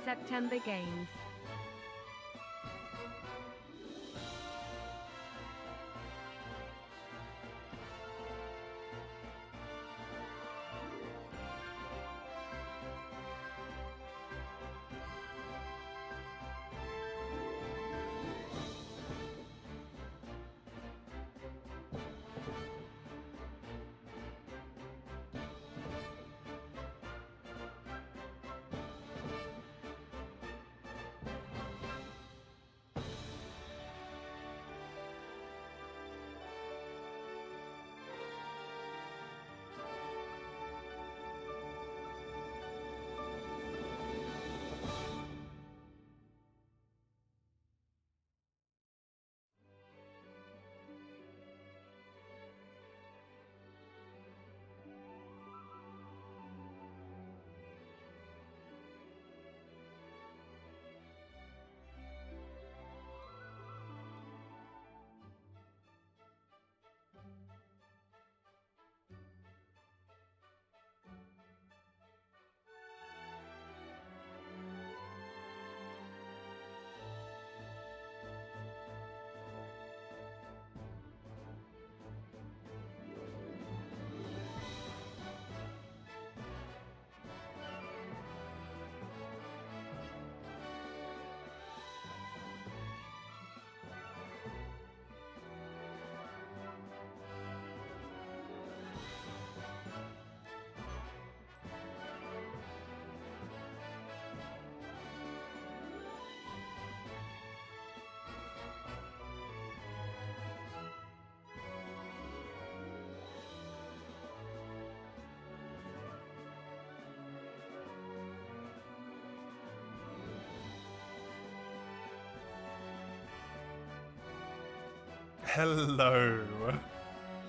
September Games. Hello.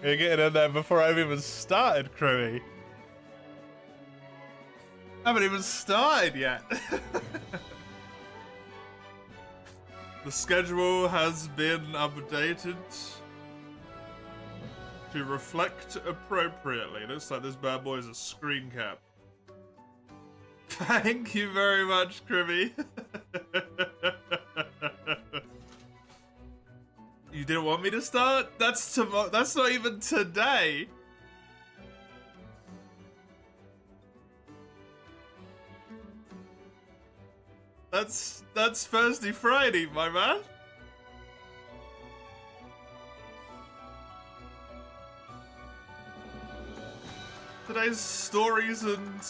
You're getting in there before I've even started, Crewy. I haven't even started yet. The schedule has been updated to reflect appropriately. Looks like this bad boy is a screen cap. Thank you very much, Crewy. You didn't want me to start? That's tomorrow. That's not even today. That's Thursday, Friday, my man. Today's stories and...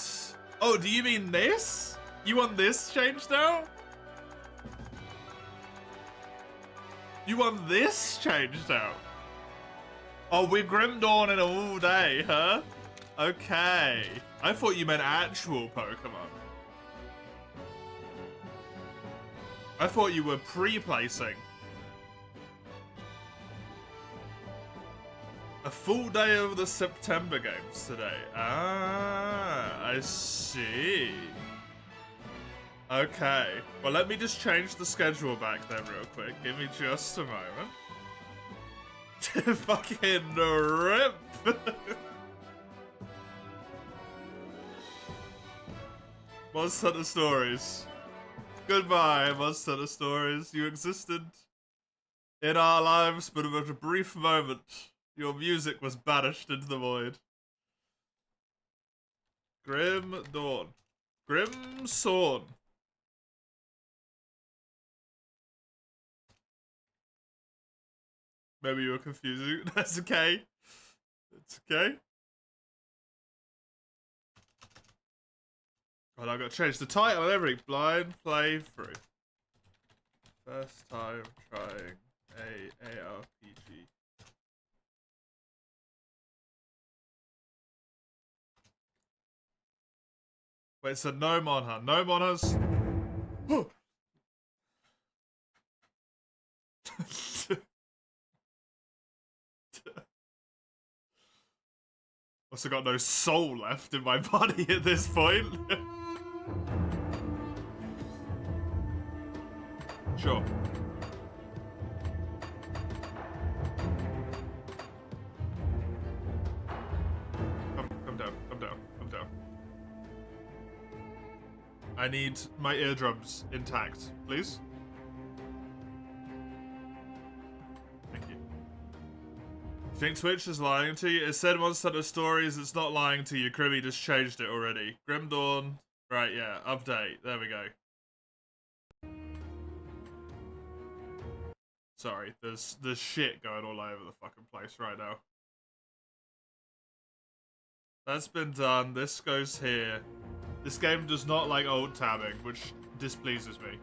Oh, do you mean this? You want this changed now? You want this changed out? Oh, we're Grim Dawning all day, huh? Okay. I thought you meant actual Pokemon. I thought you were pre-placing. A full day of the September games today. Ah, I see. Okay, well let me just change the schedule back then real quick. Give me just a moment. To fucking rip. Monster Hunter Stories. Goodbye, Monster Hunter Stories. You existed in our lives, but for a brief moment, your music was banished into the void. Grim Dawn. Grim Sorn. Maybe you were confusing. That's okay. It's okay. God, I've got to change the title and everything. Blind playthrough. First time trying a ARPG. Wait, so no Monha. No Monhas. Also got no soul left in my body at this point. Sure. Come down, come down, come down. I need my eardrums intact, please. Thank you. You think Twitch is lying to you? It said one set of stories, it's not lying to you. Crimmy just changed it already. Grim Dawn. Right, yeah, update. There we go. Sorry, there's shit going all over the fucking place right now. That's been done. This goes here. This game does not like alt-tabbing, which displeases me.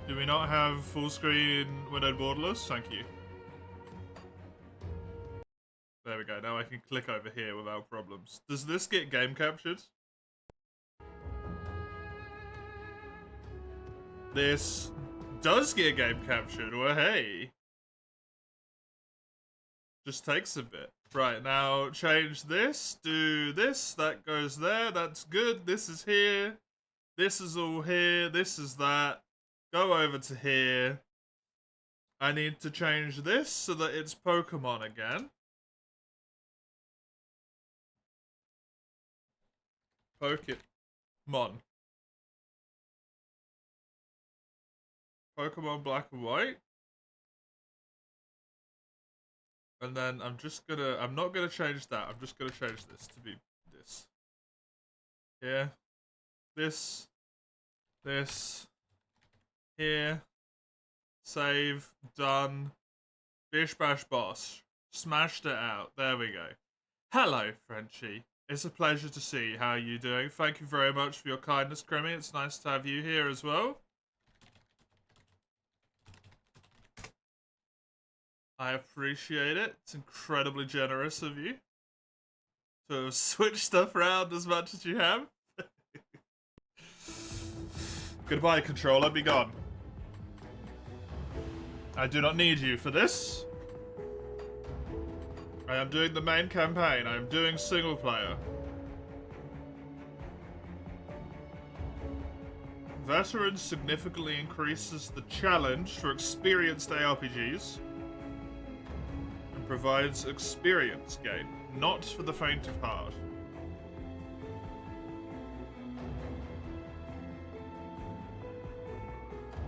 Do we not have full screen windowed borderless? Thank you. There we go. Now I can click over here without problems. Does this get game captured? This does get game captured. Well, hey. Just takes a bit. Right, now change this, do this, that goes there, that's good, this is here, this is all here, this is that, go over to here. I need to change this so that it's Pokemon again. Pokemon. Pokemon Black and White. And then I'm not gonna change that, I'm just gonna change this to be this. Yeah. This. Here. Save. Done. Bish bash boss. Smashed it out. There we go. Hello, Frenchie. It's a pleasure to see how you doing. Thank you very much for your kindness, Crimmy. It's nice to have you here as well. I appreciate it. It's incredibly generous of you to have switched stuff around as much as you have. Goodbye, controller. Be gone. I do not need you for this. I am doing the main campaign. I am doing single player. Veteran significantly increases the challenge for experienced ARPGs. Provides experience gain, not for the faint of heart.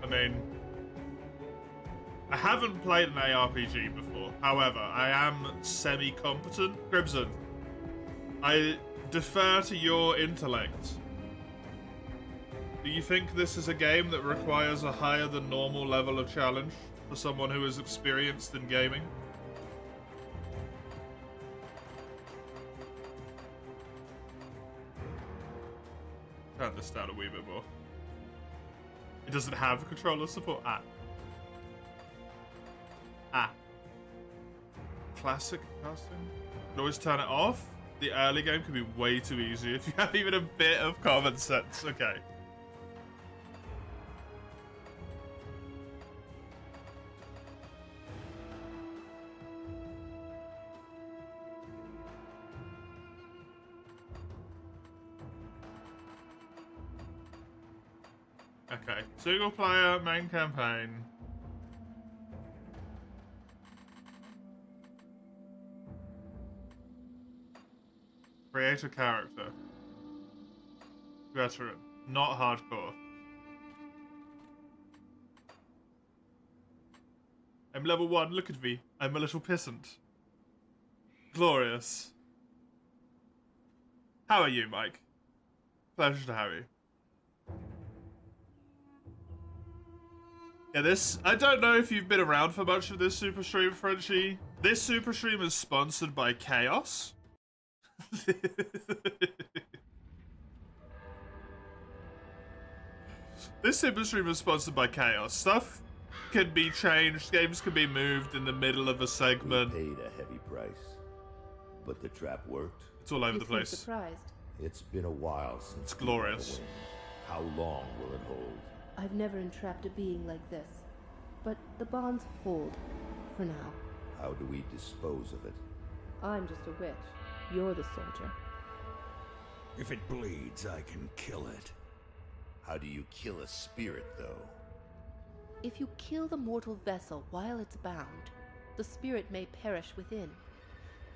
I mean, I haven't played an ARPG before. However, I am semi-competent. Crimson, I defer to your intellect. Do you think this is a game that requires a higher than normal level of challenge for someone who is experienced in gaming? Turn this down a wee bit more. It doesn't have controller support. Classic casting. You can always turn it off. The early game can be way too easy if you have even a bit of common sense. Okay. Okay, single player, main campaign. Create a character. Veteran, not hardcore. I'm level 1, look at me. I'm a little pissant. Glorious. How are you, Mike? Pleasure to have you. Yeah, this... I don't know if you've been around for much of this super stream, Frenchie. This super stream is sponsored by Chaos. This super stream is sponsored by Chaos. Stuff can be changed, games can be moved in the middle of a segment. We paid a heavy price, but the trap worked. It's all over the place. Surprised. It's been a while since. It's glorious. How long will it hold? I've never entrapped a being like this, but the bonds hold, for now. How do we dispose of it? I'm just a witch. You're the soldier. If it bleeds, I can kill it. How do you kill a spirit, though? If you kill the mortal vessel while it's bound, the spirit may perish within.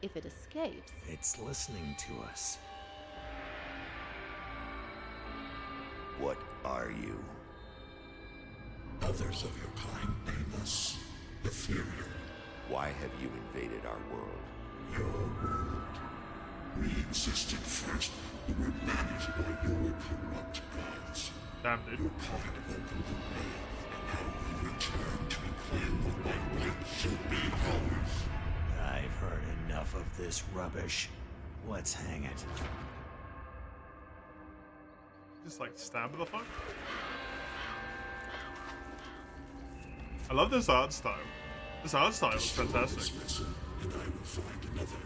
If it escapes... It's listening to us. are you? Others of your kind name us Ethereal. Why have you invaded our world? Your world. We existed first, but were managed by your corrupt gods. Damn, dude. Your prophet opened the way, and now we return to reclaim what by right should be ours. I've heard enough of this rubbish. Let's hang it. Just like stab the fuck. I love this art style. This art style is fantastic. This vessel, and I will find another.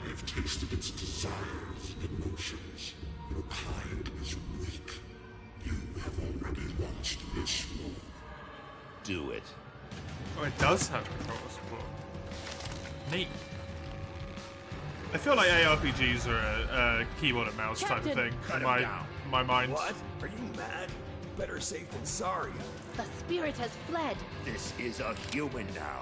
I have tasted its desires and emotions. Your kind is weak. You have already launched this war. Do it. Oh, it does have controller support. Neat. I feel like ARPGs are a keyboard and mouse type of Captain! thing in my mind. What? Are you mad? Better safe than sorry. The spirit has fled. This is a human now.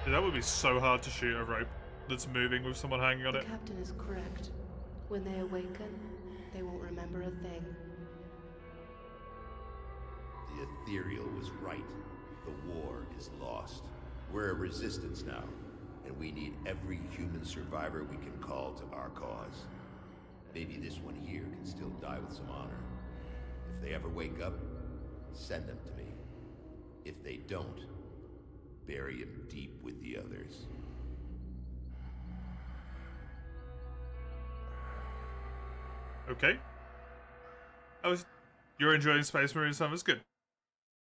Dude, that would be so hard to shoot a rope that's moving with someone hanging on The it. captain is correct. When they awaken, they won't remember a thing. The Ethereal was right. The war is lost. We're a resistance now, and we need every human survivor we can call to our cause. Maybe this one here can still die with some honor. If they ever wake up, send them to me. If they don't, bury him deep with the others. Okay. You're enjoying Space Marine Summers? Good.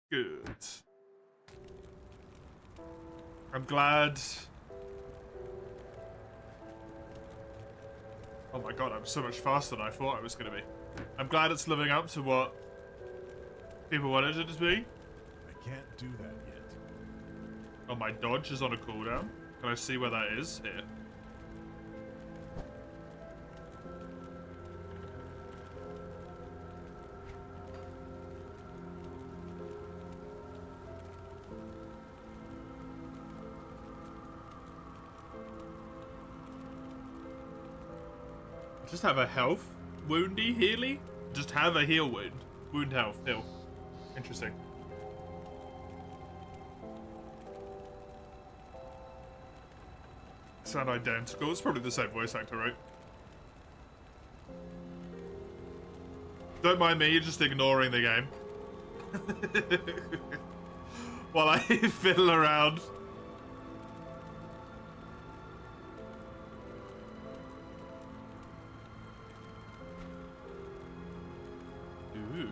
Good. I'm glad. Oh my god, I'm so much faster than I thought I was going to be. I'm glad it's living up to what people wanted it to be. I can't do that yet. Oh, my dodge is on a cooldown. Can I see where that is? Here. Just have a health woundy healy? Just have a heal wound. Wound health, heal. Interesting. Sound identical. It's probably the same voice actor, right? Don't mind me, just ignoring the game. While I fiddle around. Ooh.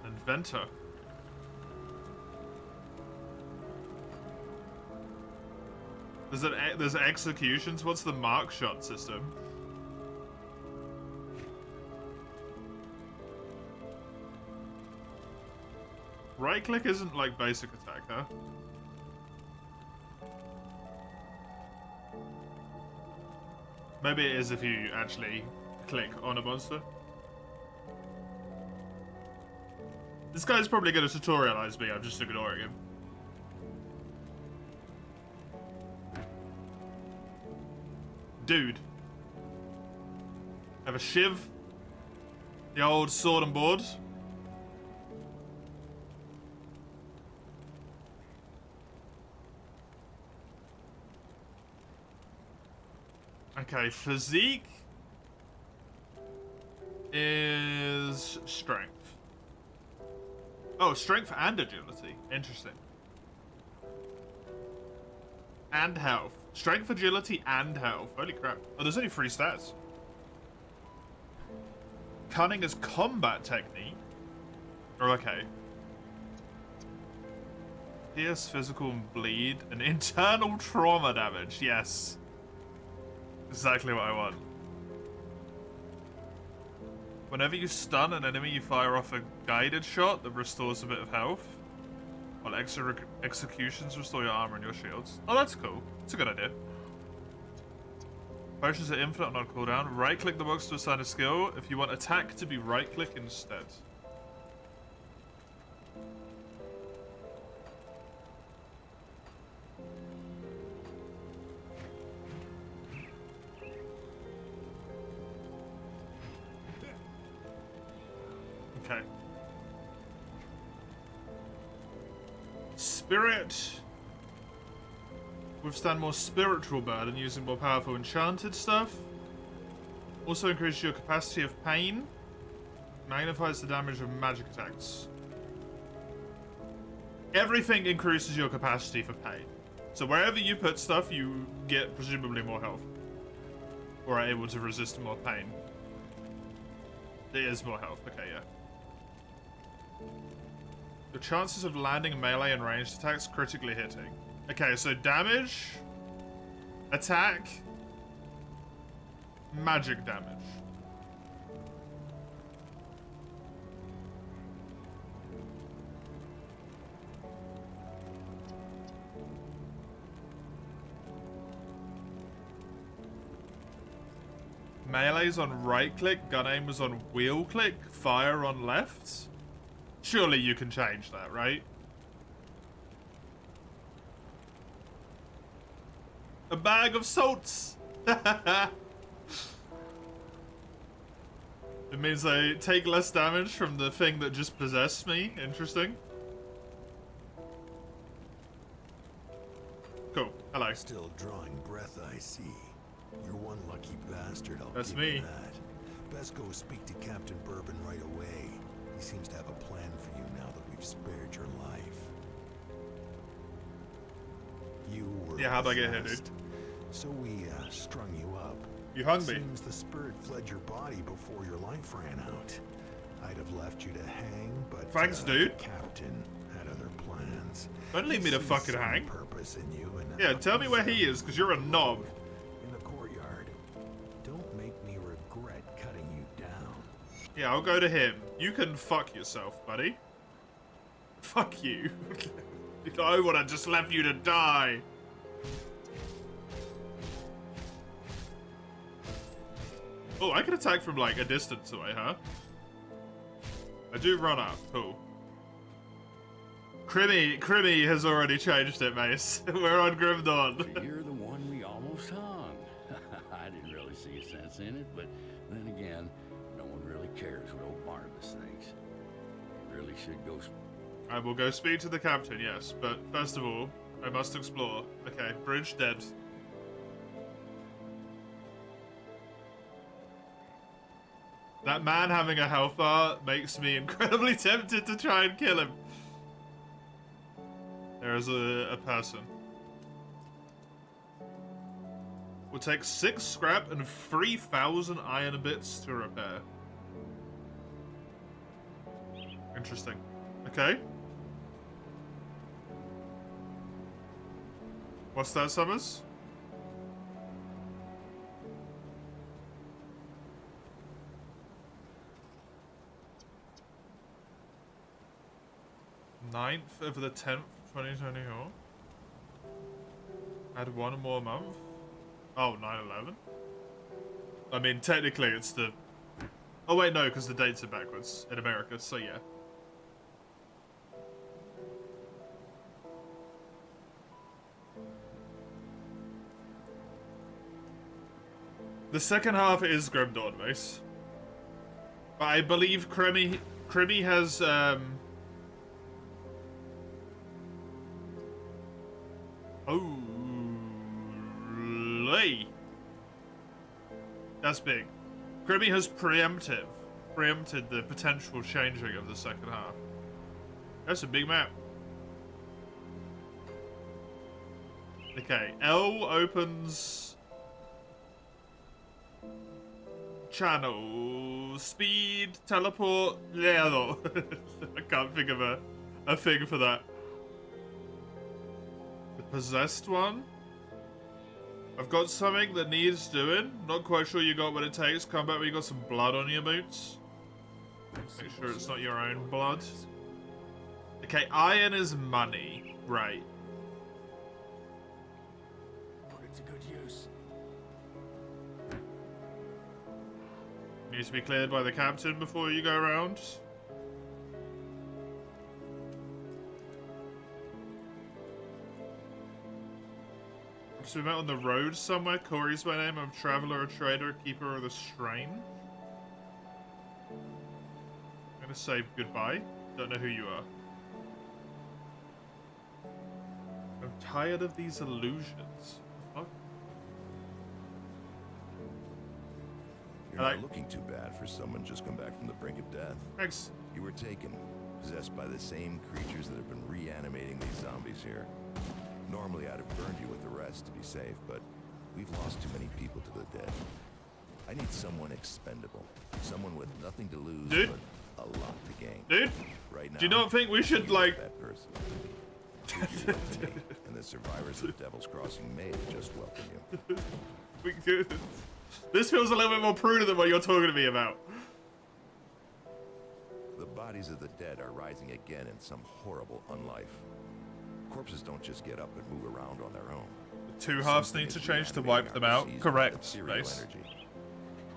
Inventor. There's executions. What's the mark shot system? Right click isn't like basic attack, huh? Maybe it is if you actually click on a monster. This guy's probably going to tutorialize me. I'm just ignoring him. Dude. Have a shiv. The old sword and board. Okay, physique is strength. Oh, strength and agility. Interesting. And health. Strength, agility, and health. Holy crap. Oh, there's only 3 stats. Cunning is combat technique. Oh, okay. Pierce, physical, and bleed. And internal trauma damage. Yes. Exactly what I want. Whenever you stun an enemy, you fire off a guided shot that restores a bit of health. While executions restore your armor and your shields. Oh, that's cool. It's a good idea. Potions are infinite and on cooldown. Right-click the box to assign a skill. If you want attack to be right-click instead. Okay. Spirit. Withstand more spiritual burden using more powerful enchanted stuff. Also increases your capacity of pain. Magnifies the damage of magic attacks. Everything increases your capacity for pain. So wherever you put stuff, you get presumably more health. Or are able to resist more pain. It is more health. Okay, yeah. The chances of landing melee and ranged attacks critically hitting. Okay, so damage, attack, magic damage. Melee's on right click, gun aim was on wheel click, fire on left. Surely you can change that, right? A bag of salts! It means I take less damage from the thing that just possessed me. Interesting. Cool. Hello. Still drawing breath, I see. You're one lucky bastard, I'll That's give me. you that. Best go speak to Captain Bourbon right away. He seems to have a plan for you now that we've spared your life. You were Yeah, how'd I get here, dude? possessed, so we strung you up. You hung me. Seems the spirit fled your body before your life ran out. I'd have left you to hang, but Thanks, dude. the captain had other plans. Don't leave me to Sees fucking some hang. Purpose in you, and Yeah, tell me where he is, because you're a knob. in the courtyard. Don't make me regret cutting you down. Yeah, I'll go to him. You can fuck yourself, buddy. Fuck you. I would have just left you to die. Oh, I can attack from, like, a distance away, huh? I do run up. Cool. Crimmy has already changed it, Mace. We're on Grim Dawn. So you're the one we almost hung. I didn't really see a sense in it, but then again, no one really cares what old Barnabas thinks. You really should go. I will go speak to the captain, yes, but first of all, I must explore. Okay, bridge dead. That man having a health bar makes me incredibly tempted to try and kill him. There is a person. Will take 6 scrap and 3,000 iron bits to repair. Interesting. Okay. What's that, Summers? Ninth of the 10th, 2024. Add 1 more month. Oh, 9/11. I mean, technically it's the... Oh wait, no, because the dates are backwards in America, so yeah. The second half is Grim Dawn, Mace. But I believe Crimmy has, Holy. That's big. Crimmy has preempted the potential changing of the second half. That's a big map. Okay, L opens channel, speed, teleport, yeah, no. I can't think of a thing for that. The possessed one? I've got something that needs doing. Not quite sure you got what it takes. Come back when you got some blood on your boots. Make sure it's not your own blood. Okay, iron is money. Right. Put it to good use. Needs to be cleared by the captain before you go around. So we met on the road somewhere. Corey's my name. I'm a traveler, a trader, a keeper of the strange. gonna say goodbye. Don't know who you are. I'm tired of these illusions. What You're not looking too bad for someone just come back from the brink of death. Thanks. You were taken, possessed by the same creatures that have been reanimating these zombies here. Normally I'd have burned you with the rest to be safe, but we've lost too many people to the dead. I need someone expendable. Someone with nothing to lose, Dude. but a lot to gain. Dude, Right now, do you not think we should, you're like... that person. You welcome me, and the survivors of Devil's Crossing may just welcome you. We could. This feels a little bit more prudent than what you're talking to me about. The bodies of the dead are rising again in some horrible unlife. Corpses don't just get up and move around on their own. The two halves Something need to is change to reanimating wipe our them out. diseased Correct. ethereal Nice. energy.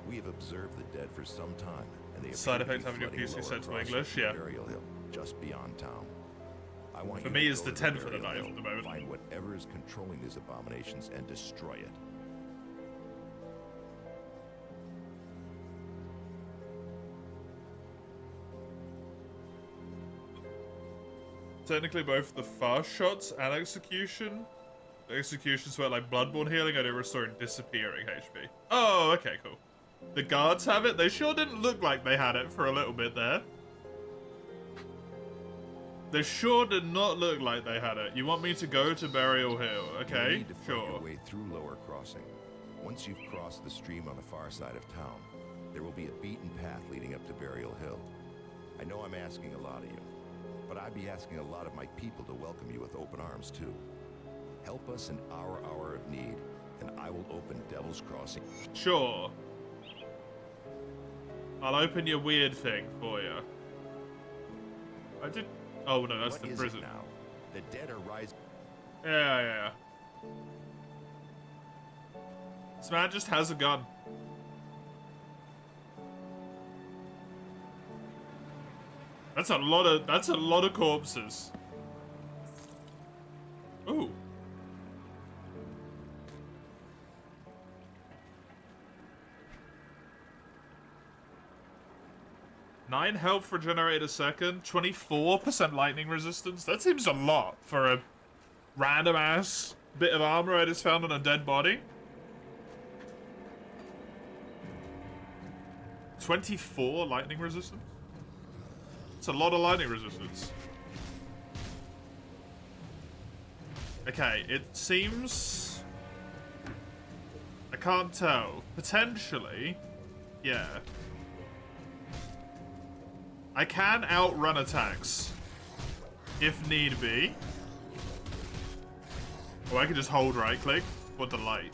We have observed the dead for some time, and they Side appear to effect be having your flooding PC lower set to crossings English, of yeah. Burial Hill, just beyond town. I want For you me, to it's go the to 10 for the Burial knife Hill, at the moment. Find whatever is controlling these abominations and destroy it. Technically, both the fast shots and execution. The executions were like Bloodborne healing, and it restored disappearing HP. Oh, okay, cool. The guards have it. They sure didn't look like they had it for a little bit there. They sure did not look like they had it. You want me to go to Burial Hill? You Okay, need to fight sure. your way through Lower Crossing. Once you've crossed the stream on the far side of town, there will be a beaten path leading up to Burial Hill. I know I'm asking a lot of you, but I'd be asking a lot of my people to welcome you with open arms too. Help us in our hour of need, and I will open Devil's Crossing. Sure. I'll open your weird thing for you. I did. Oh no, that's What the is prison. it now? The dead are rising. Yeah. This man just has a gun. That's a lot of corpses. Ooh. Nine health regenerated a second, 24% lightning resistance. That seems a lot for a random ass bit of armor I just found on a dead body. 24 lightning resistance? It's a lot of lightning resistance. Okay, it seems... I can't tell. Potentially, yeah. I can outrun attacks, if need be. Or I can just hold right click. What delight.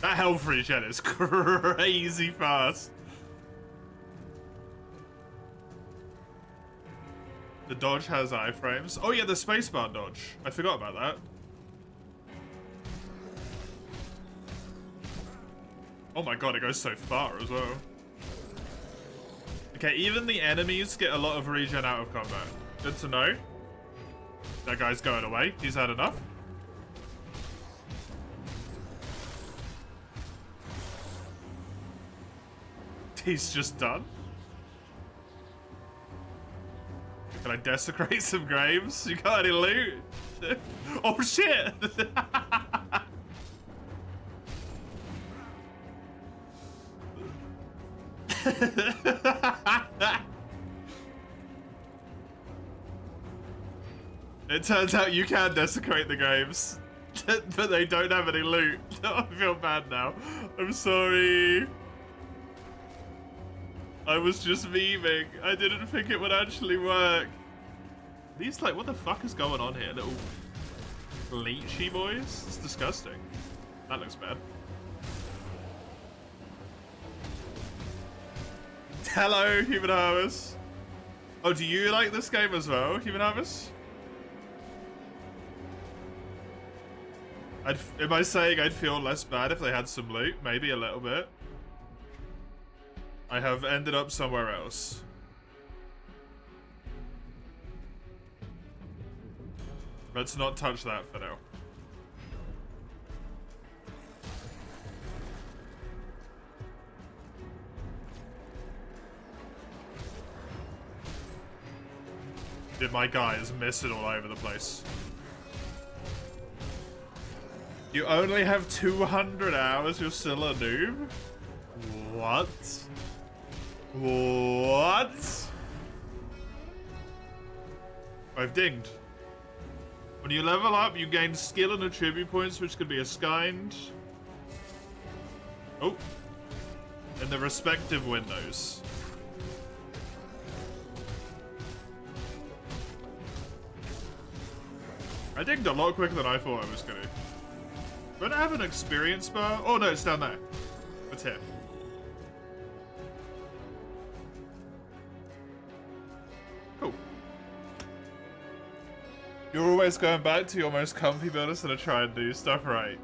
That health regen is crazy fast. The dodge has iframes. Oh yeah, the spacebar dodge. I forgot about that. Oh my god, it goes so far as well. Okay, even the enemies get a lot of regen out of combat. Good to know. That guy's going away. He's had enough. He's just done. Can I desecrate some graves? You got any loot? Oh shit! It turns out you can desecrate the graves, but they don't have any loot. I feel bad now. I'm sorry. I was just memeing. I didn't think it would actually work. These, like, what the fuck is going on here? Little leechy boys? It's disgusting. That looks bad. Hello, Human Harvest. Oh, do you like this game as well, Human Harvest? Am I saying I'd feel less bad if they had some loot? Maybe a little bit. I have ended up somewhere else. Let's not touch that for now. Dude, my guy is missing all over the place. You only have 200 hours, you're still a noob? What? What? I've dinged. When you level up, you gain skill and attribute points, which can be assigned. Oh. In the respective windows. I dinged a lot quicker than I thought I was gonna. Don't I have an experience bar? Oh no, it's down there. It's here. Cool. You're always going back to your most comfy builders to try and do stuff right.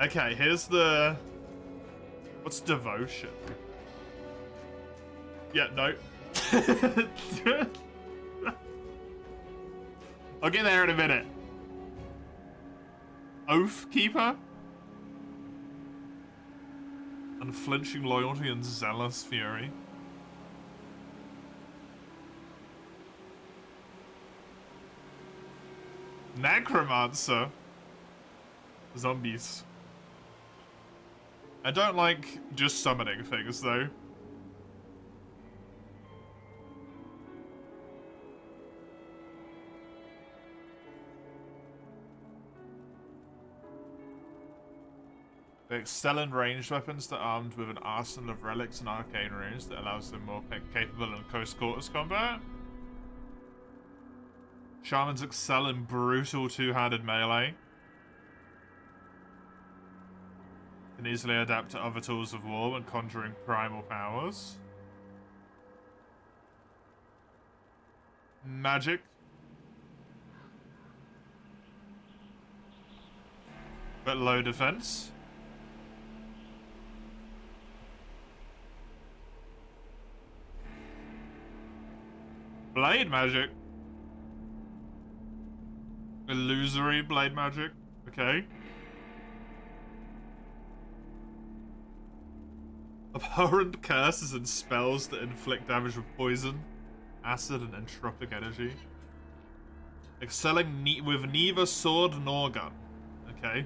Okay, here's the... What's devotion? Yeah, no. I'll get there in a minute. Oath Keeper? Unflinching loyalty and zealous fury. Necromancer. Zombies. I don't like just summoning things though. They excel in ranged weapons that are armed with an arsenal of relics and arcane runes that allows them more capable in close quarters combat. Shamans excel in brutal two-handed melee. Can easily adapt to other tools of war when conjuring primal powers. Magic. But low defense. Blade magic. Illusory blade magic. Okay. Abhorrent curses and spells that inflict damage with poison, acid, and entropic energy. Excelling with neither sword nor gun. Okay.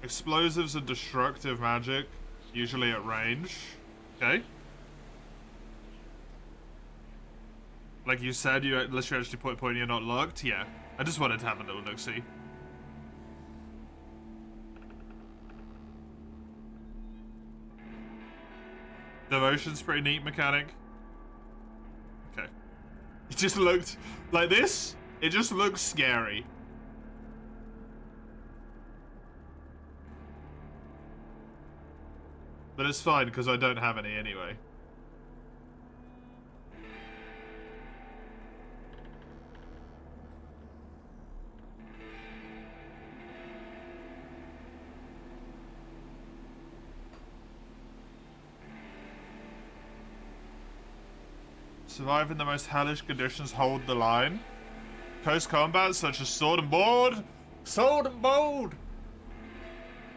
Explosives and destructive magic, usually at range. Okay. Like you said, unless you're actually point you're not locked. Yeah. I just wanted to have a little look-see. Devotion's pretty neat mechanic. Okay. It just looked like this. It just looks scary. But it's fine because I don't have any anyway. Survive in the most hellish conditions, hold the line. Close combat such as sword and board! Sword and board!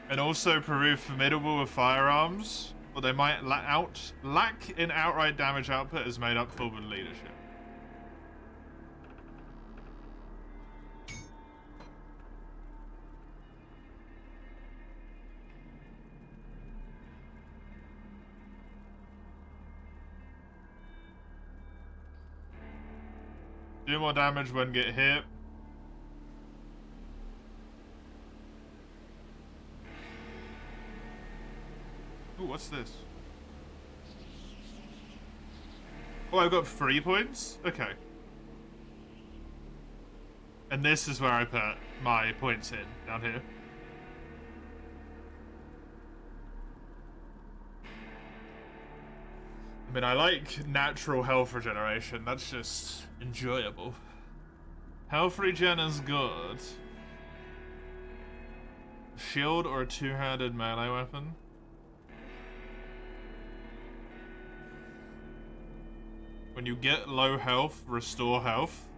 And also prove formidable with firearms, but they might lack in outright damage output is made up for with leadership. Do more damage when get hit. Ooh, what's this? Oh, I've got 3 points? Okay. And this is where I put my points in, down here. I mean, I like natural health regeneration. That's just enjoyable. Health regen is good. Shield or a two-handed melee weapon? When you get low health, restore health.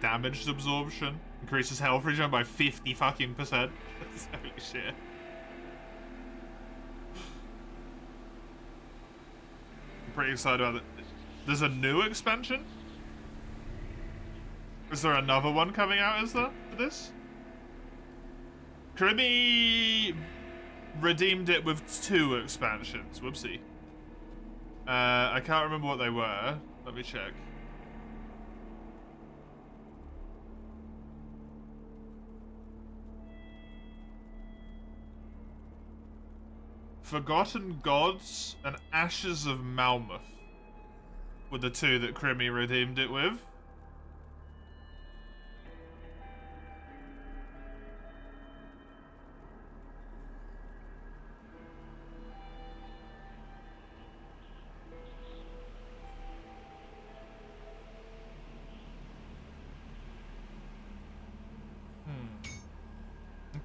Damage absorption. Increases health regen by 50 fucking percent. Holy shit. I'm pretty excited about it. There's a new expansion? Is there another one coming out, is there, for this? Kirby redeemed it with 2 expansions. Whoopsie. I can't remember what they were. Let me check. Forgotten Gods and Ashes of Malmuth were the 2 that Crimmy redeemed it with.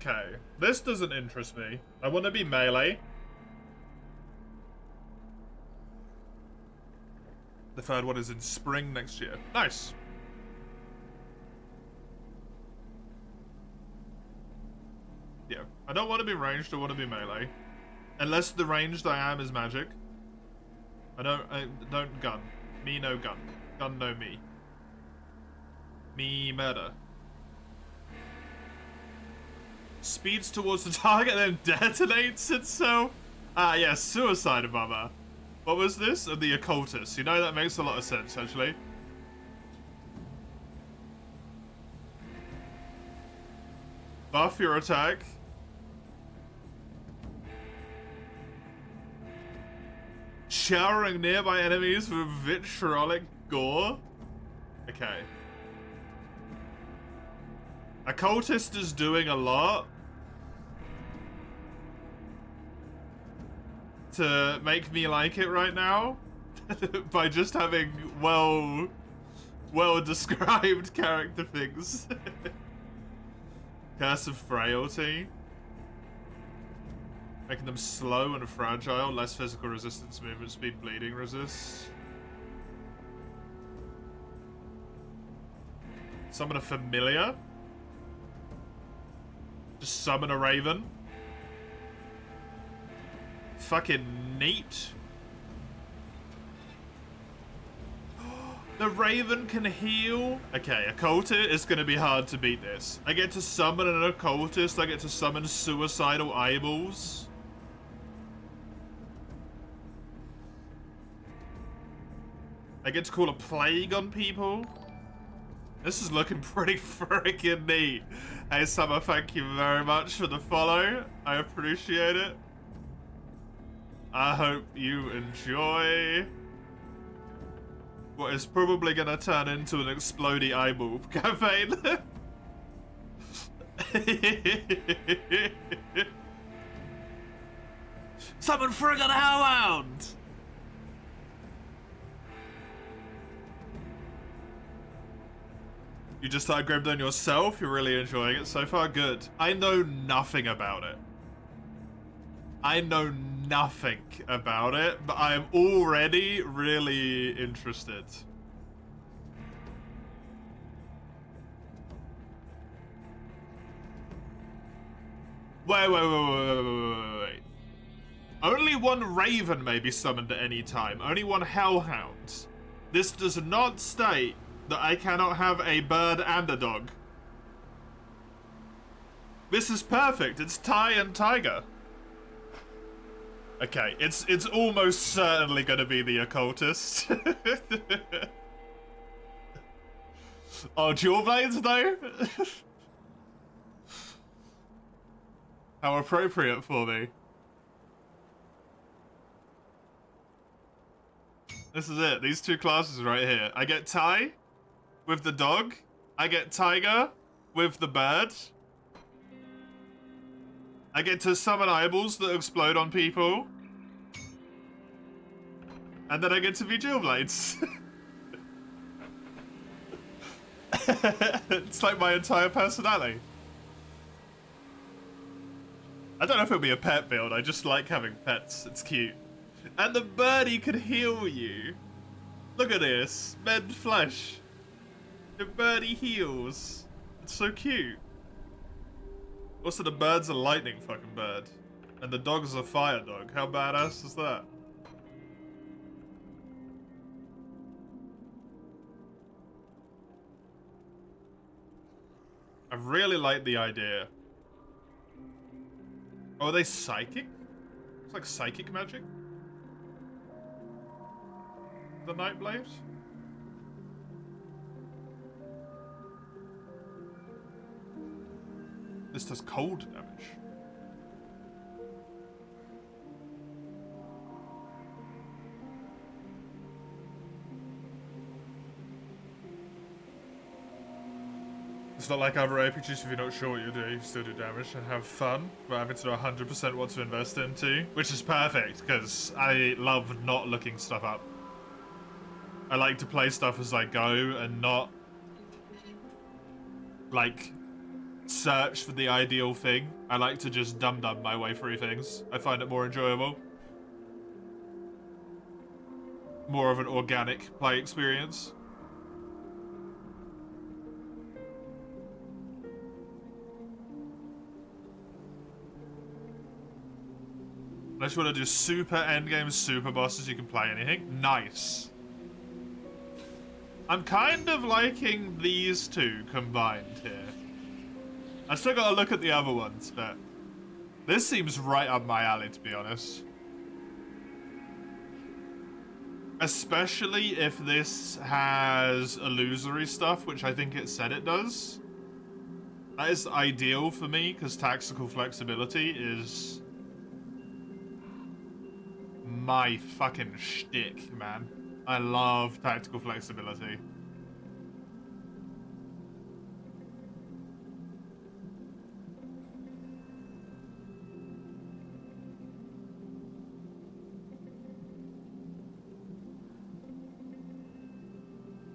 Okay, this doesn't interest me. I want to be melee. The 3rd one is in spring next year. Nice. Yeah, I don't want to be ranged, I want to be melee. Unless the ranged I am is magic. I don't gun. Me no gun. Gun no me. Me murder. Speeds towards the target and then detonates itself? Ah, yes, suicide bomber. What was this? The occultist. You know, that makes a lot of sense, actually. Buff your attack. Showering nearby enemies with vitriolic gore? Okay. Occultist is doing a lot to make me like it right now by just having well described character things. Curse of Frailty. Making them slow and fragile, less physical resistance, movement speed, bleeding resist. Summon a familiar. Just summon a raven. Fucking neat. The raven can heal. Okay, occultist is gonna be hard to beat this. I get to summon an occultist. I get to summon suicidal eyeballs. I get to call a plague on people. This is looking pretty freaking neat. Hey Summer, thank you very much for the follow. I appreciate it. I hope you enjoy what is probably gonna turn into an explodey eyeball campaign. Summon friggin' hellhound! You just started Grimdone yourself? You're really enjoying it so far? Good. I know nothing about it. I know nothing about it, but I am already really interested. Wait. Only one Raven may be summoned at any time. Only one Hellhound. This does not state that I cannot have a bird and a dog. This is perfect. It's Ty and Tiger. Okay, it's almost certainly gonna be the occultist. Oh, dual blades though? How appropriate for me. This is it. These 2 classes right here. I get Ty with the dog. I get Tiger with the bird. I get to summon eyeballs that explode on people. And then I get to be dual blades. It's like my entire personality. I don't know if it'll be a pet build. I just like having pets. It's cute. And the birdie can heal you. Look at this. Mend flesh. The birdie heals. It's so cute. Also, the bird's a lightning fucking bird. And the dog's a fire dog. How badass is that? I really like the idea. Oh, are they psychic? It's like psychic magic? The Nightblade? This does cold damage. It's not like other RPGs if you're not sure what you're doing, you still do damage and have fun, but having to know 100% what to invest into, which is perfect, because I love not looking stuff up. I like to play stuff as I go and not, like, search for the ideal thing. I like to just dum-dum my way through things. I find it more enjoyable. More of an organic play experience. Unless you want to do super endgame super bosses, you can play anything. Nice. I'm kind of liking these two combined here. I still gotta look at the other ones, but this seems right up my alley, to be honest. Especially if this has illusory stuff, which I think it said it does. That is ideal for me, because tactical flexibility is my fucking shtick, man. I love tactical flexibility.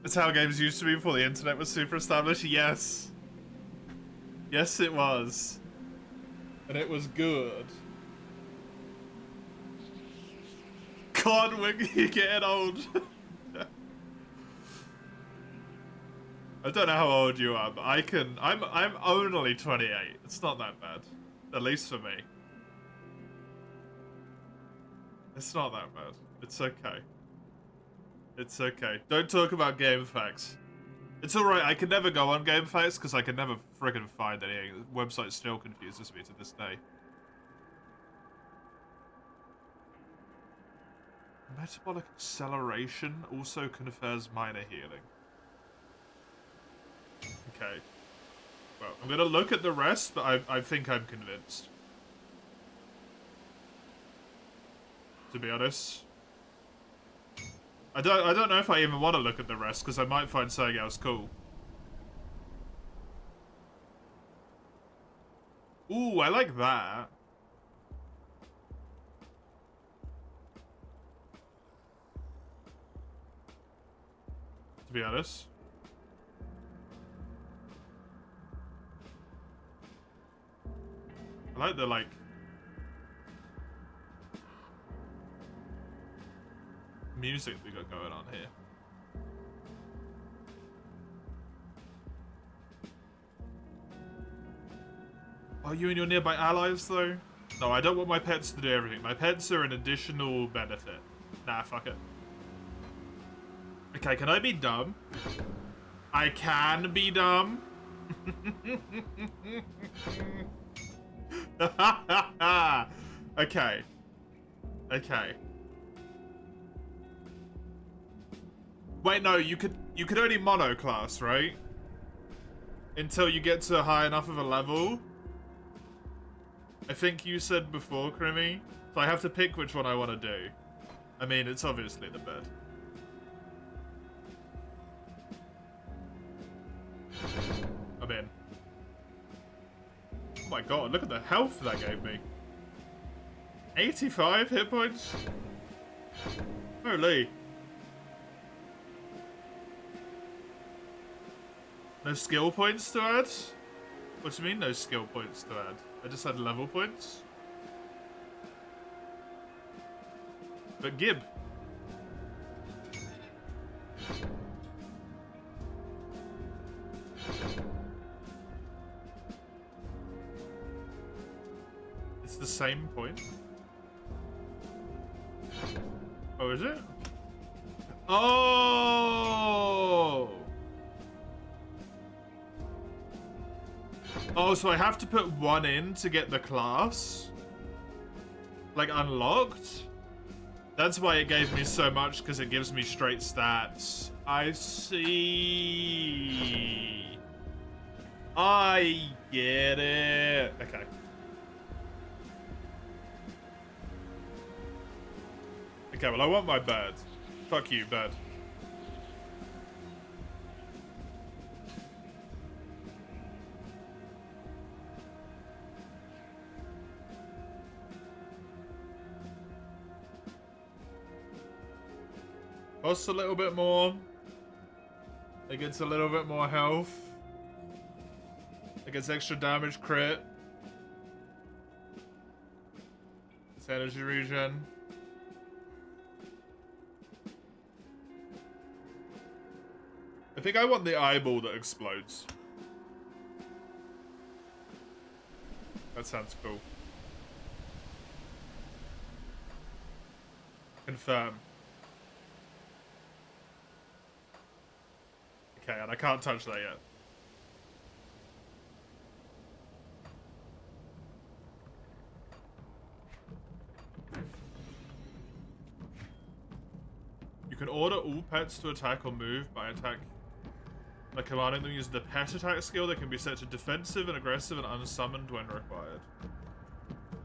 That's how games used to be before the internet was super established. Yes. Yes, it was. And it was good. God, we're getting old. I don't know how old you are, but I'm only 28. It's not that bad. At least for me. It's not that bad. It's okay. It's okay. Don't talk about GameFAQs. It's alright, I can never go on GameFAQs because I can never friggin' find anything. The website still confuses me to this day. Metabolic acceleration also confers minor healing. Okay. Well, I'm gonna look at the rest, but I think I'm convinced. To be honest. I don't know if I even want to look at the rest, because I might find something else cool. Ooh, I like that. To be honest. I like the, like... music we got going on here. Are you and your nearby allies, though? No, I don't want my pets to do everything. My pets are an additional benefit. Nah, fuck it. Okay, can I be dumb? I can be dumb. Okay. Okay. Wait, no, you could only monoclass, right? Until you get to high enough of a level. I think you said before, Crimmy. So I have to pick which one I want to do. I mean, it's obviously the bed. I'm in. Oh my god, look at the health that gave me. 85 hit points? Holy. No skill points to add? What do you mean no skill points to add? I just had level points? But Gib. same point? Oh, is it? Oh! Oh, so I have to put one in to get the class? Like, unlocked? That's why it gave me so much, because it gives me straight stats. I see. I get it. Okay. Okay, well, I want my bird. Fuck you, bird. Costs a little bit more. It gets a little bit more health. It gets extra damage crit. It's energy regen. I think I want the eyeball that explodes. That sounds cool. Confirm. Okay, and I can't touch that yet. You can order all pets to attack or move by commanding them use the pet attack skill that can be set to defensive and aggressive and unsummoned when required.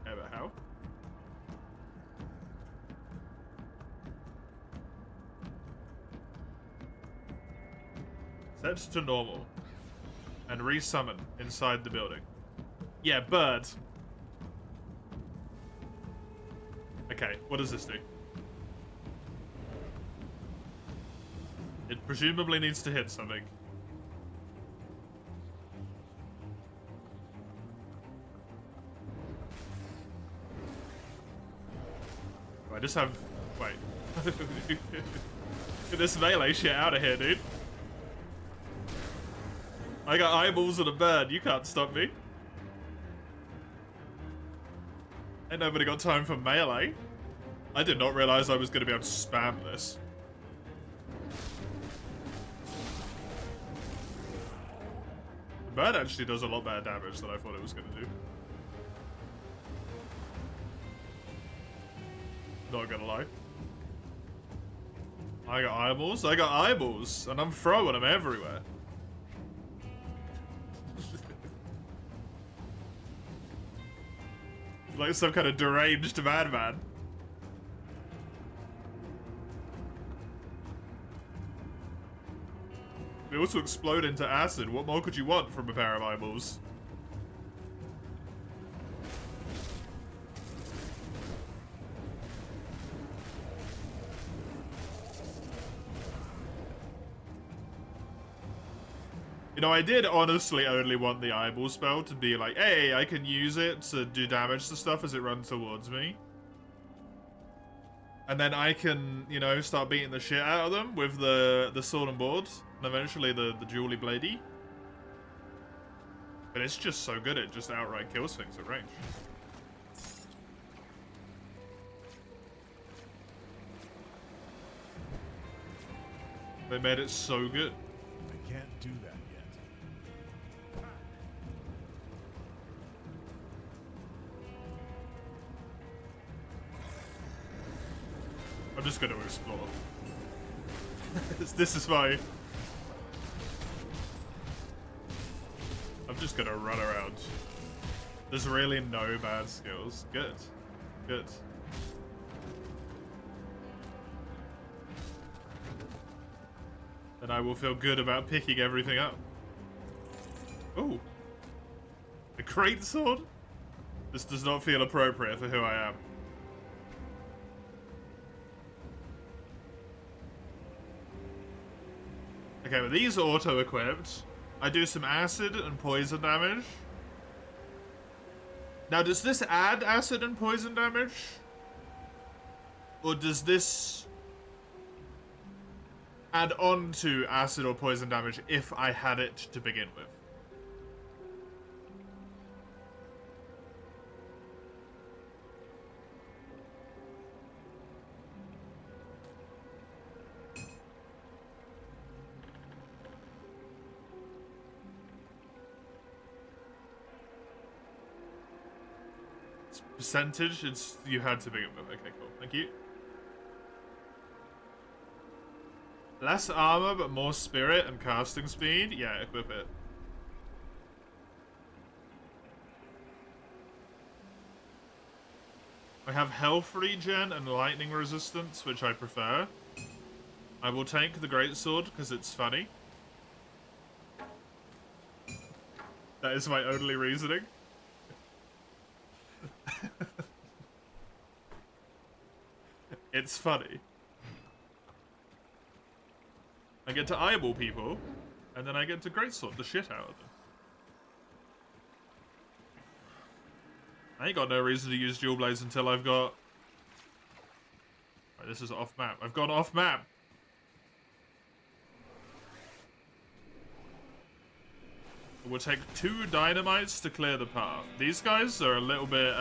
Okay, but how? Set to normal. And resummon inside the building. Yeah, bird. Okay, what does this do? It presumably needs to hit something. I just have... Wait. Get this melee shit out of here, dude. I got eyeballs and a bird. You can't stop me. Ain't nobody got time for melee. I did not realize I was going to be able to spam this. The bird actually does a lot better damage than I thought it was going to do. Not gonna lie. I got eyeballs. I got eyeballs. And I'm throwing them everywhere. Like some kind of deranged madman. They also explode into acid. What more could you want from a pair of eyeballs? You know, I did honestly only want the eyeball spell to be like, hey, I can use it to do damage to stuff as it runs towards me. And then I can, you know, start beating the shit out of them with the sword and board. And eventually the jewelly bladey. But it's just so good, it just outright kills things at range. They made it so good. I can't do that yet. I'm just gonna explore. This is my... I'm just gonna run around. There's really no bad skills. Good. Good. And I will feel good about picking everything up. Ooh. A great sword? This does not feel appropriate for who I am. Okay, but these are auto-equipped. I do some acid and poison damage. Now, does this add acid and poison damage? Or does this add on to acid or poison damage if I had it to begin with? It's percentage, it's you had to begin with. Okay, cool. Thank you. Less armor, but more spirit and casting speed? Yeah, equip it. I have health regen and lightning resistance, which I prefer. I will take the greatsword because it's funny. That is my only reasoning. It's funny. I get to eyeball people, and then I get to greatsword the shit out of them. I ain't got no reason to use dual blades until I've got... Right, this is off map. I've gone off map! It will take 2 dynamites to clear the path. These guys are a little bit,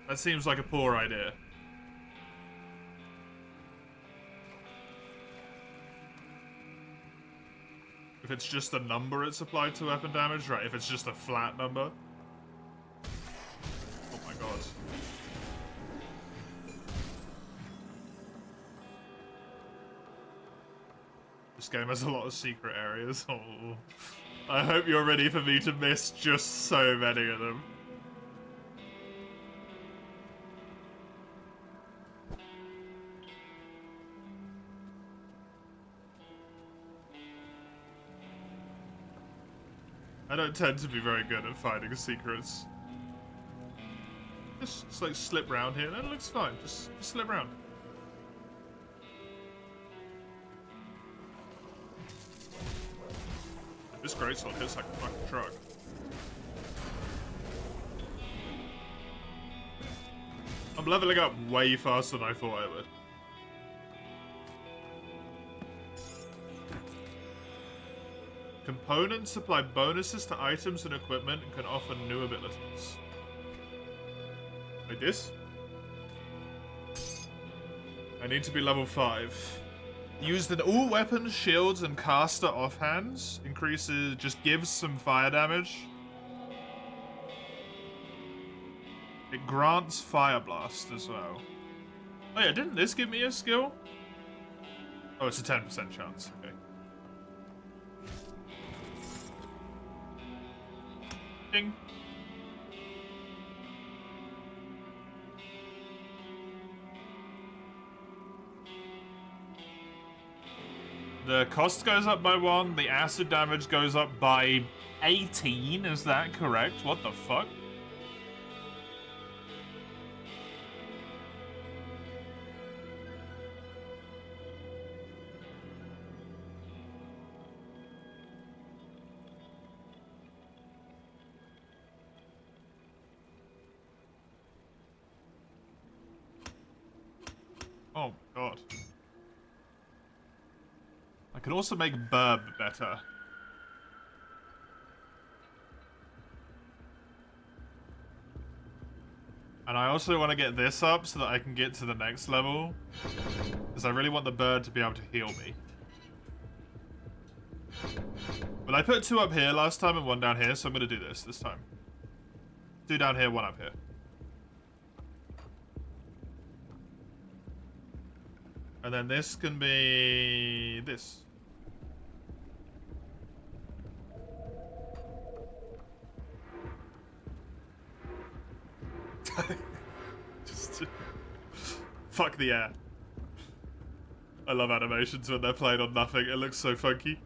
That seems like a poor idea. If it's just a number it's applied to weapon damage, right? If it's just a flat number. Oh my god. This game has a lot of secret areas. Oh. I hope you're ready for me to miss just so many of them. I don't tend to be very good at finding secrets. Just like slip round here, and it looks fine. Just slip round. This greatsword hits like a fucking truck. I'm leveling up way faster than I thought I would. Components supply bonuses to items and equipment and can offer new abilities. Like this? I need to be level 5. Used in all weapons, shields, and caster offhands. Increases, just gives some fire damage. It grants Fire Blast as well. Oh yeah, didn't this give me a skill? Oh, it's a 10% chance, okay. Ding. The cost goes up by 1, the acid damage goes up by 18, is that correct? What the fuck? Oh, God. I could also make Burb better. And I also want to get this up so that I can get to the next level. Because I really want the bird to be able to heal me. But I put 2 up here last time and 1 down here, so I'm going to do this time. 2 down here, 1 up here. And then this can be this. Just fuck the air. I love animations when they're played on nothing. It looks so funky.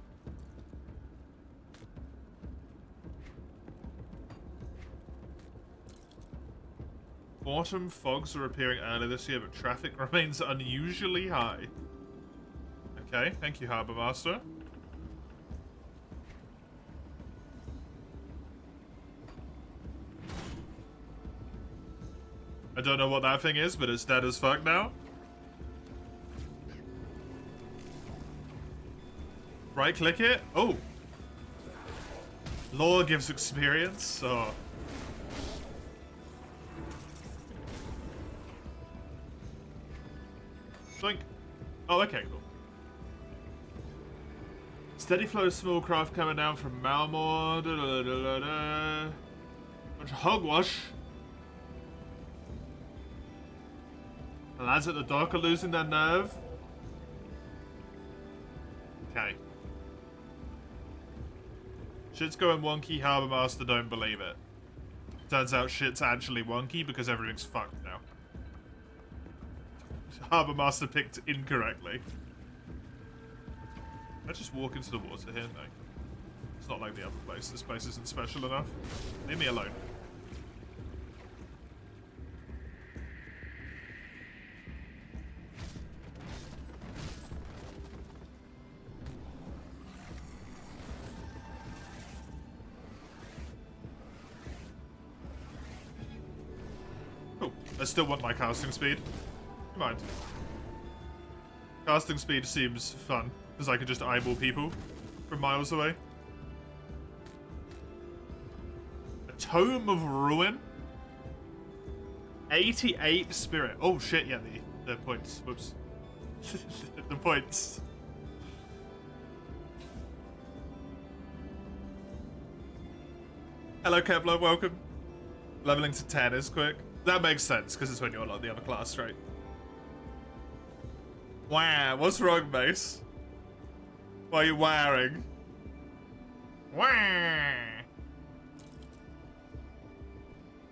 Autumn fogs are appearing early this year, but traffic remains unusually high. Okay, thank you, Harbour Master. I don't know what that thing is, but it's dead as fuck now. Right click it. Oh. Lore gives experience. Oh. Doink. Oh, okay, cool. Steady flow of small craft coming down from Malmore. Da, da, da, da, da. Bunch of hogwash. The lads at the dock are losing their nerve. Okay. Shit's going wonky, Harbour Master don't believe it. Turns out shit's actually wonky because everything's fucked now. Harbour Master picked incorrectly. I just walk into the water here? No. It's not like the other place. This place isn't special enough. Leave me alone. Oh, I still want my casting speed. Come on. Casting speed seems fun, because I can just eyeball people from miles away. A Tome of Ruin? 88 spirit. Oh shit, yeah, the points. Whoops. The points. Hello Kevlar, welcome. Leveling to 10 is quick. That makes sense, because it's when you're like the other class, right? Wow, what's wrong, Mace? Why are you wiring? Wow.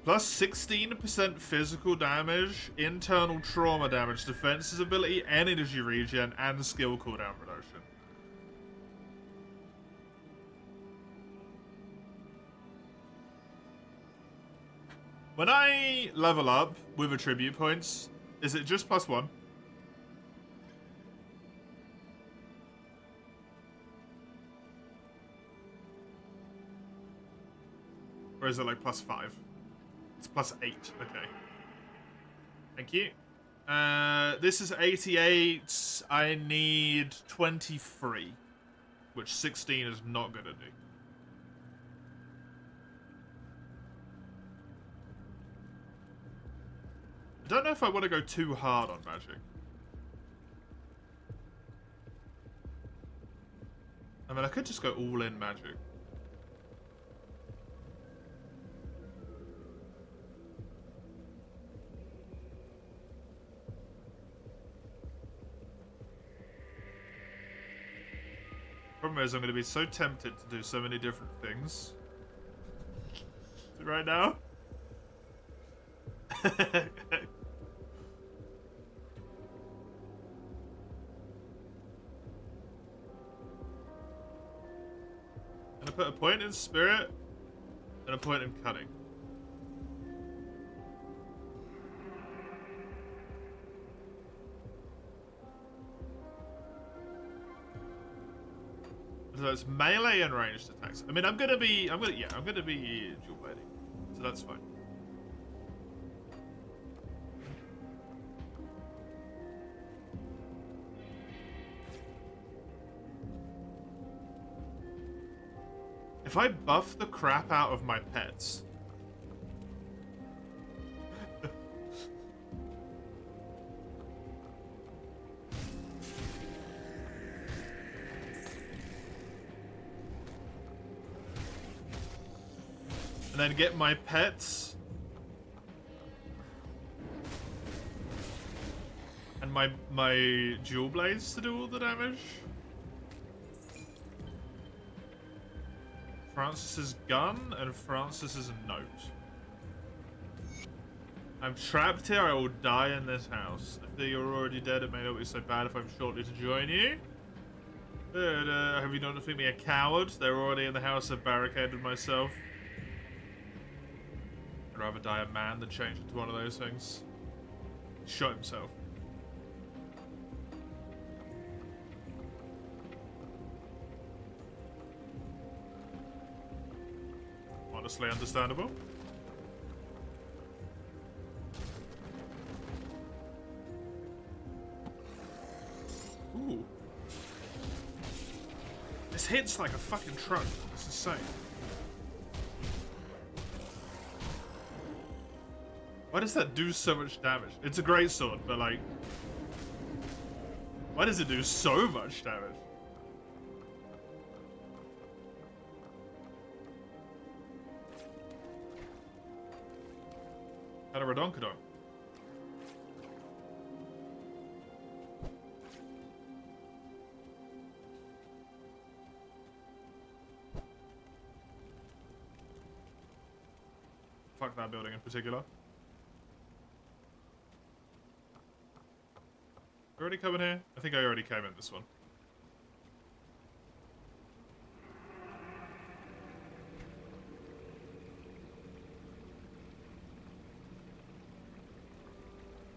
Plus 16% physical damage, internal trauma damage, defense's ability, energy regen, and skill cooldown reduction. When I level up with attribute points, is it just +1? Or is it like +5? It's +8. Okay. Thank you. This is 88. I need 23. Which 16 is not gonna do. I don't know if I want to go too hard on magic. I mean, I could just go all in magic. Problem is, I'm going to be so tempted to do so many different things. Right now? I'm going to put a point in spirit and a point in cutting. So it's melee and ranged attacks. I mean, I'm gonna be dual blading, so that's fine. If I buff the crap out of my pets, and then get my pets and my dual blades to do all the damage. Francis's gun and Francis's note. I'm trapped here. I will die in this house. I think you're already dead. It may not be so bad if I'm shortly to join you. But, have you not think me a coward? They're already in the house. I've barricaded myself. I'd rather die a man than change into one of those things. He shot himself. Honestly understandable. Ooh. This hits like a fucking truck. It's insane. Why does that do so much damage? It's a great sword, but like... why does it do so much damage? And a Redonkadonk. Fuck that building in particular. Already coming here? I think I already came in this one.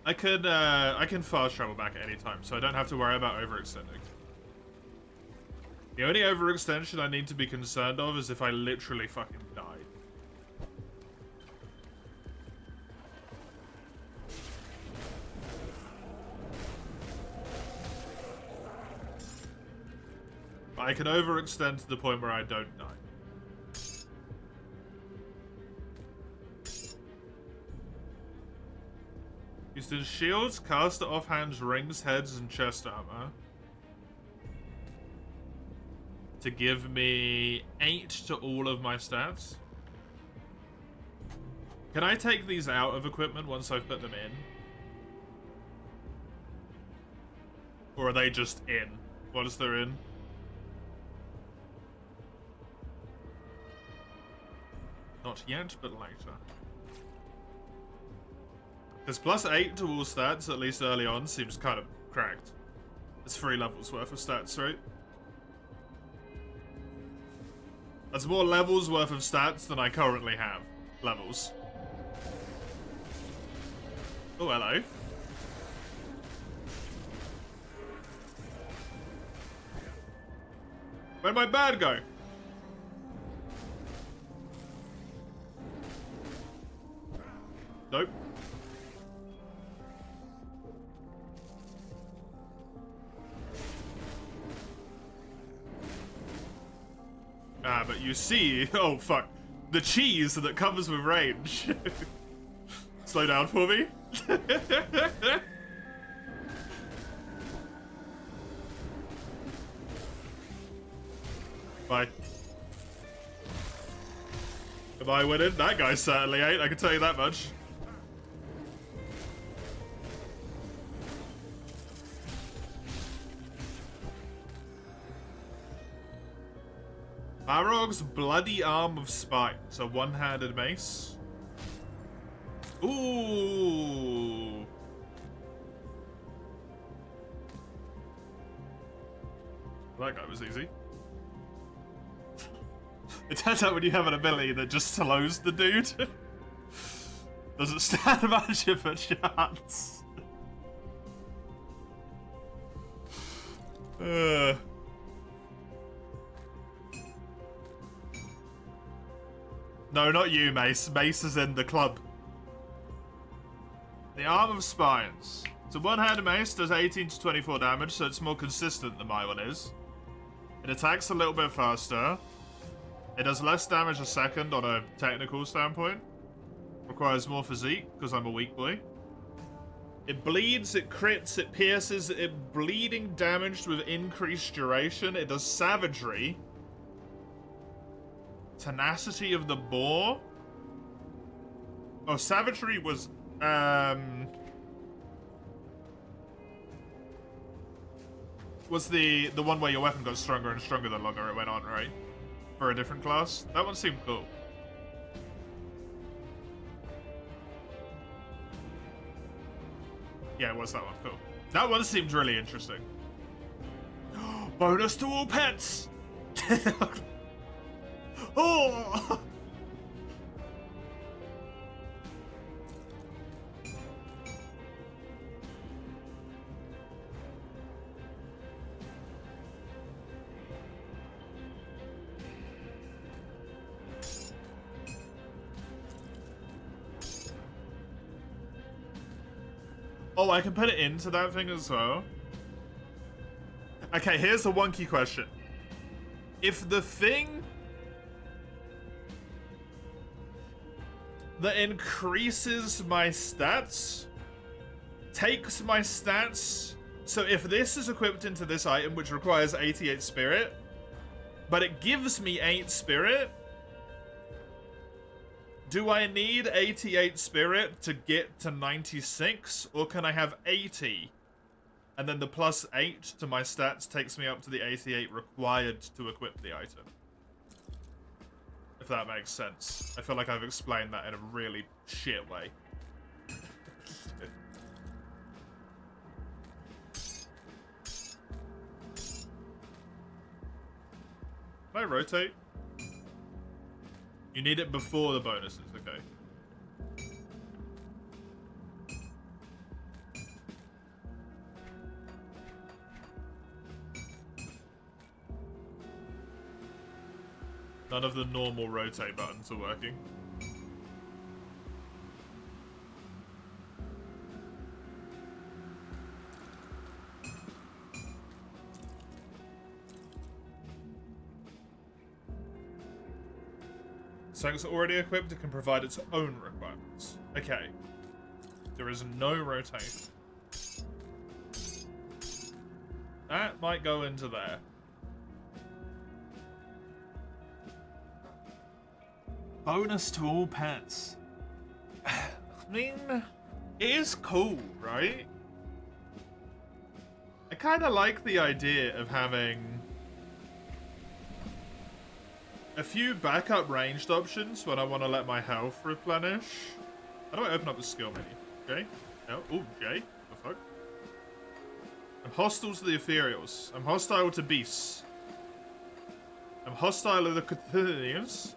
I can fast travel back at any time, so I don't have to worry about overextending. The only overextension I need to be concerned of is if I literally fucking die. I can overextend to the point where I don't die. Used shields, caster offhands, rings, heads, and chest armor. To give me 8 to all of my stats. Can I take these out of equipment once I've put them in? Or are they just in? Once they're in? Not yet, but later. Because plus 8 to all stats, at least early on, seems kind of cracked. It's 3 levels worth of stats, right? That's more levels worth of stats than I currently have. Levels. Oh, hello. Where'd my bird go? Nope. Ah, but you see... Oh, fuck. The cheese that comes with range. Slow down for me. Bye. Am I winning? That guy certainly ain't, I can tell you that much. Balrog's Bloody Arm of Spines, a one-handed mace. Ooh. That guy was easy. It turns out when you have an ability that just slows the dude, doesn't stand much of a chance. No, not you, Mace. Mace is in the club. The Arm of Spines. So one-handed mace does 18 to 24 damage, so it's more consistent than my one is. It attacks a little bit faster. It does less damage a second on a technical standpoint. Requires more physique, because I'm a weak boy. It bleeds, it crits, it pierces, it bleeding damaged with increased duration. It does savagery. Tenacity of the Boar. Oh, savagery was the one where your weapon got stronger and stronger the longer it went on, right? For a different class. That one seemed cool. Yeah, it was that one. Cool. That one seemed really interesting. Bonus to all pets! Oh! Oh, I can put it into that thing as well. Okay, here's the wonky question. If the thing that increases my stats takes my stats, so if this is equipped into this item, which requires 88 spirit, but it gives me 8 spirit, Do I need 88 spirit to get to 96, or can I have 80? And then the plus 8 to my stats takes me up to the 88 required to equip the item. If that makes sense. I feel like I've explained that in a really shit way. Can I rotate? You need it before the bonuses, okay. None of the normal rotate buttons are working. Something's already equipped, it can provide its own requirements. Okay. There is no rotation. That might go into there. Bonus to all pets. I mean, it is cool, right? I kind of like the idea of having a few backup ranged options when I want to let my health replenish. How do I open up the skill menu? Okay. No. Oh, J. What the fuck? I'm hostile to the ethereals. I'm hostile to beasts. I'm hostile to the Cthulhu's.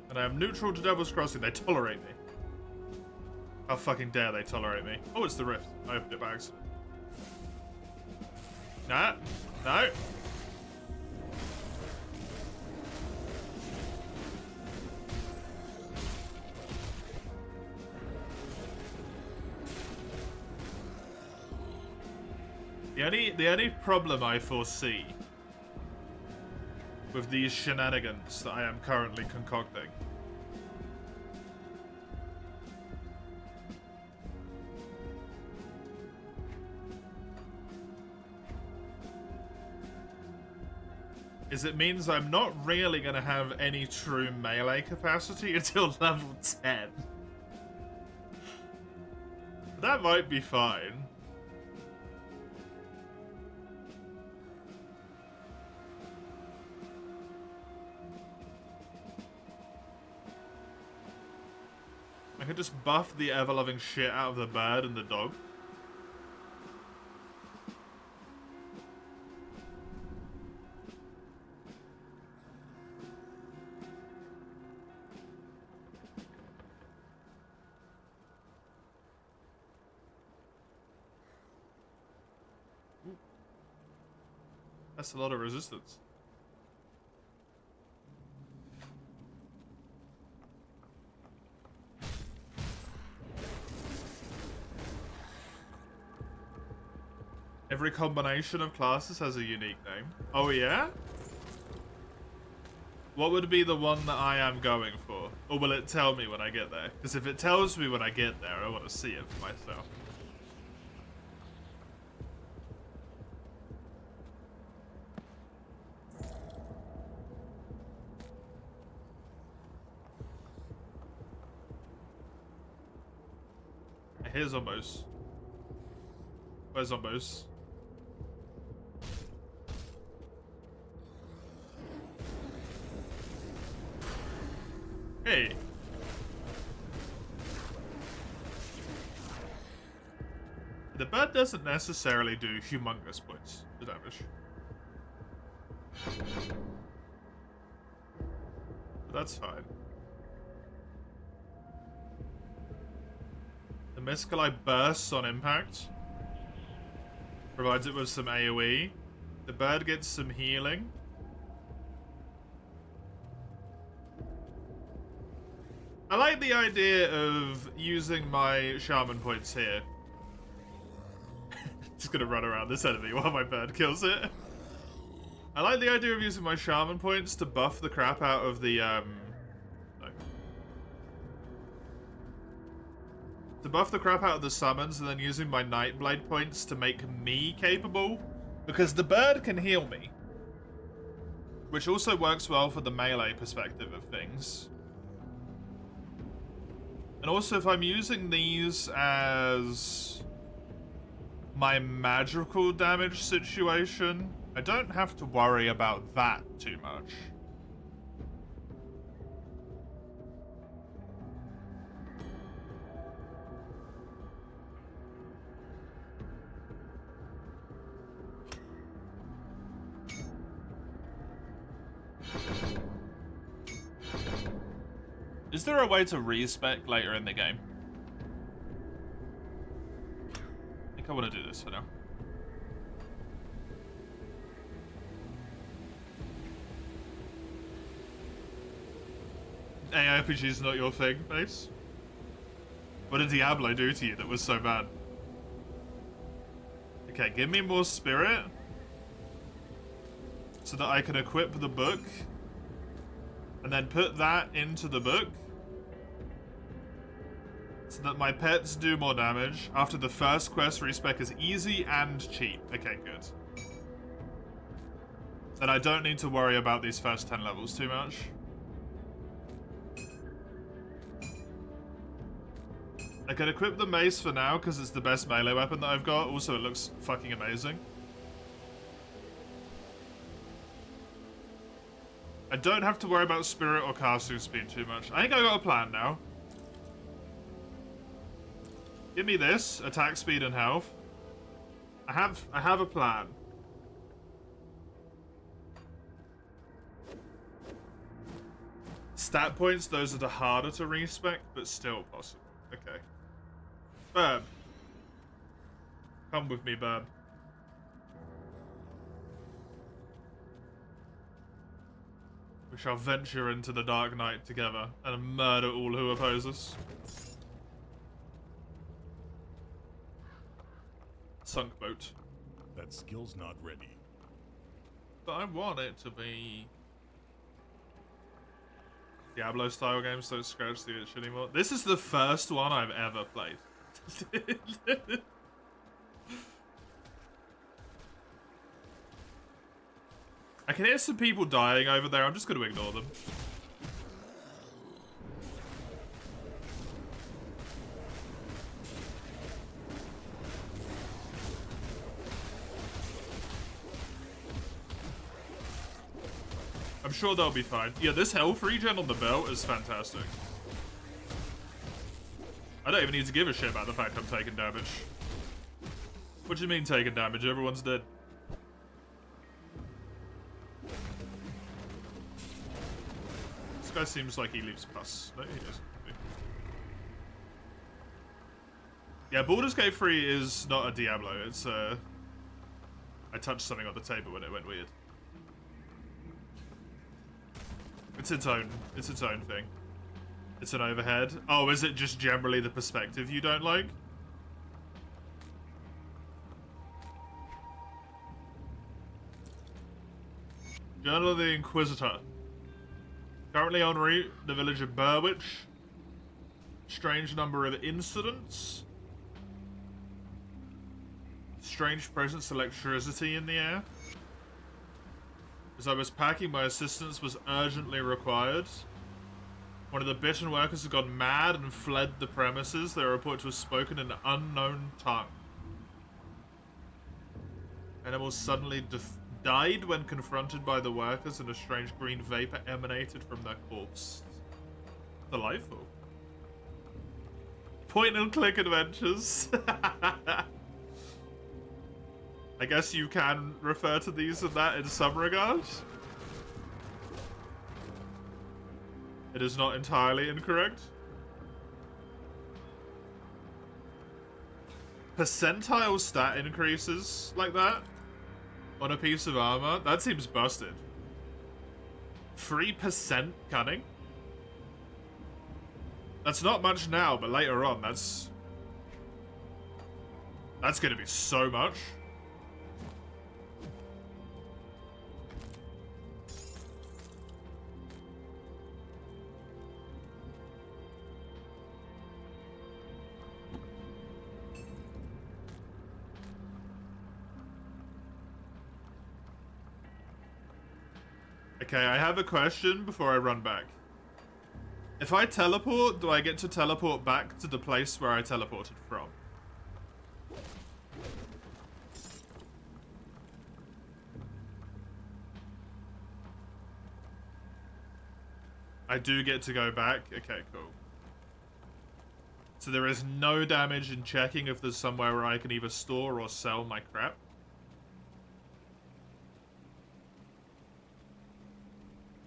And I am neutral to Devil's Crossing. They tolerate me. How fucking dare they tolerate me? Oh, it's the rift. I opened it by accident. Nah. No. The only problem I foresee with these shenanigans that I am currently concocting is it means I'm not really going to have any true melee capacity until level 10. That might be fine. I could just buff the ever-loving shit out of the bird and the dog. Ooh. That's a lot of resistance. Every combination of classes has a unique name. Oh yeah? What would be the one that I am going for? Or will it tell me when I get there? Because if it tells me when I get there, I want to see it for myself. Here's Zombos. Where's Zombos? Hey. The bird doesn't necessarily do humongous points of damage. But that's fine. The Mescalite bursts on impact. Provides it with some AoE. The bird gets some healing. I like the idea of using my shaman points here. Just gonna run around this enemy while my bird kills it. I like the idea of using my shaman points to buff the crap out of the, no. To buff the crap out of the summons, and then using my Nightblade points to make me capable Because the bird can heal me. Which also works well for the melee perspective of things. And also if I'm using these as my magical damage situation, I don't have to worry about that too much. Is there a way to respec later in the game? I think I want to do this for now. ARPG is not your thing, Base? What did Diablo do to you that was so bad? Okay, give me more spirit so that I can equip the book and then put that into the book so that my pets do more damage after the first quest respec is easy and cheap. Okay, good. Then I don't need to worry about these first 10 levels too much. I can equip the mace for now because it's the best melee weapon that I've got. Also, it looks fucking amazing. I don't have to worry about spirit or casting speed too much. I think I got a plan now. Give me this, attack speed and health. I have a plan. Stat points, those are the harder to respec, but still possible. Okay. Burb. Come with me, Burb. We shall venture into the dark night together and murder all who oppose us. Sunk boat. That skill's not ready. But I want it to be Diablo style games, so scratch the itch anymore. This is the first one I've ever played. I can hear some people dying over there. I'm just going to ignore them. I'm sure they'll be fine. Yeah, this health regen on the belt is fantastic. I don't even need to give a shit about the fact I'm taking damage. What do you mean taking damage? Everyone's dead. This guy seems like he leaves pus. No, he doesn't. Yeah, Baldur's Gate 3 is not a Diablo. It's I touched something on the table when it went weird. It's its own thing. It's an overhead. Oh, is it just generally the perspective you don't like? Journal of the Inquisitor. Currently en route, the village of Burwich. Strange number of incidents. Strange presence of electricity in the air. As I was packing, my assistance was urgently required. One of the bitten workers had gone mad and fled the premises. They were reported to have spoken in an unknown tongue. Animals suddenly died when confronted by the workers, and a strange green vapor emanated from their corpse. Delightful. Point and click adventures. I guess you can refer to these and that in some regard. It is not entirely incorrect. Percentile stat increases like that on a piece of armor? That seems busted. 3% cunning? That's not much now, but later on, that's gonna be so much. Okay, I have a question before I run back. If I teleport, do I get to teleport back to the place where I teleported from? I do get to go back? Okay, cool. So there is no damage in checking if there's somewhere where I can either store or sell my crap.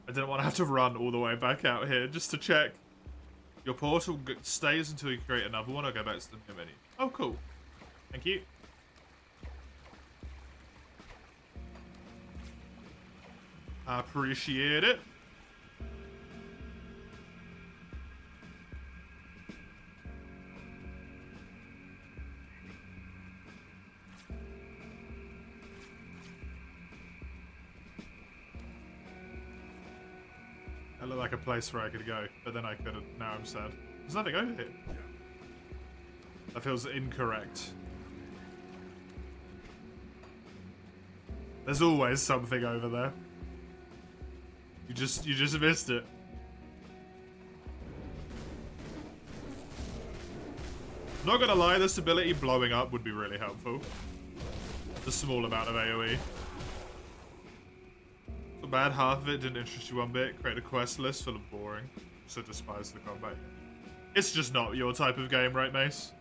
I didn't want to have to run all the way back out here just to check. Your portal stays until you create another one. I'll go back to the new menu. Oh, cool. Thank you. I appreciate it. That looked like a place where I could go, but then I couldn't. Now I'm sad. There's nothing over here. That feels incorrect. There's always something over there. You just missed it. Not gonna lie, this ability blowing up would be really helpful. The small amount of AoE. The bad half of it didn't interest you one bit. Create a quest list full of boring. So despise the combat. It's just not your type of game, right, Mace?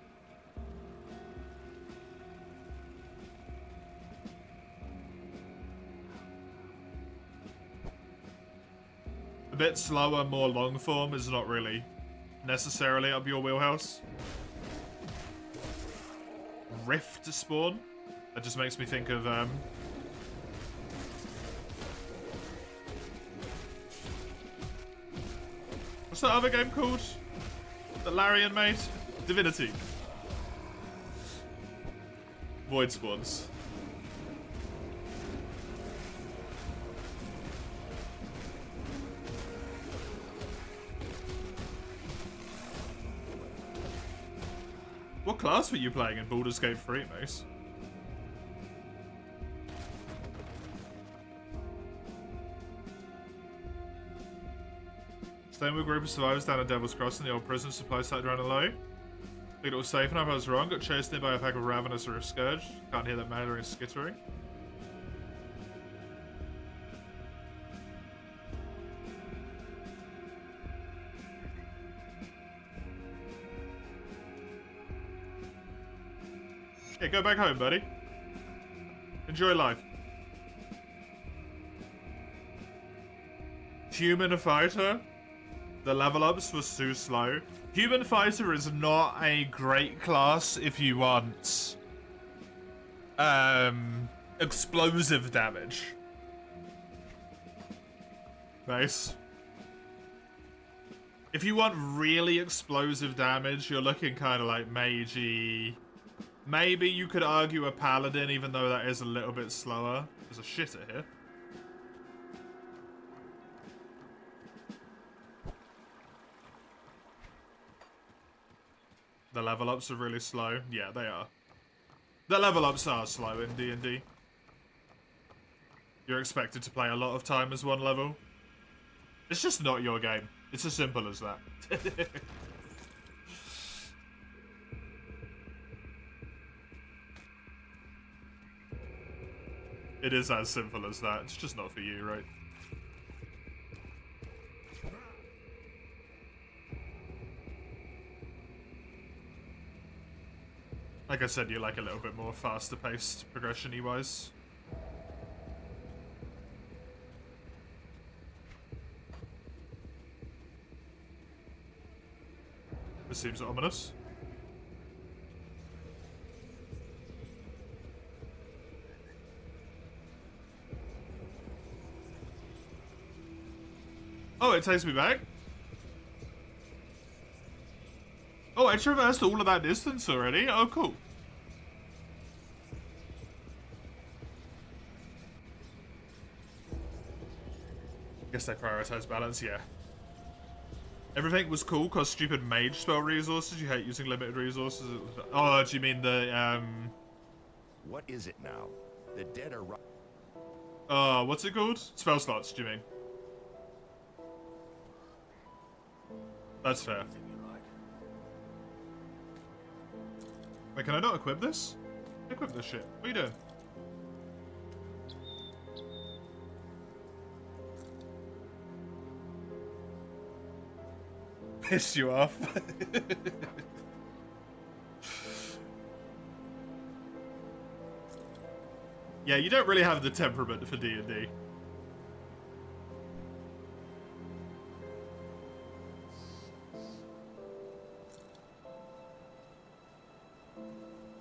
A bit slower, more long form is not really necessarily up your wheelhouse. Rift spawn? That just makes me think of what's that other game called that Larian made? Divinity. Void spawns. What class were you playing in Baldur's Gate 3, Mace? Staying with a group of survivors down at Devil's Crossing, the old prison supply site running low. Think it was safe enough, I was wrong. Got chased in by a pack of ravenous or a scourge. Can't hear that meddling skittering. Yeah, go back home, buddy. Enjoy life. Human Fighter? The level ups was too slow. Human Fighter is not a great class if you want explosive damage. Nice. If you want really explosive damage, you're looking kind of like magey. Maybe you could argue a paladin, even though that is a little bit slower. There's a shitter here. The level ups are really slow. Yeah, they are. The level ups are slow in D&D. You're expected to play a lot of time as one level. It's just not your game. It's as simple as that. It is as simple as that. It's just not for you, right? Like I said, you like a little bit more faster paced progression-y wise. This seems ominous. Oh, it takes me back? Oh, I traversed all of that distance already? Oh, cool. Guess they prioritize balance, yeah. Everything was cool cause stupid mage spell resources. You hate using limited resources. Oh, do you mean the, What is it now? The dead are... what's it called? Spell slots, do you mean? That's fair. Wait, can I not equip this? Equip this shit. What are you doing? Pissed you off. Yeah, you don't really have the temperament for D&D.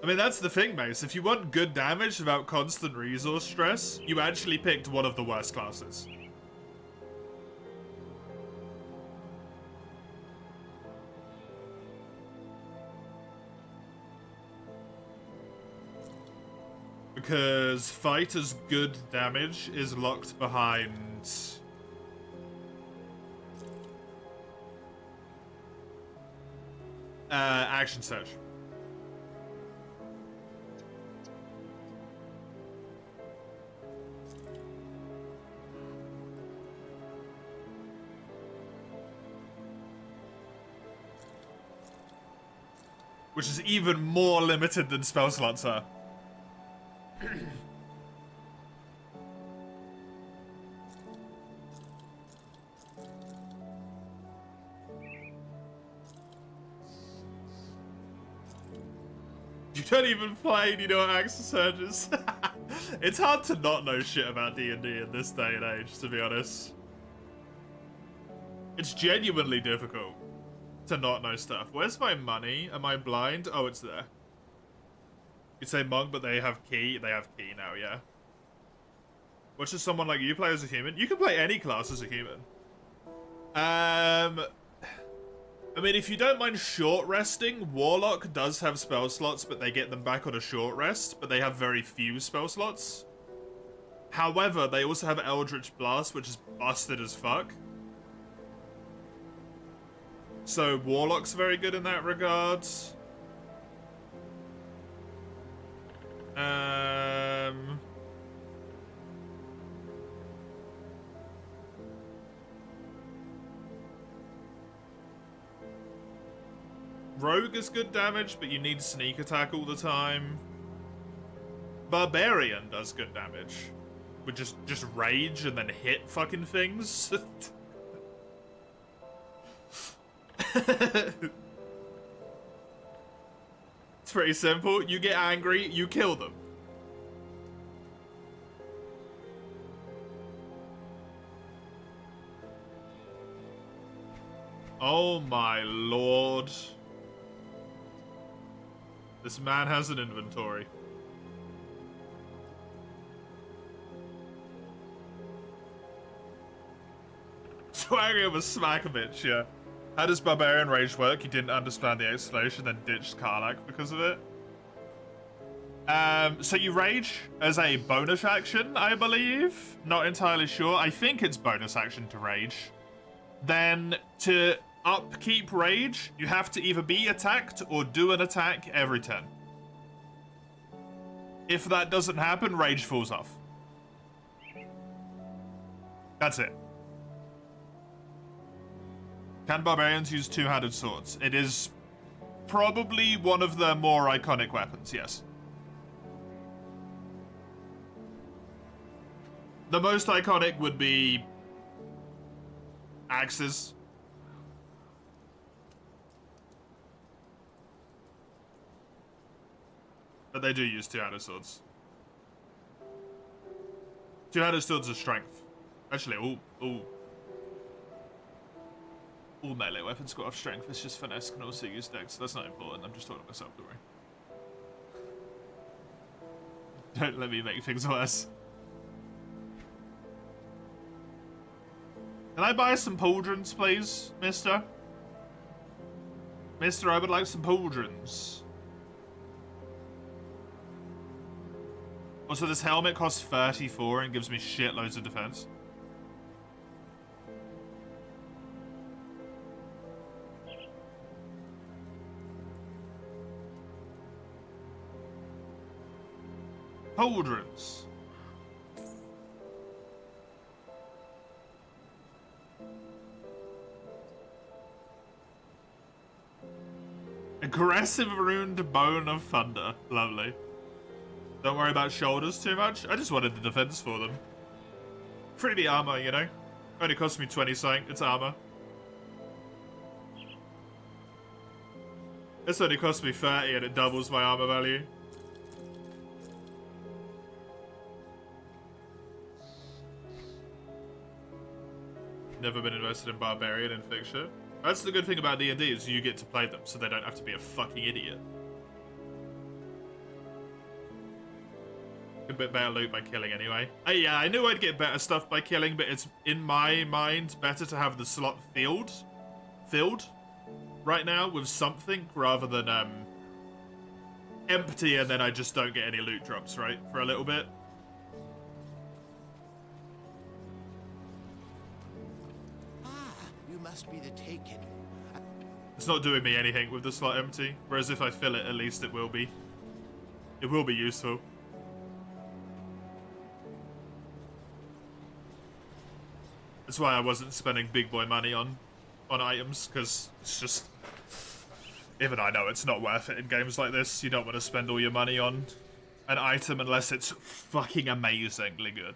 I mean, that's the thing, Mace. If you want good damage without constant resource stress, you actually picked one of the worst classes. Because fighter's good damage is locked behind... action surge. Which is even more limited than spell slots are. You don't even play and you know what Action Surge is. It's hard to not know shit about D&D in this day and age, to be honest. It's genuinely difficult to not know stuff. Where's my money? Am I blind? Oh, it's there. You'd say monk, but they have key. They have key now, yeah. What should someone like you play as a human? You can play any class as a human. I mean, if you don't mind short resting, Warlock does have spell slots, but they get them back on a short rest, but they have very few spell slots. However, they also have Eldritch Blast, which is busted as fuck. So Warlock's very good in that regard. Rogue is good damage, but you need sneak attack all the time. Barbarian does good damage. Would just rage and then hit fucking things. It's pretty simple. You get angry, you kill them. Oh my lord. This man has an inventory. So angry over smack a bitch, yeah. How does Barbarian Rage work? You didn't understand the explanation, then ditched Karlach because of it. So you rage as a bonus action, I believe. Not entirely sure. I think it's bonus action to rage. Then to upkeep rage, you have to either be attacked or do an attack every turn. If that doesn't happen, rage falls off. That's it. Can barbarians use two-handed swords? It is probably one of the more iconic weapons, yes. The most iconic would be axes. But they do use two-handed swords. Two-handed swords are strength. Actually, all melee weapons got off strength. It's just finesse can also use dex. That's not important. I'm just talking to myself, don't worry. Don't let me make things worse. Can I buy some pauldrons, please, mister? Mister, I would like some pauldrons. Also, this helmet costs 34 and gives me shitloads of defense. Pauldrons. Aggressive runed Bone of Thunder. Lovely. Don't worry about shoulders too much. I just wanted the defense for them. Free the armor, you know? Only cost me 20 something. It's armor. This only cost me 30 and it doubles my armor value. Never been invested in Barbarian and Fixture. That's the good thing about D&D is you get to play them, so they don't have to be a fucking idiot. A bit better loot by killing anyway. Yeah, I knew I'd get better stuff by killing, but it's, in my mind, better to have the slot filled right now with something rather than empty and then I just don't get any loot drops, right? For a little bit. You must be the Taken. It's not doing me anything with the slot empty, whereas if I fill it, at least it will be. It will be useful. That's why I wasn't spending big boy money on items, because it's just... Even I know it's not worth it in games like this. You don't want to spend all your money on an item unless it's fucking amazingly good.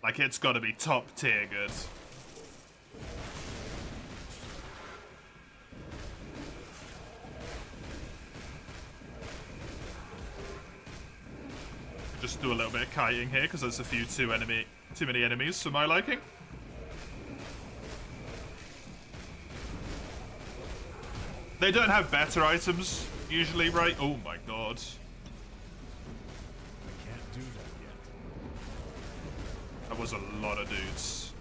Like, it's gotta be top tier good. Just do a little bit of kiting here, because there's a few too many enemies for my liking. They don't have better items, usually, right? Oh my god. I can't do that yet. That was a lot of dudes.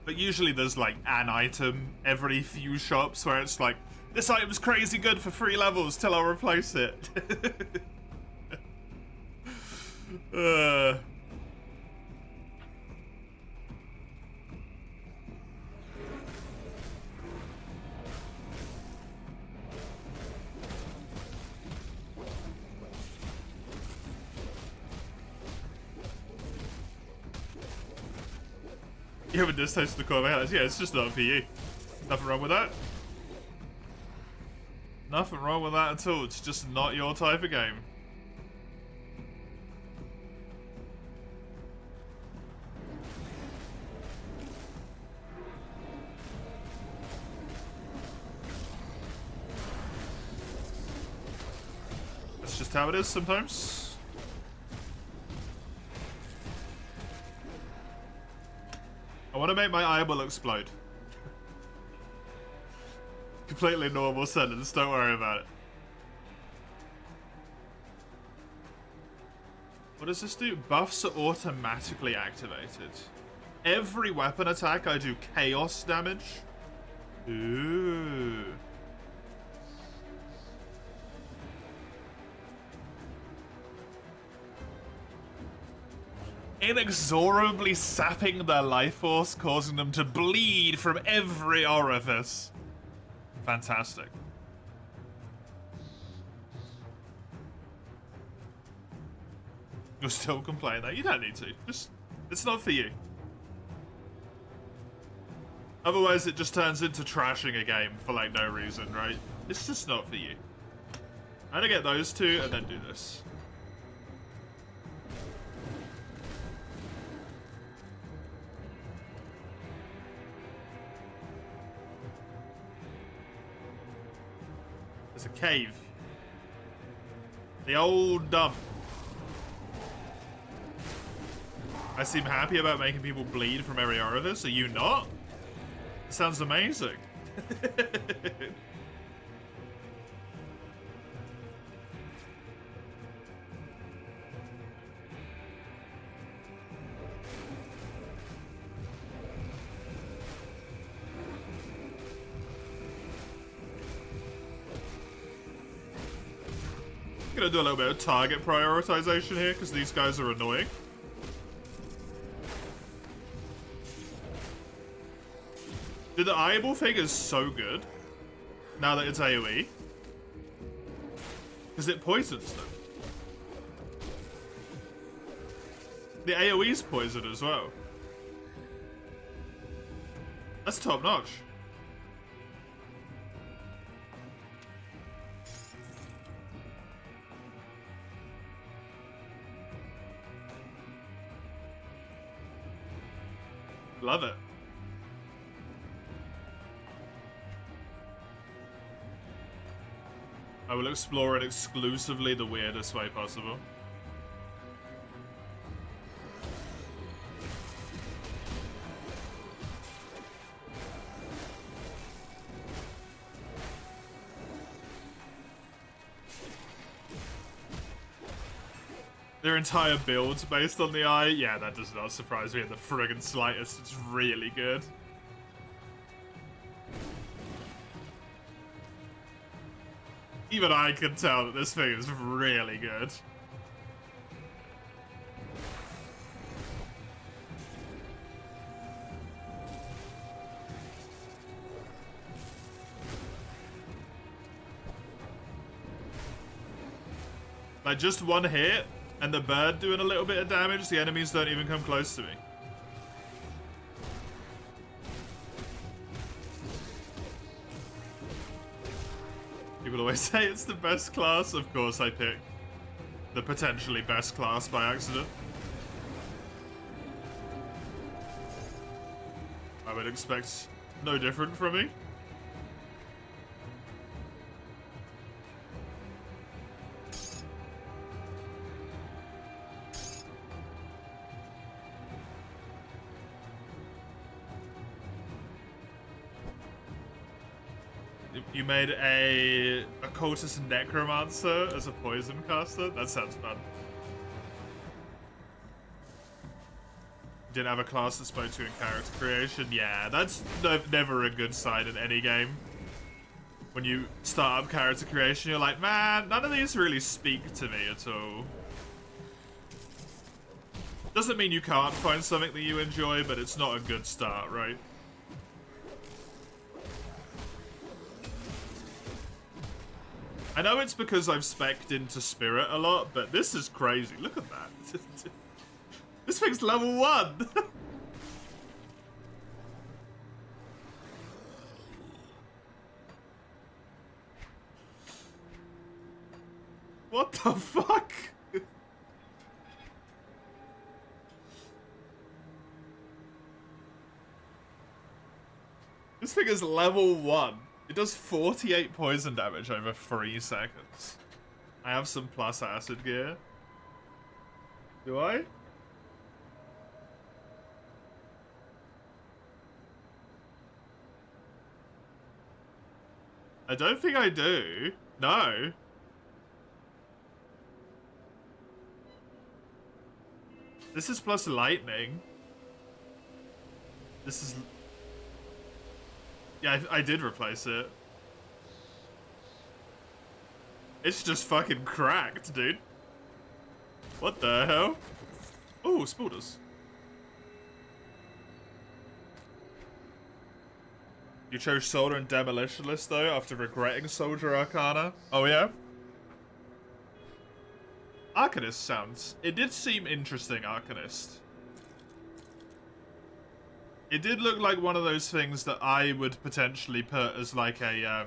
But usually there's like an item every few shops where it's like, this item's crazy good for 3 levels till I'll replace it. You haven't distasted the core mechanics. Yeah, it's just not for you. Nothing wrong with that. Nothing wrong with that at all. It's just not your type of game. That's just how it is sometimes. I want to make my eyeball explode. Completely normal sentence, don't worry about it. What does this do? Buffs are automatically activated. Every weapon attack I do chaos damage. Ooh. Inexorably sapping their life force, causing them to bleed from every orifice. Fantastic. You're still complaining that? You don't need to. Just, it's not for you. Otherwise it just turns into trashing a game for like no reason, right? It's just not for you. I'm gonna get those two and then do this. There's a cave. The old dump. I seem happy about making people bleed from every orifice. Are you not? It sounds amazing. I'm gonna do a little bit of target prioritization here because these guys are annoying. Dude, the eyeball thing is so good now that it's AoE because it poisons them. The AoE's poison as well. That's top notch. Love it. I will explore it exclusively the weirdest way possible. Their entire build's based on the eye? Yeah, that does not surprise me in the friggin' slightest. It's really good. Even I can tell that this thing is really good. Like, just one hit, and the bird doing a little bit of damage, the enemies don't even come close to me. People always say it's the best class. Of course I pick the potentially best class by accident. I would expect no different from me. You made a cultist necromancer as a poison caster? That sounds fun. Didn't have a class that spoke to you in character creation? Yeah, that's never a good sign in any game. When you start up character creation, you're like, man, none of these really speak to me at all. Doesn't mean you can't find something that you enjoy, but it's not a good start, right? I know it's because I've spec'd into Spirit a lot, but this is crazy. Look at that. This thing's level 1. What the fuck? This thing is level 1. It does 48 poison damage over 3 seconds. I have some plus acid gear. Do I? I don't think I do. No. This is plus lightning. This is... Yeah, I did replace it. It's just fucking cracked, dude. What the hell? Oh, spoilers. You chose Soldier and Demolitionist, though, after regretting Soldier Arcana? Oh, yeah? Arcanist sounds... It did seem interesting, Arcanist. It did look like one of those things that I would potentially put as like a,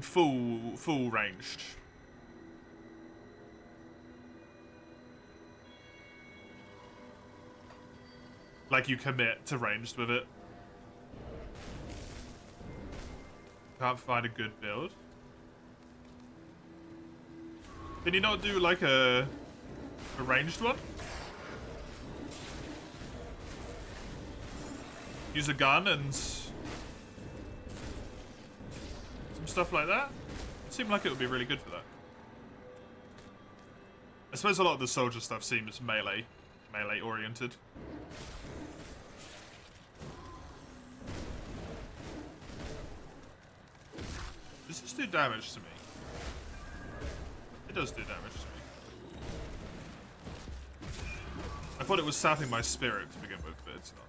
full ranged. Like you commit to ranged with it. Can't find a good build. Can you not do like a ranged one? Use a gun and some stuff like that? It seemed like it would be really good for that. I suppose a lot of the soldier stuff seems melee oriented. Does this do damage to me? It does do damage to me. I thought it was sapping my spirit to begin with, but it's not.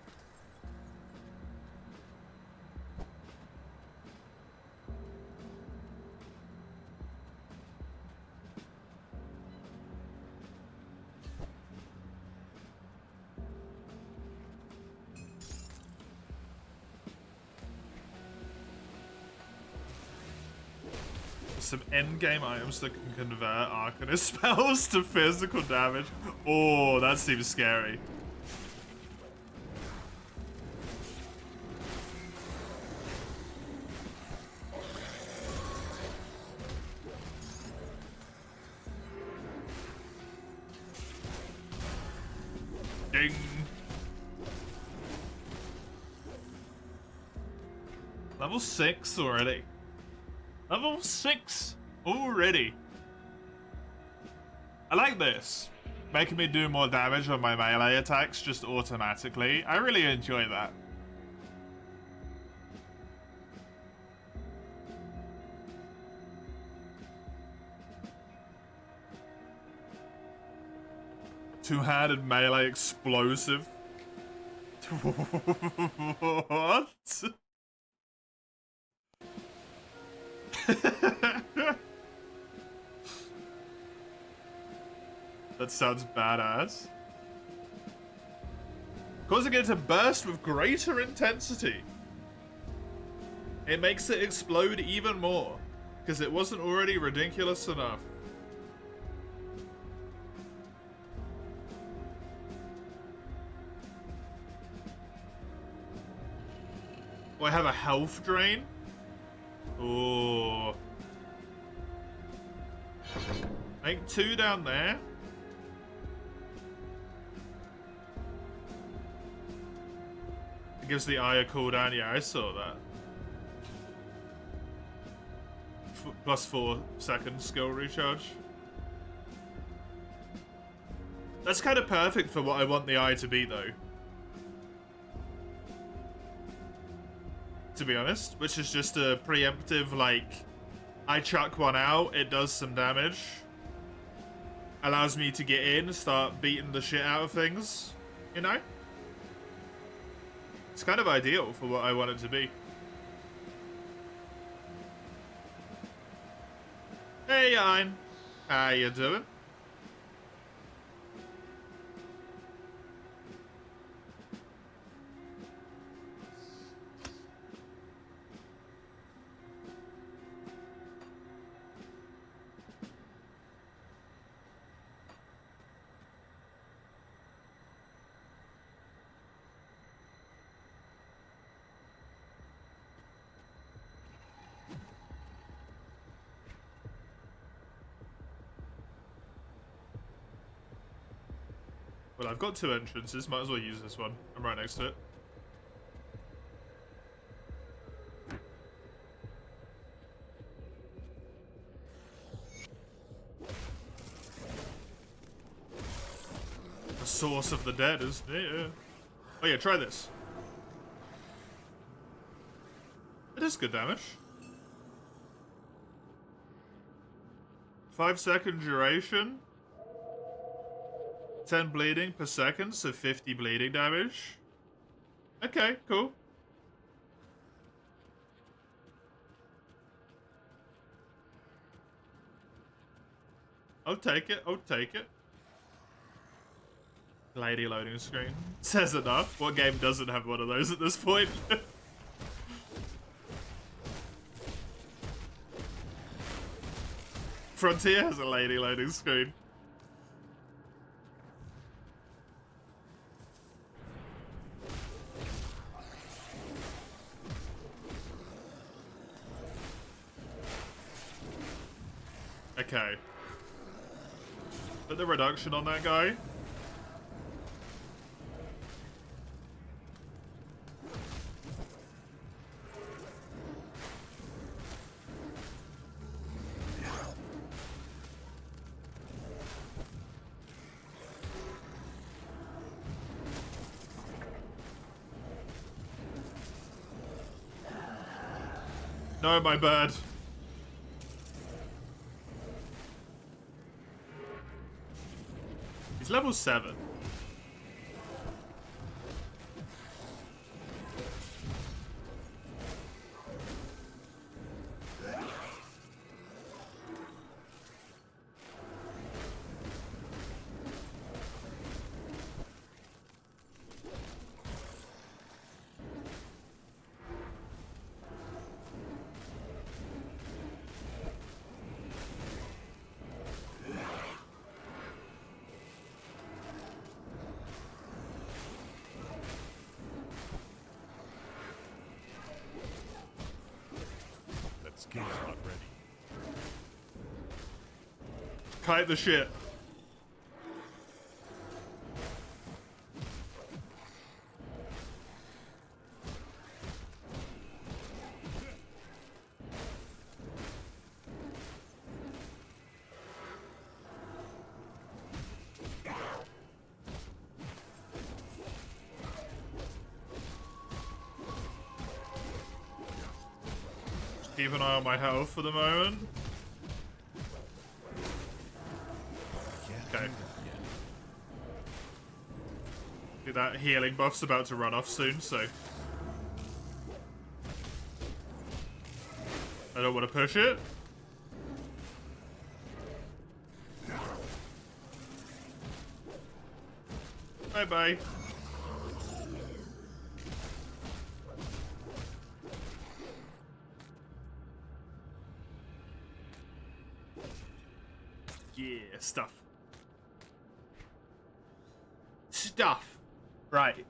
some endgame items that can convert Arcanist spells to physical damage. Oh, that seems scary. Ding. Level 6 already. Level 6 already. I like this. Making me do more damage on my melee attacks just automatically. I really enjoy that. Two-handed melee explosive. What? That sounds badass. Causing it to burst with greater intensity. It makes it explode even more, because it wasn't already ridiculous enough. Oh, I have a health drain? Oh. Make 2 down there. It gives the eye a cooldown. Yeah, I saw that. Plus 4 second skill recharge. That's kind of perfect for what I want the eye to be, though. To be honest, which is just a preemptive, like, I chuck one out, it does some damage. Allows me to get in, start beating the shit out of things, you know? It's kind of ideal for what I want it to be. Hey, Ein. How you doing? Well, I've got 2 entrances. Might as well use this one. I'm right next to it. The source of the dead, isn't it? Yeah. Oh yeah, try this. It is good damage. 5-second duration. 10 bleeding per second, so 50 bleeding damage. Okay, cool. I'll take it, I'll take it. Lady loading screen. Says enough. What game doesn't have one of those at this point? Frontier has a lady loading screen. Okay. Put the reduction on that guy. No, my bird. He's level 7. Skill's not ready. Kite the shit. Keep an eye on my health for the moment. Okay. See, that healing buff's about to run off soon, so I don't want to push it. Bye-bye. Yeah, stuff. Stuff. Right.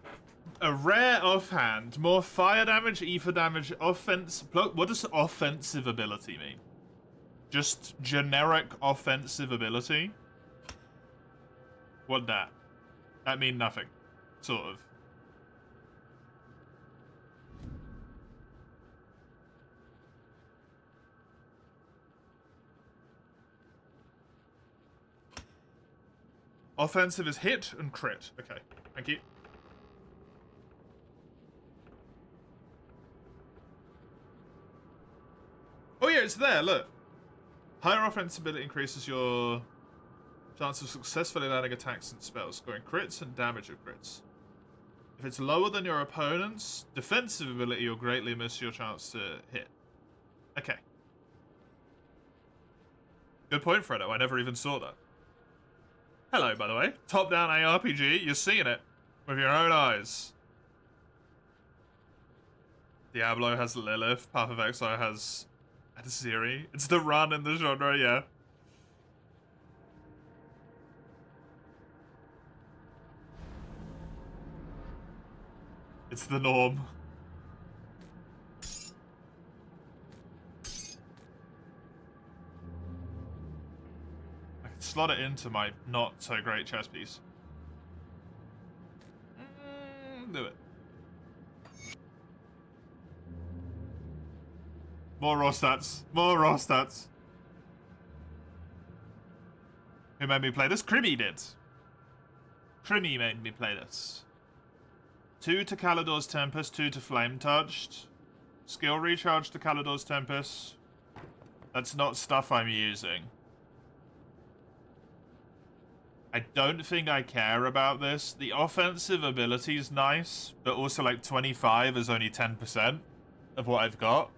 A rare offhand. More fire damage, ether damage, offense. What does offensive ability mean? Just generic offensive ability? What that? That mean nothing. Sort of. Offensive is hit and crit. Okay, thank you. Oh yeah, it's there, look. Higher offensive ability increases your chance of successfully landing attacks and spells, scoring crits and damage of crits. If it's lower than your opponent's defensive ability, you'll greatly miss your chance to hit. Okay. Good point, Fredo. I never even saw that. Hello, by the way. Top-down ARPG. You're seeing it with your own eyes. Diablo has Lilith. Path of Exile has Adversary. It's the run in the genre, yeah. It's the norm. I can slot it into my not so great chess piece. Do it. More raw stats. More raw stats. Who made me play this? Crimmy did. Crimmy made me play this. 2 to Kalidor's Tempest, 2 to Flame Touched. Skill recharge to Kalidor's Tempest. That's not stuff I'm using. I don't think I care about this. The offensive ability is nice, but also like 25 is only 10% of what I've got.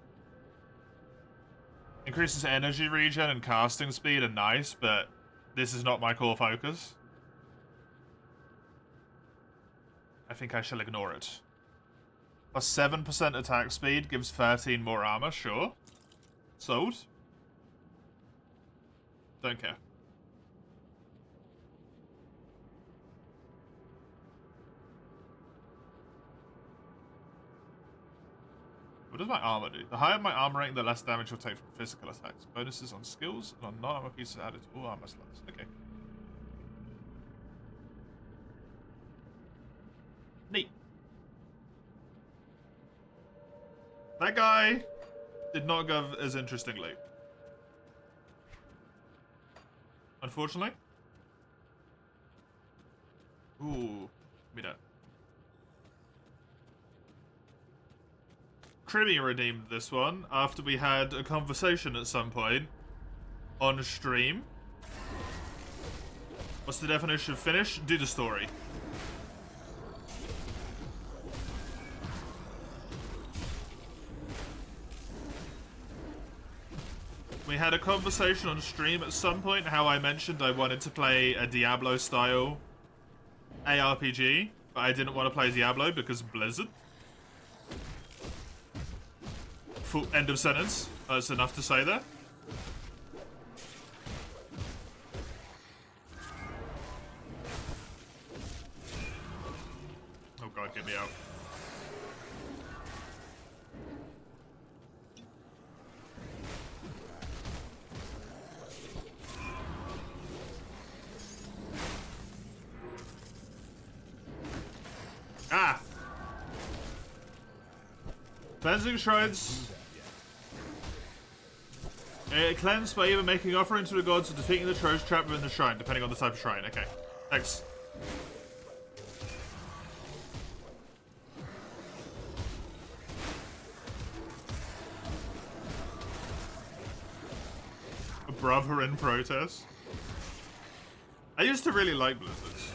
Increases energy regen and casting speed are nice, but this is not my core focus. I think I shall ignore it. Plus 7% attack speed gives 13 more armor, sure. Sold. Don't care. What does my armor do? The higher my armor rank, the less damage you'll take from physical attacks. Bonuses on skills and on non-armor pieces added to all armor slots. Okay. Neat. That guy did not go as interestingly. Unfortunately. Ooh, me that. Crimmy redeemed this one after we had a conversation at some point on stream. What's the definition of finish? Do the story. We had a conversation on stream at some point how I mentioned I wanted to play a Diablo-style ARPG, but I didn't want to play Diablo because Blizzard. Full end of sentence. That's enough to say there. Oh god, get me out. Ah! Cleansing shrines. Cleansed by either making offering to the gods or defeating the trolls trapped within the shrine, depending on the type of shrine. Okay. Thanks. A brother in protest. I used to really like blizzards.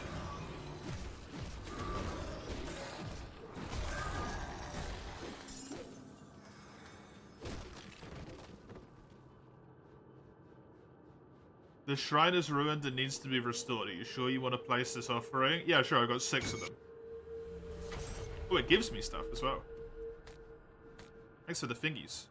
The shrine is ruined and needs to be restored. Are you sure you want to place this offering? Yeah, sure, I got 6 of them. Oh, it gives me stuff as well. Thanks for the thingies.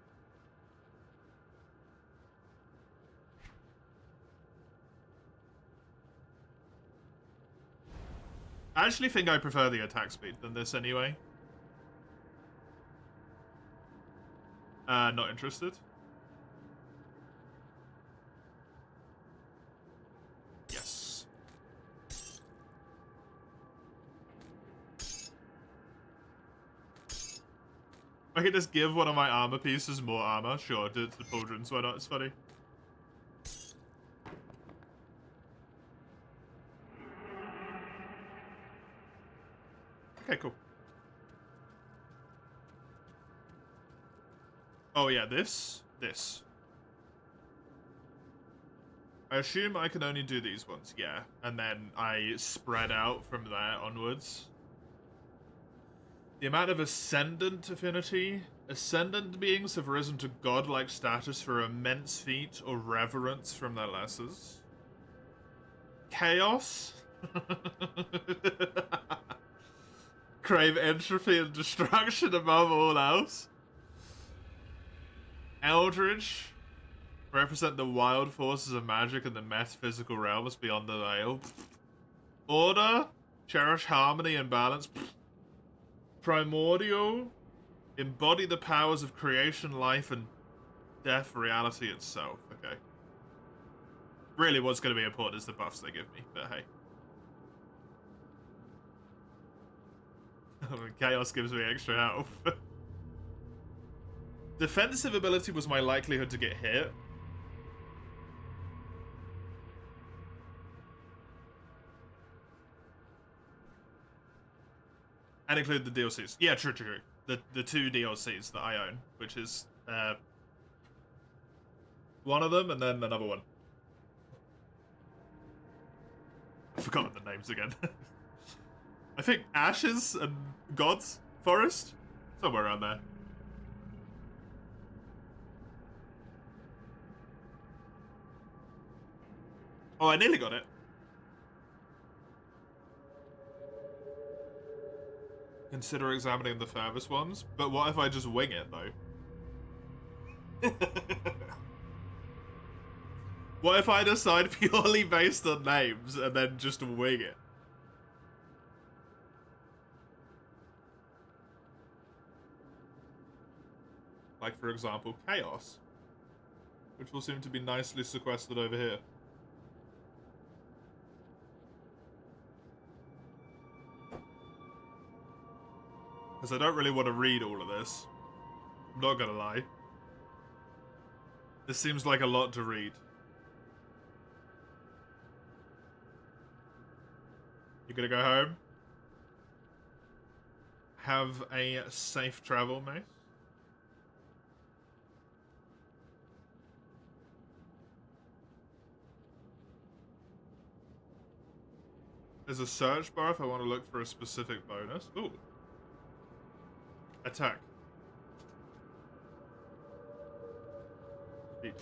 I actually think I prefer the attack speed than this anyway. Not interested. Yes. I could just give one of my armor pieces more armor. Sure, do it to the pauldrons, why not? It's funny. Okay, cool. Oh yeah, this. I assume I can only do these ones, yeah. And then I spread out from there onwards. The amount of Ascendant affinity. Ascendant beings have risen to godlike status for immense feat or reverence from their lessers. Chaos. Crave entropy and destruction above all else. Eldritch. Represent the wild forces of magic in the metaphysical realms beyond the veil. Order. Cherish harmony and balance. Primordial. Embody the powers of creation, life, and death, reality itself. Okay. Really, what's going to be important is the buffs they give me, but hey. Chaos gives me extra health. Defensive ability was my likelihood to get hit. And include the DLCs. Yeah, true. The 2 DLCs that I own, which is one of them and then another one. I've forgotten the names again. I think Ashes and God's Forest? Somewhere around there. Oh, I nearly got it. Consider examining the furthest ones, but what if I just wing it, though? What if I decide purely based on names and then just wing it? Like, for example, Chaos, which will seem to be nicely sequestered over here. Because I don't really want to read all of this. I'm not gonna lie. This seems like a lot to read. You gonna go home? Have a safe travel, mate. There's a search bar if I want to look for a specific bonus. Ooh. Attack. Speed.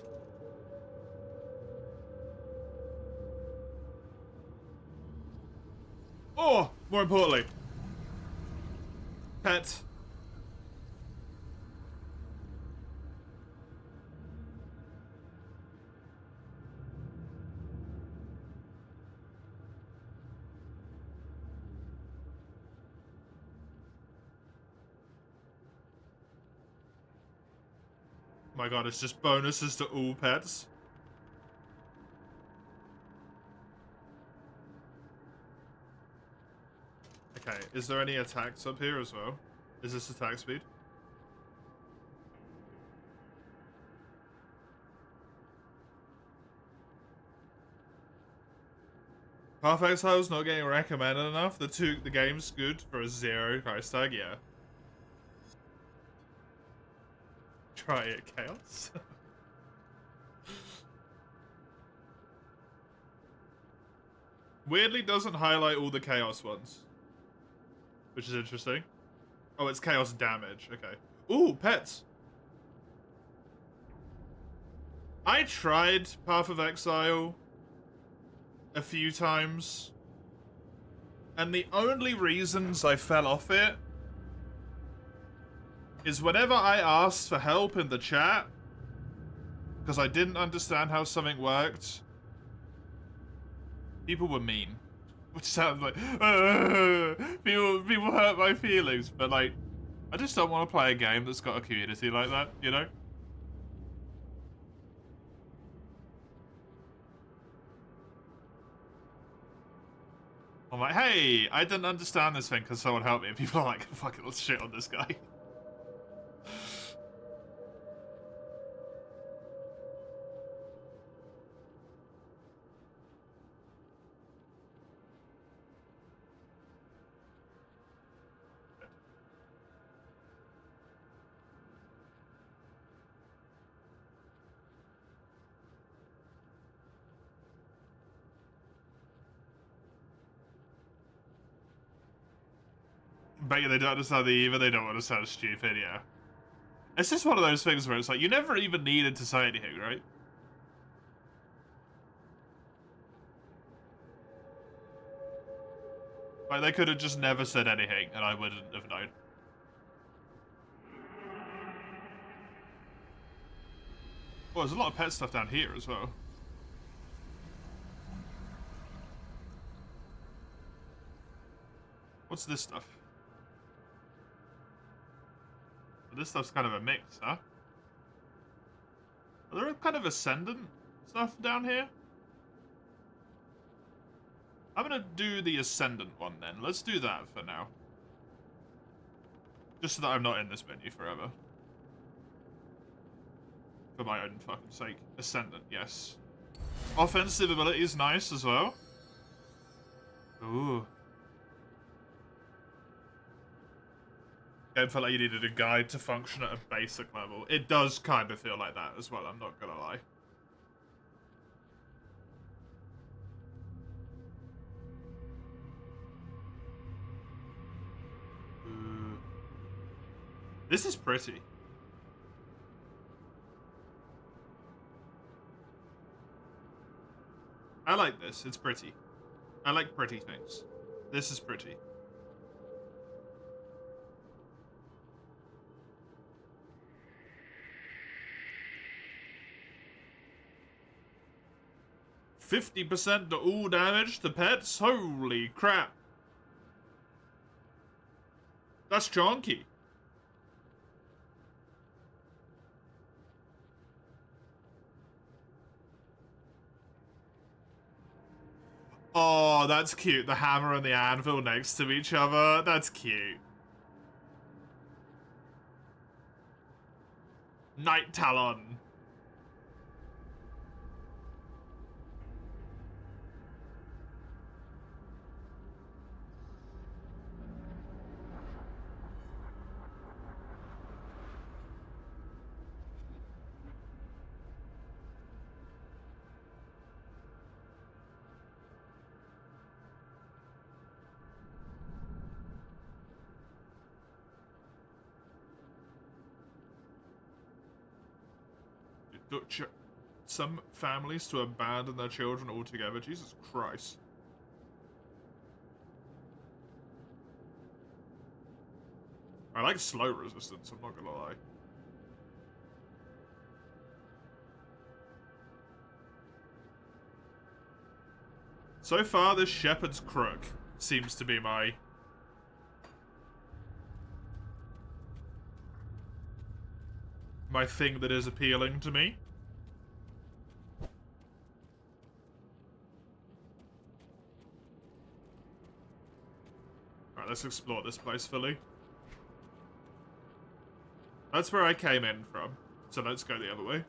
Oh! More importantly. Pet. My god, it's just bonuses to all pets. Okay, is there any attacks up here as well? Is this attack speed? Path of Exile's not getting recommended enough. The game's good for a 0 price tag, yeah. Try it, Chaos. Weirdly doesn't highlight all the Chaos ones. Which is interesting. Oh, it's Chaos damage. Okay. Ooh, pets. I tried Path of Exile a few times, and the only reasons I fell off it is whenever I asked for help in the chat, because I didn't understand how something worked, people were mean. Which sounds like, people hurt my feelings, but like, I just don't want to play a game that's got a community like that, you know? I'm like, hey, I didn't understand this thing because someone helped me. And people are like, fucking let's shit on this guy. But yeah, they don't understand the evil, they don't want to sound stupid, yeah. It's just one of those things where it's like, you never even needed to say anything, right? Like, they could have just never said anything, and I wouldn't have known. Oh, there's a lot of pet stuff down here as well. What's this stuff? This stuff's kind of a mix, huh? Are there kind of ascendant stuff down here? I'm gonna do the ascendant one then. Let's do that for now. Just so that I'm not in this menu forever. For my own fucking sake. Ascendant, yes. Offensive ability is nice as well. Ooh. Game felt like you needed a guide to function at a basic level. It does kind of feel like that as well, I'm not gonna lie. Ooh. This is pretty. I like this, it's pretty. I like pretty things. This is pretty. %50% to all damage to pets? Holy crap. That's chonky. Oh, that's cute. The hammer and the anvil next to each other. That's cute. Night Talon. Some families to abandon their children altogether. Jesus Christ. I like slow resistance, I'm not gonna lie. So far, this Shepherd's Crook seems to be my thing that is appealing to me. let's explore this place fully. That's where I came in from, so let's go the other way.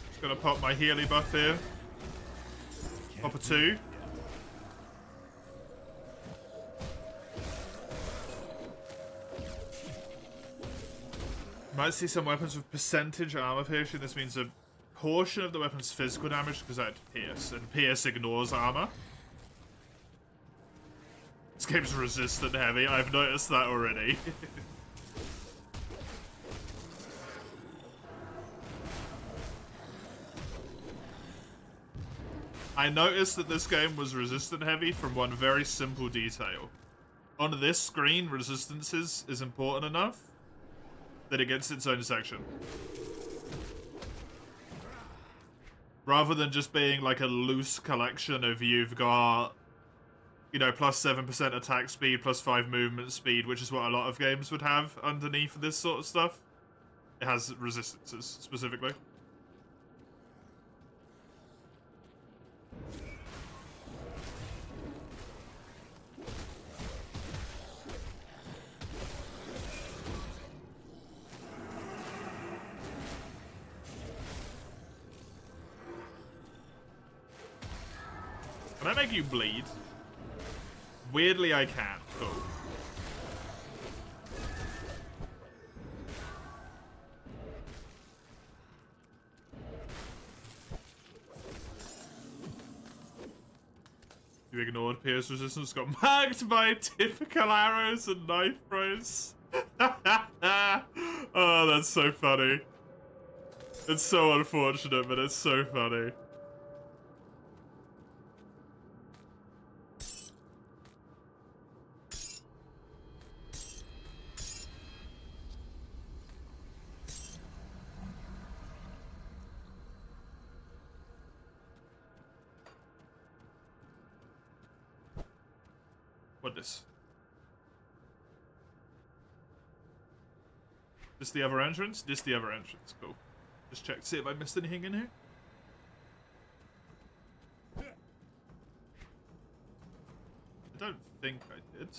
Just gonna pop my Healy buff here. Pop a 2. Might see some weapons with percentage armor piercing. This means a portion of the weapon's physical damage goes out to Pierce, and Pierce ignores armor. This game's resistant heavy. I've noticed that already. I noticed that this game was resistant heavy from one very simple detail. On this screen, resistance is important enough that it gets its own section. Rather than just being like a loose collection of you've got, you know, plus 7% attack speed, plus 5 movement speed, which is what a lot of games would have underneath this sort of stuff. It has resistances, specifically. Can I make you bleed? Weirdly, I can. Cool. You ignored Pierce resistance, got marked by typical arrows and knife throws. Oh, that's so funny. It's so unfortunate, but it's so funny. What this? This the other entrance? This the other entrance. Cool. Just check to see if I missed anything in here. I don't think I did.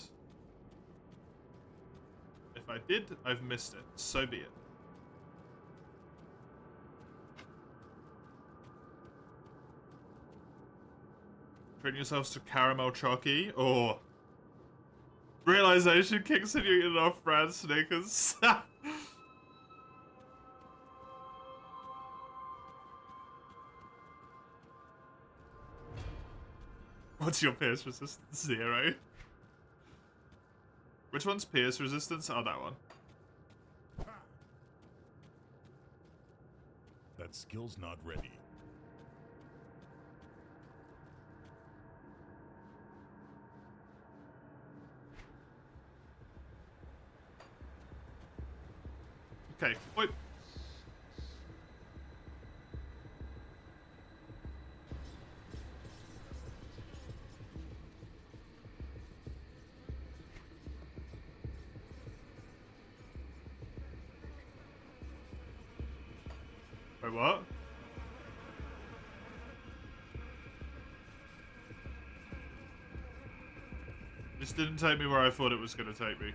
If I did, I've missed it. So be it. Train yourselves to caramel chalky or realization kicks in, you eat enough brand Snickers. What's your pierce resistance? 0. Which one's pierce resistance? Oh, that one. That skill's not ready. Okay, wait. Wait, what? This didn't take me where I thought it was going to take me.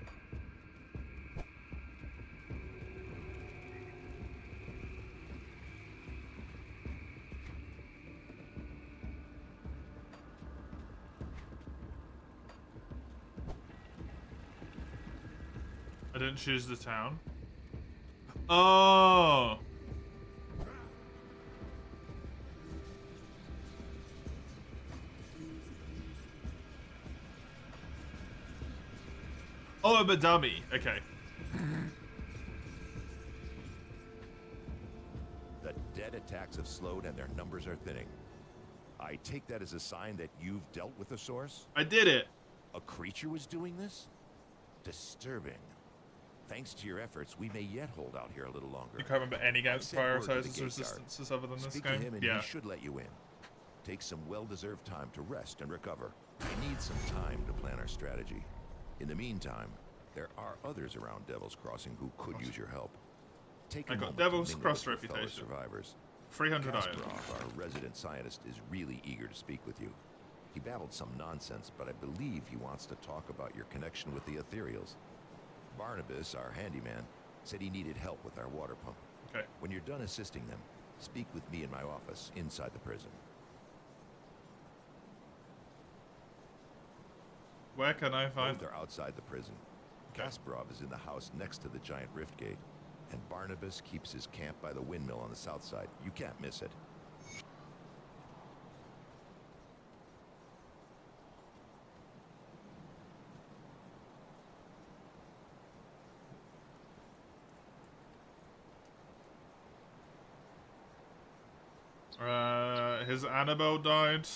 I didn't choose the town. Oh! Oh, I'm a dummy. Okay. The dead attacks have slowed and their numbers are thinning. I take that as a sign that you've dealt with the source? I did it. A creature was doing this? Disturbing. Thanks to your efforts, we may yet hold out here a little longer. You can't remember any games I've sent word to the prioritizes gate resistances other than this Speak to game? him and Yeah. he should let you in. Take some well-deserved time to rest and recover. We need some time to plan our strategy. In the meantime, there are others around Devil's Crossing who could use your help. Take a I got moment to Devil's mingle Cross with your fellow reputation. survivors. 300 iron. Kasparov, our resident scientist, is really eager to speak with you. He babbled some nonsense, but I believe he wants to talk about your connection with the Ethereals. Barnabas, our handyman, said he needed help with our water pump. Okay. When you're done assisting them, speak with me in my office inside the prison. Where can I find? Both are outside the prison. Okay. Kasparov is in the house next to the giant rift gate, and Barnabas keeps his camp by the windmill on the south side. You can't miss it. His Annabelle died.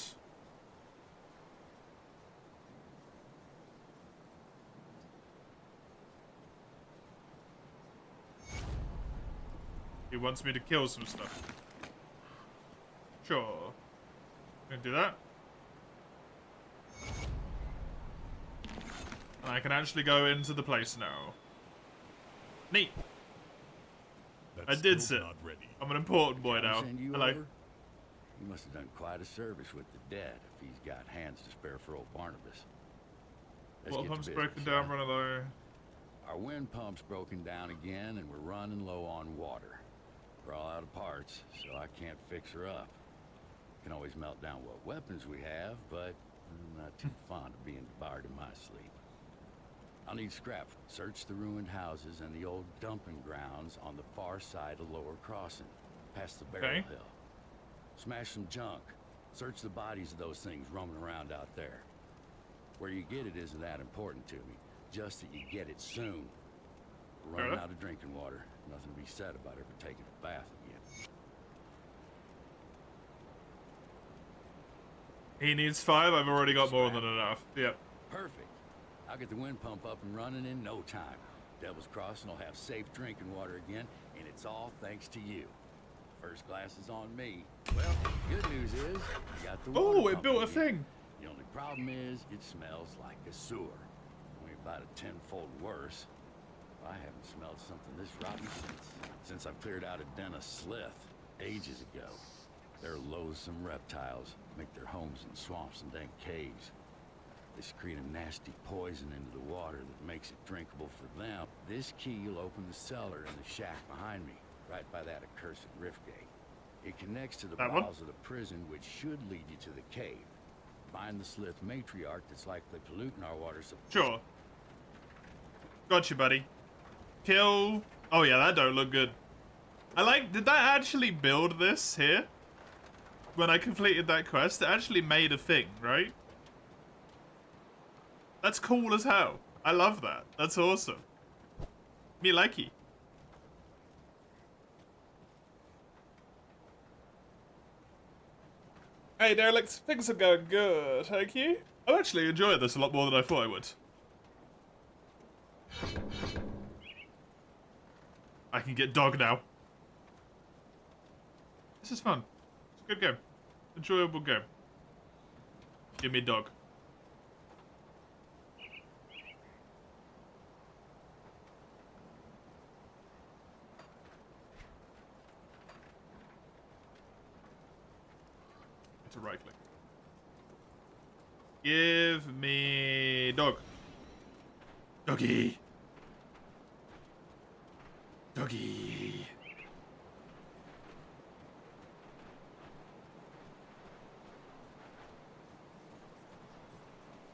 He wants me to kill some stuff. Sure. Can do that. And I can actually go into the place now. Neat. That I did skill's sit. not ready. I'm an important boy now. Send you Hello. over? He must have done quite a service with the dead if he's got hands to spare for old Barnabas. Let's Water get to pump's business, broken down, shall we? running low. Our wind pump's broken down again, and we're running low on water. We're all out of parts, so I can't fix her up. Can always melt down what weapons we have, but I'm not too fond of being devoured in my sleep. I'll need scrap. Search the ruined houses and the old dumping grounds on the far side of Lower Crossing, past the Barrel Okay. Hill. Smash some junk. Search the bodies of those things roaming around out there. Where you get it isn't that important to me. Just that you get it soon. We're running enough. out of drinking water. Nothing to be said about ever taking a bath again. He needs 5. I've already got more than enough. Yep. Perfect. I'll get the wind pump up and running in no time. Devil's Crossing will have safe drinking water again, and it's all thanks to you. First glass is on me. Well, good news is, I got the water Oh, it pump built a again. thing. The only problem is, it smells like a sewer. Only about a tenfold worse. I haven't smelled something this rotten since I've cleared out a den of slith ages ago. They're loathsome reptiles, make their homes in swamps and dank caves. They secrete a nasty poison into the water that makes it drinkable for them. This key will open the cellar in the shack behind me, right by that accursed rift gate. It connects to the That one? bowels of the prison, which should lead you to the cave. Find the slith matriarch that's likely polluting our water supply. Sure. Gotcha, buddy. Kill. Oh yeah, that don't look good. I like. Did that actually build this here? When I completed that quest, it actually made a thing, right? That's cool as hell. I love that. That's awesome. Me likey. Hey Derelict, things are going good, thank you. I actually enjoyed this a lot more than I thought I would. I can get dog now. This is fun. It's a good game. Enjoyable game. Give me dog. It's a right click. Give me dog. Doggy. Doggy.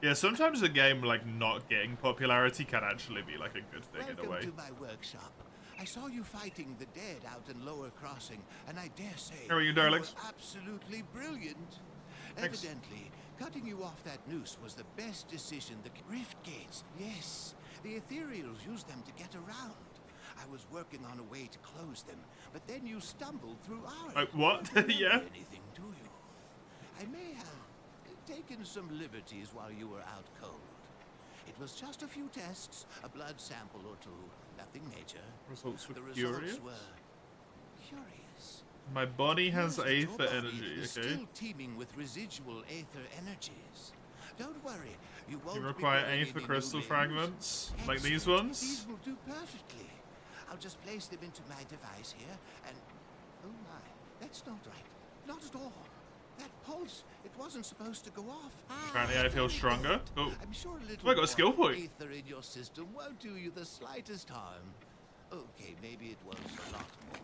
Yeah, sometimes a game like not getting popularity can actually be like a good thing in a way. Welcome to my workshop. I saw you fighting the dead out in Lower Crossing, and I dare say How are you, Derelict? were absolutely brilliant. Thanks. Evidently, cutting you off that noose was the best decision. The rift gates, yes. The Ethereals used them to get around. I was working on a way to close them, but then you stumbled through ours. Like, what? Don't remember Yeah. anything, do you? I may have taken some liberties while you were out cold. It was just a few tests, a blood sample or two, nothing major. Results were The curious. results were curious. My body has Appears that your aether body energy, is okay? still teeming with residual aether energies. Don't worry, you won't You be require growing aether any new crystal limbs. fragments, like these Excellent. ones. These will do perfectly. I'll just place them into my device here, and oh my, That's not right. Not at all. That pulse, it wasn't supposed to go off. Apparently I feel stronger. Oh. I'm sure a little Oh, I got a skill more point. ether in your system won't do you the slightest harm. Okay, maybe it was a lot more.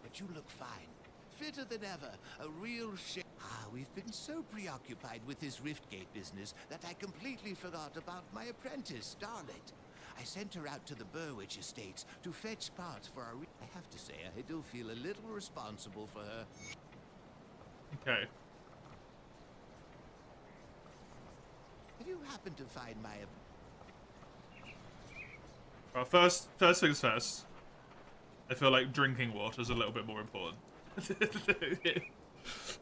But you look fine. Fitter than ever. A real shit. We've been so preoccupied with this Riftgate business that I completely forgot about my apprentice, Starlet. I sent her out to the Burwich Estates to fetch parts for our... I have to say, I do feel a little responsible for her. Okay. Have you happened to find my... Well, first things first. I feel like drinking water is a little bit more important.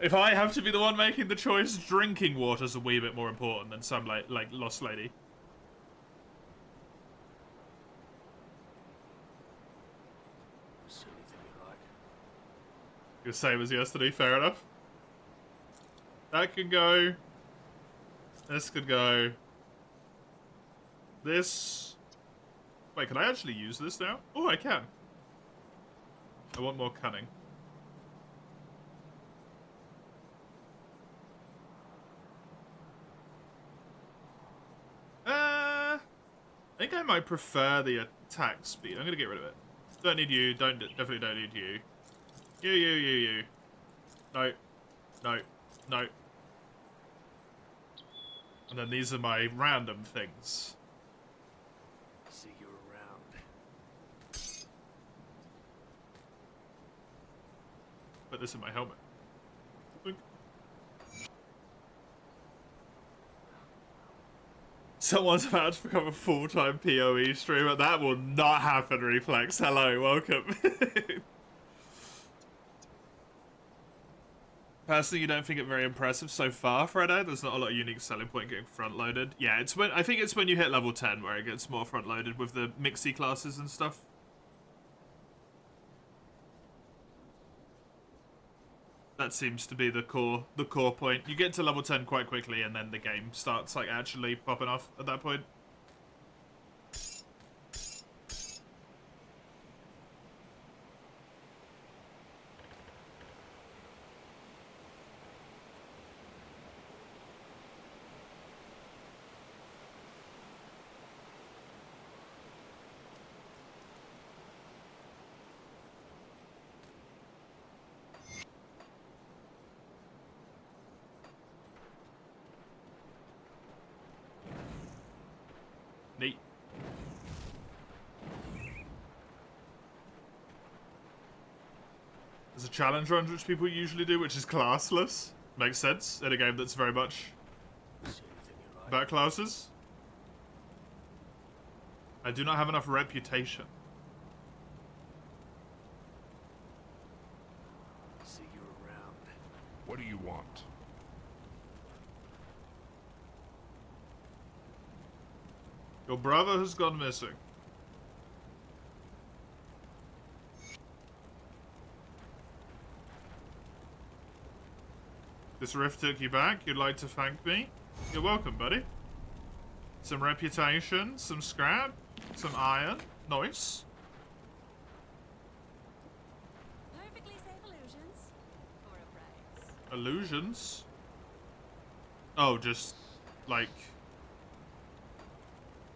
If I have to be the one making the choice, drinking water is a wee bit more important than some like lost lady. See anything you like? The same as yesterday, fair enough. That could go. This could go. This. Wait, can I actually use this now? Oh, I can. I want more cunning. I think I might prefer the attack speed. I'm gonna get rid of it. Don't need you. Definitely don't need you. You. No. No. And then these are my random things. See you around. Put this in my helmet. Boink. Someone's about to become a full-time PoE streamer. That will not happen, Reflex. Hello, welcome. Personally, you don't think it very impressive so far, Fredo? There's not a lot of unique selling point getting front-loaded. Yeah, it's when I think it's when you hit level 10 where it gets more front-loaded with the mixie classes and stuff. That seems to be the core point. You get to level 10 quite quickly, and then the game starts like actually popping off at that point. Neat. There's a challenge run which people usually do, which is classless. Makes sense in a game that's very much See anything you like? about classes. I do not have enough reputation. See you around. What do you want? Your brother has gone missing. This rift took you back. You'd like to thank me? You're welcome, buddy. Some reputation, some scrap, some iron. Nice. Perfectly safe illusions for a price. Illusions? Oh, just like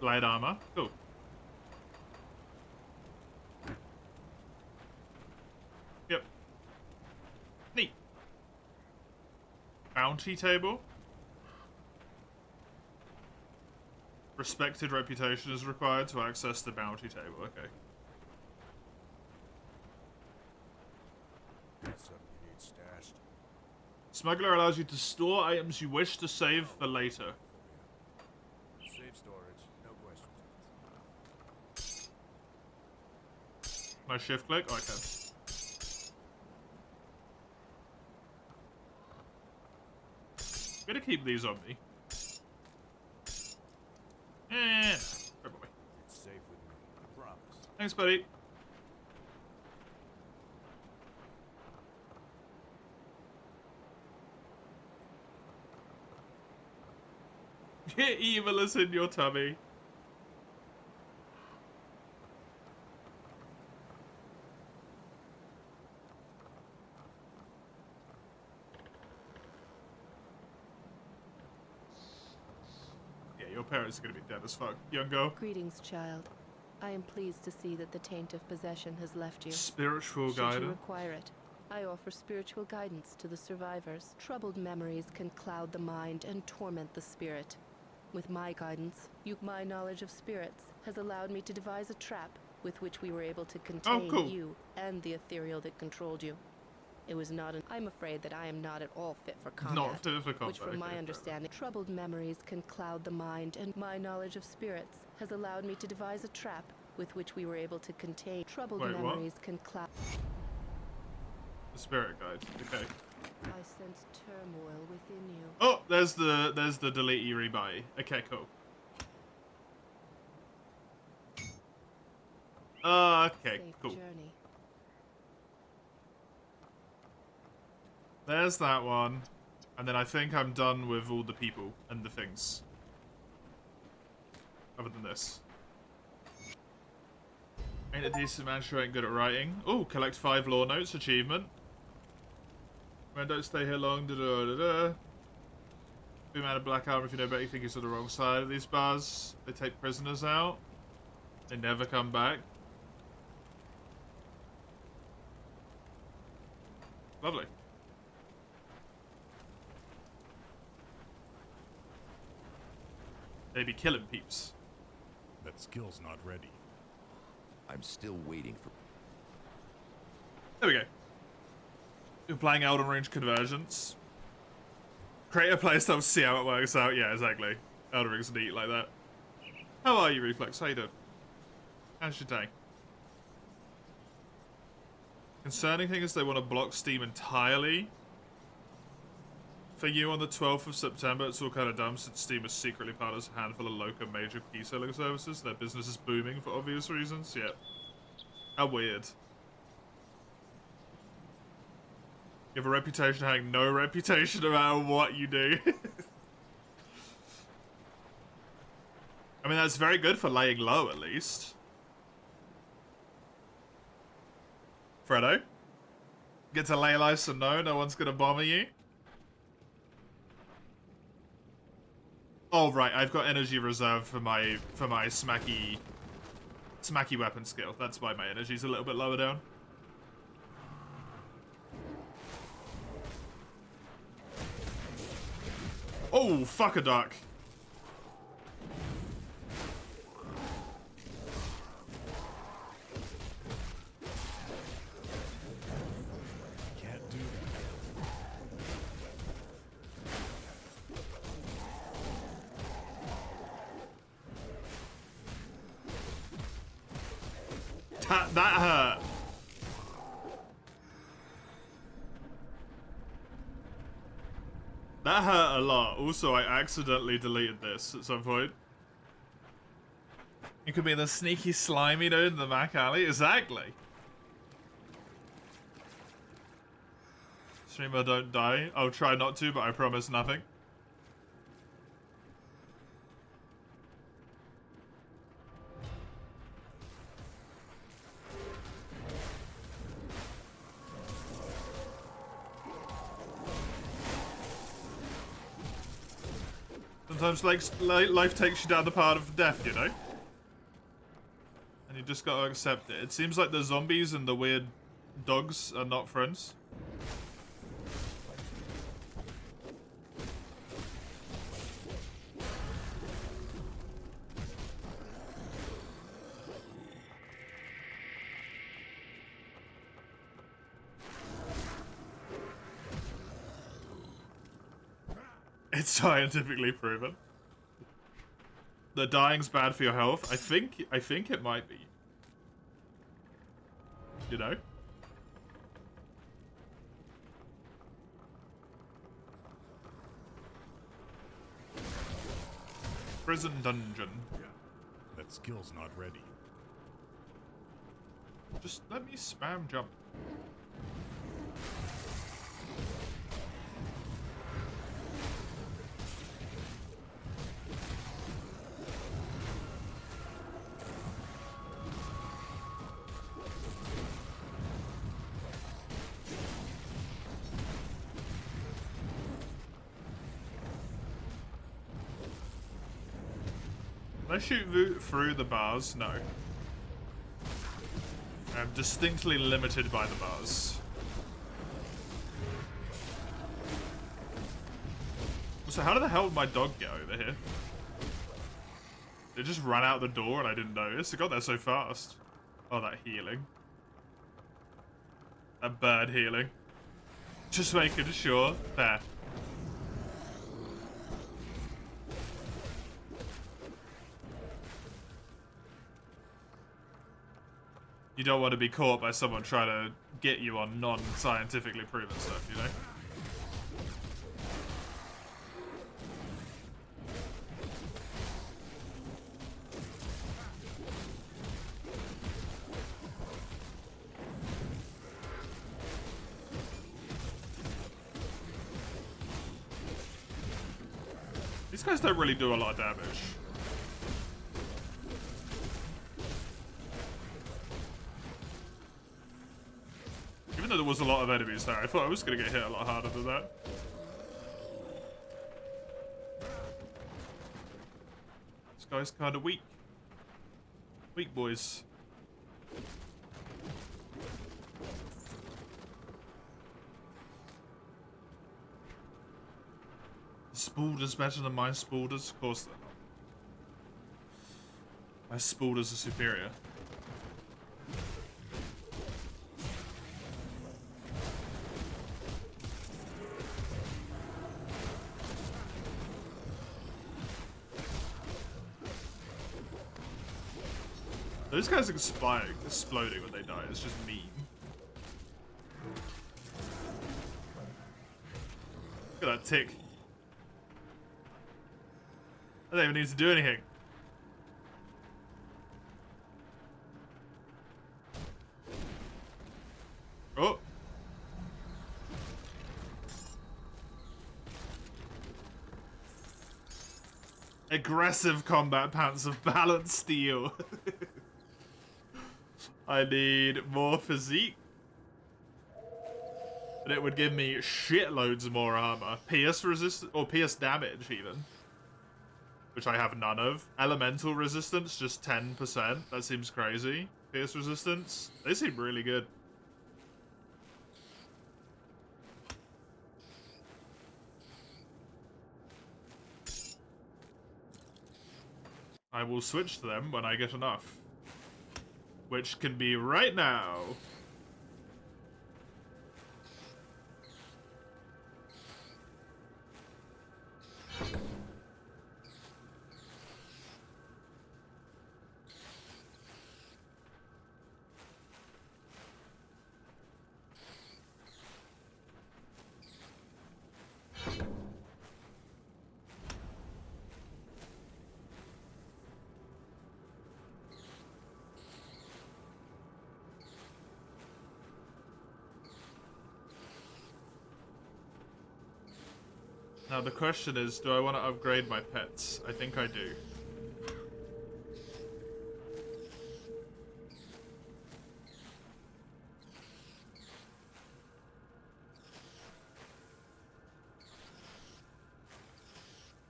light armor. Cool. Yep. Neat. Bounty table. Respected reputation is required to access the bounty table. Okay. Got something you need stashed. Smuggler allows you to store items you wish to save for later. Safe storage, no questions. Can I shift click? Oh, I can. I'm gonna keep these on me. Eh, oh boy. It's safe with me, I promise. Thanks, buddy. Evil is in your tummy. Your parents are gonna be dead as fuck. Young girl. Greetings, child. I am pleased to see that the taint of possession has left you. Spiritual Should you guidance. require it, I offer spiritual guidance to the survivors. Troubled memories can cloud the mind and torment the spirit. With my guidance, my knowledge of spirits has allowed me to devise a trap with which we were able to contain cool. you and the ethereal that controlled you. It was not I'm afraid that I am not at all fit for combat. Not fit for combat. Which, from my understanding, troubled memories can cloud the mind, and my knowledge of spirits has allowed me to devise a trap with which we were able to contain. Troubled Wait, what? memories can cloud. The spirit guide. Okay. I sense turmoil within you. Oh, there's the delete e rebuy. Okay, cool. Okay, Safe cool. journey. There's that one. And then I think I'm done with all the people and the things. Other than this. Ain't a decent man, sure ain't good at writing. Oh, collect 5 law notes, achievement. Man, don't stay here long, da-da-da-da. Be man of black armor if you know better, you think he's on the wrong side of these bars. They take prisoners out. They never come back. Lovely. They be killing peeps. That skill's not ready. I'm still waiting for... There we go. You're playing Elden Ring Convergence. Create a playstyle, see how it works out. Yeah, exactly. Elden Ring's neat like that. How are you, Reflex? How you doing? How's your day? Concerning thing is they want to block Steam entirely. For you on the 12th of September, it's all kind of dumb since Steam is secretly part of a handful of local major key selling services. Their business is booming for obvious reasons. Yeah. How weird. You have a reputation having no reputation no matter what you do. I mean, that's very good for laying low, at least. Fredo? Get to lay low so no one's gonna bomber you? Oh, right, I've got energy reserve for my smacky weapon skill. That's why my energy's a little bit lower down. Oh, fuck a duck. Can't do that. That hurt. That hurt a lot. Also, I accidentally deleted this at some point. You could be the sneaky slimy dude in the back alley. Exactly. Streamer, don't die. I'll try not to, but I promise nothing. Sometimes life takes you down the path of death, you know? And you just gotta accept it. It seems like the zombies and the weird dogs are not friends. It's scientifically proven. The dying's bad for your health. I think it might be. You know? Prison dungeon. Yeah. That skill's not ready. Just let me spam jump. I shoot through the bars? No. I'm distinctly limited by the bars. So how the hell did my dog get over here? It just ran out the door and I didn't notice. It got there so fast. Oh, that healing. That bird healing. Just making sure. There. You don't want to be caught by someone trying to get you on non-scientifically proven stuff, you know? These guys don't really do a lot of damage. Even though there was a lot of enemies there, I thought I was going to get hit a lot harder than that. This guy's kind of weak. Weak boys. Spaulders better than my Spaulders? Of course they're not. My Spaulders are superior. Those guys exploding when they die. It's just mean. Look at that tick. I don't even need to do anything. Oh. Aggressive combat pants of balanced steel. I need more physique. But it would give me shitloads more armor. Pierce resistance, or pierce damage even. Which I have none of. Elemental resistance, just 10%. That seems crazy. Pierce resistance, they seem really good. I will switch to them when I get enough. Which can be right now. Now the question is, do I want to upgrade my pets? I think I do.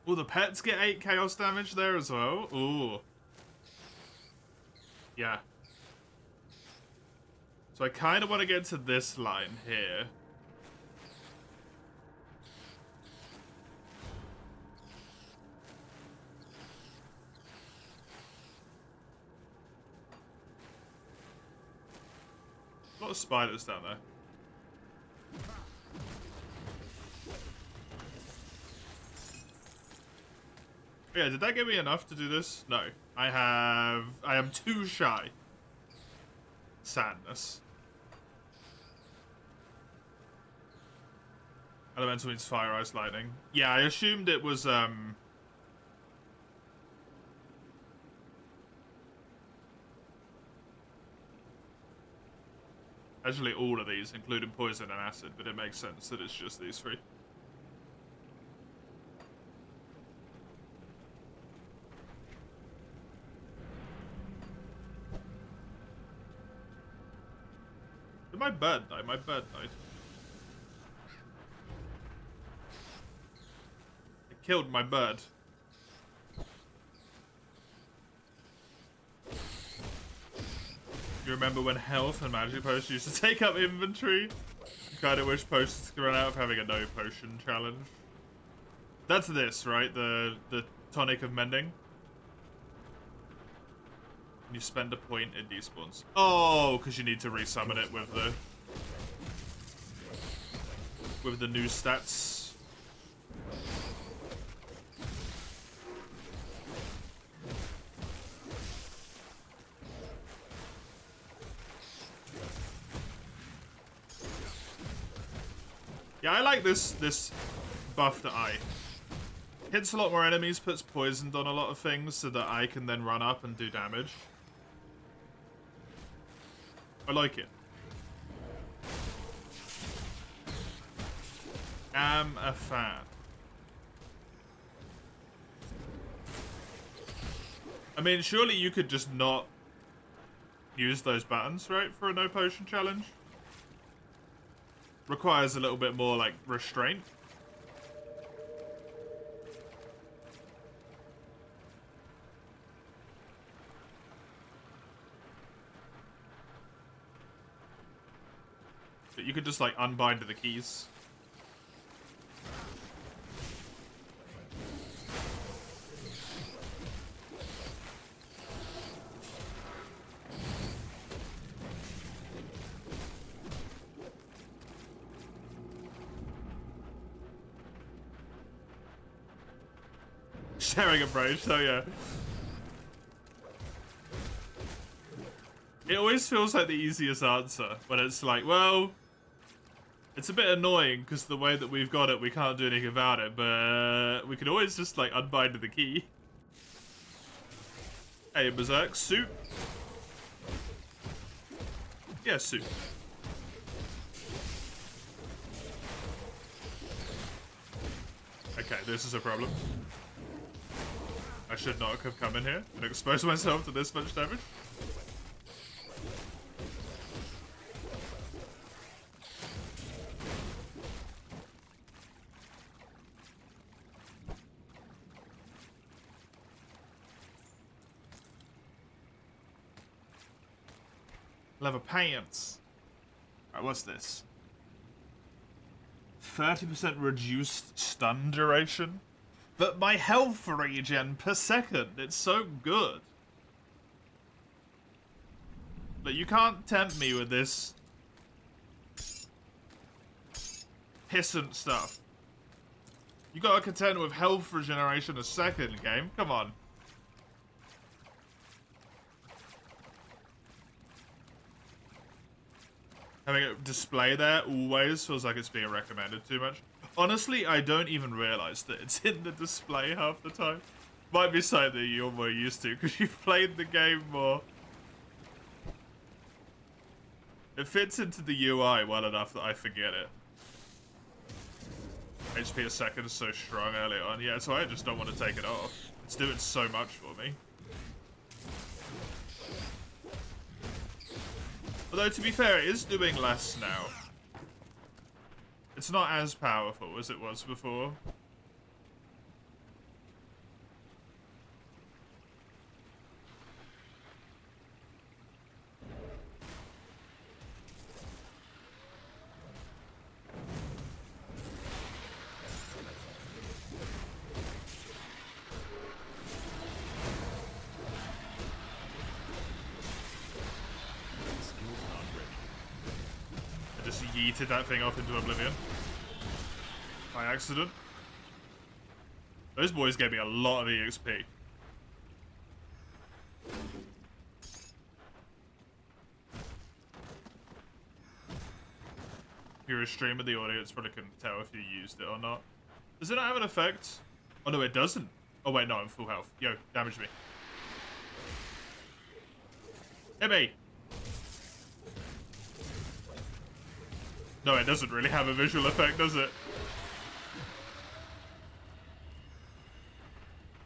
Will the pets get 8 chaos damage there as well? Ooh. Yeah. So I kind of want to get to this line here. A lot of spiders down there. Yeah, did that give me enough to do this? No. I am too shy. Sadness. Elemental means fire, ice, lightning. Yeah, I assumed it was, actually all of these, including poison and acid, but it makes sense that it's just these three. Did my bird die? My bird died. I killed my bird. You remember when health and magic potions used to take up inventory? Kinda wish potions could run out of having a no potion challenge. That's this, right? The tonic of mending. You spend a point, it despawns. Oh, because you need to resummon it with the new stats. Yeah, I like this buff to Eye. Hits a lot more enemies, puts poisoned on a lot of things so that I can then run up and do damage. I like it. Am a fan. I mean, surely you could just not use those buttons, right, for a no potion challenge? Requires a little bit more, like, restraint. But you could just, like, unbind the keys. Sharing a brooch, so yeah. It always feels like the easiest answer, when it's like, well, it's a bit annoying because the way that we've got it, we can't do anything about it, but we can always just, like, unbind the key. Hey, Berserk, soup. Yeah, soup. Okay, this is a problem. I should not have come in here and exposed myself to this much damage. Leather pants. Alright, what's this? 30% reduced stun duration? But my health regen per second, it's so good. But you can't tempt me with this pissant stuff. You gotta contend with health regeneration a second, game. Come on. Having it display there always feels like it's being recommended too much. Honestly, I don't even realize that it's in the display half the time. Might be something that you're more used to because you've played the game more. It fits into the UI well enough that I forget it. HP a second is so strong early on. Yeah, so I just don't want to take it off. It's doing so much for me. Although, to be fair, it is doing less now. It's not as powerful as it was before. Yeeted that thing off into oblivion. By accident. Those boys gave me a lot of EXP. If you're a streamer, the audience probably couldn't tell if you used it or not. Does it not have an effect? Oh no, it doesn't. Oh wait, no, I'm full health. Yo, damage me. Hit me! No, it doesn't really have a visual effect, does it?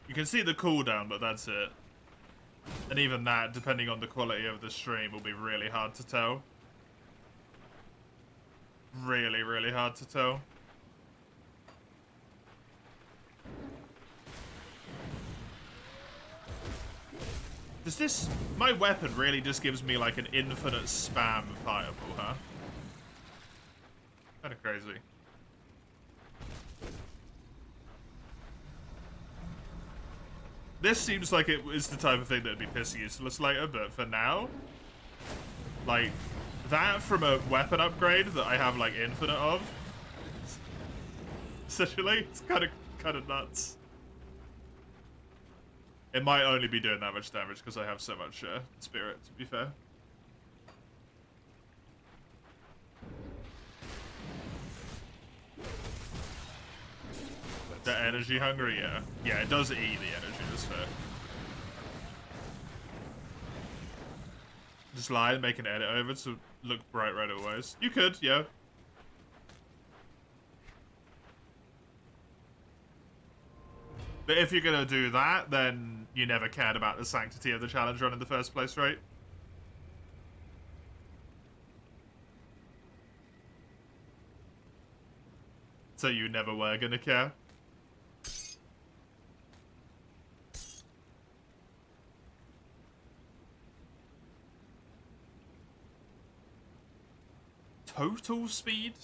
You can see the cooldown, but that's it. And even that, depending on the quality of the stream, will be really hard to tell. Really, really hard to tell. Does this... My weapon really just gives me like an infinite spam of fireball, huh? Kinda crazy. This seems like it is the type of thing that would be piss useless later, but for now, like, that from a weapon upgrade that I have like infinite of, essentially, it's kind of nuts. It might only be doing that much damage because I have so much spirit, to be fair. The energy hungry, yeah. Yeah, it does eat the energy, that's fair. Just lie and make an edit over to look bright right away. You could, yeah. But if you're gonna do that, then you never cared about the sanctity of the challenge run in the first place, right? So you never were gonna care? Total speed?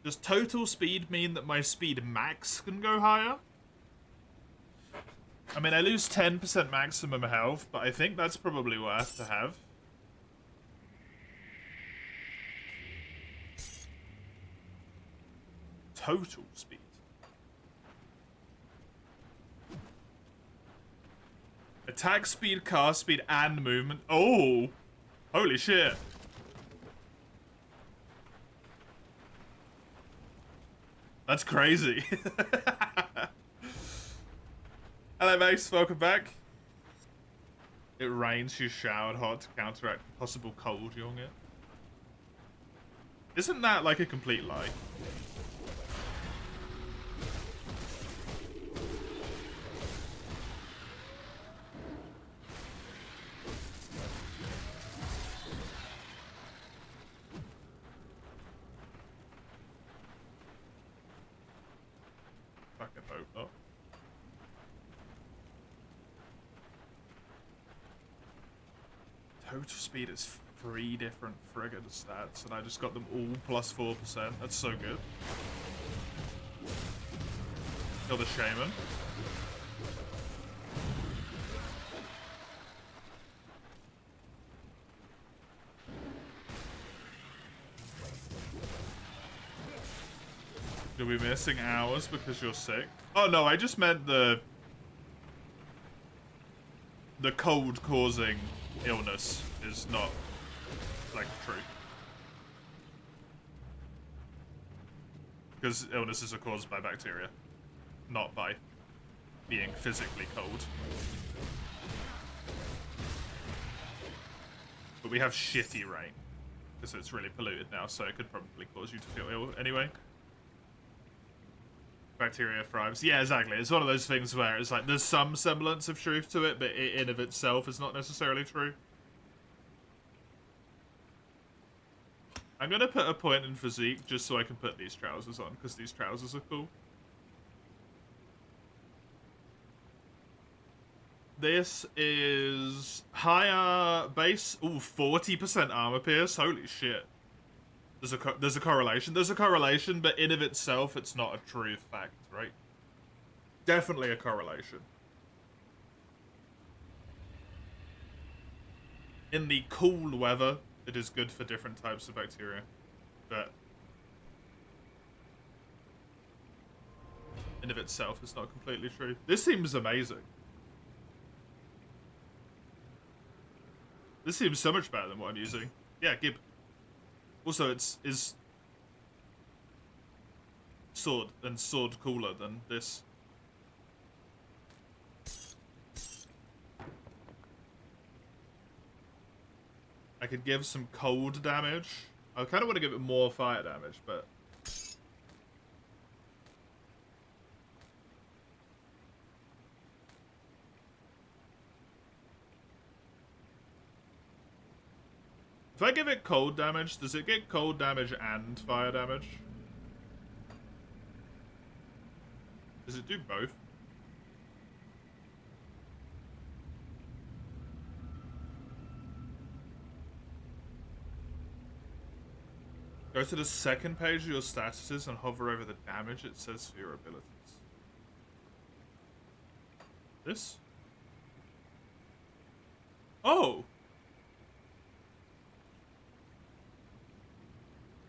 Does total speed mean that my speed max can go higher? I mean, I lose 10% maximum health, but I think that's probably worth to have. Total speed. Attack speed, cast speed, and movement. Oh! Holy shit. That's crazy. Hello, Mace. Welcome back. It rains, you showered hot to counteract possible cold you'll get. Isn't that like a complete lie? Fucking hope not. Total speed is 3 different friggin' stats, and I just got them all plus 4%. That's so good. Kill the Shaman. You'll be missing hours because you're sick. Oh no, I just meant the cold causing illness is not like true. Because illnesses are caused by bacteria, not by being physically cold. But we have shitty rain because it's really polluted now, so it could probably cause you to feel ill anyway. Bacteria thrives. Yeah, exactly. It's one of those things where it's like there's some semblance of truth to it, but it in of itself is not necessarily true. I'm gonna put a point in physique just so I can put these trousers on, because these trousers are cool. This is higher base. Ooh, 40% armor pierce. Holy shit. There's a correlation. There's a correlation, but in of itself, it's not a true fact, right? Definitely a correlation. In the cool weather, it is good for different types of bacteria, but in of itself, it's not completely true. This seems amazing. This seems so much better than what I'm using. Yeah, Gib. Also, is sword and sword cooler than this. I could give some cold damage. I kind of want to give it more fire damage, but if I give it cold damage, does it get cold damage and fire damage? Does it do both? Go to the second page of your statuses and hover over the damage it says for your abilities. This? Oh!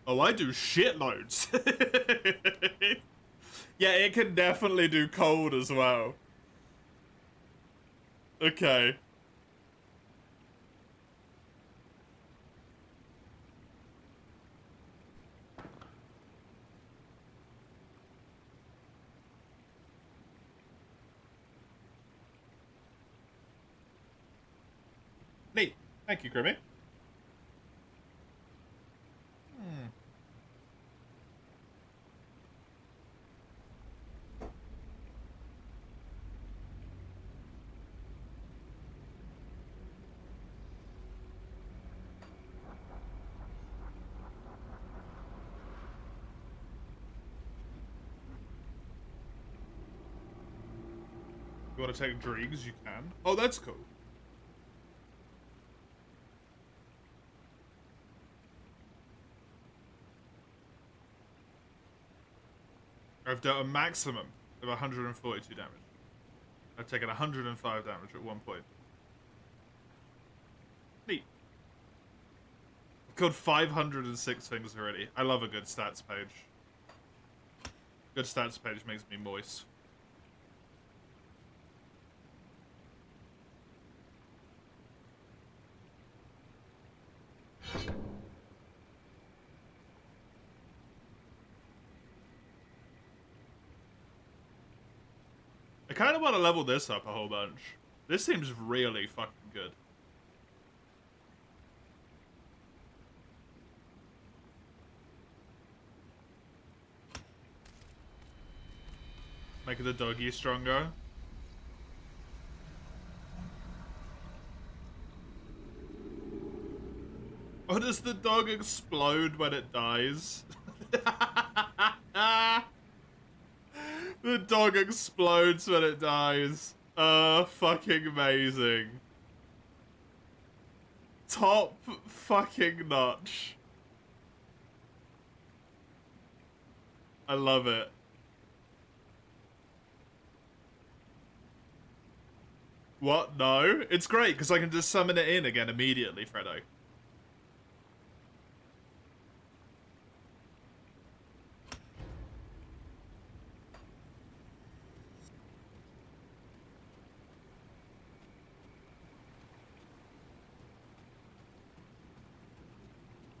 Oh, I do shitloads. Yeah, it can definitely do cold as well. Okay. Neat. Thank you, Grimmy. You want to take Dregs? You can. Oh, that's cool. I've done a maximum of 142 damage. I've taken 105 damage at one point. Neat. I've killed 506 things already. I love a good stats page. Good stats page makes me moist. I kind of want to level this up a whole bunch. This seems really fucking good. Make the doggy stronger. Oh, does the dog explode when it dies? The dog explodes when it dies. Fucking amazing. Top fucking notch. I love it. What? No? It's great, because I can just summon it in again immediately, Fredo.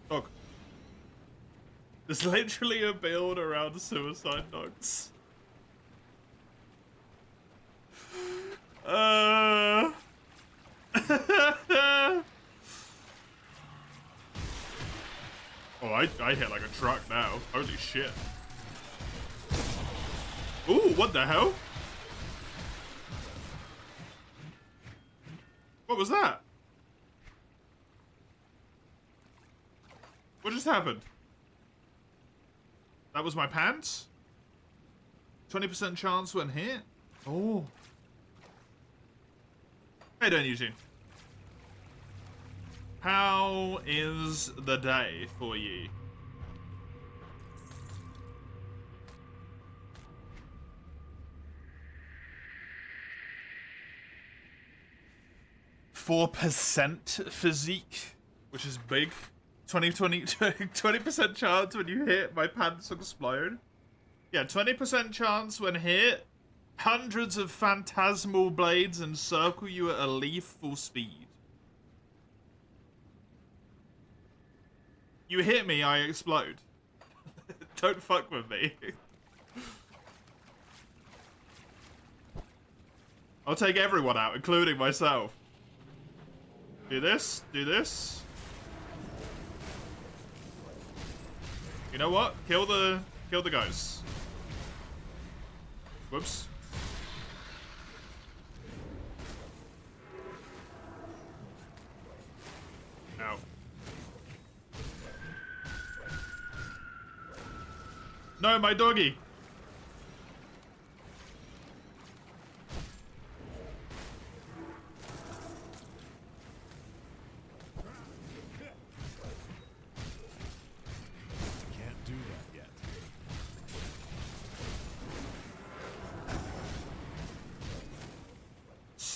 Dog. There's literally a build around suicide dogs. Oh, I hit like a truck now. Holy shit. Ooh, what the hell? What was that? What just happened? That was my pants? 20% chance when hit? Oh. How you doing, Eugene? How is the day for ye? %, physique, which is big. 20% chance when you hit, my pants explode. Yeah, 20% chance when hit. Hundreds of phantasmal blades encircle you at a lethal speed. You hit me, I explode. Don't fuck with me. I'll take everyone out, including myself. Do this, do this. You know what? Kill the ghosts. Whoops. Ow. No, my doggy.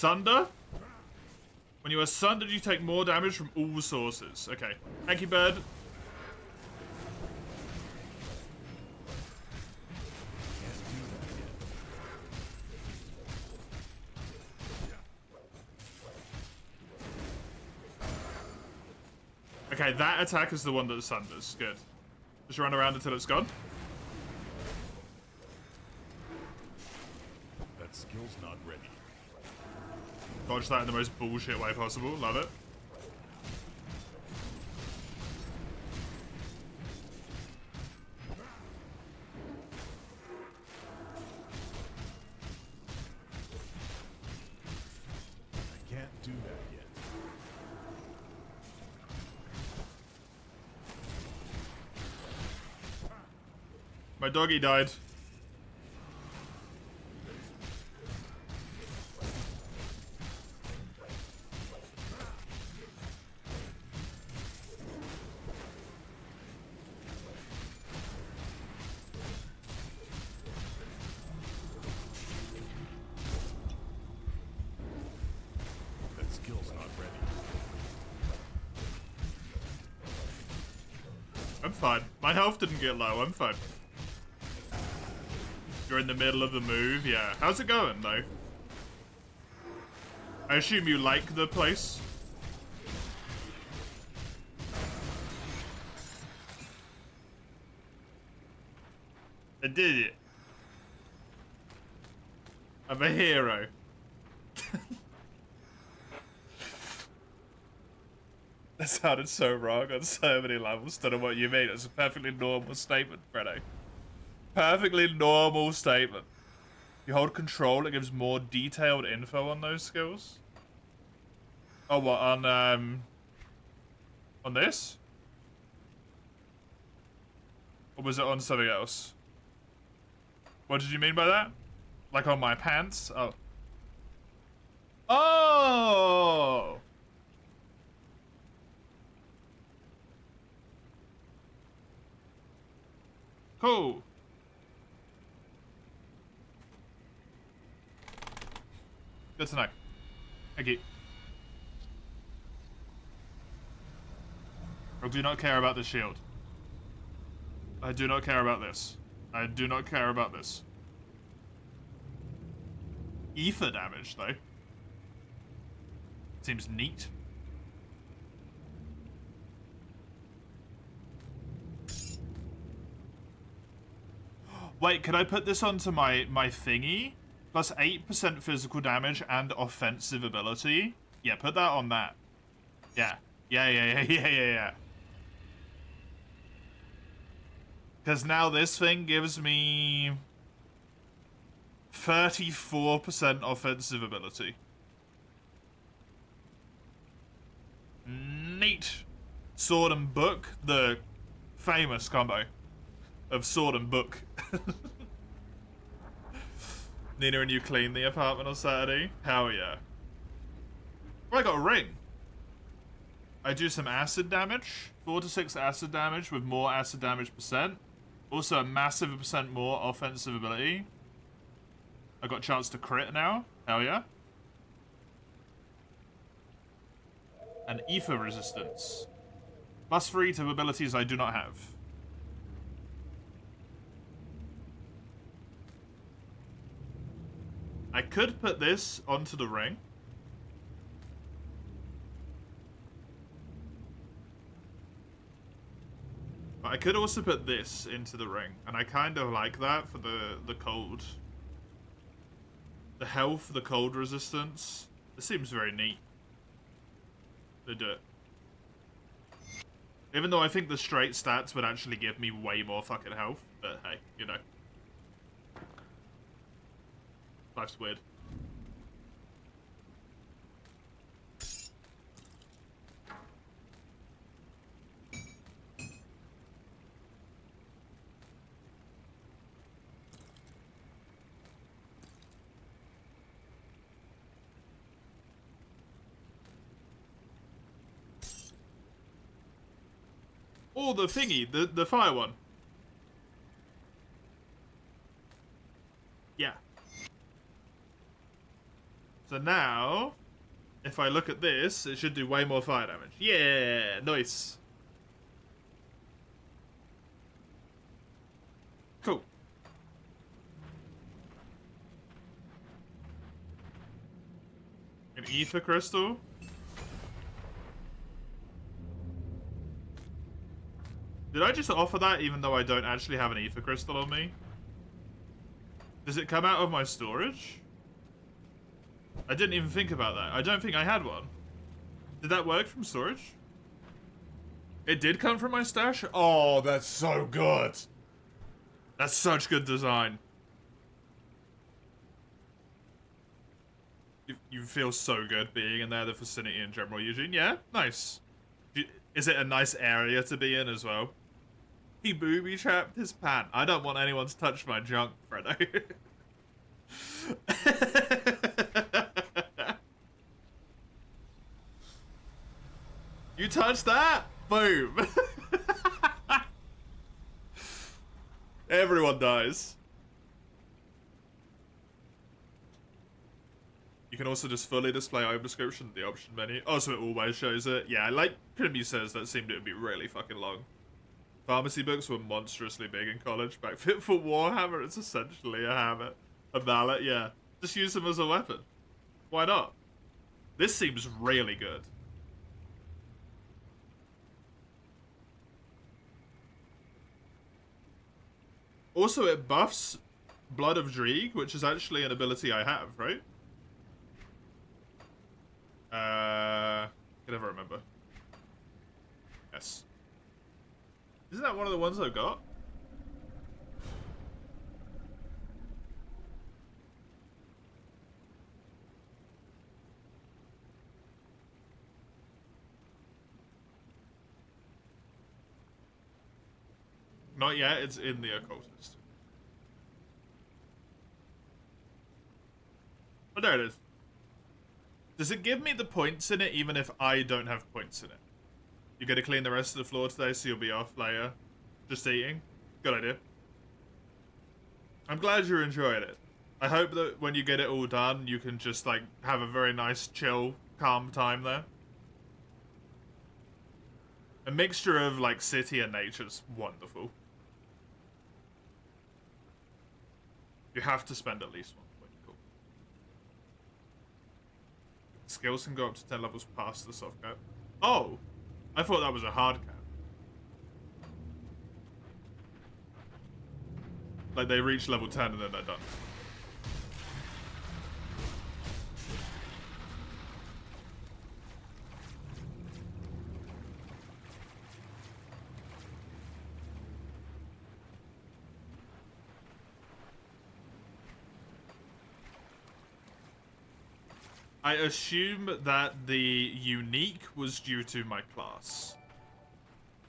Sunder? When you are sundered, you take more damage from all sources. Okay. Thank you, bird. Okay, that attack is the one that sunders. Good. Just run around until it's gone. That skill's not ready. Dodge that in the most bullshit way possible. Love it. I can't do that yet. My doggy died. That skill's not ready. I'm fine. My health didn't get low. I'm fine. You're in the middle of the move? Yeah. How's it going, though? I assume you like the place? I did it. I'm a hero. That sounded so wrong on so many levels. Don't know what you mean. It's a perfectly normal statement, Fredo. Perfectly normal statement. You hold control, it gives more detailed info on those skills. Oh, what, on this? Or was it on something else? What did you mean by that? Like on my pants? Oh. Oh! Cool. Good to know. Thank you. I do not care about the shield. I do not care about this. I do not care about this. Ether damage, though. Seems neat. Wait, could I put this onto my thingy? Plus 8% physical damage and offensive ability. Yeah, put that on that. Yeah. Yeah. Because now this thing gives me 34% offensive ability. Neat. Sword and book, the famous combo of sword and book. Nina and you clean the apartment on Saturday? Hell yeah. Oh, I got a ring. I do some acid damage. 4 to 6 acid damage with more acid damage percent. Also a massive percent more offensive ability. I got a chance to crit now. Hell yeah. And ether resistance. +3 to abilities I do not have. I could put this onto the ring. But I could also put this into the ring. And I kind of like that for the cold. The health, the cold resistance. It seems very neat. To do it. Even though I think the straight stats would actually give me way more fucking health. But hey, you know. Life's weird. Oh, the thingy, the fire one. Yeah. So now, if I look at this, it should do way more fire damage. Yeah, nice. Cool. An ether crystal. Did I just offer that even though I don't actually have an ether crystal on me? Does it come out of my storage? I didn't even think about that. I don't think I had one. Did that work from storage? It did come from my stash? Oh, that's so good. That's such good design. You feel so good being in there, the vicinity in general, Eugene. Yeah, nice. Is it a nice area to be in as well? He booby-trapped his pant. I don't want anyone to touch my junk, Fredo. You touch that? Boom. Everyone dies. You can also just fully display item description in the option menu. Oh, so it always shows it. Yeah, like Primby says, that seemed to be really fucking long. Pharmacy books were monstrously big in college. Back fit for Warhammer, it's essentially a hammer. A mallet, yeah. Just use them as a weapon. Why not? This seems really good. Also, it buffs Blood of Dreeg, which is actually an ability I have, right? I can never remember. Yes. Isn't that one of the ones I got? Not yet, it's in the occultist. Oh, there it is. Does it give me the points in it even if I don't have points in it? You're gonna clean the rest of the floor today, so you'll be off later. Just eating. Good idea. I'm glad you're enjoying it. I hope that when you get it all done, you can just, like, have a very nice, chill, calm time there. A mixture of, like, city and nature's wonderful. You have to spend at least 1 point. Cool. Skills can go up to 10 levels past the soft cap. Oh! I thought that was a hard cap. Like, they reach level 10 and then they're done. I assume that the unique was due to my class.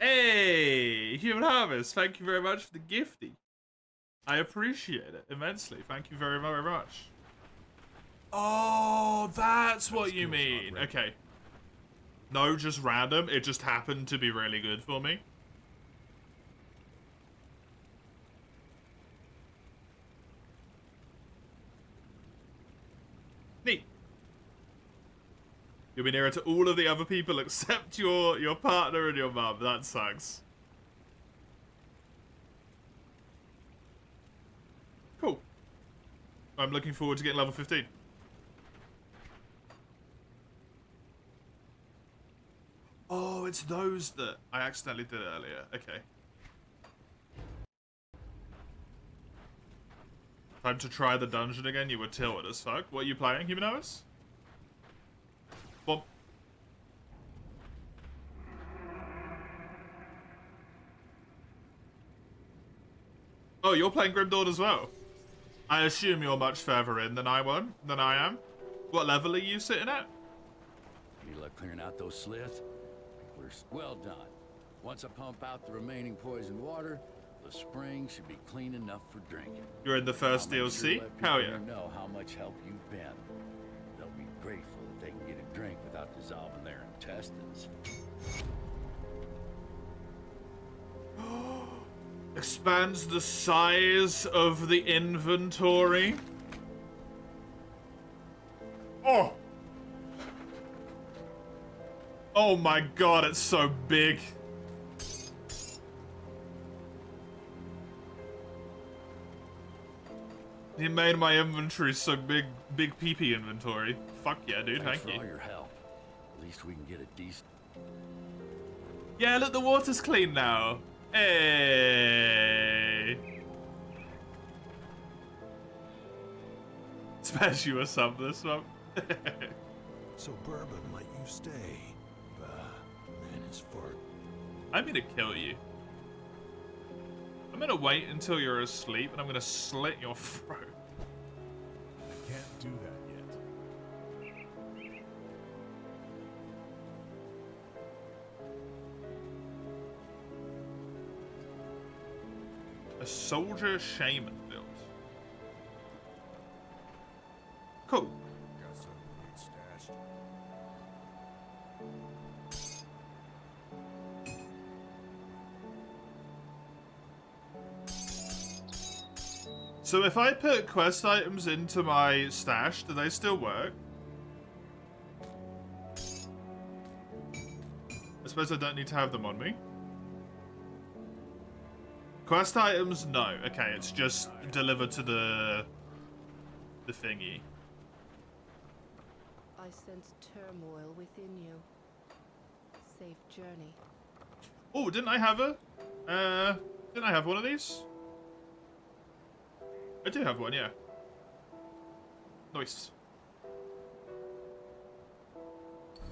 Hey, Human Harvest, thank you very much for the gifty. I appreciate it immensely. Thank you very, very much. Oh, that's what you mean. Okay. No, just random. It just happened to be really good for me. Neat. You'll be nearer to all of the other people except your partner and your mum. That sucks. Cool. I'm looking forward to getting level 15. Oh, it's those that I accidentally did earlier. Okay. Time to try the dungeon again. You were tilted as fuck. What are you playing, Human Hours? Bump. Oh, you're playing Grim Dawn as well? I assume you're much further in than I am. What level are you sitting at? Any luck clearing out those sliths? Well done. Once I pump out the remaining poisoned water, the spring should be clean enough for drinking. You're in the first DLC? Hell yeah. Know how much help you've been. They'll be grateful that they can get a drink without dissolving their intestines. Expands the size of the inventory. Oh! Oh my god, it's so big. He made my inventory so big PP inventory. Fuck yeah, dude, Thanks thank for all you. your help. At least we can get a decent... Yeah, look, the water's clean now. Hey. Special or something, this one. So Bourbon let you stay. Man is fart. I'm gonna kill you. I'm gonna wait until you're asleep and I'm gonna slit your throat. I can't do that yet. A soldier shaman build. Cool. Got some good stashed. So if I put quest items into my stash, do they still work? I suppose I don't need to have them on me. Quest items, no. Okay, it's just delivered to the thingy. I sense turmoil within you. Safe journey. Oh, didn't I have didn't I have one of these? I do have one, yeah. Nice.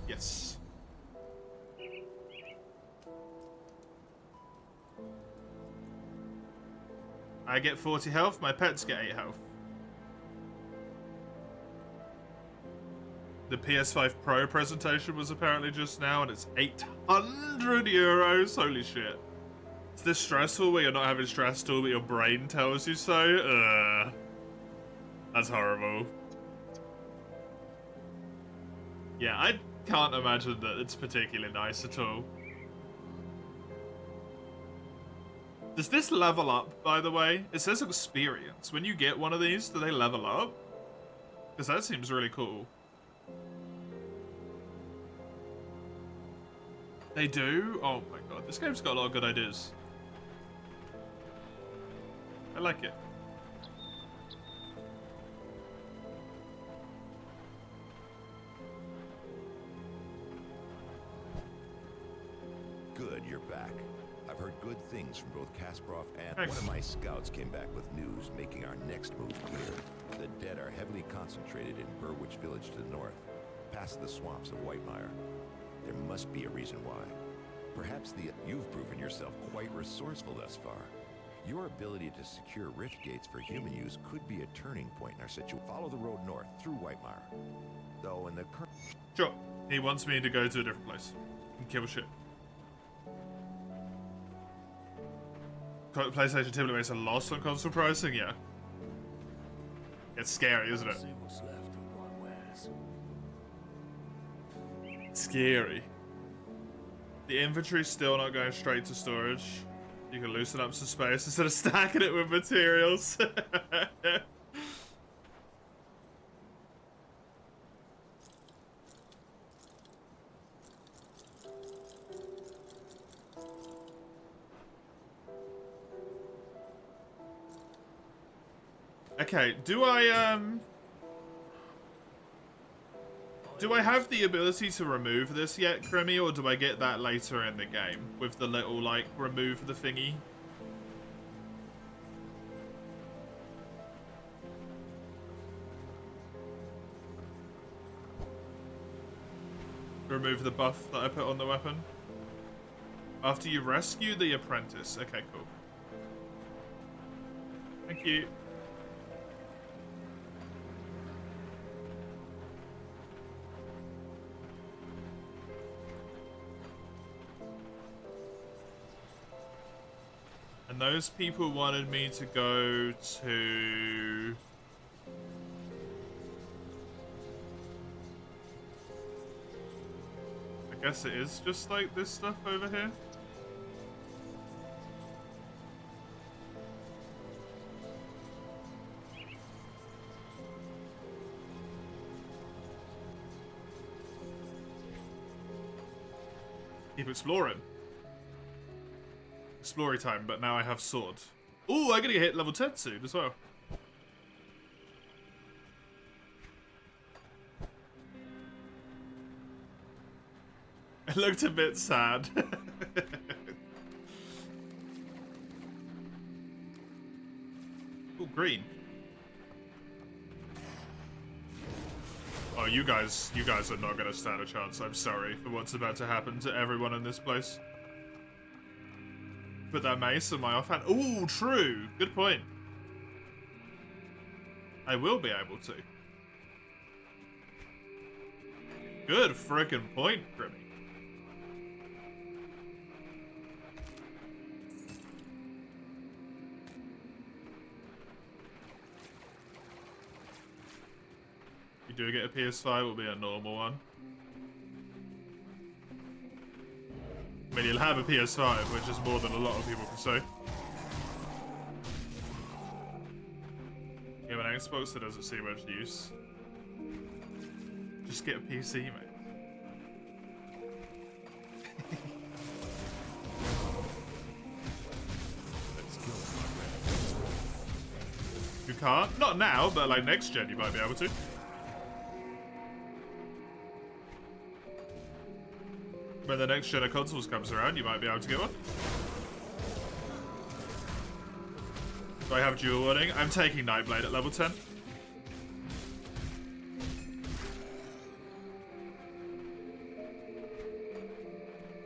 Yes. I get 40 health, my pets get 8 health. The PS5 Pro presentation was apparently just now, and it's 800 euros. Holy shit. It's this stressful where you're not having stress at all, but your brain tells you so. That's horrible. Yeah, I can't imagine that it's particularly nice at all. Does this level up, by the way? It says experience. When you get one of these, do they level up? Because that seems really cool. They do? Oh my god, this game's got a lot of good ideas. I like it. Good, you're back. I've heard good things from both Kasparov and Thanks. one of my scouts came back with news making our next move clear. The dead are heavily concentrated in Burwich Village to the north, past the swamps of Whitemire. There must be a reason why. Perhaps you've proven yourself quite resourceful thus far. Your ability to secure rift gates for human use could be a turning point in our situation. Follow the road north through Whitemire. Though in the current... Sure. He wants me to go to a different place and kill shit. PlayStation typically makes a loss on console pricing, yeah. It's scary, isn't it? See what's left of my wares. Scary. The inventory's still not going straight to storage. You can loosen up some space instead of stacking it with materials. Okay, do I have the ability to remove this yet, Crimmy, or do I get that later in the game with the little, like, remove the thingy? Remove the buff that I put on the weapon? After you rescue the apprentice. Okay, cool. Thank you. And those people wanted me to go to... I guess it is just like this stuff over here. Keep exploring. Exploring time, but now I have sword. Ooh, I'm gonna hit level 10 soon as well. It looked a bit sad. Ooh, green. Oh, you guys are not gonna stand a chance. I'm sorry for what's about to happen to everyone in this place. Put that mace on my offhand. Ooh, true. Good point. I will be able to. Good frickin' point, Grimmy. If you do get a PS5, it will be a normal one. I mean, you'll have a PS5, which is more than a lot of people can say. You have an Xbox that doesn't see much use. Just get a PC, mate. You can't? Not now, but like next gen you might be able to. When the next gen of consoles comes around, you might be able to get one. Do I have dual wielding? I'm taking Nightblade at level 10.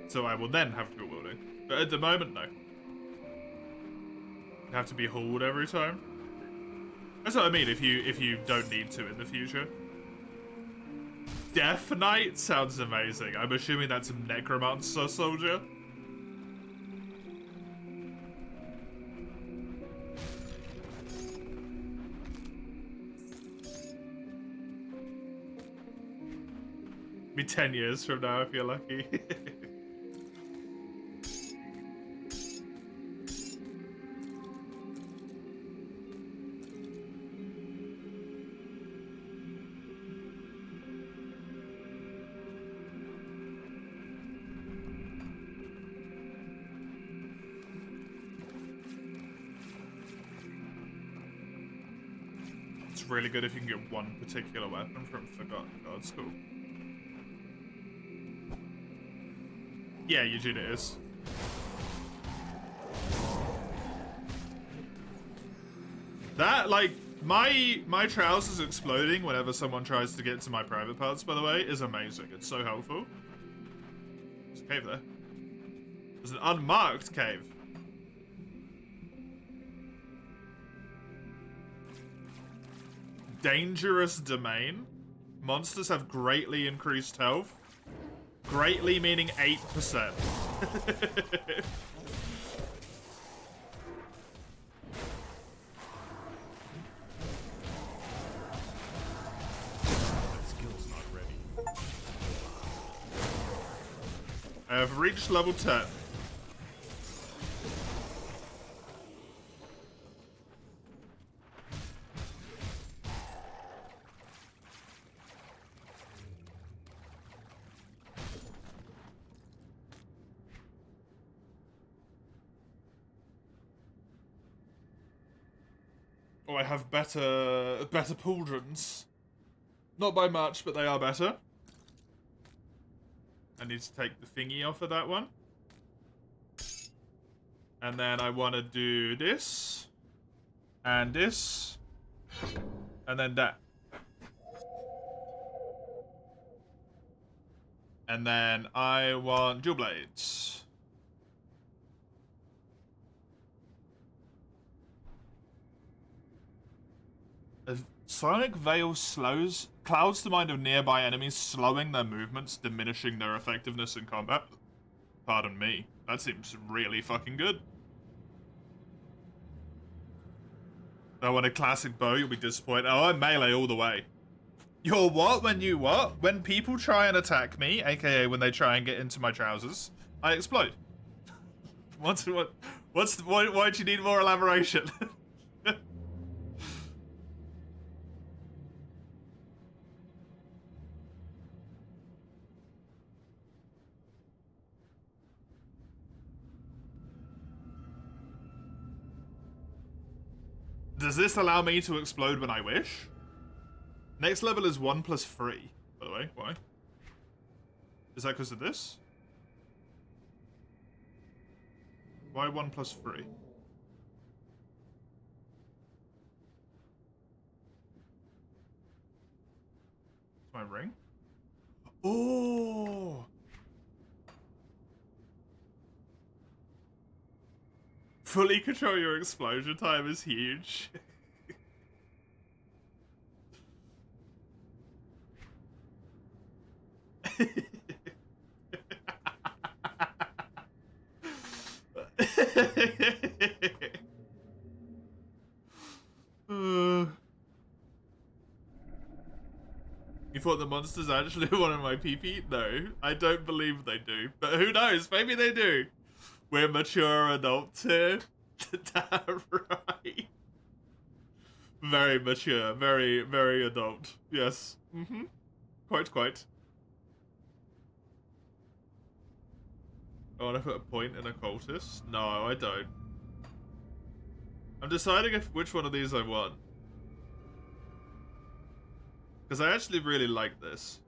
So I will then have dual wielding. But at the moment, no. You have to be hauled every time. That's what I mean, if you don't need to in the future. Death Knight sounds amazing. I'm assuming that's a Necromancer soldier. Be 10 years from now if you're lucky. Really good if you can get one particular weapon from Forgotten Gods. Cool. Yeah, Eugene, it is. That, like, my trousers exploding whenever someone tries to get to my private parts, by the way, is amazing. It's so helpful. There's a cave there. There's an unmarked cave. Dangerous domain. Monsters have greatly increased health. Greatly meaning 8%. Skill's not ready. I have reached level 10. Oh, I have better pauldrons. Not by much, but they are better. I need to take the thingy off of that one. And then I want to do this. And this. And then that. And then I want dual blades. A sonic veil clouds the mind of nearby enemies, slowing their movements, diminishing their effectiveness in combat. Pardon me. That seems really fucking good. I want a classic bow, you'll be disappointed. Oh, I'm melee all the way. You're what? When you what? When people try and attack me, aka when they try and get into my trousers, I explode. Why do you need more elaboration? Does this allow me to explode when I wish? Next level is 1 plus 3, by the way. Why? Is that because of this? Why 1 plus 3? It's my ring? Oh! Fully control your explosion time is huge. You thought the monsters actually wanted my pee-pee? No, I don't believe they do. But who knows? Maybe they do. We're mature adults here. Damn right. Very mature. Very, very adult. Yes. Mm-hmm. Quite. I want to put a point in a cultist? No, I don't. I'm deciding which one of these I want. Because I actually really like this.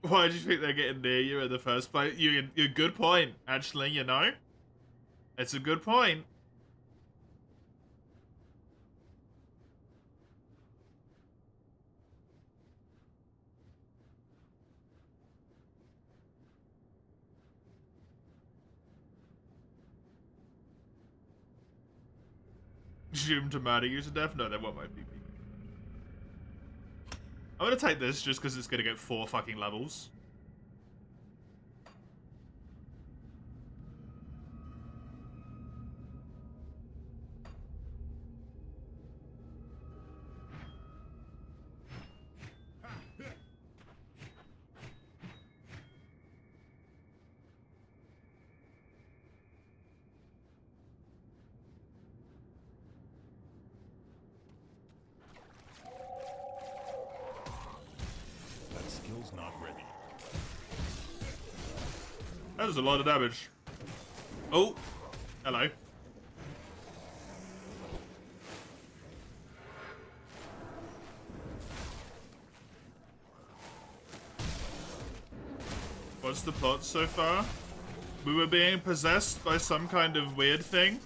Why do you think they're getting near you in the first place? You're good point, actually, you know? It's a good point. Zoom to murder you to death? No, they won't my PP. I'm gonna take this just because it's gonna get 4 fucking levels. Not ready. That was a lot of damage. Oh, hello. What's the plot so far? We were being possessed by some kind of weird thing.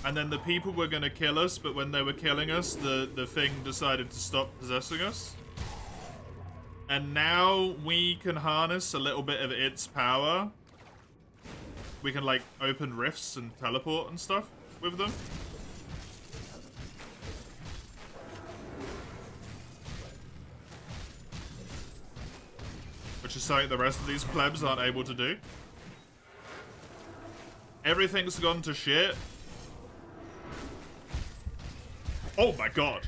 And then the people were gonna kill us, but when they were killing us, the thing decided to stop possessing us. And now we can harness a little bit of its power. We can, like, open rifts and teleport and stuff with them. Which is something the rest of these plebs aren't able to do. Everything's gone to shit. Oh my god.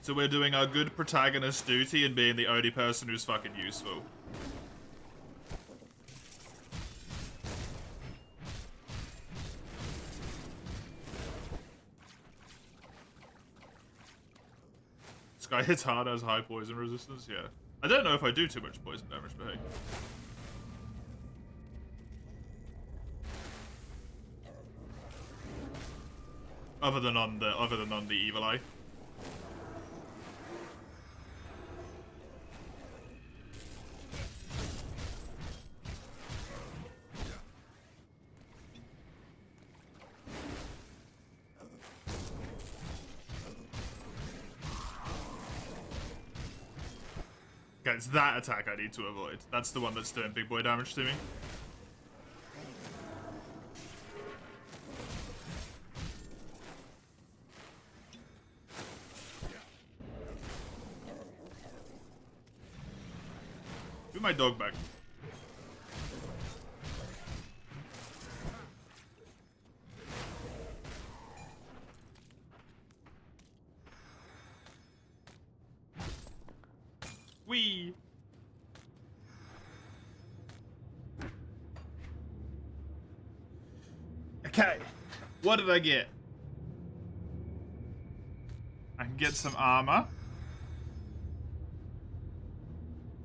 So we're doing our good protagonist duty and being the only person who's fucking useful. This guy hits hard, has high poison resistance, yeah. I don't know if I do too much poison damage, but hey. Other than on the evil eye. Okay, it's that attack I need to avoid. That's the one that's doing big boy damage to me. Give my dog back. Wee. Okay. What did I get? I can get some armor.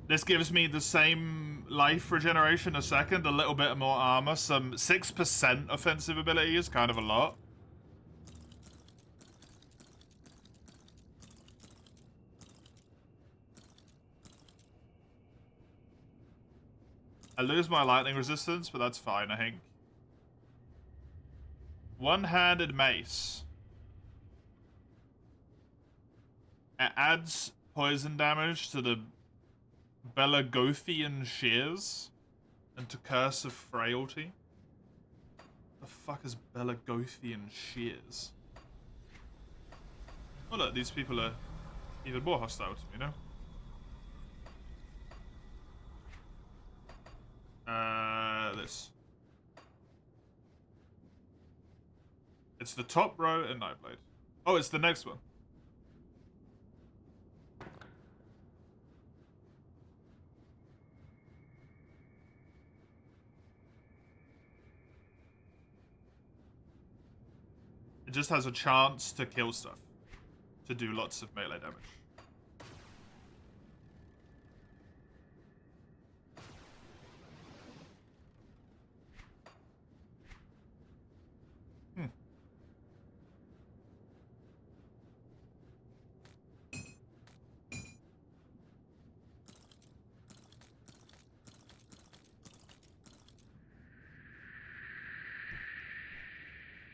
This gives me the same life regeneration a second, a little bit more armor, some 6% offensive ability is kind of a lot. I lose my lightning resistance, but that's fine, I think. One-handed mace. It adds poison damage to the Belagothian shears and to Curse of Frailty. The fuck is Belagothian shears? Oh look, these people are even more hostile to me, no? This. It's the top row and Nightblade. Oh, it's the next one. It just has a chance to kill stuff. To do lots of melee damage.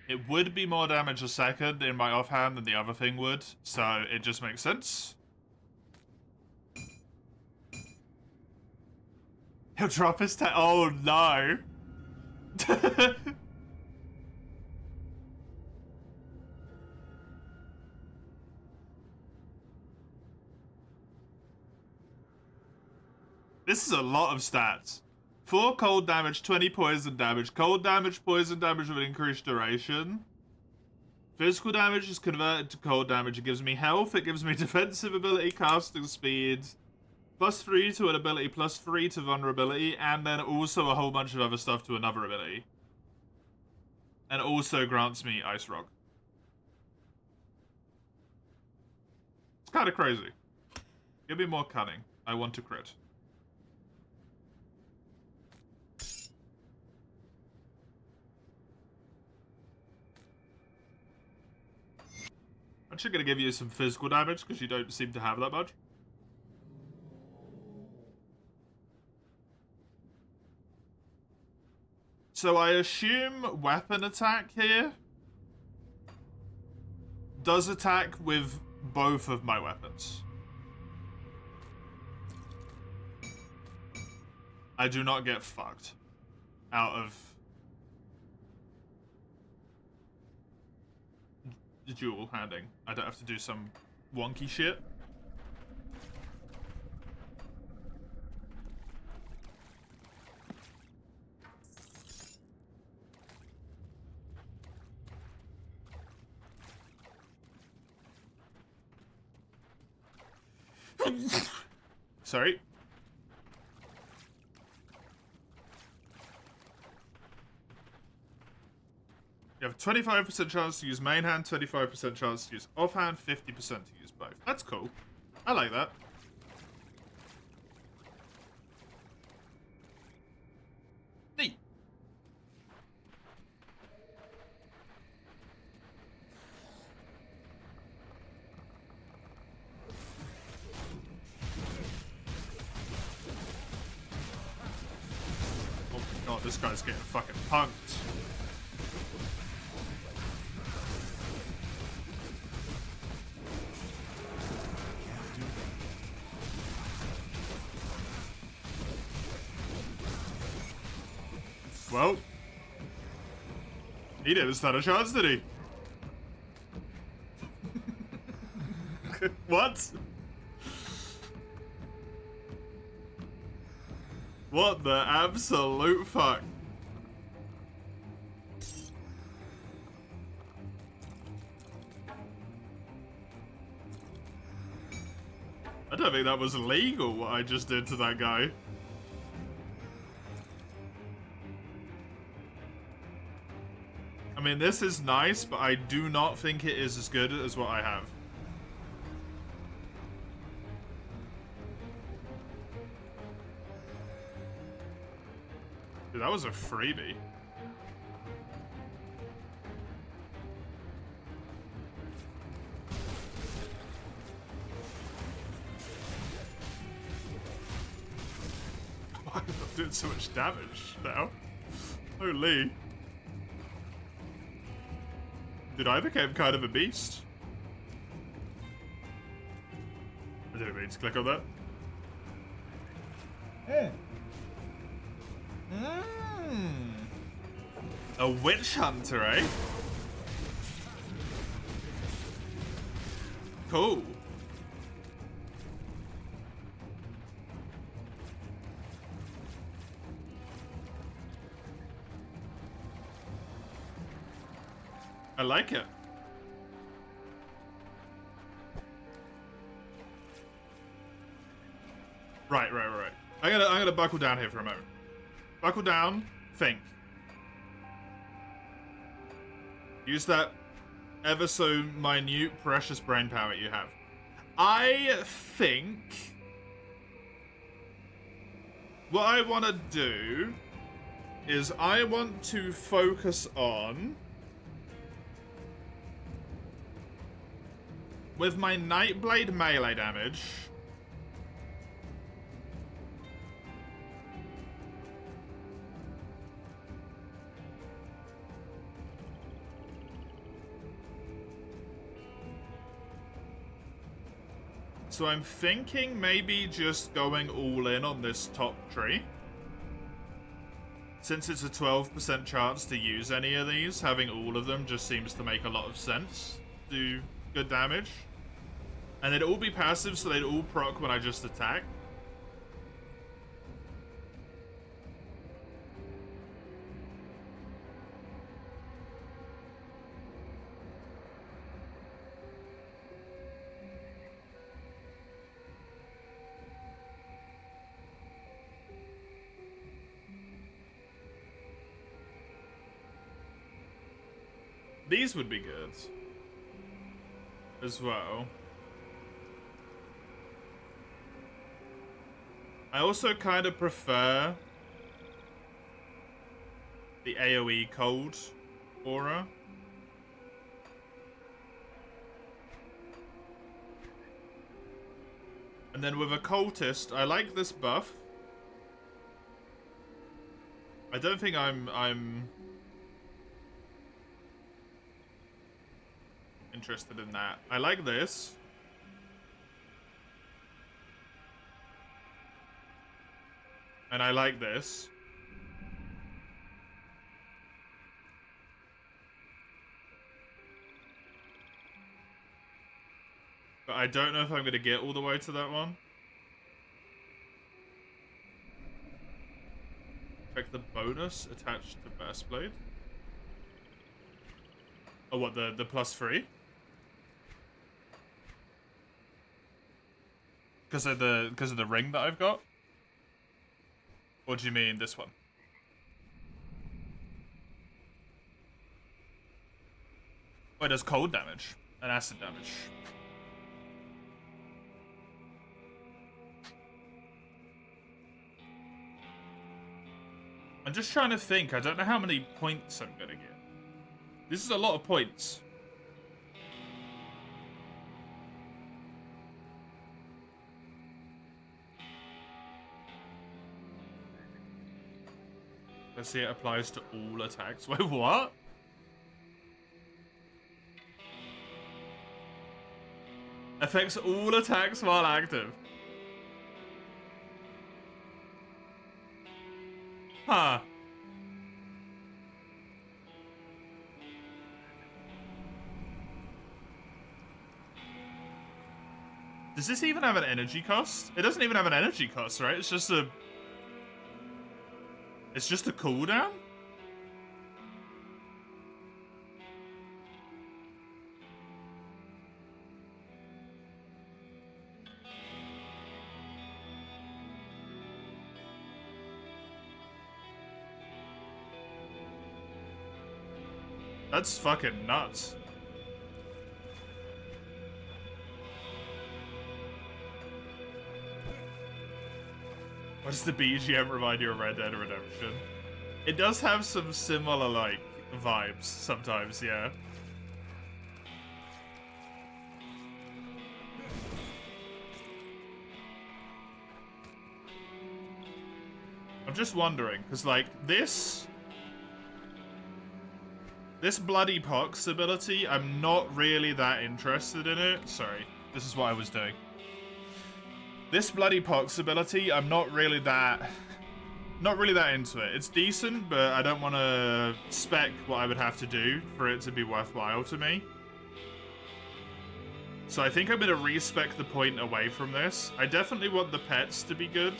It would be more damage a second in my offhand than the other thing would, so it just makes sense. He'll drop his oh no! This is a lot of stats. 4 cold damage, 20 poison damage. Cold damage, poison damage with increased duration. Physical damage is converted to cold damage. It gives me health. It gives me defensive ability, casting speed. +3 to an ability, +3 to vulnerability. And then also a whole bunch of other stuff to another ability. And also grants me Ice Rock. It's kind of crazy. Give me more cunning. I want to crit. I'm actually going to give you some physical damage because you don't seem to have that much. So I assume weapon attack here does attack with both of my weapons. I do not get fucked out of dual handing. I don't have to do some wonky shit. Sorry. You have a 25% chance to use main hand, 25% chance to use offhand, 50% to use both. That's cool. I like that. Neat. Oh my god, this guy's getting fucking punked. Well, he didn't stand a chance, did he? What? What the absolute fuck? I don't think that was legal, what I just did to that guy. mean, this is nice, but I do not think it is as good as what I have. Dude, that was a freebie. Why am I doing so much damage now? Holy. Dude, I became kind of a beast. I didn't mean to click on that. A witch hunter, eh? Cool. I like it. Right. I'm gonna buckle down here for a moment. Buckle down, think. Use that ever so minute, precious brain power you have. I think what I want to do is I want to focus on, with my Nightblade melee damage, so I'm thinking maybe just going all in on this top tree. Since it's a 12% chance to use any of these, having all of them just seems to make a lot of sense. Do good damage. And they'd all be passive, so they'd all proc when I just attack. These would be good as well. I also kind of prefer the AoE cold aura. And then with a cultist, I like this buff. I don't think I'm interested in that. I like this. And I like this. But I don't know if I'm going to get all the way to that one. Check the bonus attached to Burst Blade. Oh, what, the +3? Because of the ring that I've got? Or do you mean this one? Oh, it does cold damage and acid damage. I'm just trying to think. I don't know how many points I'm gonna get. This is a lot of points. Let's see, it applies to all attacks. Wait, what? Affects all attacks while active. Huh. Does this even have an energy cost? It doesn't even have an energy cost, right? It's just a... It's just a cooldown? That's fucking nuts. What does the BGM remind you of Red Dead Redemption? It does have some similar, like, vibes sometimes, yeah. I'm just wondering, because, like, this Bloody Pox ability, I'm not really that interested in it. Sorry, this is what I was doing. This Bloody Pox ability, I'm not really that into it. It's decent, but I don't want to spec what I would have to do for it to be worthwhile to me. So I think I'm going to respec the point away from this. I definitely want the pets to be good.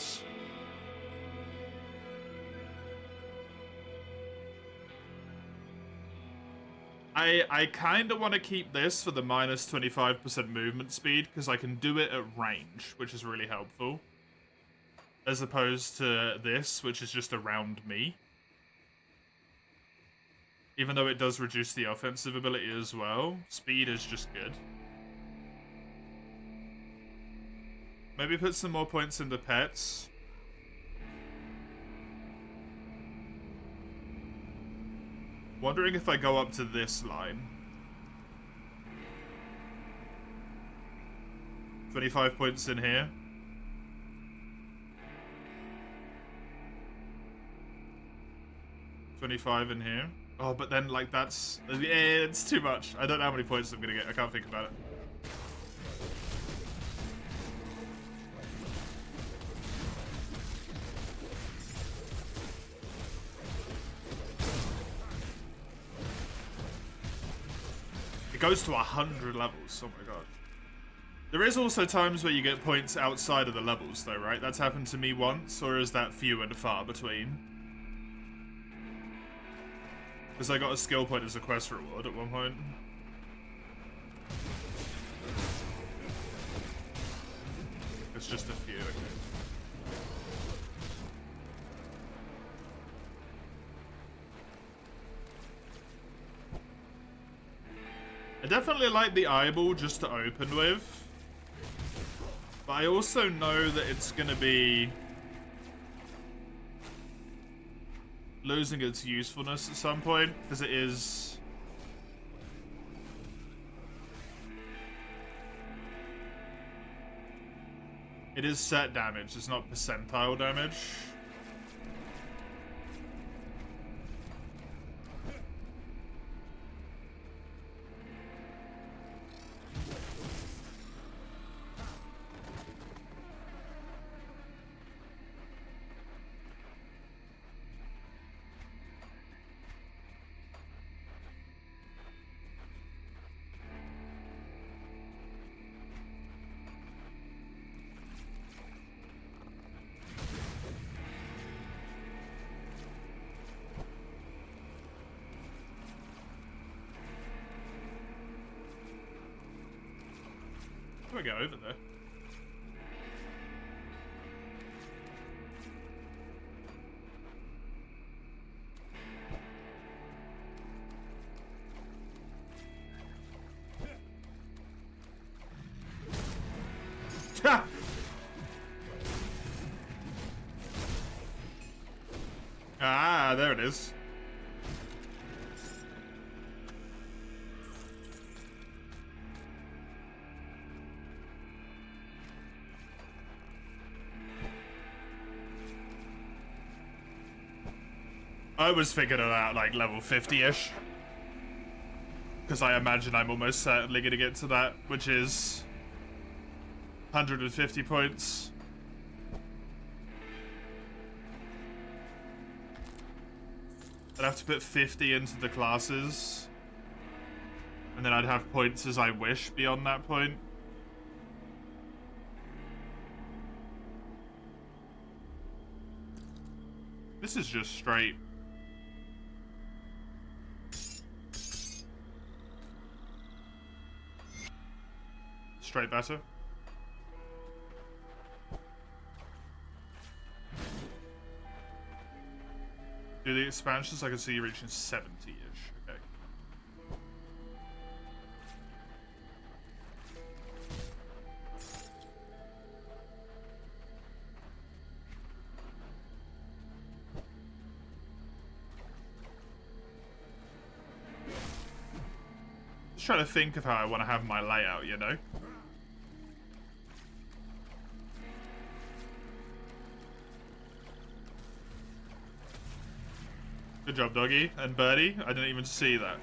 I kind of want to keep this for the minus 25% movement speed, because I can do it at range, which is really helpful. As opposed to this, which is just around me. Even though it does reduce the offensive ability as well, speed is just good. Maybe put some more points into pets. Wondering if I go up to this line. 25 points in here. 25 in here. Oh, but then, like, that's... it's too much. I don't know how many points I'm gonna get. I can't think about it. It goes to 100 levels. Oh my god. There is also times where you get points outside of the levels, though, right? That's happened to me once, or is that few and far between? Because I got a skill point as a quest reward at one point. It's just a few, okay. I definitely like the eyeball just to open with. But I also know that it's gonna be losing its usefulness at some point, because it is... It is set damage, it's not percentile damage. How do I get over there? Ha! Ah, there it is. I was figuring it out like level 50-ish. Because I imagine I'm almost certainly going to get to that, which is 150 points. I'd have to put 50 into the classes. And then I'd have points as I wish beyond that point. This is just straight. Straight better. Do the expansions, I can see you reaching 70-ish. Okay. Just trying to think of how I want to have my layout, you know? Good job, Doggy and Birdie. I didn't even see that.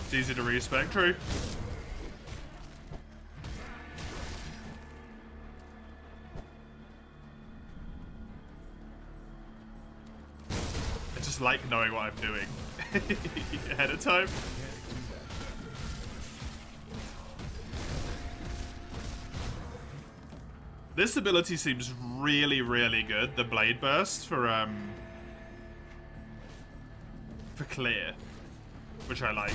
It's easy to respec, true. I just like knowing what I'm doing ahead of time. This ability seems really, really good. The Blade Burst for clear, which I like.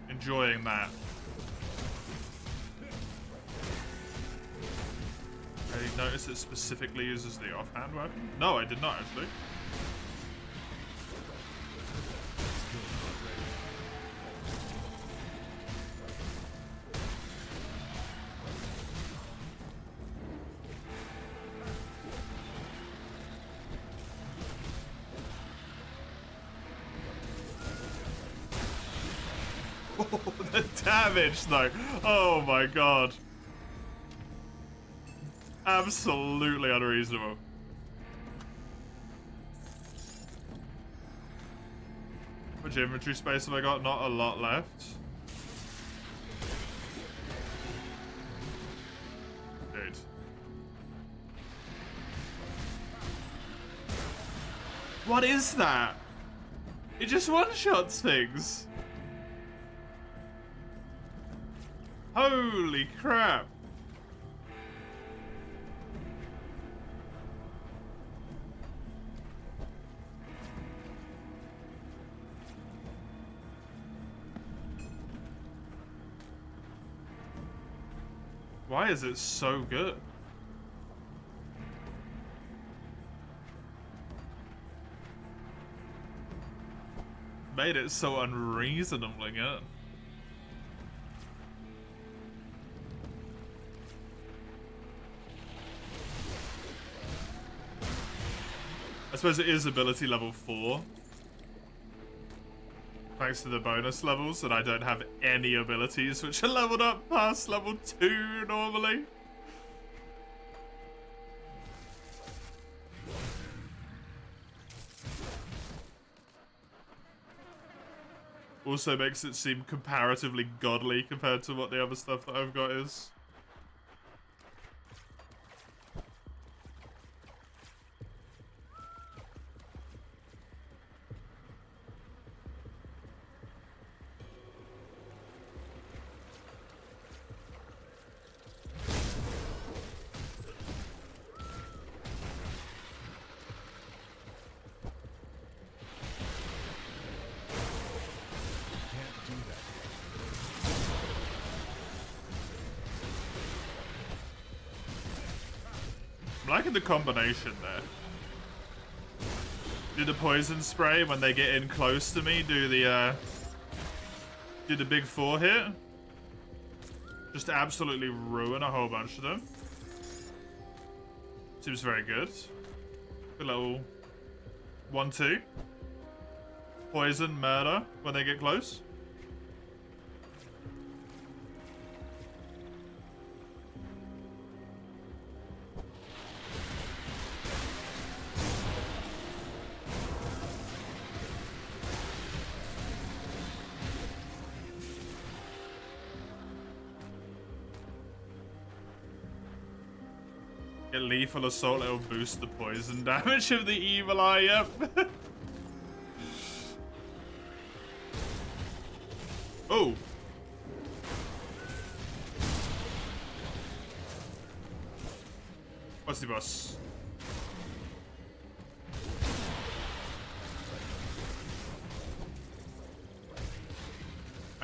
Enjoying that. I noticed it specifically uses the offhand weapon. No, I did not actually. The damage though. Oh my god. Absolutely unreasonable. How much inventory space have I got? Not a lot left. Dude. What is that? It just one-shots things. Holy crap. Why is it so good? Made it so unreasonably good. I suppose it is ability level 4. Thanks to the bonus levels, and I don't have any abilities which are leveled up past level 2 normally. Also makes it seem comparatively godly compared to what the other stuff that I've got is. I'm liking the combination there. Do the poison spray when they get in close to me. Do the big 4 hit. Just to absolutely ruin a whole bunch of them. Seems very good. Good little 1-2. Poison, murder when they get close. Get lethal assault, it'll boost the poison damage of the evil eye, yep. Oh. What's the boss?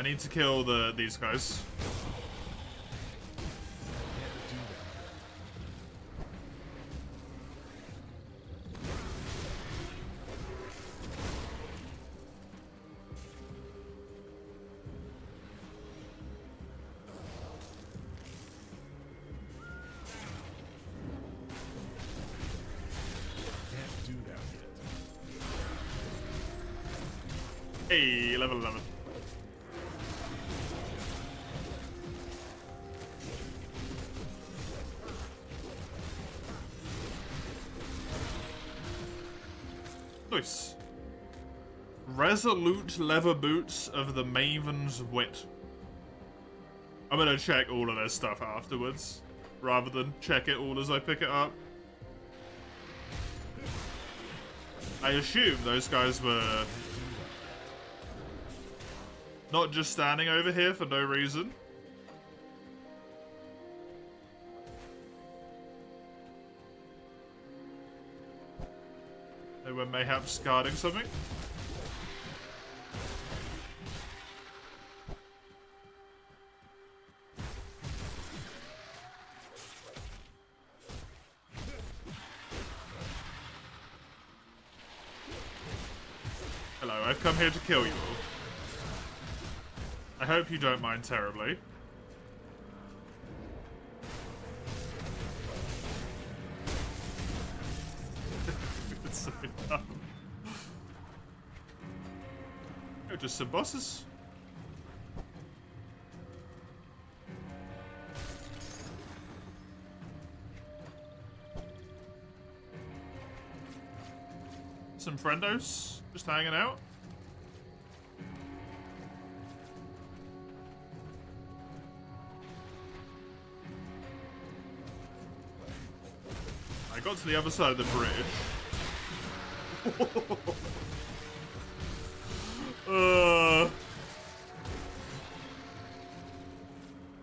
I need to kill these guys. Hey, level 11. Nice. Resolute leather boots of the Maven's Wit. I'm gonna check all of their stuff afterwards, rather than check it all as I pick it up. I assume those guys were not just standing over here for no reason. They were mayhaps guarding something. Hello, I've come here to kill you all. I hope you don't mind terribly. It's so dumb. Oh, just some bosses. Some friendos, just hanging out. I got to the other side of the bridge.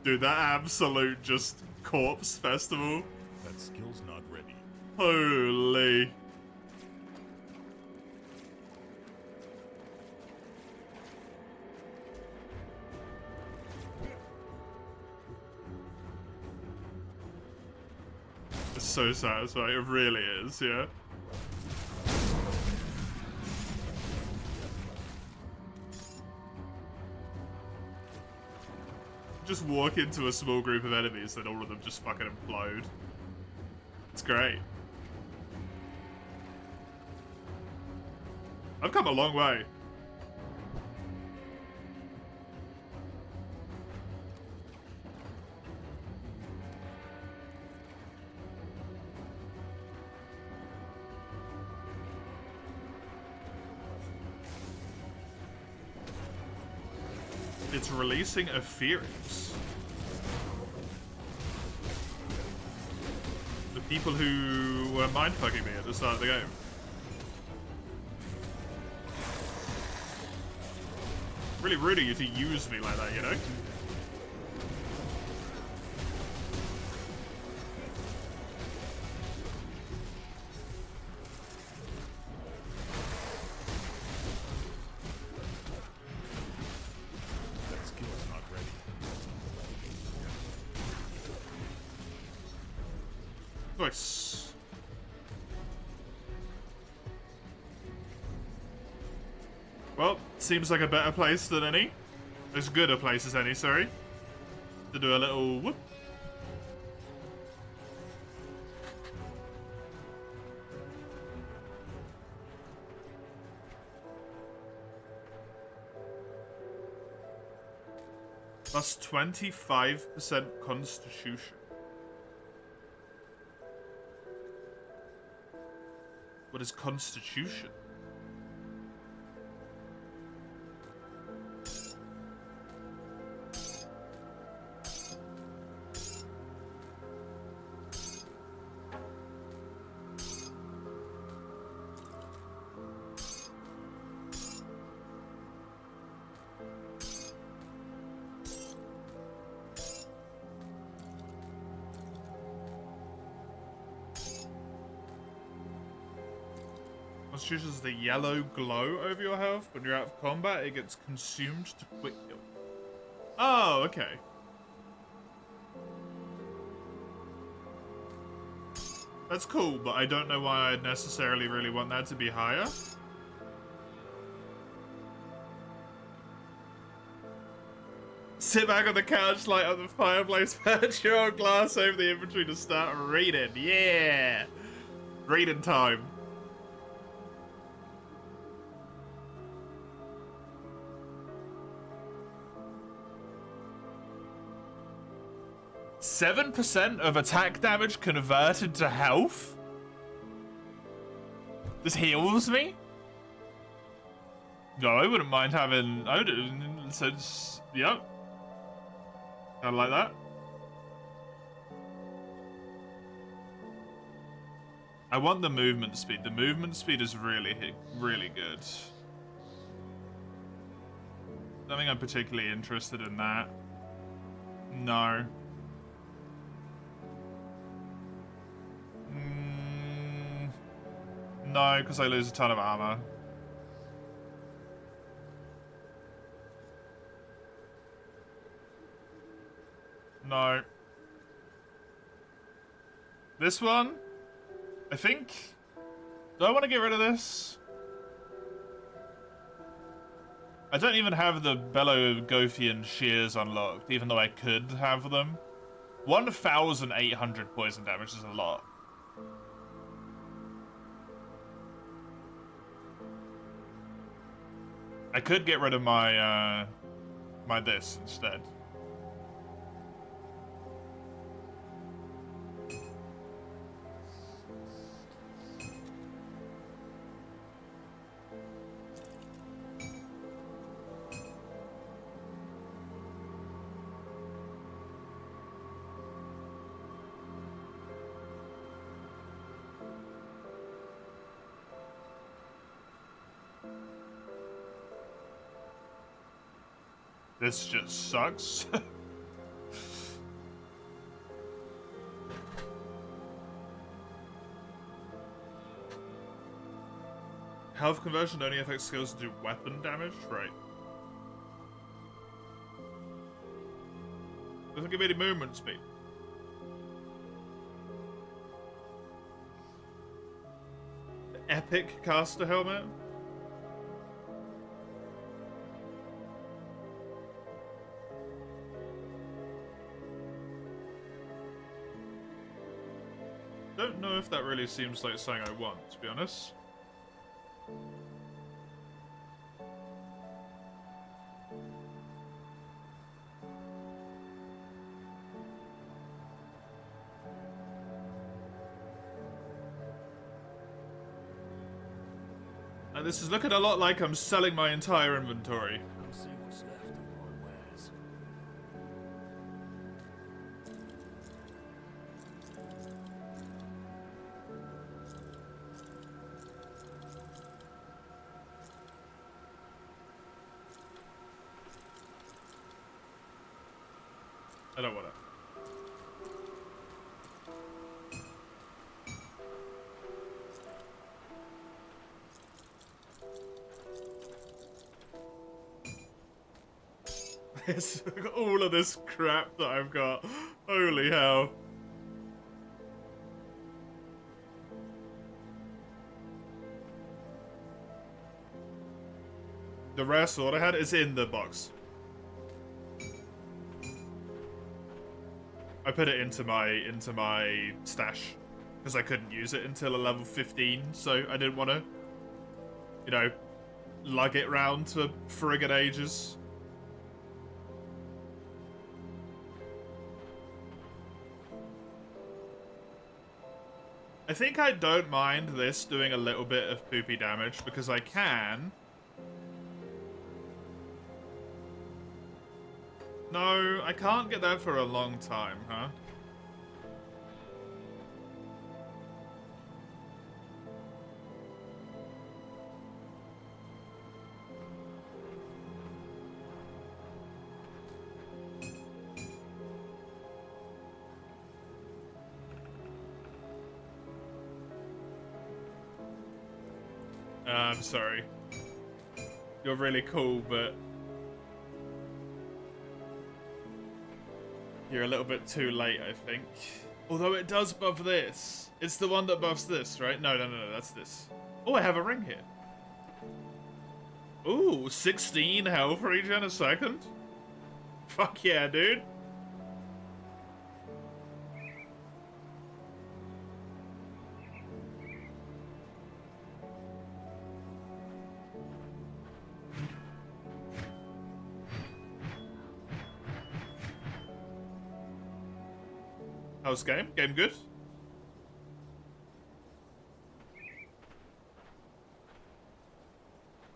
Dude, that absolute just corpse festival. That skill's not ready. Holy. It's so satisfying, it really is, yeah. Just walk into a small group of enemies and all of them just fucking implode. It's great. I've come a long way. It's releasing Aetherius. The people who were mindfucking me at the start of the game. Really rude of you to use me like that, you know? Nice. Well, seems like a better place than any. As good a place as any, sorry. To do a little whoop. Plus 25% constitution. What is constitution? Constitution is the yellow glow over your health. When you're out of combat, it gets consumed to quick heal. Oh, okay. That's cool, but I don't know why I'd necessarily really want that to be higher. Sit back on the couch, light up the fireplace, patch your own glass over the inventory to start reading. Yeah! Reading time. %7 of attack damage converted to health? This heals me? No, I wouldn't mind having... I would... Since... Yep. I like that. I want the movement speed. The movement speed is really good. Don't think I'm particularly interested in that. No. No, because I lose a ton of armor. No. This one? I think... Do I want to get rid of this? I don't even have the Belogothian shears unlocked, even though I could have them. 1,800 poison damage is a lot. I could get rid of my, my this instead. This just sucks. Health conversion only affects skills that do weapon damage? Right. Doesn't give me any movement speed. Epic caster helmet? Don't know if that really seems like something I want, to be honest. And this is looking a lot like I'm selling my entire inventory. I'll see what's left of my wares. I don't want it. It's all of this crap that I've got. Holy hell. The rare sword I had is in the box. I put it into my stash because I couldn't use it until a level 15, so I didn't want to, you know, lug it round for friggin' ages. I think I don't mind this doing a little bit of poopy damage because I can. No, I can't get that for a long time, huh? I'm sorry. You're really cool, but You're a little bit too late, I think. Although it does buff this. It's the one that buffs this, right? No, that's this. Oh, I have a ring here. Ooh, 16 health regen a second? Fuck yeah, dude. How's game? Game good?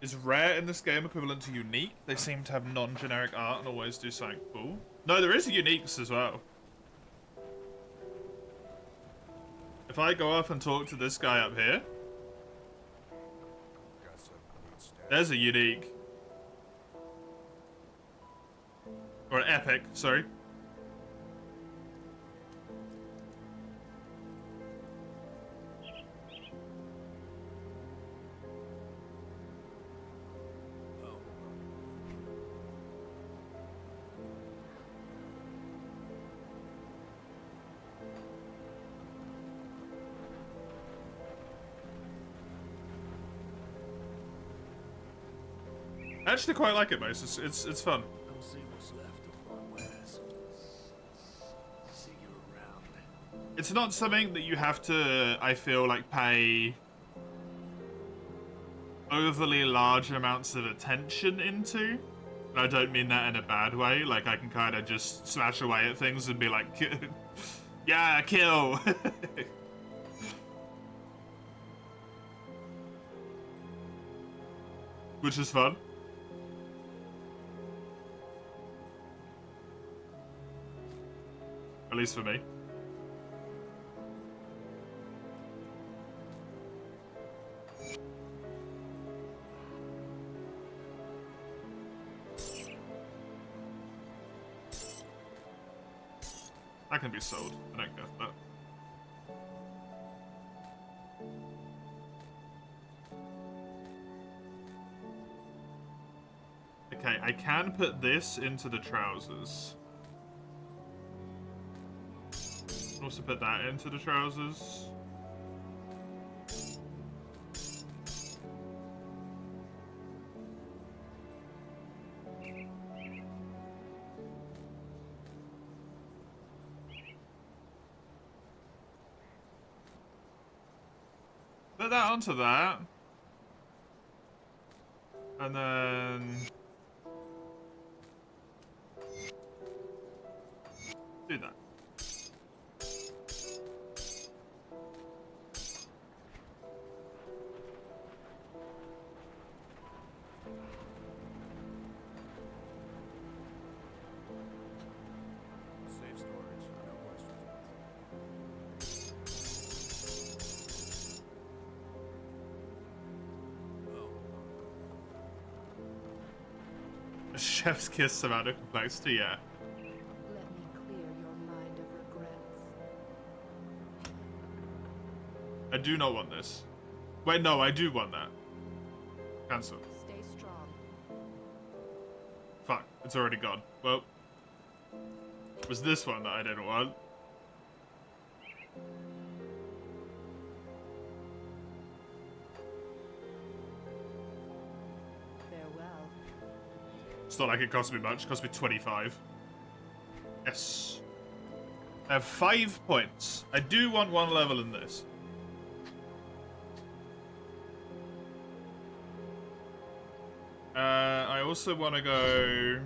Is rare in this game equivalent to unique? They seem to have non-generic art and always do something cool. No, there is uniques as well. If I go up and talk to this guy up here, there's a unique. Or an epic, sorry. I actually quite like it, Mace. It's fun. Don't see what's left of my wares. See you around. It's not something that you have to, I feel like, pay overly large amounts of attention into. And I don't mean that in a bad way. Like, I can kind of just smash away at things and be like, yeah, kill. Which is fun. At least for me. That can be sold. I don't care for that. Okay, I can put this into the trousers. Also put that into the trousers. Put that onto that. And then do that. Safe storage, no questions. A chef's kiss about the complexity, yeah. Let me clear your mind of regrets. I do not want this. Wait, no, I do want that. Cancel. Stay strong. Fuck, it's already gone. Well, it was this one that I didn't want. Farewell. It's not like it cost me much. It cost me 25. Yes. I have 5 points. I do want 1 level in this. I also want to go...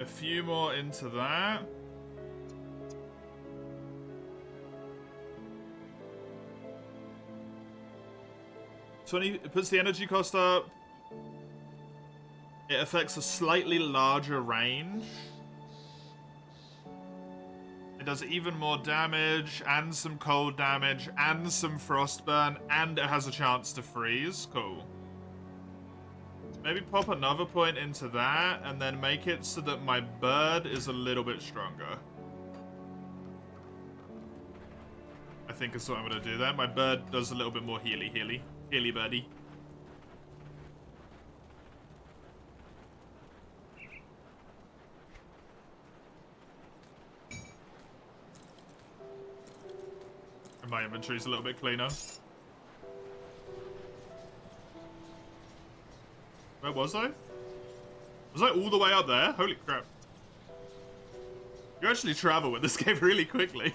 a few more into that. It puts the energy cost up. It affects a slightly larger range. It does even more damage, and some cold damage, and some frostburn, and it has a chance to freeze. Cool. Maybe pop another point into that, and then make it so that my bird is a little bit stronger. I think is what I'm going to do there. My bird does a little bit more healy birdie. And my inventory's a little bit cleaner. Where was I? Was I all the way up there? Holy crap. You actually travel with this game really quickly.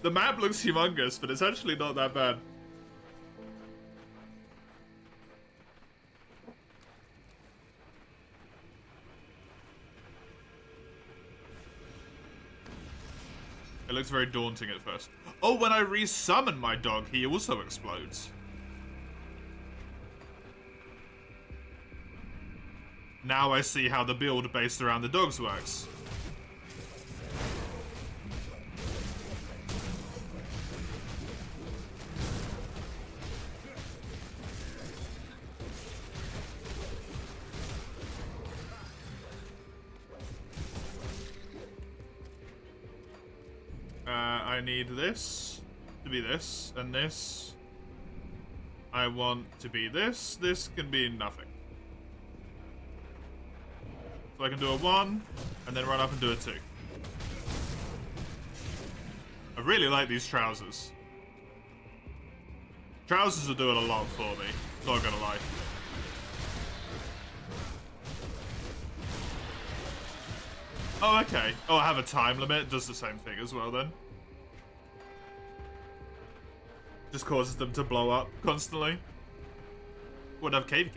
The map looks humongous, but it's actually not that bad. It looks very daunting at first. Oh, when I resummon my dog, he also explodes. Now I see how the build based around the dogs works. I need this to be this, and this. I want to be this. This can be nothing. So I can do a 1, and then run up and do a 2. I really like these trousers. Trousers are doing a lot for me, not gonna lie. Oh, okay. Oh, I have a time limit. It does the same thing as well, then. Just causes them to blow up constantly. Would have cave.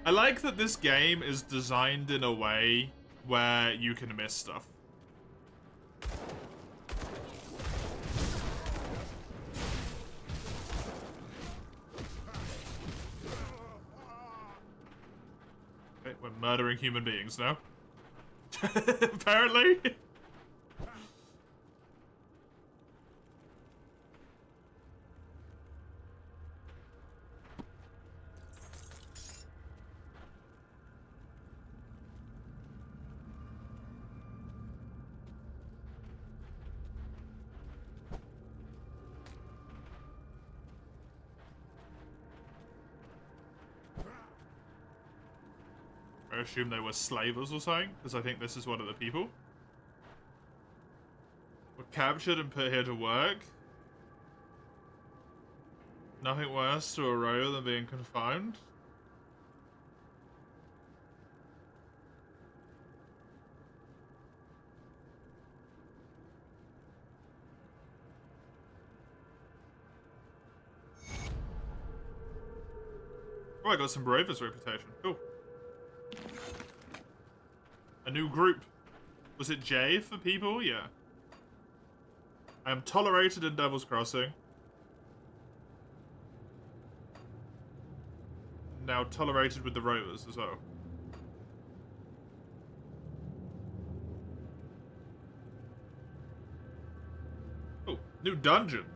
I like that this game is designed in a way where you can miss stuff. Okay, we're murdering human beings now. Apparently. I assume they were slavers or something, because I think this is one of the people. Were captured and put here to work. Nothing worse to a row than being confined. Oh, I got some Bravest reputation. Cool. A new group. Was it J for people? Yeah. I am tolerated in Devil's Crossing. Now tolerated with the Rovers as well. Oh, new dungeon.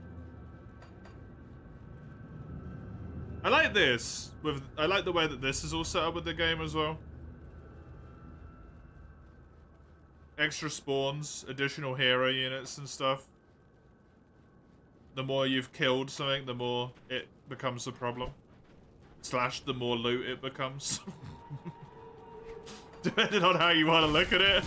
I like this. I like the way that this is all set up with the game as well. Extra spawns, additional hero units and stuff. The more you've killed something, the more it becomes a problem. Slash, the more loot it becomes. Depending on how you want to look at it.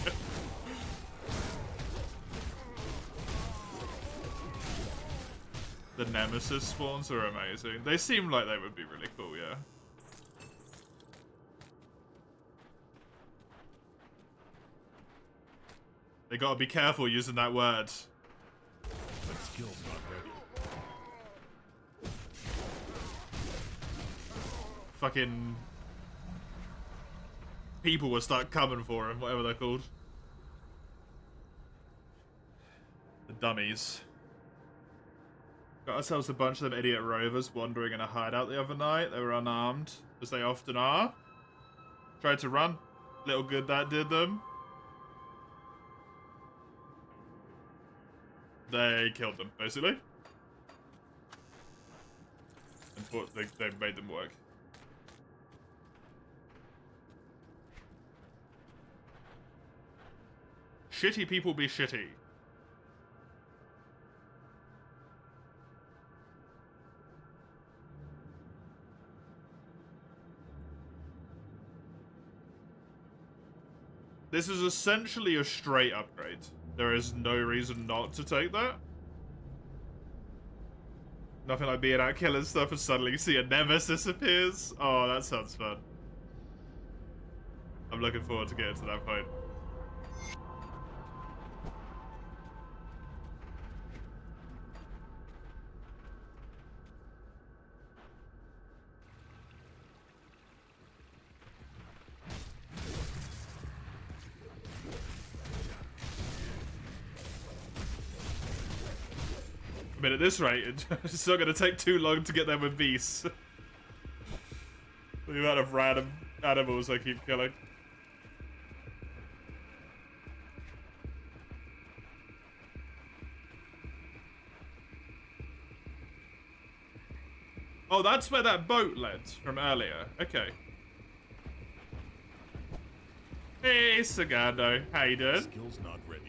The Nemesis spawns are amazing. They seem like they would be really cool, yeah. They gotta be careful using that word. That skill's not ready. Fucking people will start coming for him, whatever they're called. The dummies. Got ourselves a bunch of them idiot rovers wandering in a hideout the other night. They were unarmed, as they often are. Tried to run. Little good that did them. They killed them, basically. And thought they made them work. Shitty people be shitty. This is essentially a straight upgrade. There is no reason not to take that. Nothing like being out killing stuff and suddenly you see a nemesis appears. Oh, that sounds fun. I'm looking forward to getting to that point. I mean, at this rate, it's not going to take too long to get there with beasts. The amount of random animals I keep killing. Oh, that's where that boat led from earlier. Okay. Hey, Sagando. How you doing? Skill's not ready.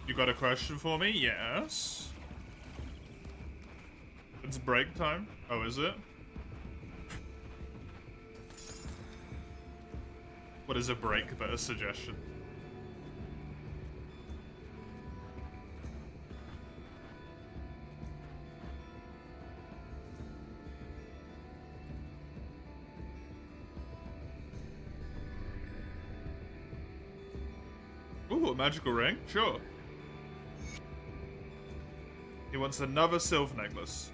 You got a question for me? Yes. It's break time. Oh, is it? What is a break but a suggestion? Ooh, a magical ring? Sure. He wants another Sylph necklace.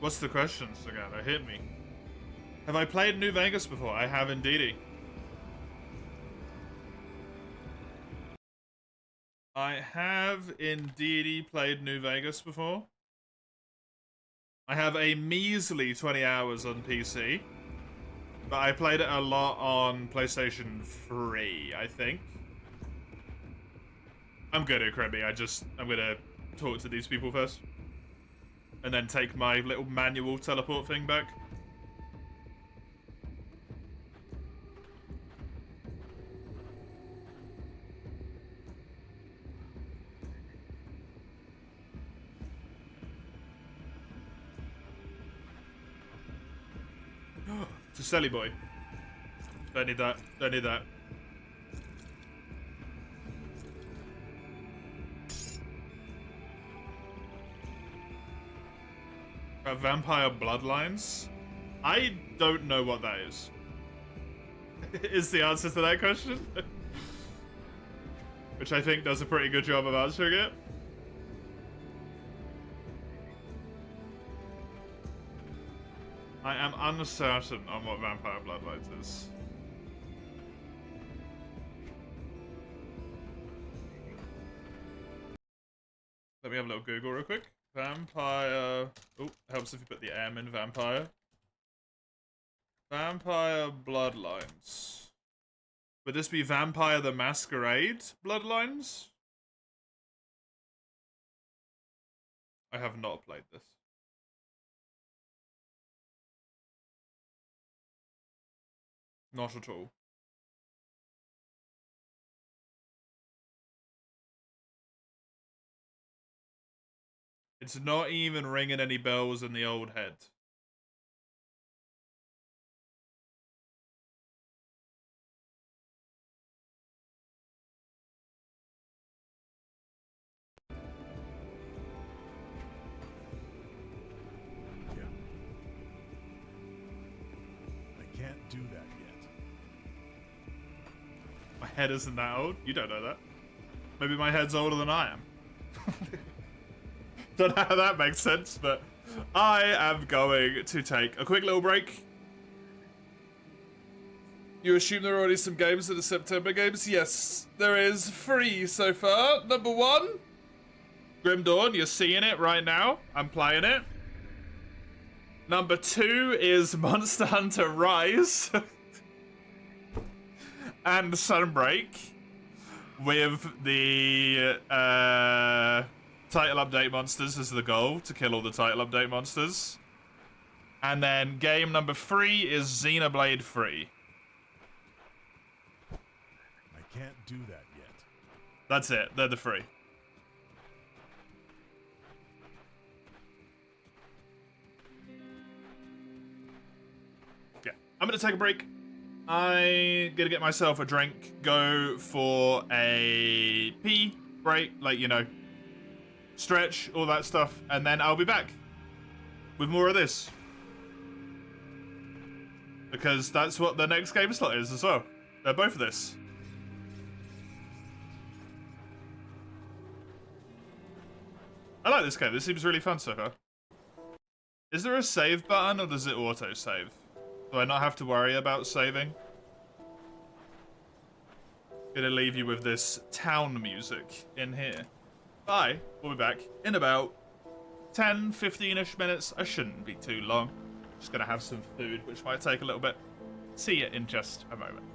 What's the question, Sagano? Hit me. Have I played New Vegas before? I have indeedy. I have indeedy played New Vegas before. I have a measly 20 hours on PC. But I played it a lot on PlayStation 3, I think. I'm good at Krabby. I'm gonna talk to these people first. And then take my little manual teleport thing back. It's a silly boy. Don't need that. Don't need that. Vampire Bloodlines? I don't know what that is. Is the answer to that question? Which I think does a pretty good job of answering it. I am uncertain on what Vampire Bloodlines is. Let me have a little Google real quick. Vampire... Oh, helps if you put the M in Vampire. Vampire Bloodlines. Would this be Vampire the Masquerade Bloodlines? I have not played this. Not at all. It's not even ringing any bells in the old head. Yeah. I can't do that yet. My head isn't that old? You don't know that. Maybe my head's older than I am. Don't know how that makes sense, but I am going to take a quick little break. You assume there are already some games in the September games? Yes, there is 3 so far. Number 1, Grim Dawn. You're seeing it right now. I'm playing it. Number 2 is Monster Hunter Rise. And Sunbreak. With the title update monsters as the goal, to kill all the title update monsters. And then game number 3 is Xenoblade 3. I can't do that yet. That's it. They're the 3. Yeah. I'm going to take a break. I'm going to get myself a drink, go for a pee break, like, you know, stretch, all that stuff, and then I'll be back with more of this. Because that's what the next game slot is as well. They're both of this. I like this game. This seems really fun so far. Is there a save button or does it auto-save? Do I not have to worry about saving? Gonna leave you with this town music in here. Bye. We'll be back in about 10, 15-ish minutes. I shouldn't be too long. Just gonna have some food, which might take a little bit. See you in just a moment.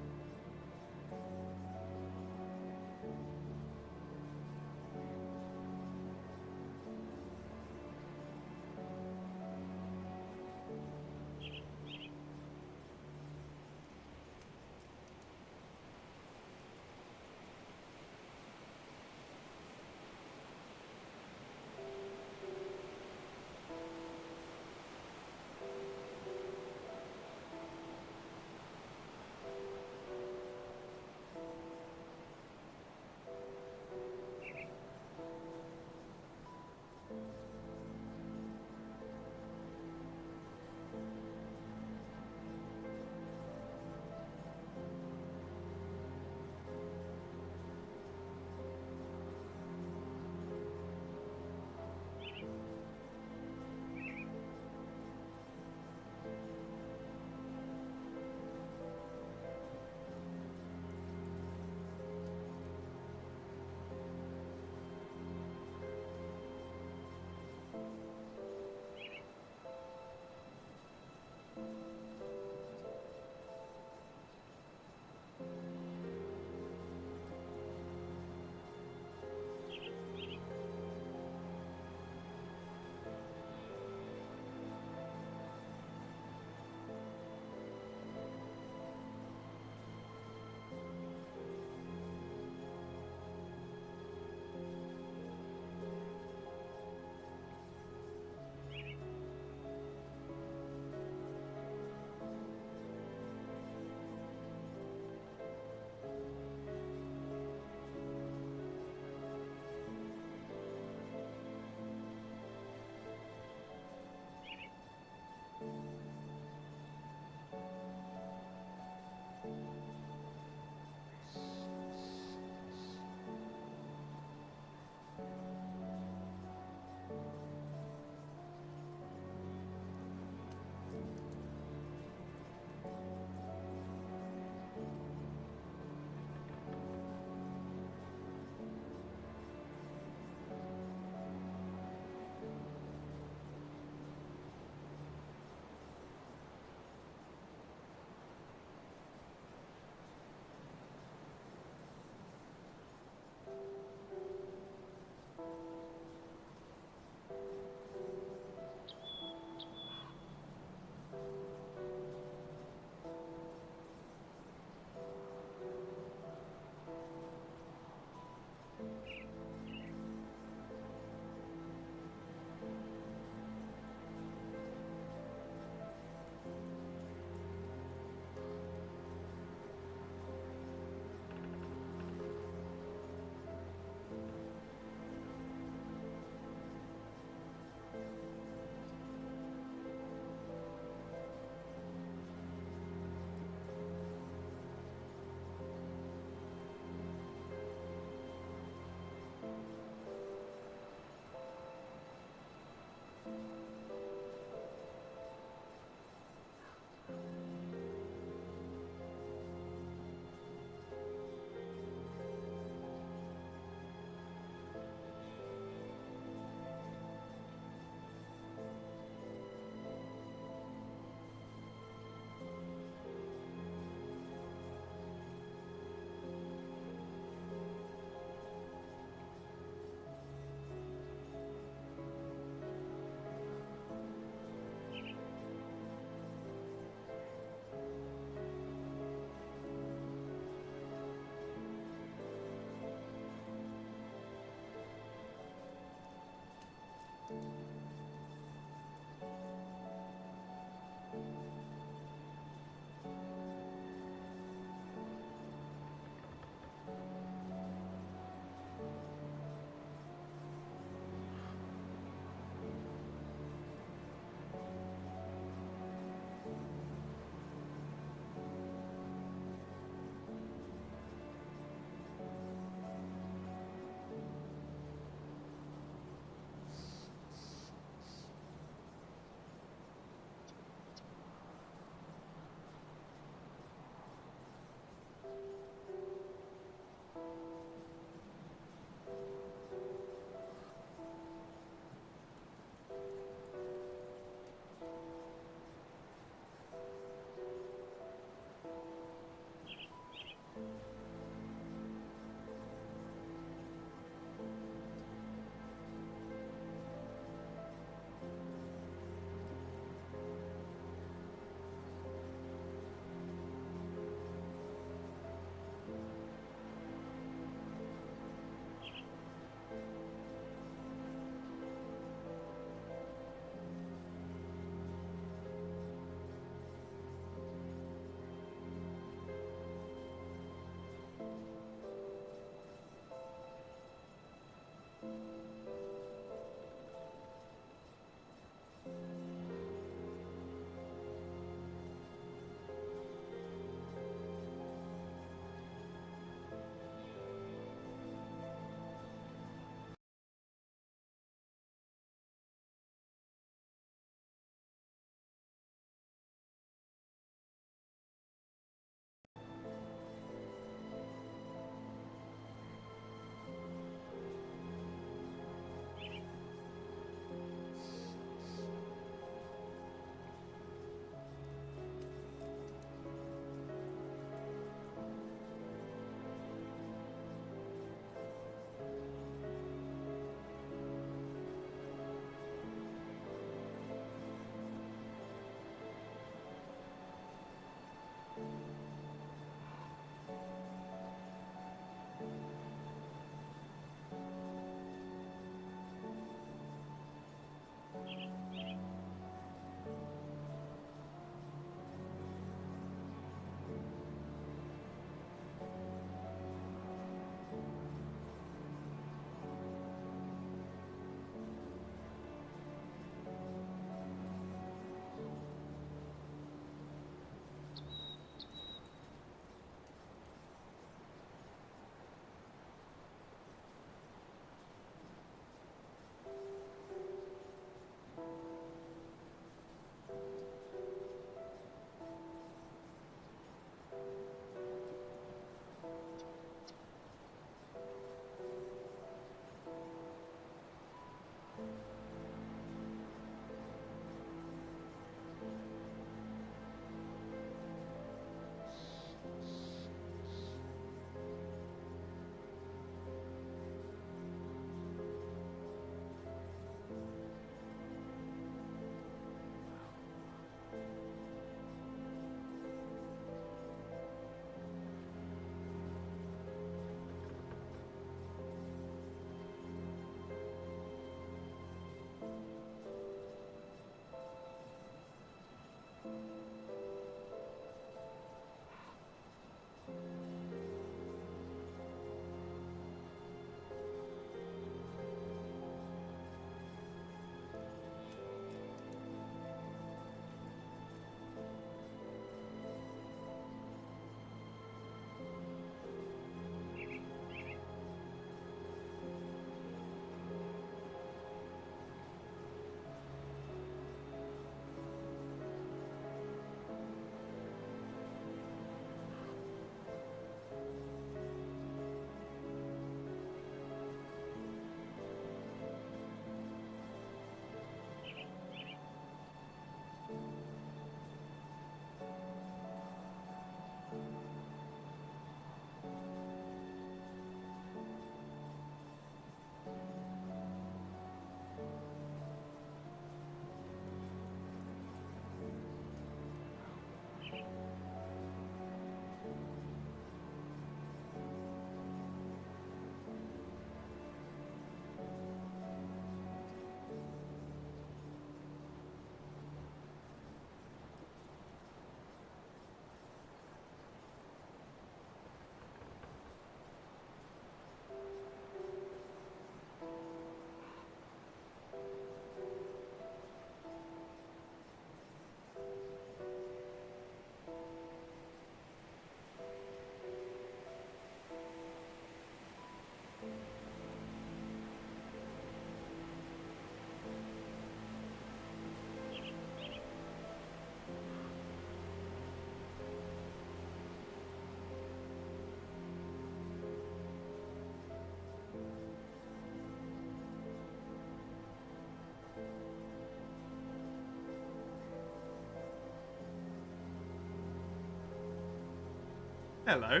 Hello.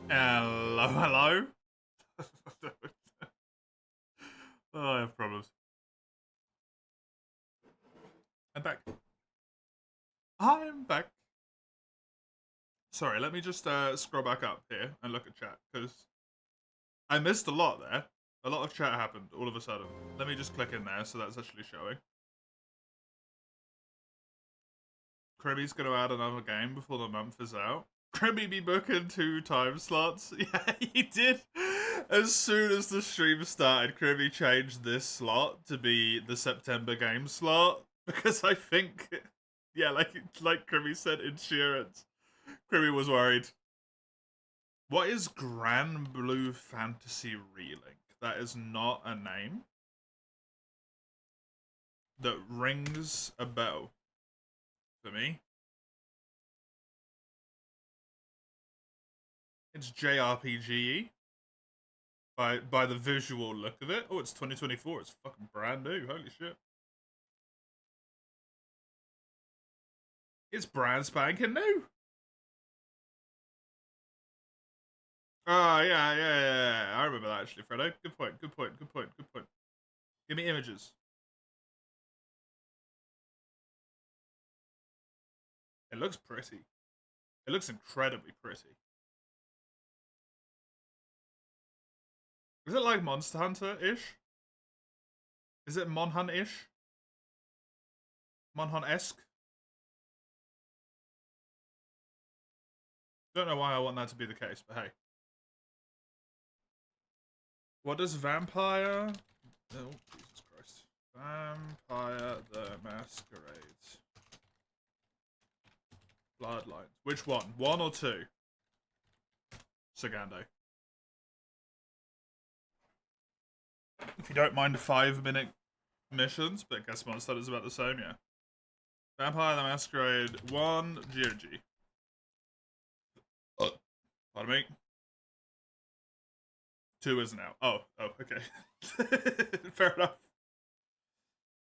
Hello, hello. Oh, I have problems. I'm back. I'm back. Sorry, let me just scroll back up here and look at chat, because I missed a lot there. A lot of chat happened all of a sudden. Let me just click in there so that's actually showing. Kribby's going to add another game before the month is out. Kribby be booking 2 time slots. Yeah, he did. As soon as the stream started, Kribby changed this slot to be the September game slot. Because I think, yeah, like Kribby said, insurance. Kribby was worried. What is Grand Blue Fantasy Relink? That is not a name that rings a bell for me. It's JRPG by the visual look of it. Oh, it's 2024. It's fucking brand new. Holy shit. It's brand spanking new. Oh, yeah. I remember that actually, Fredo. Good point. Give me images. It looks pretty. It looks incredibly pretty. Is it like Monster Hunter-ish? Is it Monhunt-ish? Monhunt-esque? Don't know why I want that to be the case, but hey. What does Vampire... Oh, Jesus Christ. Vampire the Masquerade. Bloodlines. Which one? 1 or 2? Sagando. If you don't mind 5-minute missions, but I guess Monster is about the same, yeah. Vampire the Masquerade 1, GOG. Pardon me. 2 isn't out. Oh, okay. Fair enough.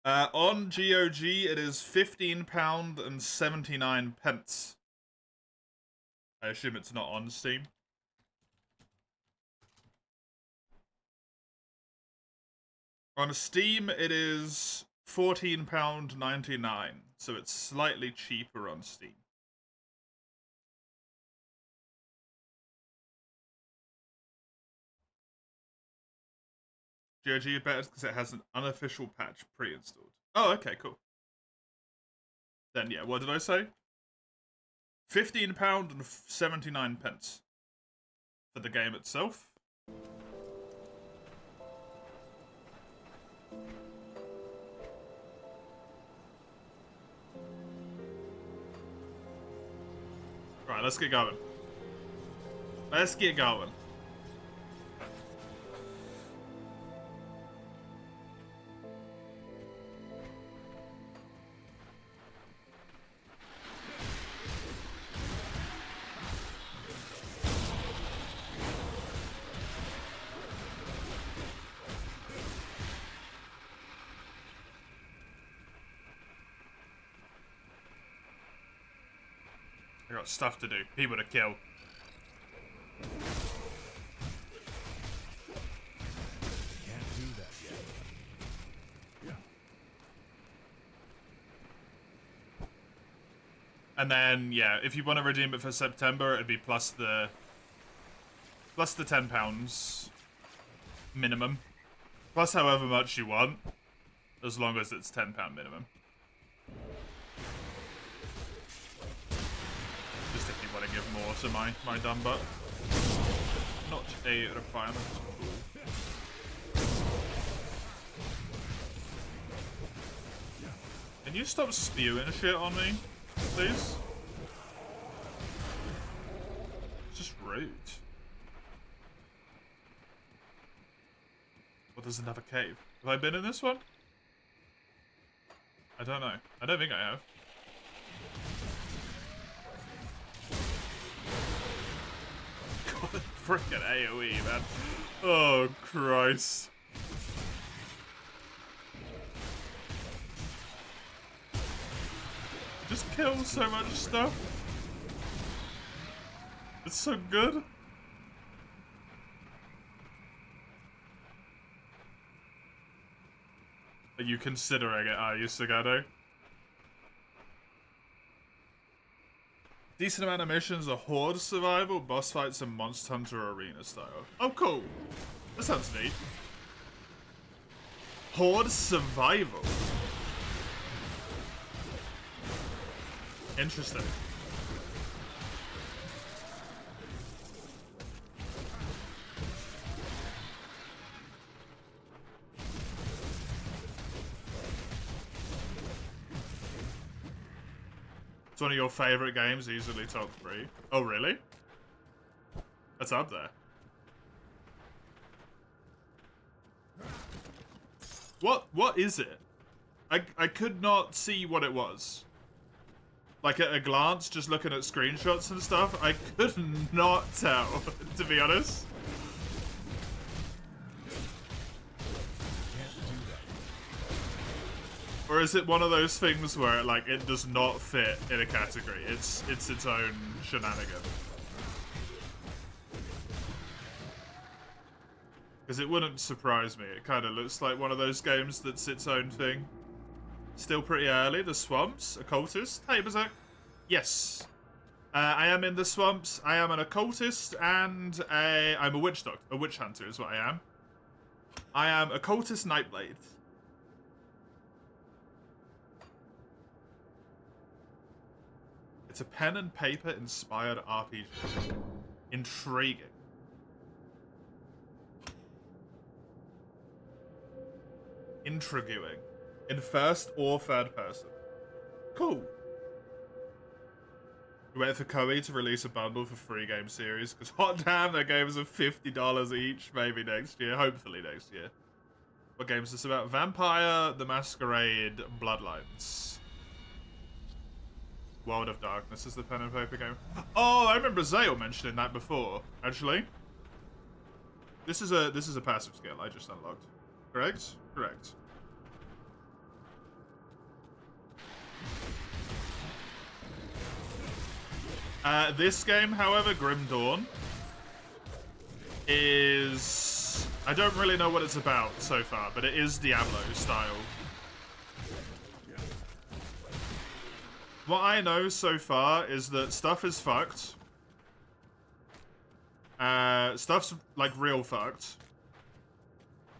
On GOG, it is £15.79. I assume it's not on Steam. On Steam, it is £14.99, so it's slightly cheaper on Steam. GOG better because it has an unofficial patch pre-installed. Oh, okay, cool. Then yeah, what did I say? £15.79 for the game itself. Right, let's get going. Let's get going. I got stuff to do, people to kill. Can't do that yet. Yeah. And then, yeah, if you want to redeem it for September, it'd be plus the £10 minimum. Plus however much you want, as long as it's £10 minimum. Just if you want to give more to my dumb butt. Not a requirement. Can you stop spewing shit on me, please? It's just rude. Well, there's another cave. Have I been in this one? I don't know. I don't think I have. God, frickin' AoE, man. Oh, Christ. Just kill so much stuff. It's so good. Are you considering it, are you, Sagado? Decent amount of missions are horde survival, boss fights, and Monster Hunter arena style. Oh, cool. That sounds neat. Horde survival. Interesting. It's one of your favorite games, easily top 3. Oh, really? That's up there. What is it? I could not see what it was. Like at a glance, just looking at screenshots and stuff, I could not tell, to be honest. Or is it one of those things where like it does not fit in a category? It's its own shenanigan. Because it wouldn't surprise me. It kind of looks like one of those games that's its own thing. Still pretty early. The Swamps, Occultist. Hey, Berserk. Yes. I am in the Swamps. I am an Occultist and I'm a Witch Doctor. A Witch Hunter is what I am. I am Occultist Nightblade. It's a pen and paper inspired RPG. Intriguing. Intriguing. In first or third person. Cool. We wait for Koei to release a bundle for free game series, because hot damn, their games are $50 each, maybe next year, hopefully next year. What game is this about? Vampire the Masquerade Bloodlines. World of Darkness is the pen and paper game. Oh, I remember Zale mentioning that before, actually. This is a passive skill I just unlocked. Correct? Correct. This game, however, Grim Dawn, is... I don't really know what it's about so far, but it is Diablo style. What I know so far is that stuff is fucked. Stuff's, like, real fucked.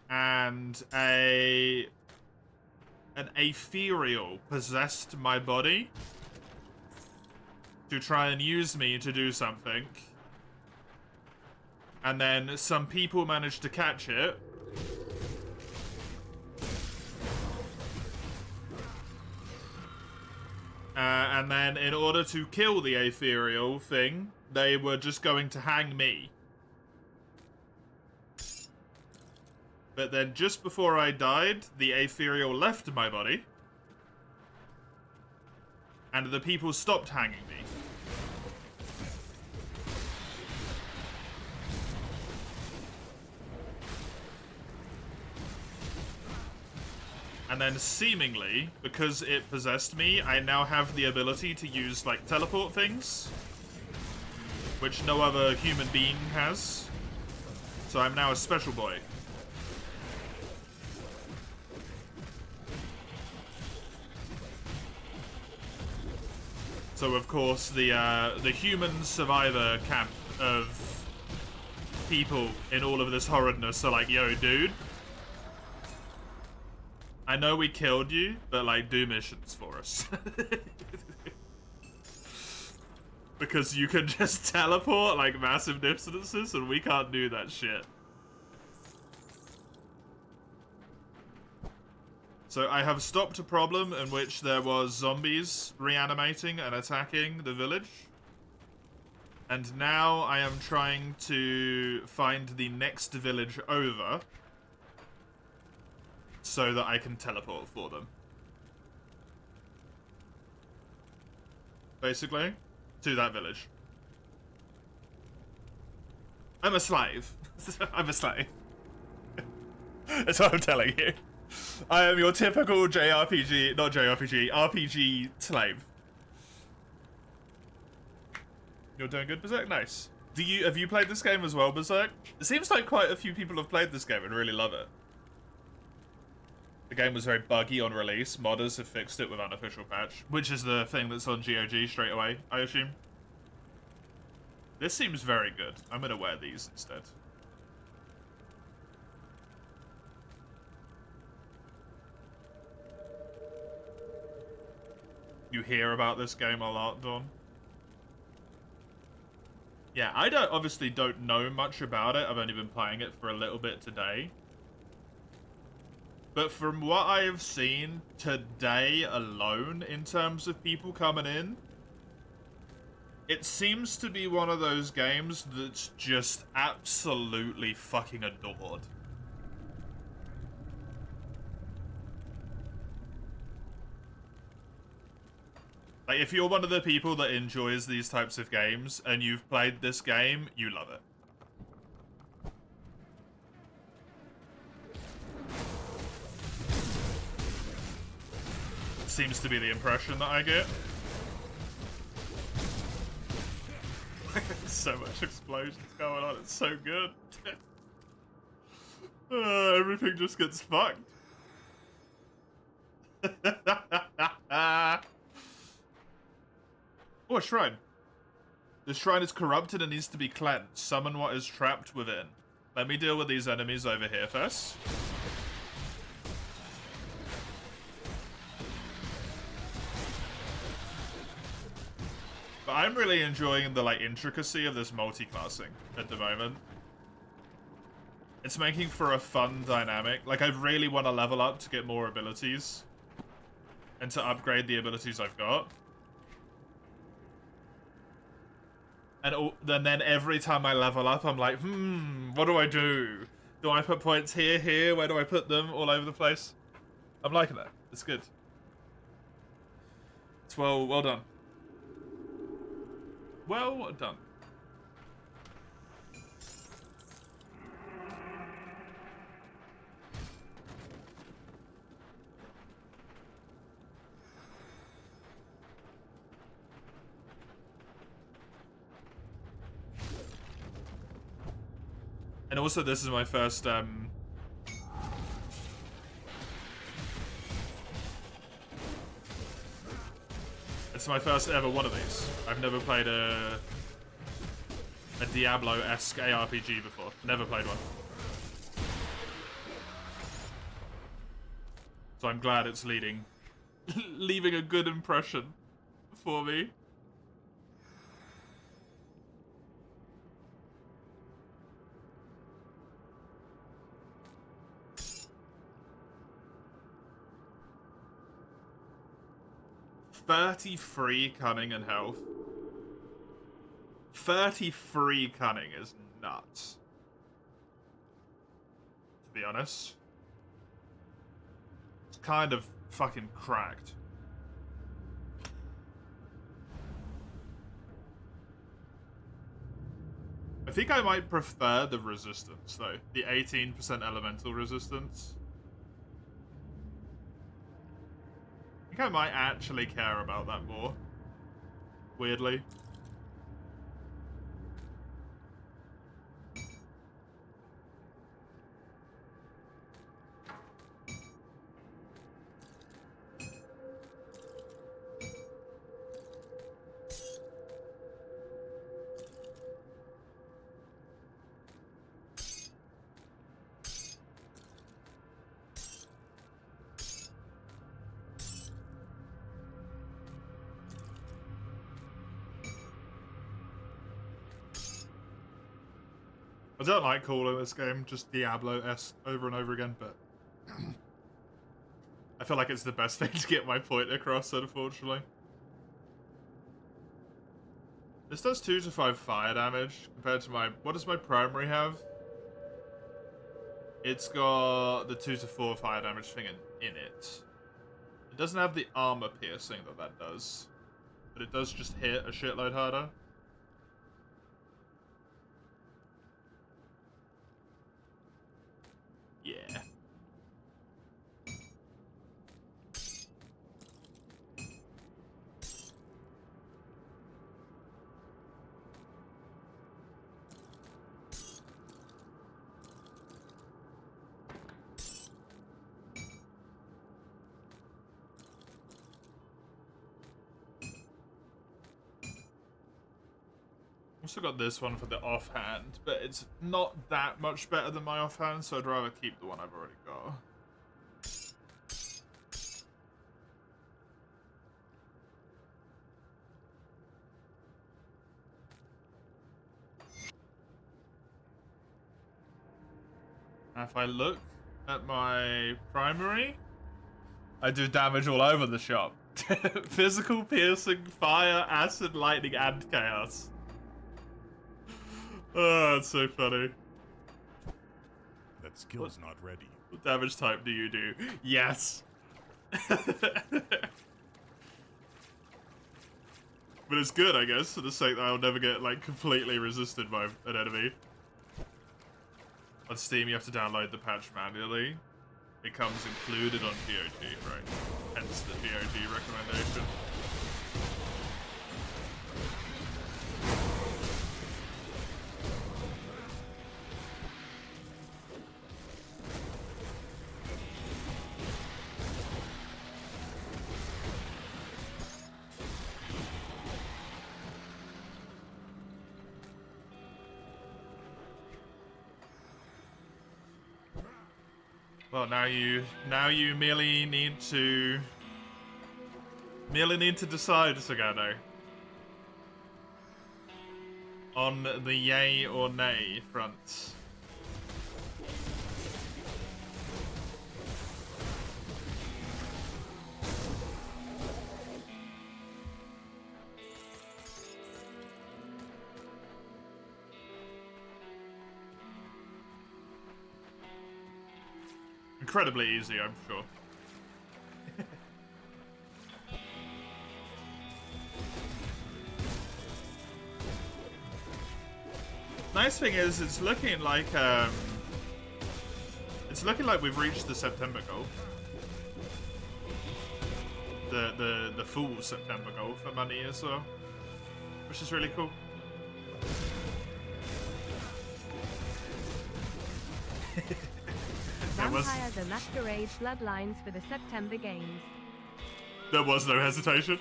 And an ethereal possessed my body to try and use me to do something. And then some people managed to catch it. And then in order to kill the ethereal thing, they were just going to hang me. But then just before I died, the ethereal left my body. And the people stopped hanging me. And then seemingly, because it possessed me, I now have the ability to use, like, teleport things. Which no other human being has. So I'm now a special boy. So of course the human survivor camp of people in all of this horridness are like, yo, dude, I know we killed you, but like, do missions for us. Because you can just teleport like massive distances and we can't do that shit. So I have stopped a problem in which there was zombies reanimating and attacking the village. And now I am trying to find the next village over so that I can teleport for them. Basically, to that village. I'm a slave. I'm a slave. That's what I'm telling you. I am your typical JRPG, not JRPG, RPG slave. You're doing good, Berserk? Nice. Have you played this game as well, Berserk? It seems like quite a few people have played this game and really love it. The game was very buggy on release. Modders have fixed it with unofficial patch, which is the thing that's on GOG straight away, I assume. This seems very good. I'm gonna wear these instead. You hear about this game a lot, Dawn? Yeah, I obviously don't know much about it. I've only been playing it for a little bit today. But from what I have seen today alone, in terms of people coming in, it seems to be one of those games that's just absolutely fucking adored. Like, if you're one of the people that enjoys these types of games and you've played this game, you love it. Seems to be the impression that I get. So much explosions going on, it's so good. Everything just gets fucked. Oh, a shrine. The shrine is corrupted and needs to be cleansed. Summon what is trapped within. Let me deal with these enemies over here first. But I'm really enjoying the, like, intricacy of this multi-classing at the moment. It's making for a fun dynamic. Like, I really want to level up to get more abilities. And to upgrade the abilities I've got. And then every time I level up, I'm like, what do I do? Do I put points here, here? Where do I put them? All over the place. I'm liking that. It's good. It's well done. Well done. And also, this is my first, it's my first ever one of these. I've never played a Diablo-esque ARPG before. Never played one. So I'm glad it's leaving a good impression for me. $33 cunning and health. 33 cunning is nuts. To be honest. It's kind of fucking cracked. I think I might prefer the resistance though. The 18% elemental resistance. I think I might actually care about that more. Weirdly. I don't like calling this game just Diablo-esque over and over again, but I feel like it's the best thing to get my point across, unfortunately. This does 2 to 5 fire damage compared to my... What does my primary have? It's got the 2 to 4 fire damage thing in it. It doesn't have the armor piercing that does, but it does just hit a shitload harder. Yeah. Also got this one for the offhand, but it's not that much better than my offhand, so I'd rather keep the one I've already got. If I look at my primary, I do damage all over the shop. Physical, piercing, fire, acid, lightning, and chaos. Oh, that's so funny. That skill's not ready. What damage type do you do? Yes. But it's good, I guess, for the sake that I'll never get, like, completely resisted by an enemy. On Steam, you have to download the patch manually. It comes included on GOG, right? Hence the GOG recommendation. Well, now you merely need to decide, Sagado, on the yay or nay front. Incredibly easy, I'm sure. Nice thing is, it's looking like we've reached the September goal. The full September goal for money as well, which is really cool. Vampire the Masquerade Bloodlines for the September Games. There was no hesitation.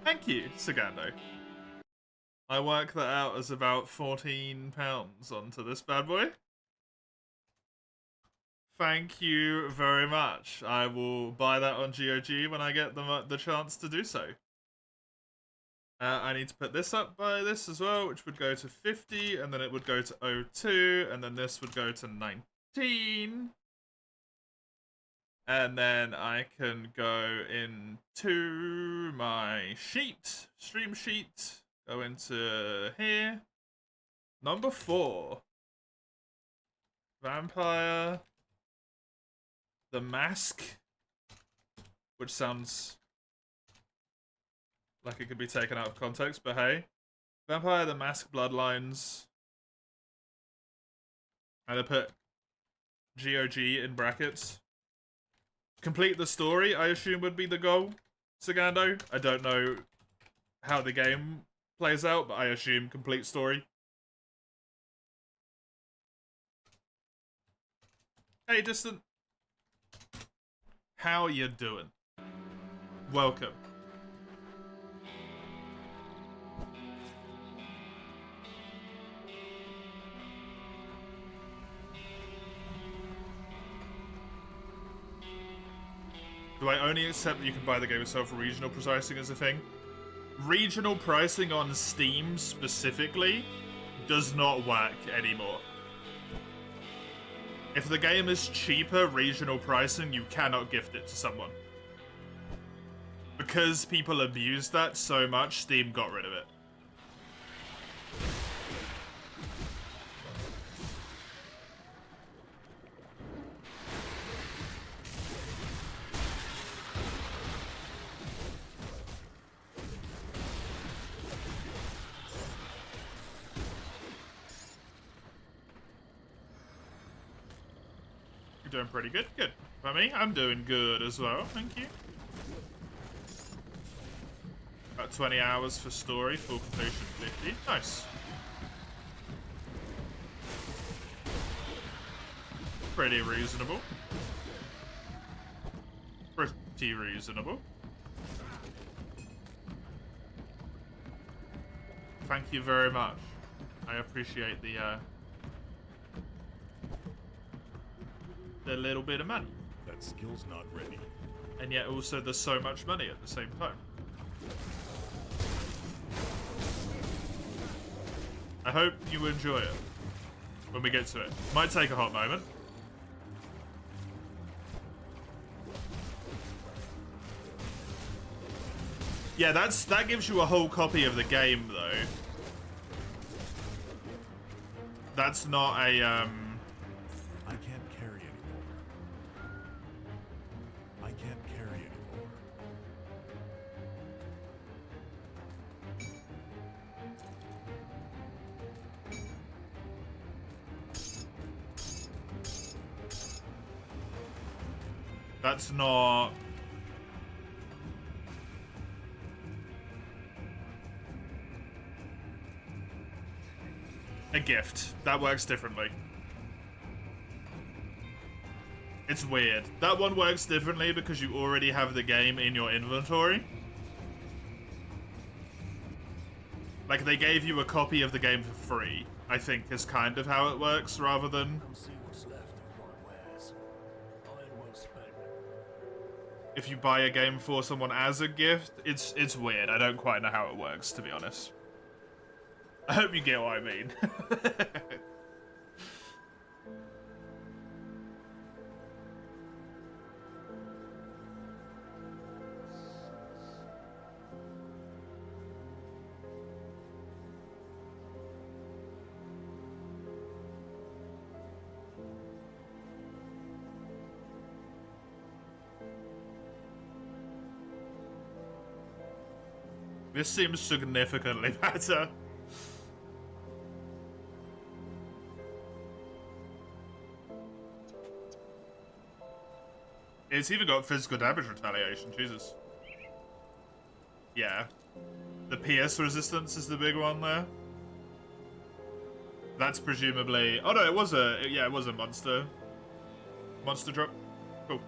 Thank you, Sagando. I work that out as about £14 onto this bad boy. Thank you very much. I will buy that on GOG when I get the chance to do so. I need to put this up by this as well, which would go to 50, and then it would go to 02, and then this would go to 19. And then I can go into my sheet, stream sheet, go into here. Number 4. Vampire the Mask, which sounds like it could be taken out of context, but hey. Vampire the Mask Bloodlines. And I put GOG in brackets. Complete the story, I assume, would be the goal, Sagando. I don't know how the game plays out, but I assume complete story. Hey, Distant. How you doing? Welcome. Do I only accept that you can buy the game yourself? Regional pricing is a thing? Regional pricing on Steam specifically does not work anymore. If the game is cheaper regional pricing, you cannot gift it to someone. Because people abuse that so much, Steam got rid of it. Doing pretty good. Good. For me, I'm doing good as well. Thank you. About 20 hours for story, full completion 50. Nice. Pretty reasonable. Pretty reasonable. thank you very much. I appreciate the little bit of money. That skill's not ready. And yet also there's so much money at the same time. I hope you enjoy it when we get to it. Might take a hot moment. Yeah, that gives you a whole copy of the game though. That's not a I can't carry anymore. I can't carry anymore. That's not... a gift. That works differently. It's weird. That one works differently because you already have the game in your inventory. Like, they gave you a copy of the game for free, I think is kind of how it works, rather than... Come see what's left of my wares. Iron well spent. if you buy a game for someone as a gift. It's weird. I don't quite know how it works, to be honest. I hope you get what I mean. This seems significantly better. It's even got physical damage retaliation, Jesus. Yeah. The PS resistance is the big one there. That's presumably... oh no, it was a... yeah, it was a monster. Monster drop. Cool.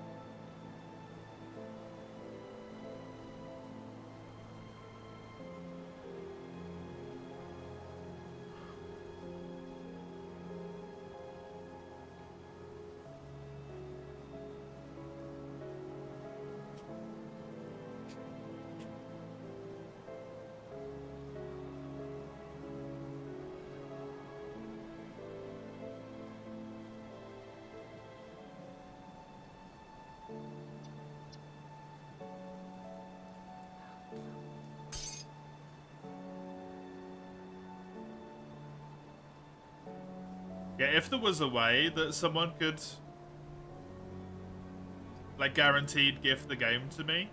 Yeah, if there was a way that someone could, like, guaranteed gift the game to me.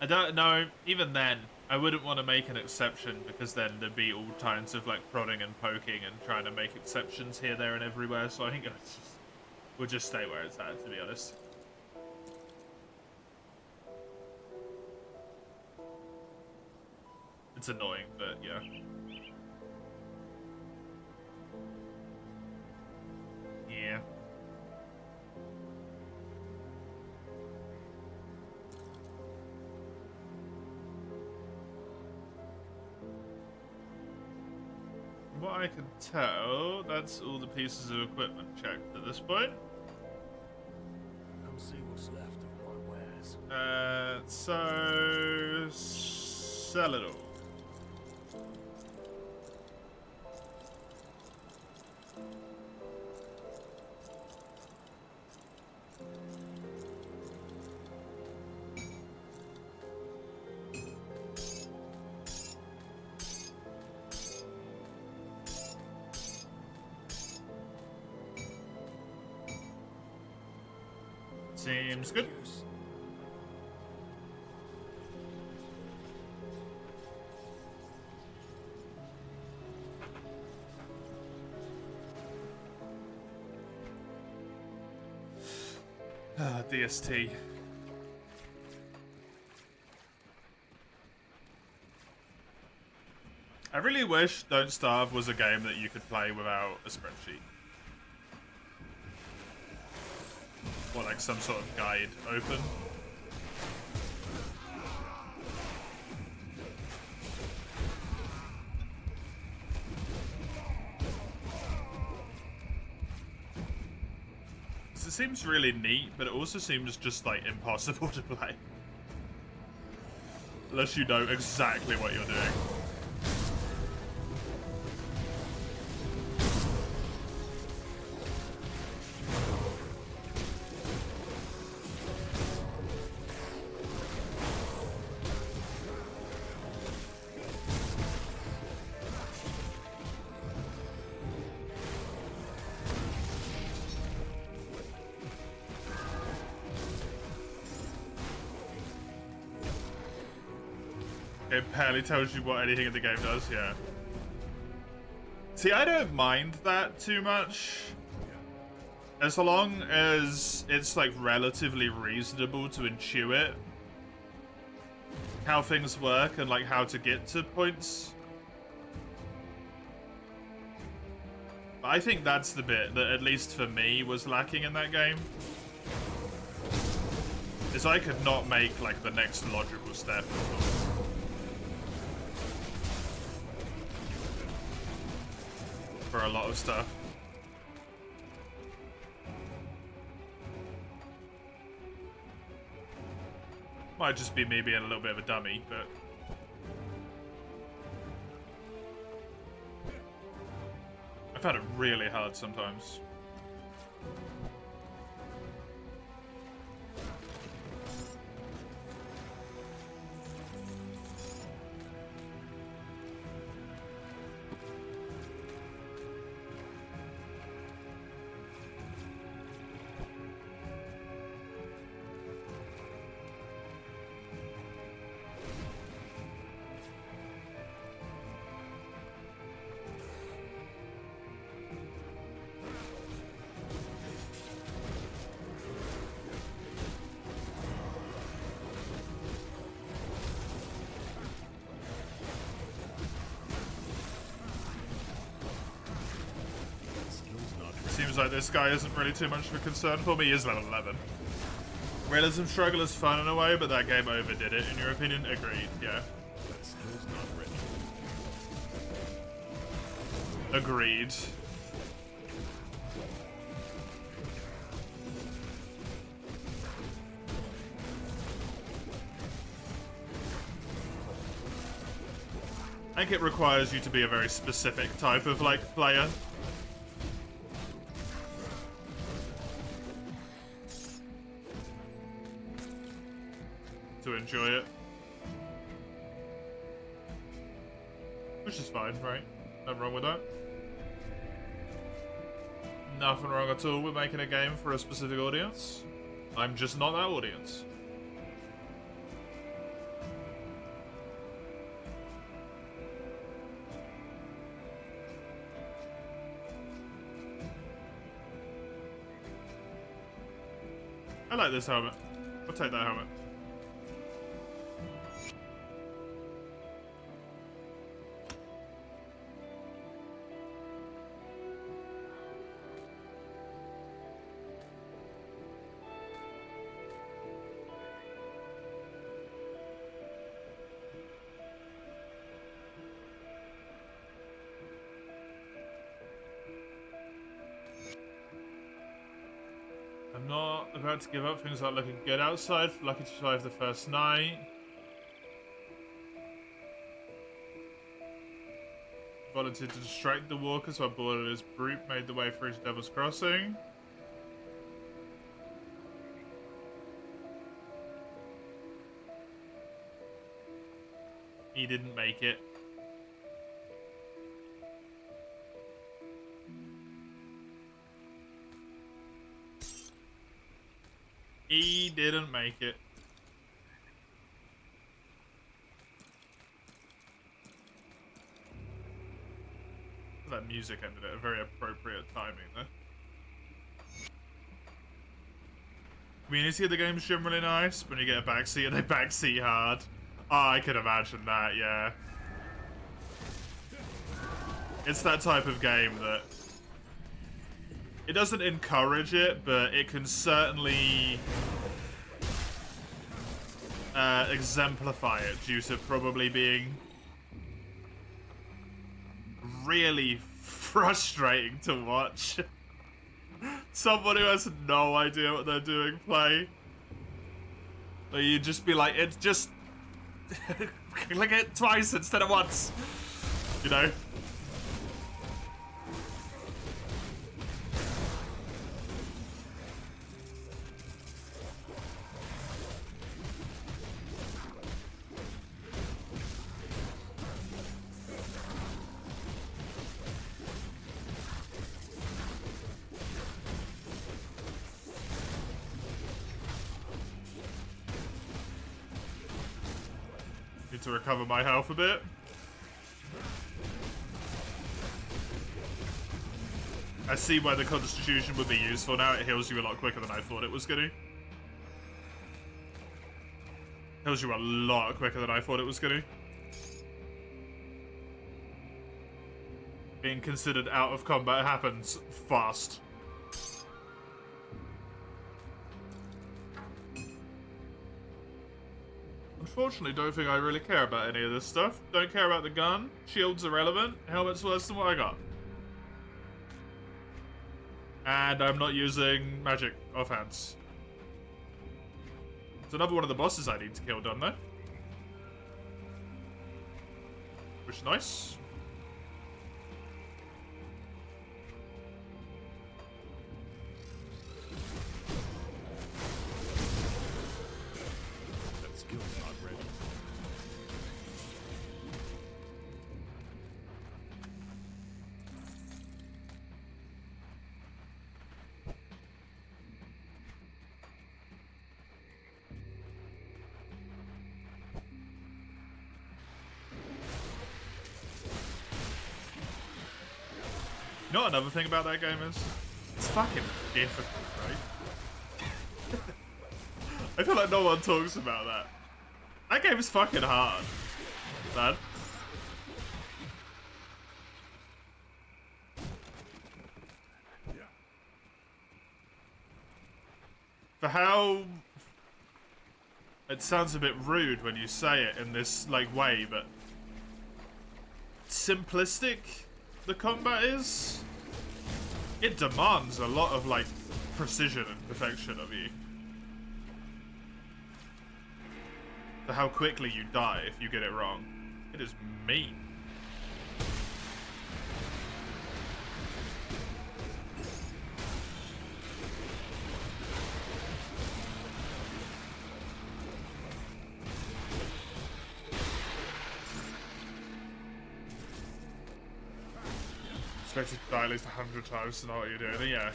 I don't know, even then, I wouldn't want to make an exception because then there'd be all kinds of like prodding and poking and trying to make exceptions here, there and everywhere, so I think we'll just stay where it's at, to be honest. It's annoying, but yeah. Yeah. What I can tell, that's all the pieces of equipment checked at this point. Come see what's left of my wares. So sell it all. Seems good. Ah, DST. I really wish Don't Starve was a game that you could play without a spreadsheet. Or like some sort of guide open. It seems really neat, but it also seems just like impossible to play. Unless you know exactly what you're doing. It barely tells you what anything in the game does, yeah. See, I don't mind that too much. As long as it's like relatively reasonable to intuit how things work and like how to get to points. But I think that's the bit that, at least for me, was lacking in that game. Is I could not make like the next logical step at all. For a lot of stuff. Might just be me being a little bit of a dummy, but I found it really hard sometimes. Seems like this guy isn't really too much of a concern for me. He is level 11. Realism struggle is fun in a way, but that game overdid it, in your opinion? Agreed, yeah. That skill's not ready. Agreed. I think it requires you to be a very specific type of, like, player. To enjoy it. Which is fine, right? Nothing wrong with that. Nothing wrong at all with making a game for a specific audience. I'm just not that audience. I like this helmet. I'll take that helmet. I'm not about to give up. Things aren't looking good outside. Lucky to survive the first night. Volunteered to distract the walkers while Bull and his brute made the way through to Devil's Crossing. He didn't make it. He didn't make it. That music ended at a very appropriate timing there. Community of the game is generally nice. When you get a backseat and they backseat hard. Oh, I can imagine that, yeah. It's that type of game that it doesn't encourage it, but it can certainly exemplify it due to probably being really frustrating to watch. Someone who has no idea what they're doing play. Or you'd just be like, it's just click it twice instead of once. You know? Need to recover my health a bit. I see why the Constitution would be useful now. It heals you a lot quicker than I thought it was going to. Heals you a lot quicker than I thought it was going to. Being considered out of combat happens fast. Unfortunately, don't think I really care about any of this stuff. Don't care about the gun. Shield's irrelevant. Helmet's worse than what I got. And I'm not using magic offhand. There's another one of the bosses I need to kill done there. Which is nice. That skill's not ready. You know what another thing about that game is? It's fucking difficult, right? I feel like no one talks about that. That game is fucking hard, man. For how... It sounds a bit rude when you say it in this, like, way, but... simplistic the combat is. It demands a lot of, like, precision and perfection of you. For how quickly you die if you get it wrong. It is mean. Expected to die at least 100 times to know what you're doing, yeah.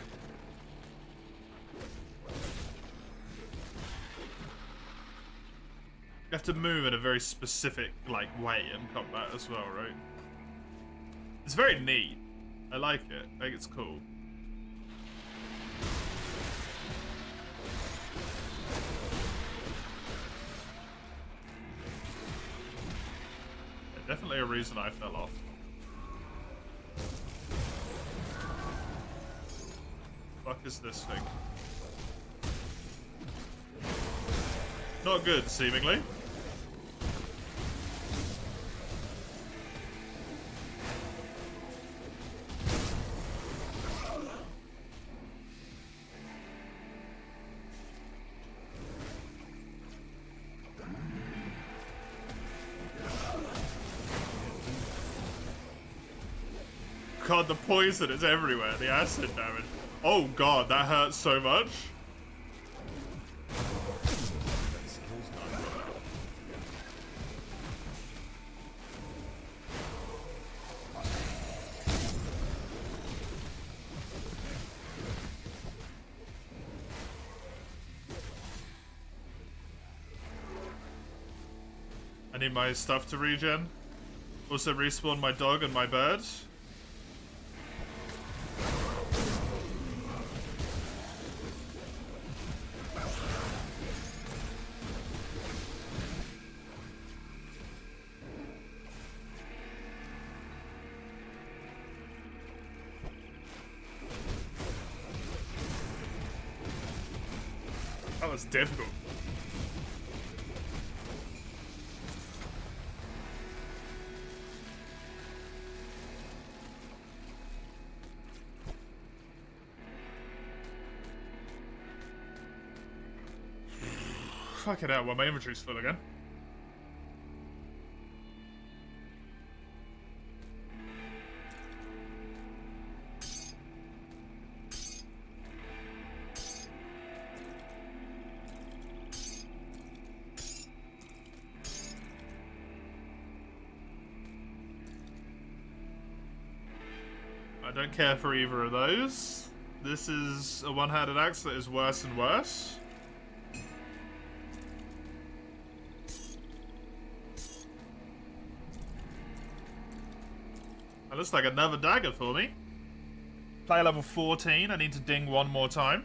You have to move in a very specific, like, way in combat as well, right? It's very neat. I like it. I think it's cool. Yeah, definitely a reason I fell off. Fuck is this thing? Not good, seemingly. God, the poison is everywhere. The acid damage. Oh god, that hurts so much. That skill's not ready. I need my stuff to regen. Also respawn my dog and my bird. was difficult. Fucking hell, well, my inventory's full again. I don't care for either of those. This is a one-handed axe that is worse and worse. That looks like another dagger for me. Player level 14, I need to ding one more time.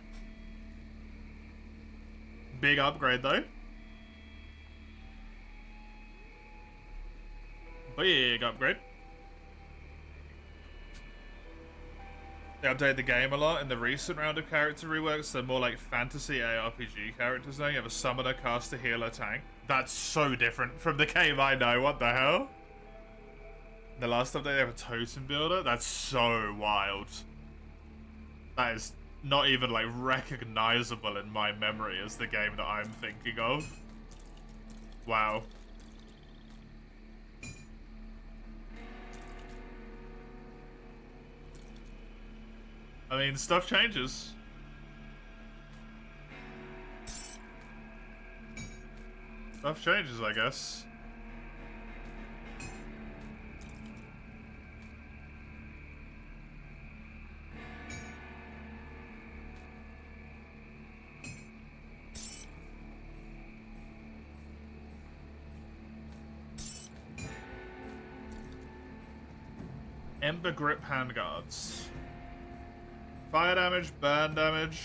Big upgrade though. Big upgrade. They updated the game a lot in the recent round of character reworks. They're more like fantasy ARPG characters now. You have a summoner, caster, healer, tank. That's so different from the game I know. What the hell? The last update they have a totem builder? That's so wild. That is not even like recognizable in my memory as the game that I'm thinking of. Wow. I mean, stuff changes. Stuff changes, I guess. Ember Grip Handguards. Fire damage, burn damage,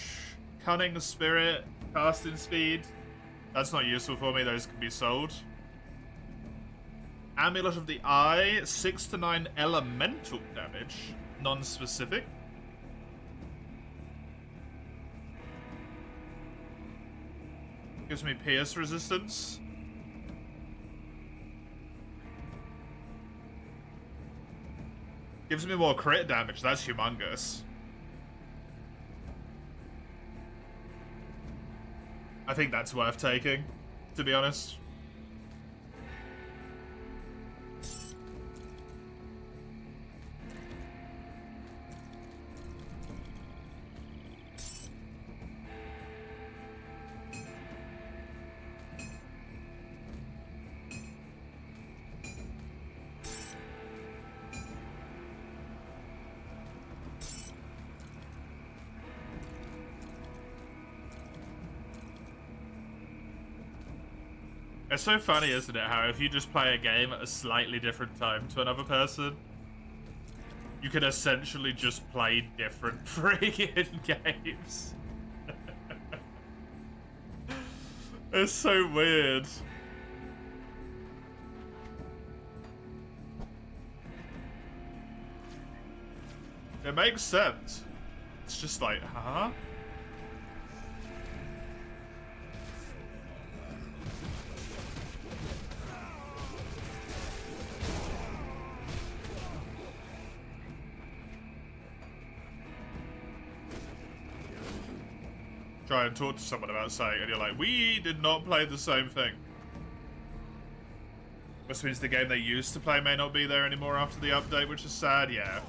Cunning Spirit, casting speed. That's not useful for me, those can be sold. Amulet of the Eye, 6 to 9 elemental damage, non-specific. Gives me pierce resistance. Gives me more crit damage, that's humongous. I think that's worth taking, to be honest. It's so funny, isn't it, how if you just play a game at a slightly different time to another person, you can essentially just play different freaking games. It's so weird. It makes sense. It's just like, huh? Try and talk to someone about something and you're like, we did not play the same thing. Which means the game they used to play may not be there anymore after the update, which is sad, yeah.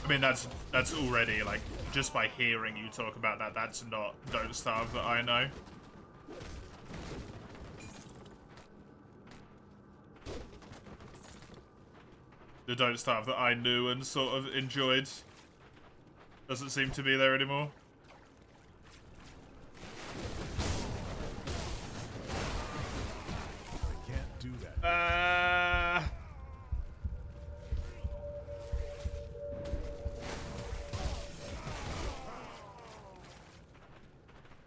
I mean, that's already, like, just by hearing you talk about that, that's not Don't Starve that I know. The Don't Starve that I knew and sort of enjoyed doesn't seem to be there anymore. I can't do that.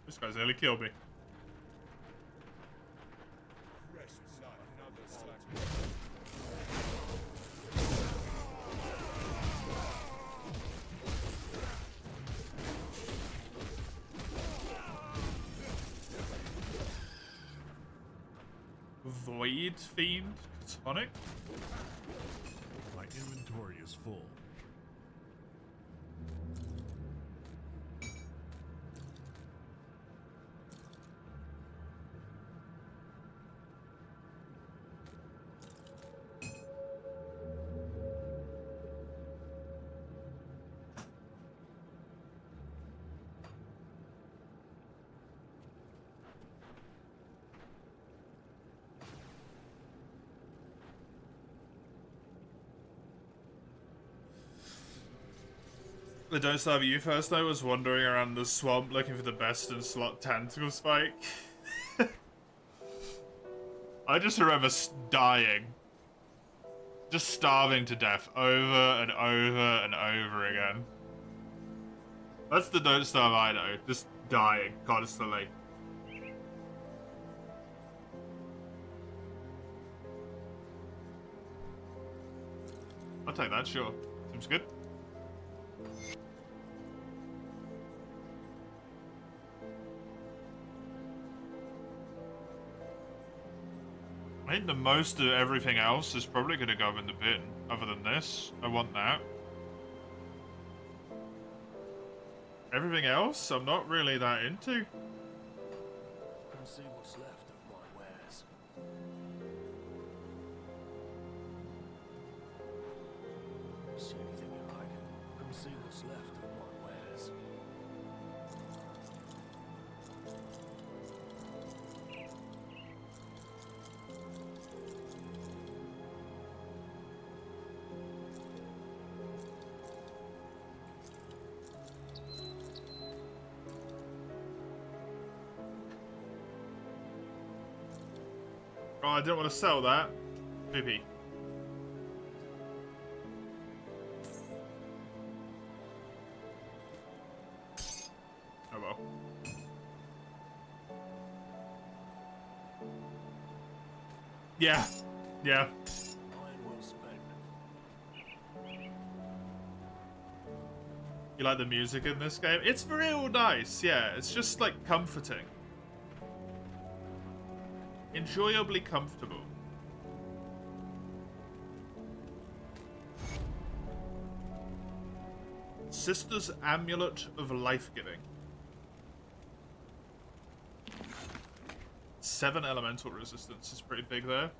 This guy's nearly killed me. Void Fiend Tonic. My inventory is full. The Don't Starve You first, I was wandering around the swamp looking for the best in slot tentacle spike. I just remember dying. Just starving to death over and over and over again. That's the Don't Starve I know. Just dying constantly. I'll take that, sure. Seems good. I think the most of everything else is probably going to go in the bin. Other than this, I want that. Everything else, I'm not really that into. Come see what's left of my wares. See anything you like? Come see what's left of my wares. Oh, I didn't want to sell that. Poopy. Oh well. Yeah. Yeah. You like the music in this game? It's real nice, yeah. It's just like comforting. Enjoyably comfortable. Sister's Amulet of Life-Giving. 7 elemental resistance is pretty big there.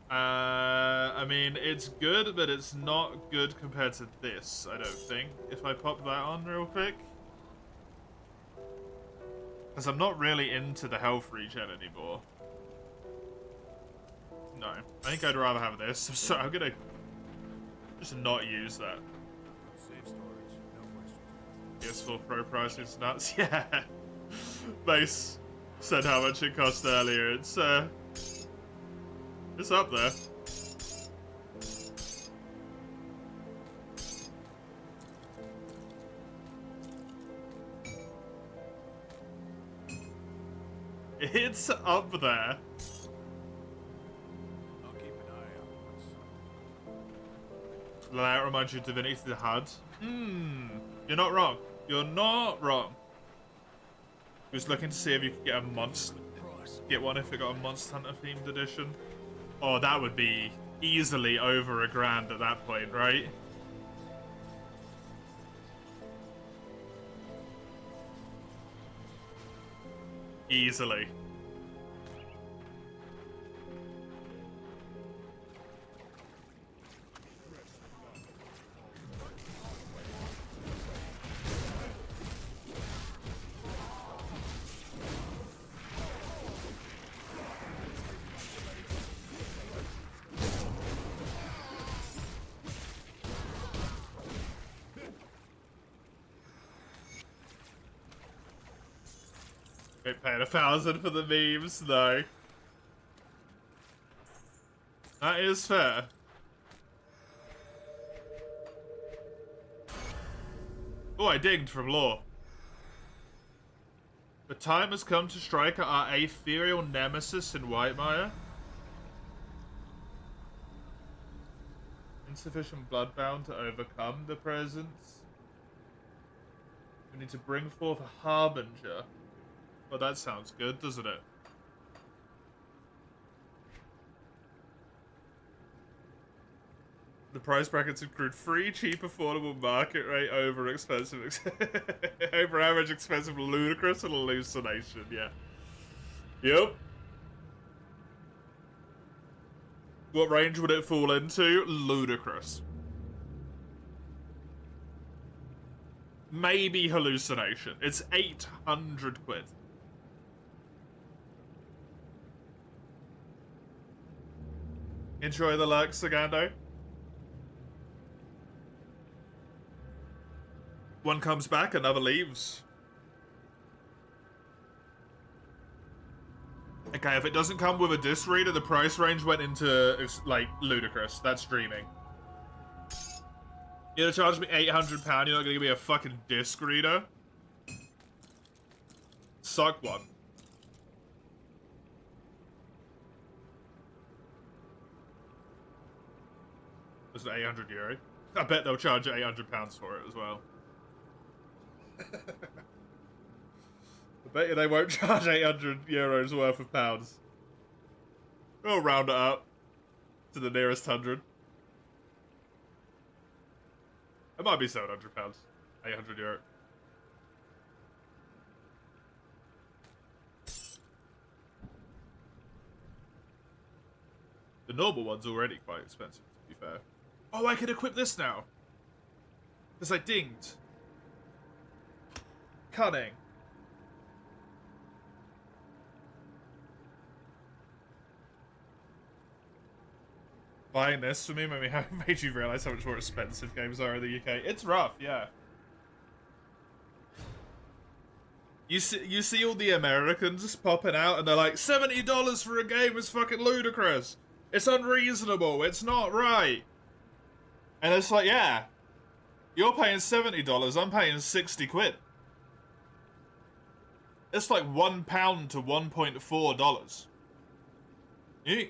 I mean, it's good, but it's not good compared to this, I don't think. If I pop that on real quick. Because I'm not really into the health regen anymore. No. I think I'd rather have this. So I'm gonna just not use that. Safe storage, no questions. PS4 Pro price is nuts. Yeah. Base said how much it cost earlier. It's up there. It's up there. I'll keep an eye out. Layout reminds you of Divinity through the HUD. You're not wrong. You're not wrong. Just looking to see if you could get a monster. Get one if it got a Monster Hunter themed edition. Oh, that would be easily over $1,000 at that point, right? Easily. Ain't paying 1,000 for the memes, no. That is fair. Oh, I dinged from lore. The time has come to strike at our ethereal nemesis in Whitemire. Insufficient bloodbound to overcome the presence. We need to bring forth a harbinger. Well, that sounds good, doesn't it? The price brackets include free, cheap, affordable, market rate, over expensive, over average, expensive, ludicrous, and hallucination. Yeah. Yep. What range would it fall into? Ludicrous. Maybe hallucination. It's 800 quid. Enjoy the lurk, Sagando. One comes back, another leaves. Okay, if it doesn't come with a disc reader, the price range went into, like, ludicrous. That's dreaming. You're gonna charge me £800, you're not gonna give me a fucking disc reader? Suck one. Is it €800? I bet they'll charge you £800 for it as well. I bet you they won't charge €800 worth of pounds. We'll round it up to the nearest hundred. It might be £700. €800. The normal one's already quite expensive, to be fair. Oh, I can equip this now. Because I dinged. Cunning. Buying this for me made you realize how much more expensive games are in the UK. It's rough, yeah. You see all the Americans popping out and they're like, $70 for a game is fucking ludicrous. It's unreasonable. It's not right. And it's like, yeah, you're paying $70. I'm paying 60 quid. It's like £1 to $1.4.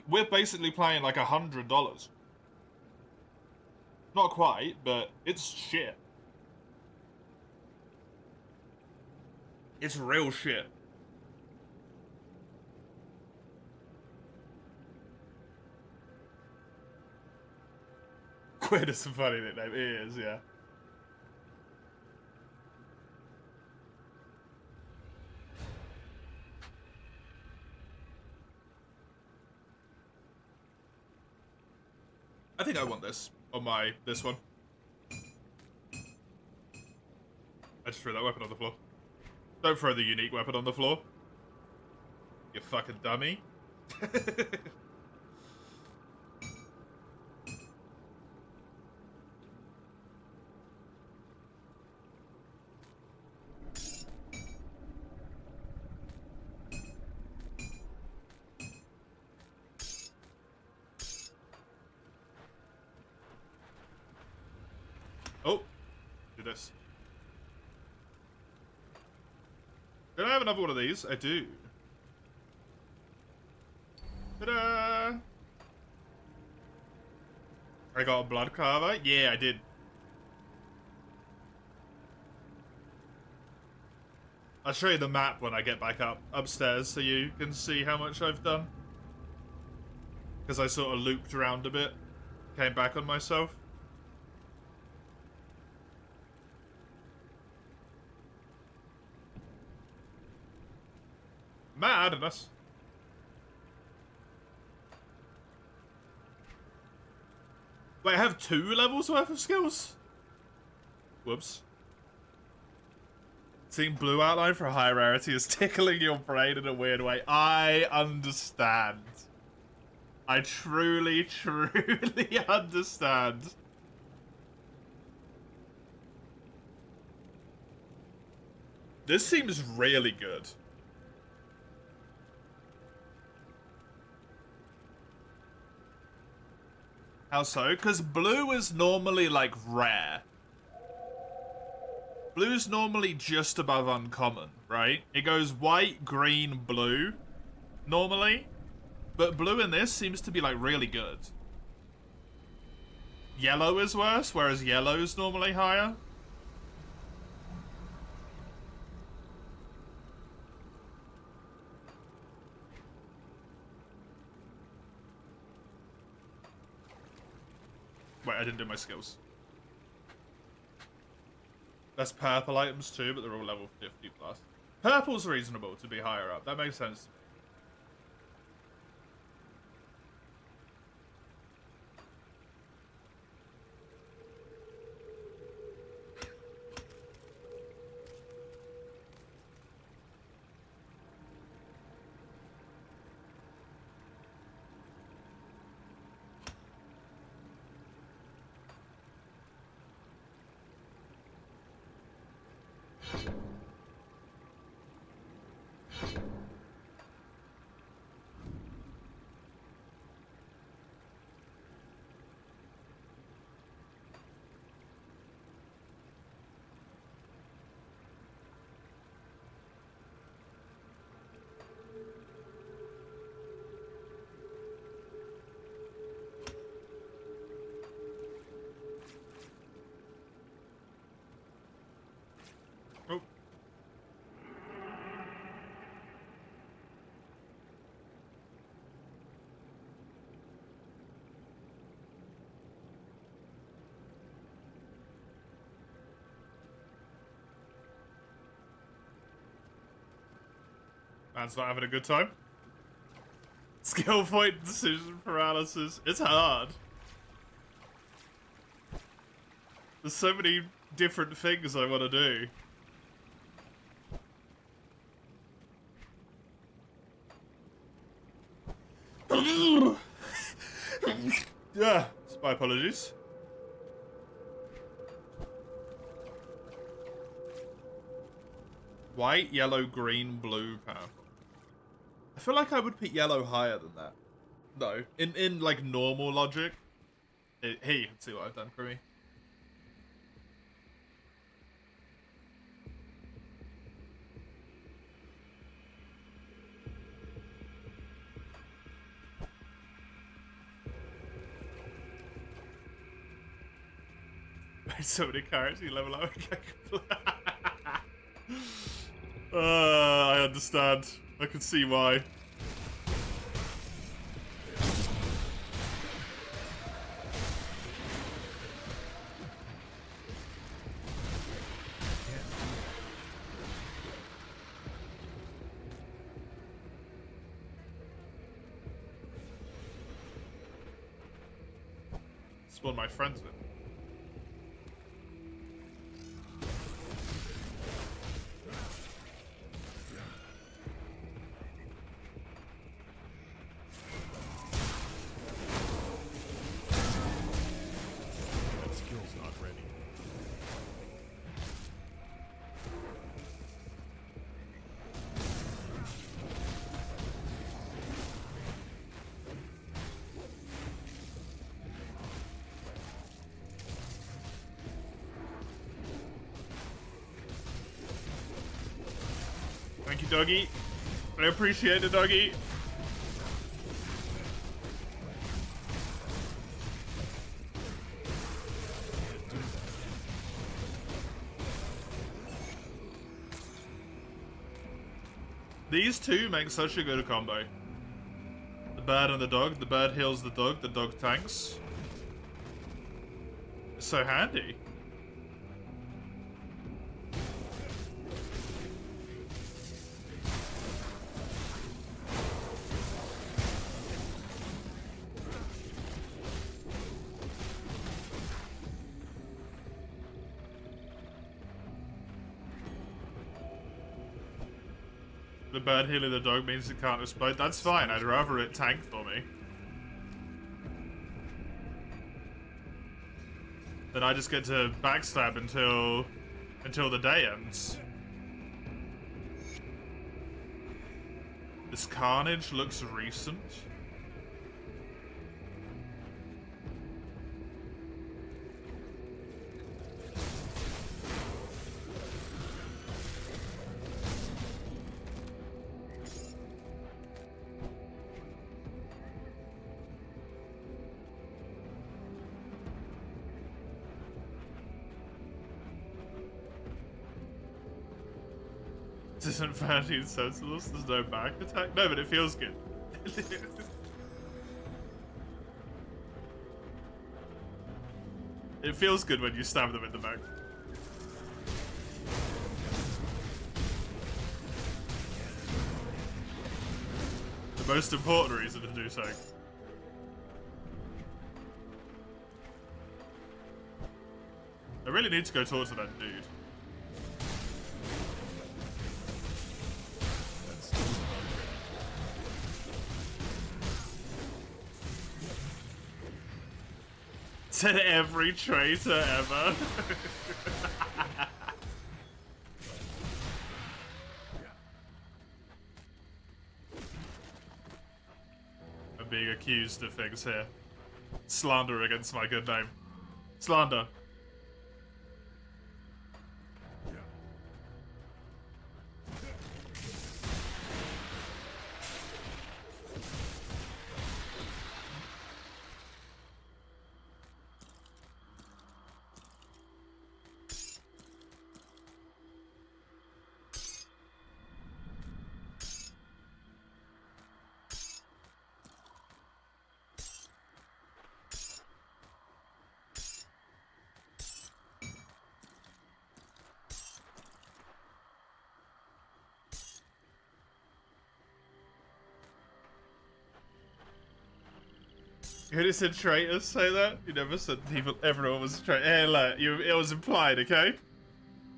We're basically playing like $100. Not quite, but it's shit. It's real shit. Quid is a funny nickname. It is, yeah. I think I want this on this one. I just threw that weapon on the floor. Don't throw the unique weapon on the floor. You fucking dummy. Oh, do this. Did I have another one of these? I do. Ta-da! I got a blood carver? Yeah, I did. I'll show you the map when I get back upstairs so you can see how much I've done. Because I sort of looped around a bit. Came back on myself. Madness. Wait, I have 2 levels worth of skills? Whoops. Seeing blue outline for high rarity is tickling your brain in a weird way. I understand. I truly, truly understand. This seems really good. How so? Because blue is normally, like, rare. Blue's normally just above uncommon, right? It goes white, green, blue, normally. But blue in this seems to be, like, really good. Yellow is worse, whereas yellow is normally higher. Wait, I didn't do my skills. There's purple items too, but they're all level 50 plus. Purple's reasonable to be higher up. That makes sense. Oh. Man's not having a good time. Skill point decision paralysis. It's hard. There's so many different things I want to do. Yeah, my apologies. White, yellow, green, blue, purple. I feel like I would put yellow higher than that. No, in like normal logic. Here, you can see what I've done for me. So many characters you level up. I understand. I can see why. Spawn my friends with. Thank you, doggy. I appreciate it, doggy. These two make such a good combo. The bird and the dog. The bird heals the dog tanks. It's so handy. The bird healing the dog means it can't explode. That's fine. I'd rather it tank for me. Then I just get to backstab until the day ends. This carnage looks recent. This isn't 13 sentinels, there's no back attack. No, but it feels good. It feels good when you stab them in the back. The most important reason to do so. I really need to go talk to that dude. To every traitor ever. I'm being accused of things here. Slander against my good name. Slander. You just said traitors say that? You never said people, everyone was a traitor. Hey, look, it was implied, okay?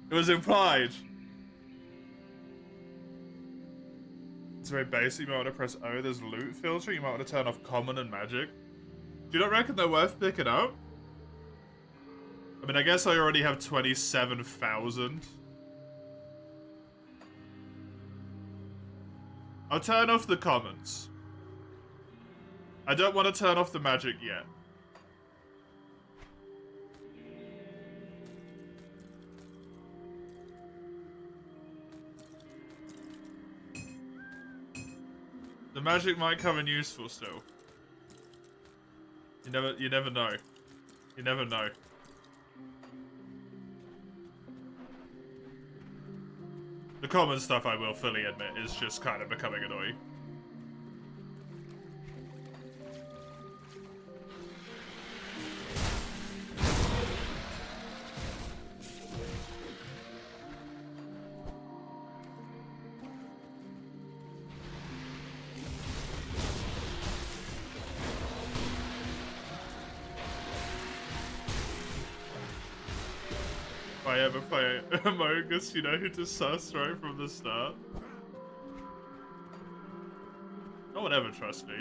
It was implied. It's very basic. You might want to press O. There's loot filter. You might want to turn off common and magic. Do you not reckon they're worth picking up? I mean, I guess I already have 27,000. I'll turn off the commons. I don't want to turn off the magic yet. The magic might come in useful still. You never know. You never know. The common stuff, I will fully admit, is just kind of becoming annoying. If I ever play Among Us, you know who to sus right from the start. No one ever trust me.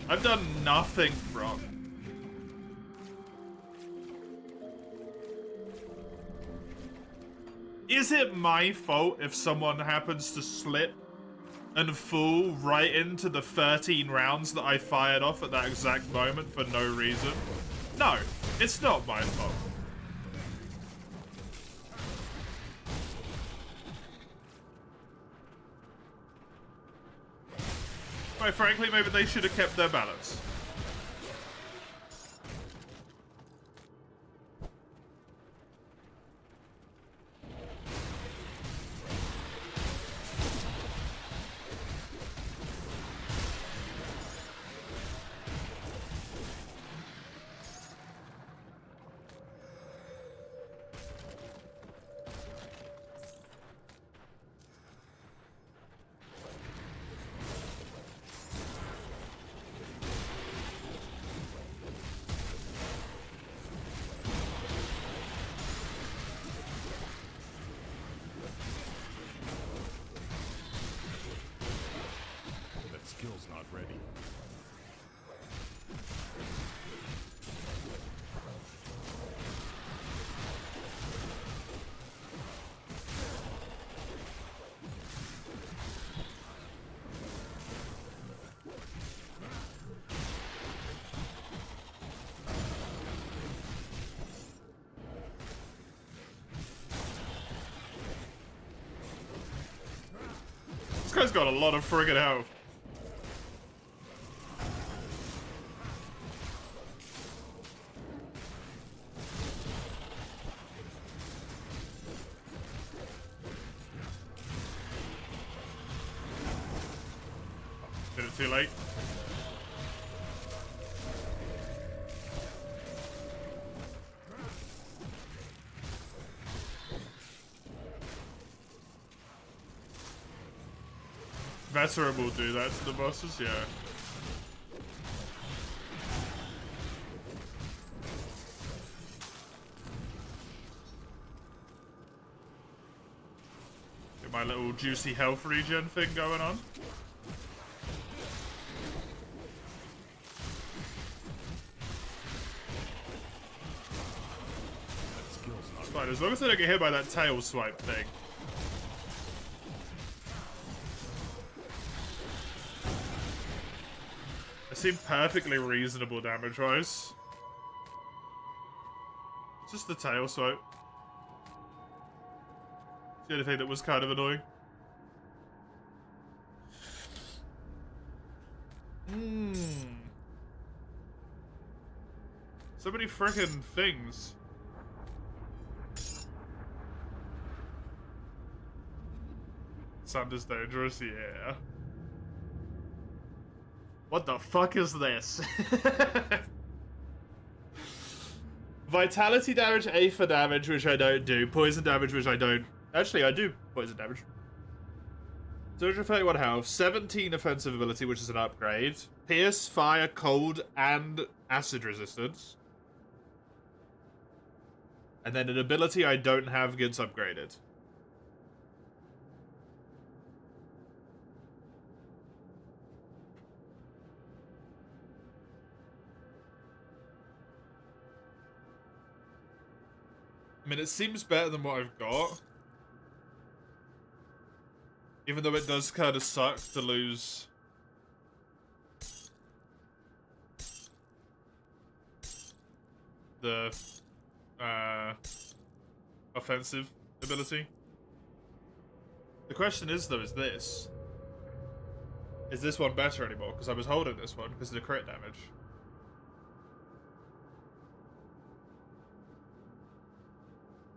I've done nothing wrong. Is it my fault if someone happens to slip and fall right into the 13 rounds that I fired off at that exact moment for no reason? No, it's not my fault. Quite frankly, maybe they should have kept their balance. Skill's not ready. This guy's got a lot of friggin' health. Did it too late. Veteran will do that to the bosses, yeah. Get my little juicy health regen thing going on. It's fine, as long as I don't get hit by that tail swipe thing. It seemed perfectly reasonable damage-wise. It's just the tail swipe. It's the only thing that was kind of annoying. So many frickin' things. Sand is dangerous, yeah. What the fuck is this? Vitality damage, Aether damage, which I don't do. Poison damage, which I don't. Actually, I do poison damage. 231 health, 17 offensive ability, which is an upgrade. Pierce, fire, cold, and acid resistance. And then an ability I don't have gets upgraded. I mean, it seems better than what I've got. Even though it does kind of suck to lose the offensive ability. The question is, though, is this one better anymore? Because I was holding this one because of the crit damage.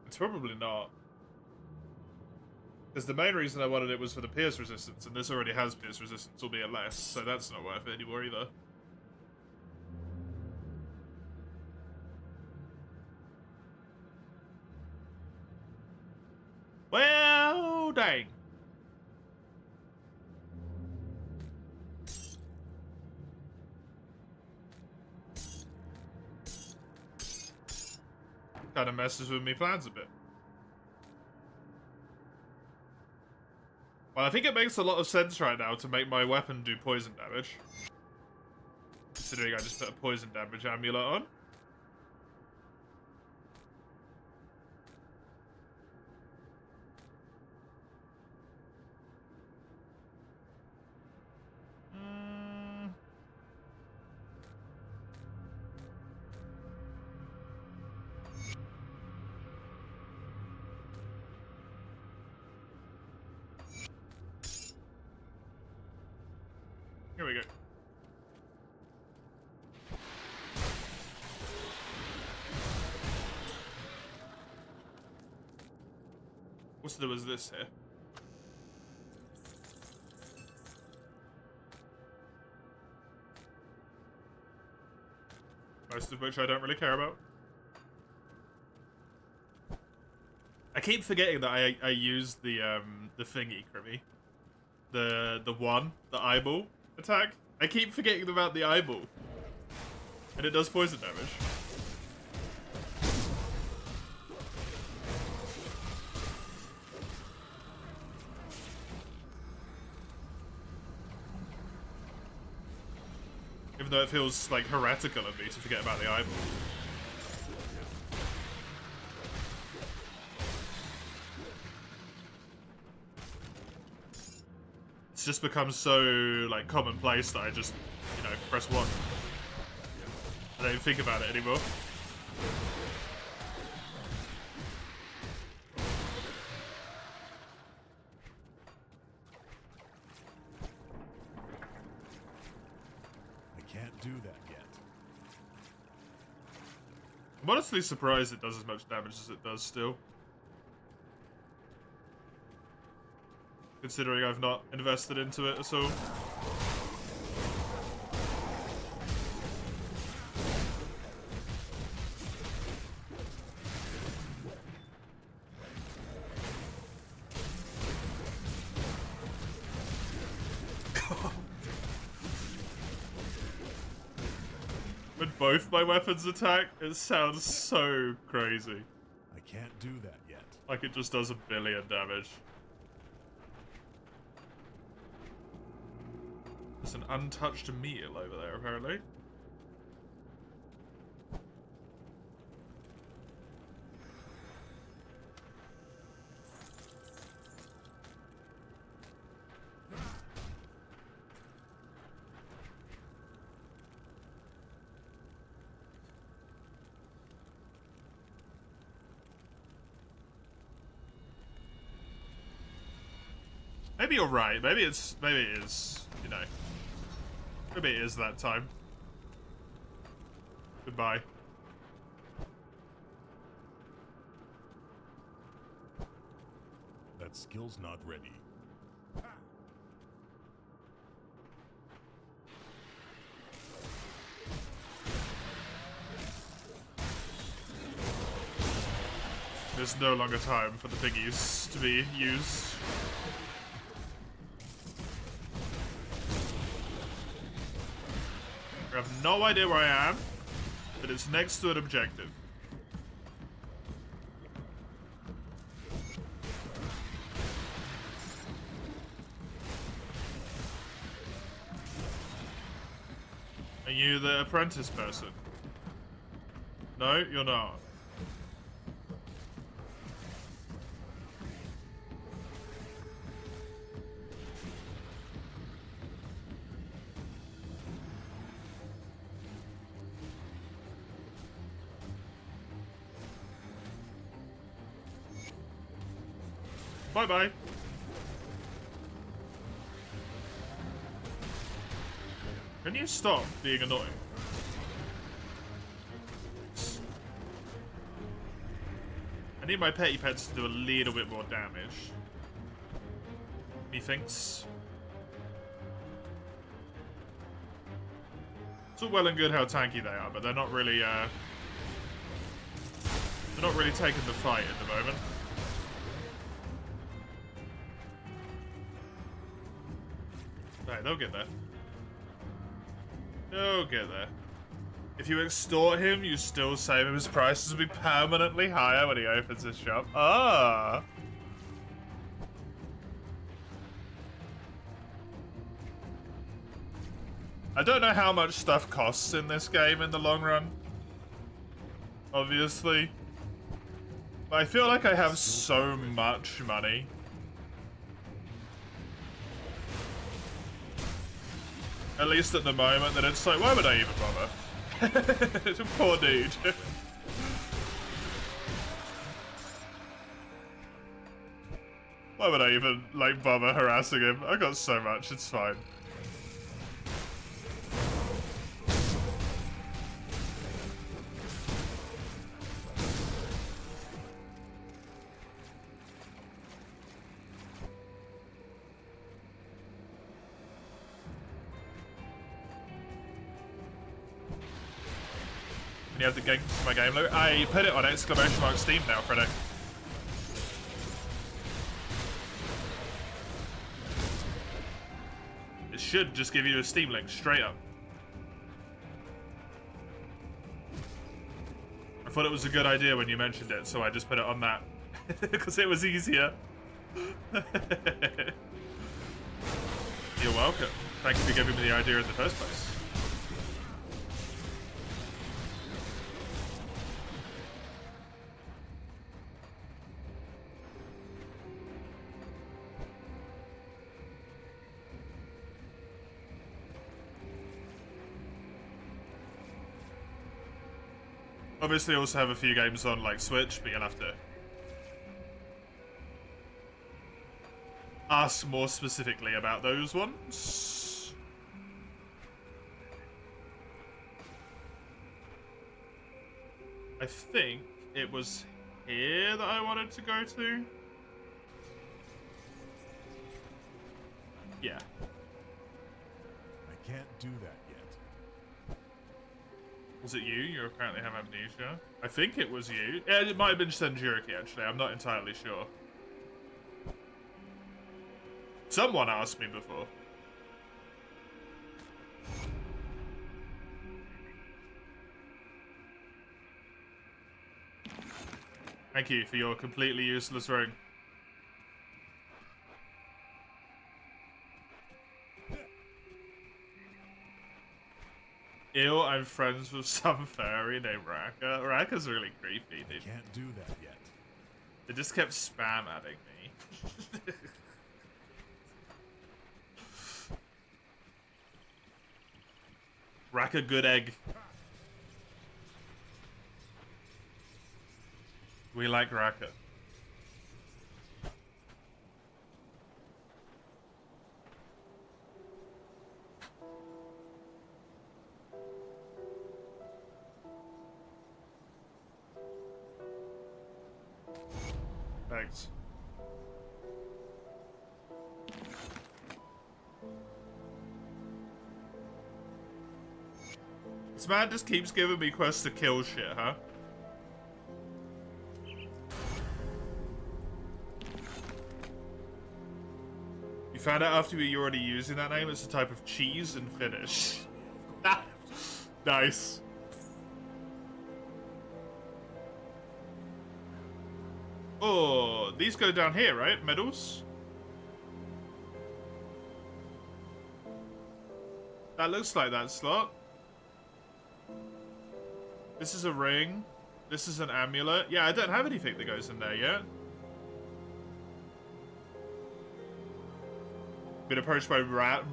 It's probably not. Because the main reason I wanted it was for the pierce resistance, and this already has pierce resistance, albeit less, so that's not worth it anymore either. Well, dang. Kind of messes with me plans a bit. Well, I think it makes a lot of sense right now to make my weapon do poison damage. Considering I just put a poison damage amulet on. Here we go. What's there was this here? Most of which I don't really care about. I keep forgetting that I used the thingy, Crimmy. The eyeball attack. I keep forgetting about the eyeball. And it does poison damage. Even though it feels like heretical of me to forget about the eyeball. It's just become so, like, commonplace that I just, you know, press 1. I don't even think about it anymore. I can't do that yet. I'm honestly surprised it does as much damage as it does still. Considering I've not invested into it at all. When both my weapons attack, it sounds so crazy. I can't do that yet. Like it just does 1 billion damage. There's an untouched meal over there, apparently. Maybe you're right. Maybe it is, you know. Maybe it is that time. Goodbye. That skill's not ready. There's no longer time for the piggies to be used. I have no idea where I am, but it's next to an objective. Are you the apprentice person? No, you're not. Bye-bye. Can you stop being annoying? I need my petty pets to do a little bit more damage. Methinks. It's all well and good how tanky they are, but they're not really taking the fight at the moment. Right, they'll get there. They'll get there. If you extort him, you still save him. His prices will be permanently higher when he opens his shop. Ah. I don't know how much stuff costs in this game in the long run. Obviously. But I feel like I have so much money. At least at the moment, that it's like, why would I even bother? It's a poor dude. Why would I even, like, bother harassing him? I got so much, it's fine. You have to get my game load. I put it on ! Steam now, Freddo. It should just give you a Steam link straight up. I thought it was a good idea when you mentioned it, so I just put it on that because it was easier. You're welcome. Thank you for giving me the idea in the first place. Obviously, I also have a few games on like Switch, but you'll have to ask more specifically about those ones. I think it was here that I wanted to go to. Yeah. I can't do that yet. Was it you? You apparently have amnesia. I think it was you. Yeah, it might have been Senjuriki, actually. I'm not entirely sure. Someone asked me before. Thank you for your completely useless ring. Ew, I'm friends with some fairy named Raka. Raka's really creepy, dude. Can't do that yet. They just kept spam adding me. Raka good egg. We like Raka. Thanks. This man just keeps giving me quests to kill shit, huh? You found out after you're already using that name, it's a type of cheese in Finnish. Nice. Oh, these go down here, right? Medals? That looks like that slot. This is a ring. This is an amulet. Yeah, I don't have anything that goes in there yet. Been approached by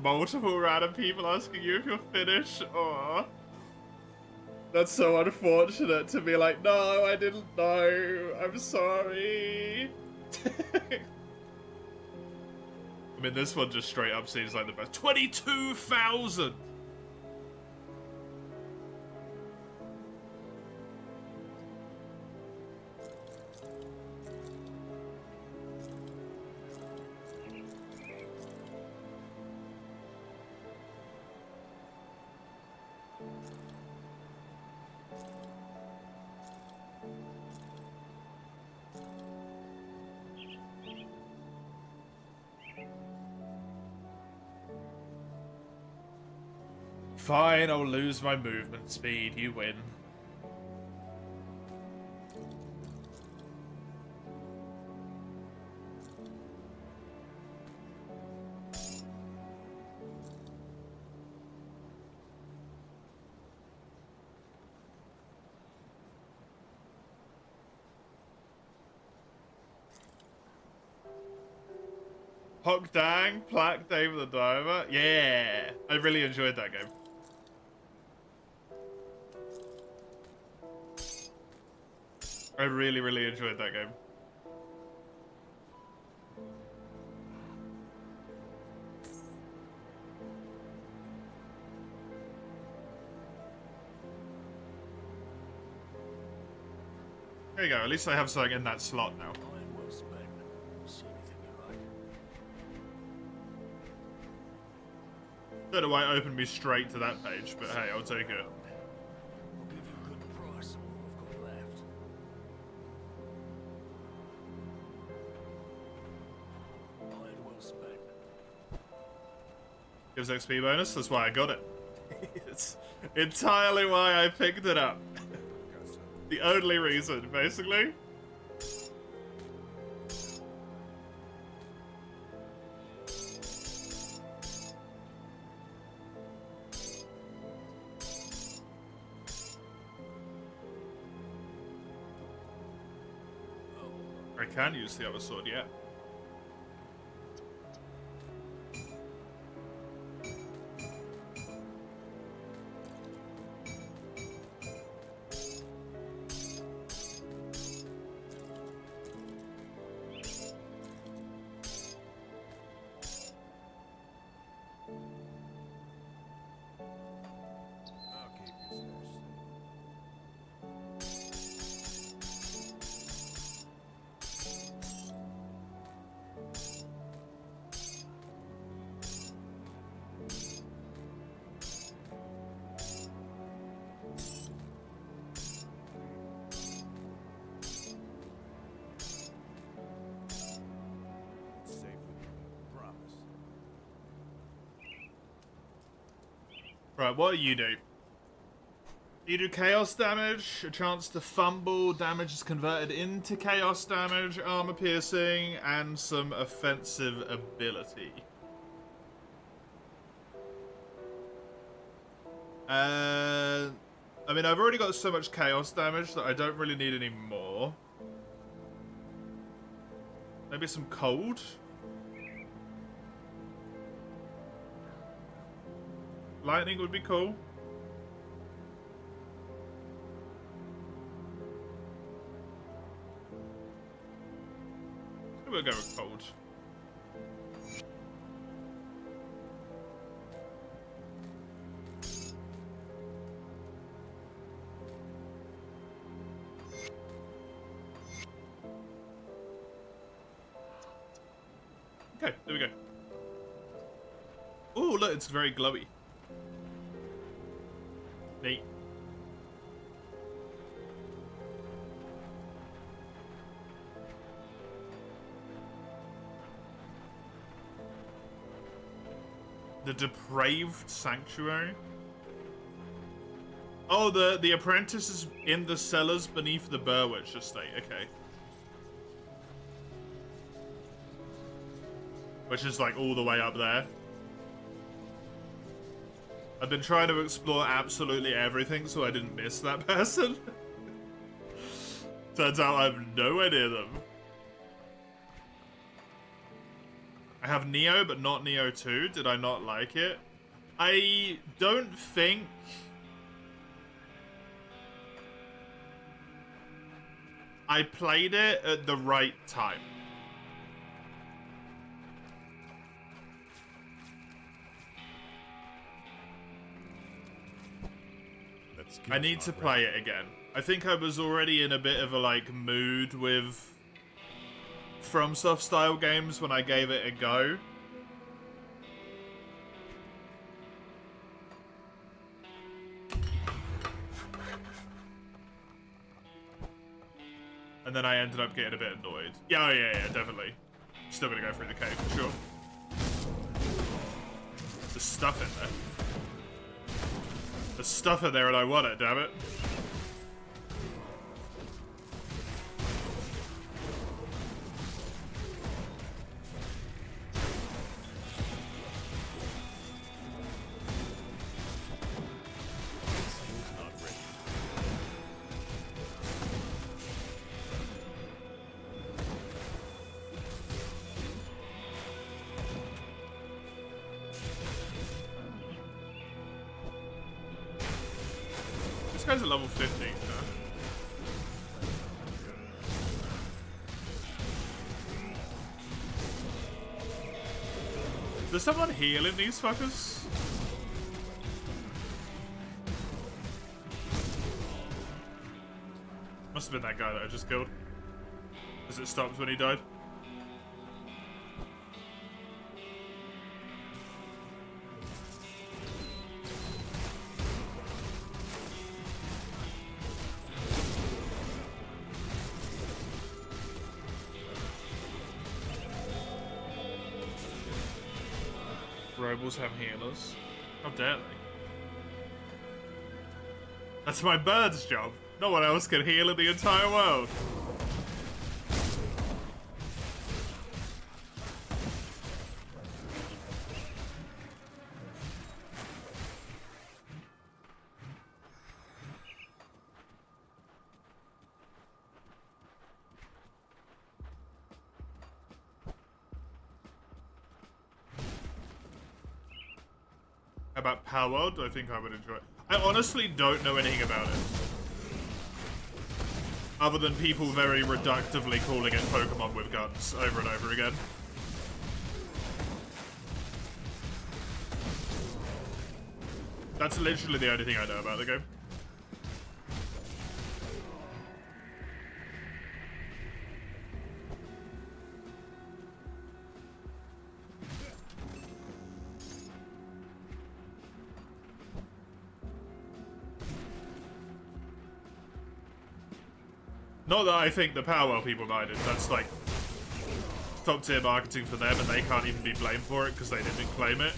multiple random people asking you if you're Finnish. Aww. That's so unfortunate to be like, no, I didn't know. I'm sorry. I mean, this one just straight up seems like the best. 22,000! Fine, I'll lose my movement speed. You win. Hok Dang, Plaque Dave the Diver. Yeah, I really enjoyed that game. I really, really enjoyed that game. There you go, at least I have something in that slot now. Don't know why it opened me straight to that page, but hey, I'll take it. Gives XP bonus, that's why I got it. It's entirely why I picked it up. The only reason, basically. I can use the other sword, yeah. Right, what do? You do chaos damage, a chance to fumble, damage is converted into chaos damage, armor piercing, and some offensive ability. I mean, I've already got so much chaos damage that I don't really need any more. Maybe some cold? Lightning would be cool. We'll go with cold. Okay, there we go. Oh, look, it's very glowy. Neat. The Depraved Sanctuary. Oh, the apprentice is in the cellars beneath the Burwitch estate. Okay. Which is like all the way up there. I've been trying to explore absolutely everything so I didn't miss that person. Turns out I have nowhere near them. I have Neo, but not Neo 2. Did I not like it? I don't think... I played it at the right time. I need to play it again. I think I was already in a bit of a like mood with FromSoft style games when I gave it a go. And then I ended up getting a bit annoyed. Yeah, yeah, definitely. Still gonna go through the cave for sure. There's stuff in there. There's stuff in there and I want it, damn it. This guy's at level 15 now. Does someone heal in these fuckers? Must have been that guy that I just killed. As it stopped when he died. Robles have healers. How dare they? That's my bird's job. No one else can heal in the entire world. About Power, I think I would enjoy it. I honestly don't know anything about it. Other than people very reductively calling it Pokemon with guns over and over again. That's literally the only thing I know about the game. Not that I think the Powwow people minded. That's like top tier marketing for them, and they can't even be blamed for it because they didn't claim it.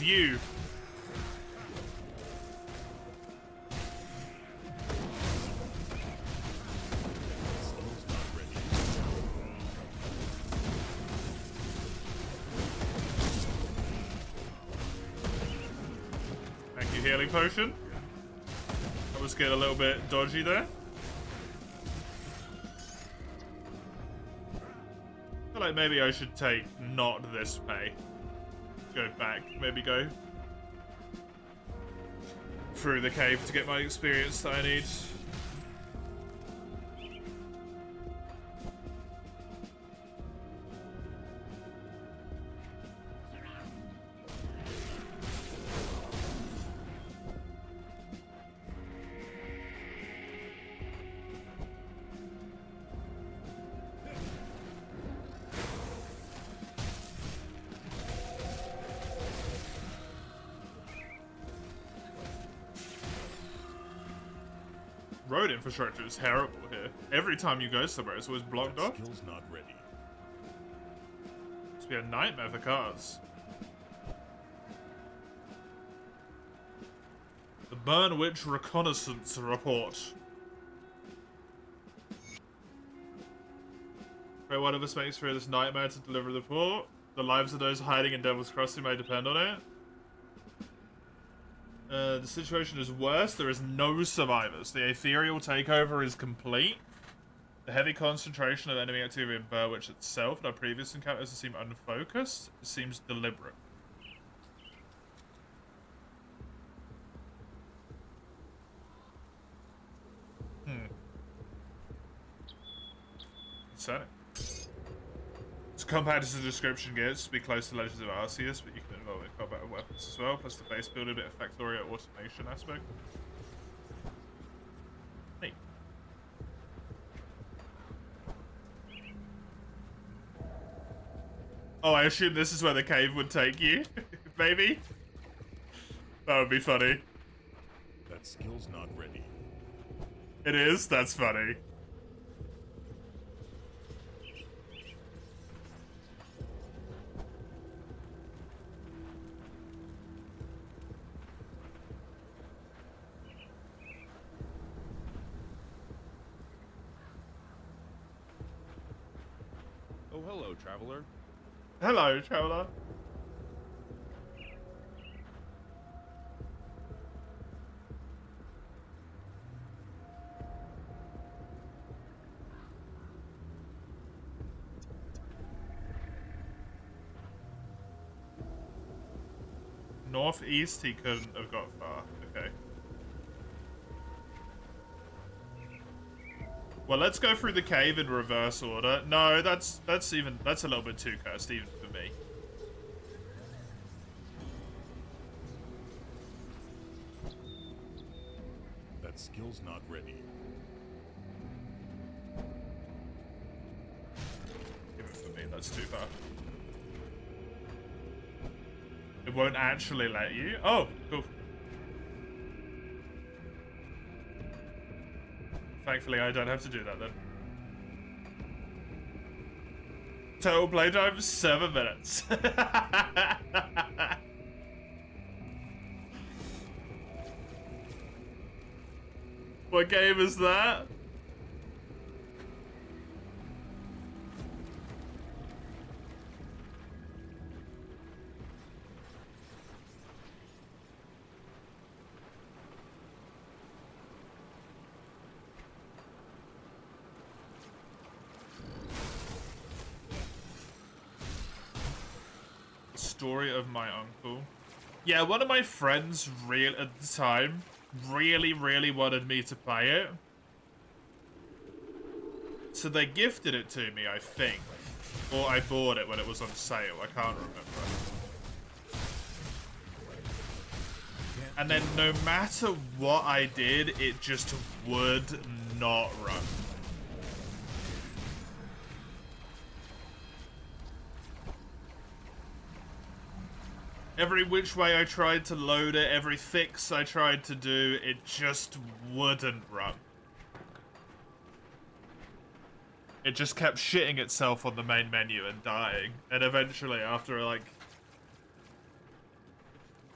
you. Thank you, healing potion. I was getting a little bit dodgy there. I feel like maybe I should take not this pay. Go back, maybe go through the cave to get my experience that I need. Road infrastructure is terrible here. Every time you go somewhere, it's always blocked off. Skill's not ready. Must be a nightmare for cars. The Burn Witch Reconnaissance Report. Where one of us makes through this nightmare to deliver the report. The lives of those hiding in Devil's Crossing may depend on it. The situation is worse. There is no survivors. The ethereal takeover is complete. The heavy concentration of enemy activity in Burwitch itself and our previous encounters seem unfocused. It seems deliberate. Concerning. It's compact as the description gets, be close to Legends of Arceus, but you can involve it in combat and weapons as well, plus the base building a bit of Factorio automation aspect. Neat. Oh, I assume this is where the cave would take you? Maybe? That would be funny. That skill's not ready. It is? That's funny. Oh, hello, traveler. Hello, traveler. Northeast, he couldn't have got far. Okay. Well, let's go through the cave in reverse order. No, that's a little bit too cursed even for me. That skill's not ready. Even for me, that's too far. It won't actually let you. Oh, cool. Thankfully, I don't have to do that then. Total playtime 7 minutes. What game is that? Story of my uncle. Yeah, one of my friends at the time really wanted me to play it. So they gifted it to me, I think. Or I bought it when it was on sale, I can't remember. And then no matter what I did, it just would not run. Every which way I tried to load it, every fix I tried to do, it just wouldn't run. It just kept shitting itself on the main menu and dying. And eventually, after like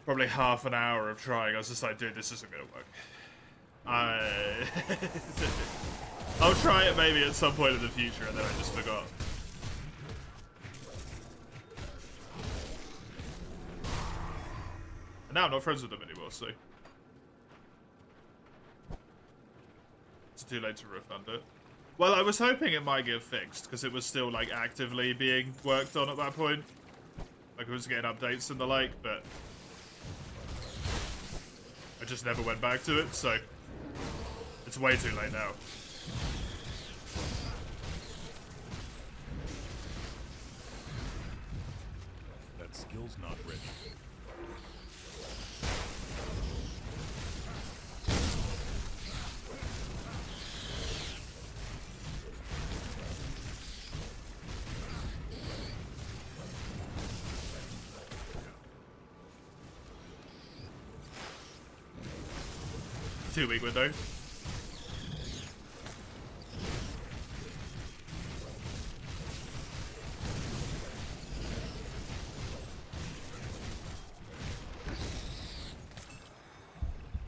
probably half an hour of trying, I was just like, dude, this isn't gonna work. I'll try it maybe at some point in the future, and then I just forgot. And now I'm not friends with them anymore, so it's too late to refund it. Well, I was hoping it might get fixed, because it was still, like, actively being worked on at that point. Like, it was getting updates and the like, but I just never went back to it, so it's way too late now. That skill's not ready. Two-week window.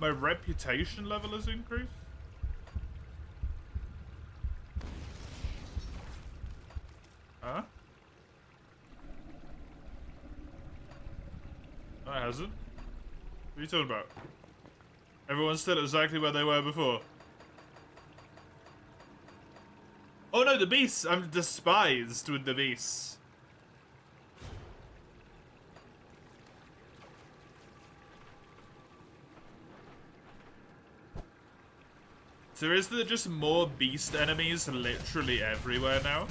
My reputation level has increased? Huh? No, it hasn't. What are you talking about? Everyone's still exactly where they were before. Oh no, the beasts! I'm despised with the beasts. So is there just more beast enemies literally everywhere now?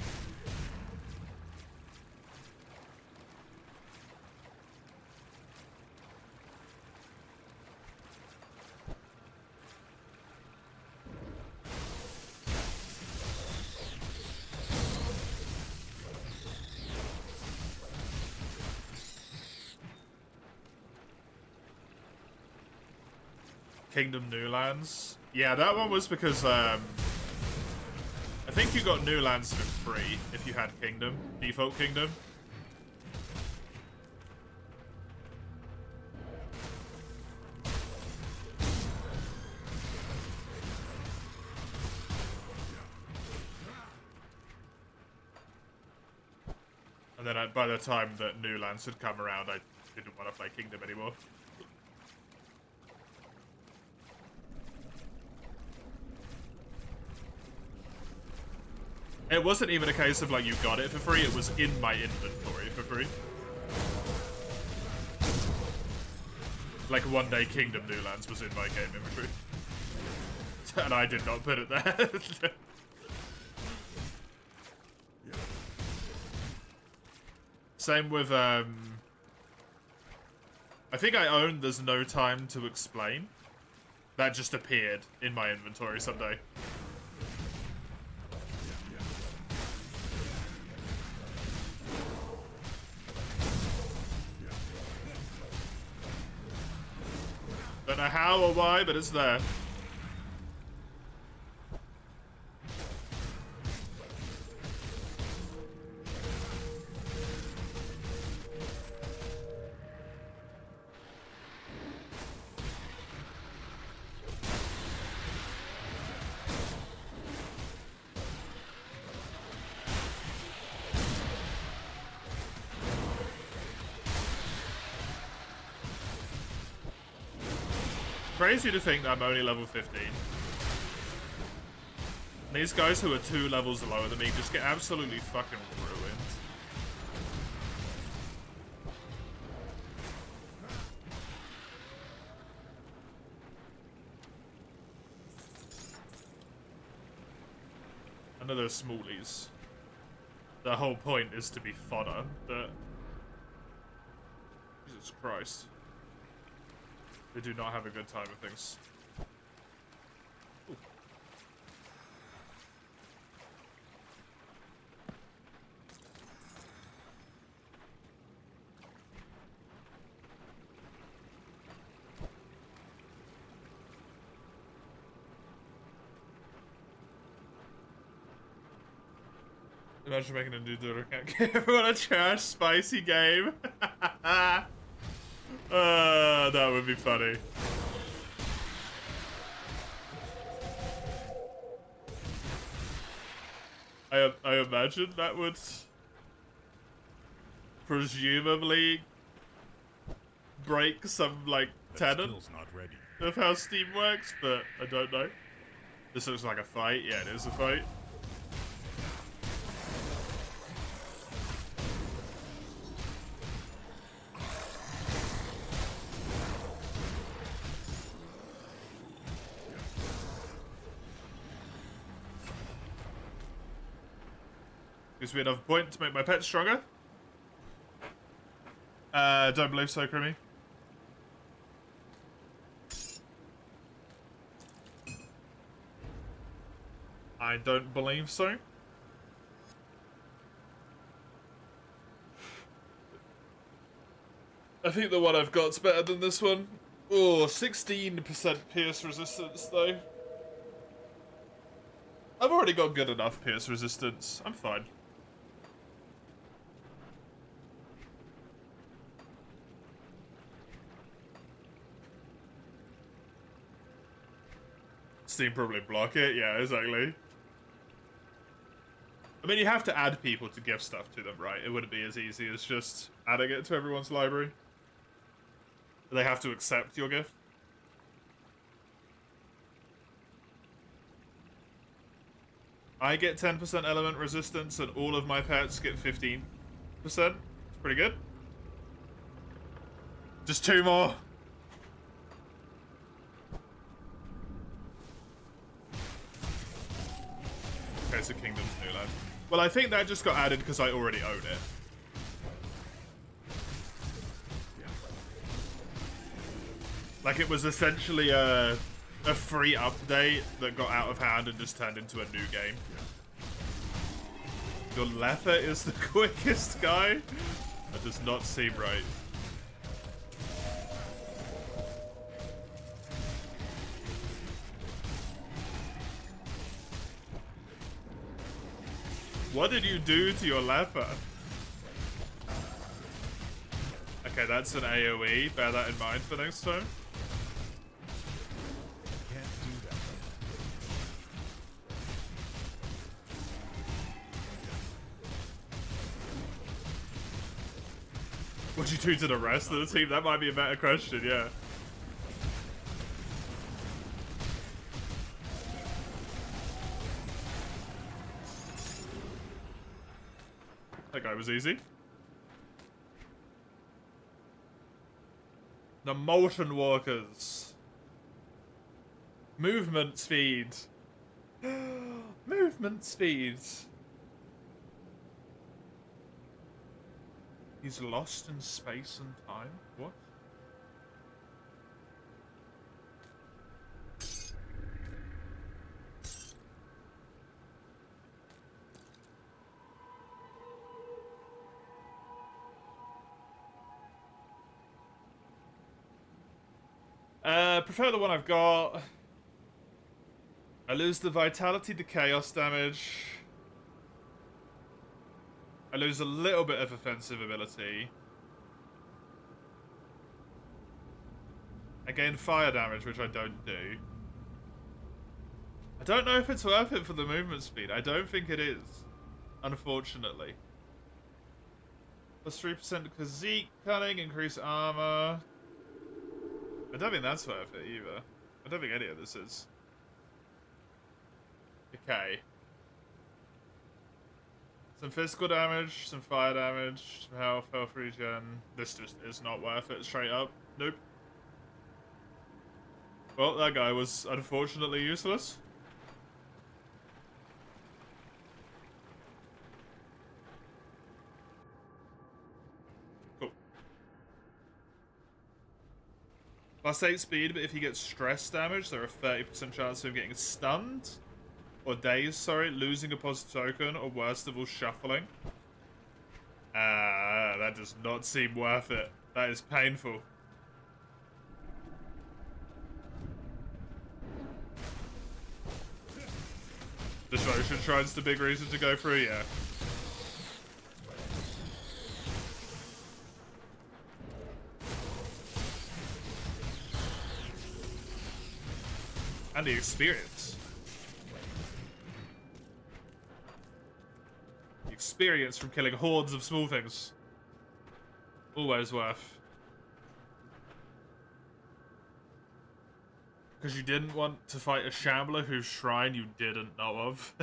Kingdom New Lands. Yeah, that one was because, I think you got New Lands for free if you had Kingdom, default Kingdom. And then by the time that New Lands had come around, I didn't want to play Kingdom anymore. It wasn't even a case of, like, you got it for free, it was in my inventory for free. Like, one day Kingdom New Lands was in my game inventory. And I did not put it there. Same with, I think I owned There's No Time to Explain. That just appeared in my inventory someday. Don't know how or why, but it's there. Crazy to think that I'm only level 15. These guys who are 2 levels lower than me just get absolutely fucking ruined. I know they're smallies. The whole point is to be fodder, but Jesus Christ. They do not have a good time with things. Ooh. Imagine making a new Dota game. What a trash, spicy game. That would be funny. I imagine that would presumably break some, like, tenet of how Steam works, but I don't know. This looks like a fight. Yeah, it is a fight. Gives me enough point to make my pet stronger. Don't believe so, Crimmy. I don't believe so. I think the one I've got's better than this one. Oh, 16% pierce resistance, though. I've already got good enough pierce resistance. I'm fine. Steam probably block it. Yeah, exactly. I mean, you have to add people to give stuff to them, right? It wouldn't be as easy as just adding it to everyone's library. They have to accept your gift. I get 10% element resistance and all of my pets get 15%. It's pretty good. Just 2 more. Okay, so Kingdom's New Land. Well, I think that just got added because I already own it. Like, it was essentially a free update that got out of hand and just turned into a new game. Your leather is the quickest guy? That does not seem right. What did you do to your leather? Okay, that's an AoE. Bear that in mind for next time. What'd you do to the rest of the team? That might be a better question, yeah. That guy was easy. The Molten Walkers. Movement speed. Movement speed. He's lost in space and time? What? Prefer the one I've got. I lose the vitality to chaos damage. I lose a little bit of offensive ability. I gain fire damage, which I don't do. I don't know if it's worth it for the movement speed. I don't think it is, unfortunately. Plus 3% physique, cunning, increase armor. I don't think that's worth it either. I don't think any of this is. Okay. Some physical damage, some fire damage, some health regen. This just is not worth it, straight up. Nope. Well, that guy was unfortunately useless. Cool. Plus 8 speed, but if he gets stress damage, there are 30% chance of him getting stunned. Or dazed, sorry, losing a positive token, or worst of all, shuffling. That does not seem worth it. That is painful. Devotion Shrine's the big reason to go through, yeah. And the experience. The experience from killing hordes of small things. Always worth. Because you didn't want to fight a shambler whose shrine you didn't know of.